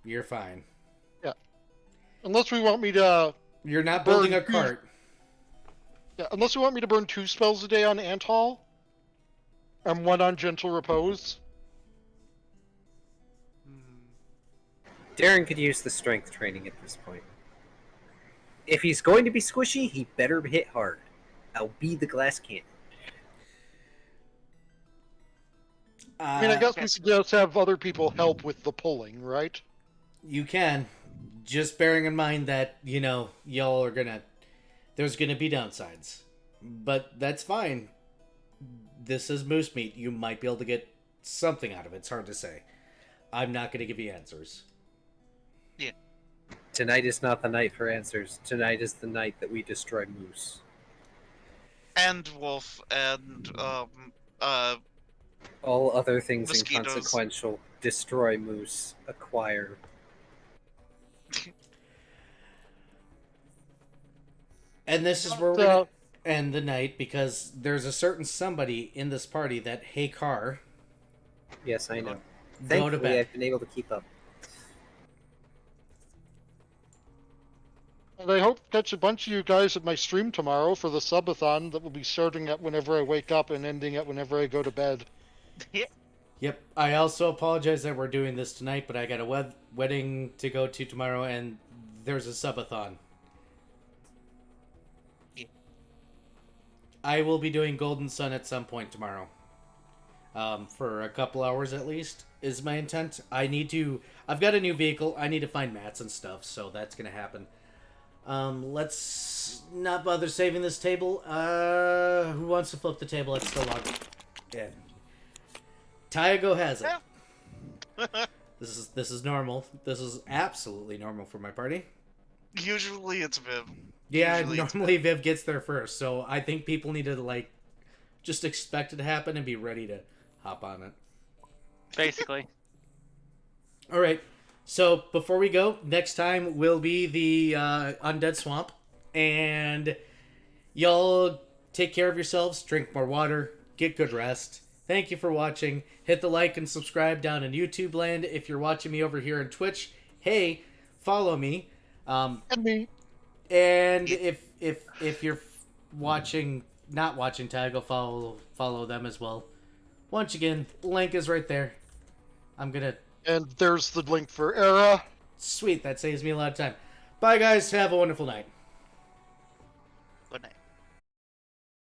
Speaker 1: You're fine.
Speaker 2: Unless we want me to...
Speaker 1: You're not building a
Speaker 2: Burn.
Speaker 1: cart.
Speaker 2: Yeah, unless you want me to burn 2 spells a day on Antol, and 1 on Gentle Repose.
Speaker 3: Darren could use the strength training at this point. If he's going to be squishy, he better hit hard. I'll be the glass cannon.
Speaker 2: I mean, I guess we could just have other people help with the pulling, right?
Speaker 1: You can. Just bearing in mind that, y'all are gonna... There's gonna be downsides. But that's fine. This is moose meat. You might be able to get something out of it. It's hard to say. I'm not gonna give you answers.
Speaker 3: Tonight is not the night for answers. Tonight is the night that we destroy moose.
Speaker 4: And wolf and
Speaker 3: All other things
Speaker 4: Mosquitoes.
Speaker 3: inconsequential. Destroy moose. Acquire.
Speaker 1: And this is where we're gonna end the night, because there's a certain somebody in this party that, hey, car,
Speaker 3: Yes, I know.
Speaker 1: go to
Speaker 3: Thankfully,
Speaker 1: bed.
Speaker 3: I've been able to keep up.
Speaker 2: And I hope to catch a bunch of you guys at my stream tomorrow for the subathon that will be starting at whenever I wake up and ending at whenever I go to bed.
Speaker 1: Yep. I also apologize that we're doing this tonight, but I got a wedding to go to tomorrow, and there's a subathon.
Speaker 4: Yeah.
Speaker 1: I will be doing Golden Sun at some point tomorrow. For a couple hours at least, is my intent. I've got a new vehicle. I need to find mats and stuff, so that's going to happen. Let's not bother saving this table. Who wants to flip the table? It's still locked. Yeah. Tyago has it. This is normal. This is absolutely normal for my party.
Speaker 4: Usually it's Viv.
Speaker 1: Yeah,
Speaker 4: Usually it's
Speaker 1: normally Viv gets there first, so I think people need to just expect it to happen and be ready to hop on it.
Speaker 5: Basically.
Speaker 1: All right. So before we go, next time will be the Undead Swamp, and y'all take care of yourselves, drink more water, get good rest. Thank you for watching. Hit the like and subscribe down in YouTube land. If you're watching me over here on Twitch, hey, follow me.
Speaker 2: And me.
Speaker 1: And if you're not watching Tag, follow them as well. Once again, link is right there.
Speaker 2: And there's the link for Era.
Speaker 1: Sweet, that saves me a lot of time. Bye guys, have a wonderful night.
Speaker 4: Good night.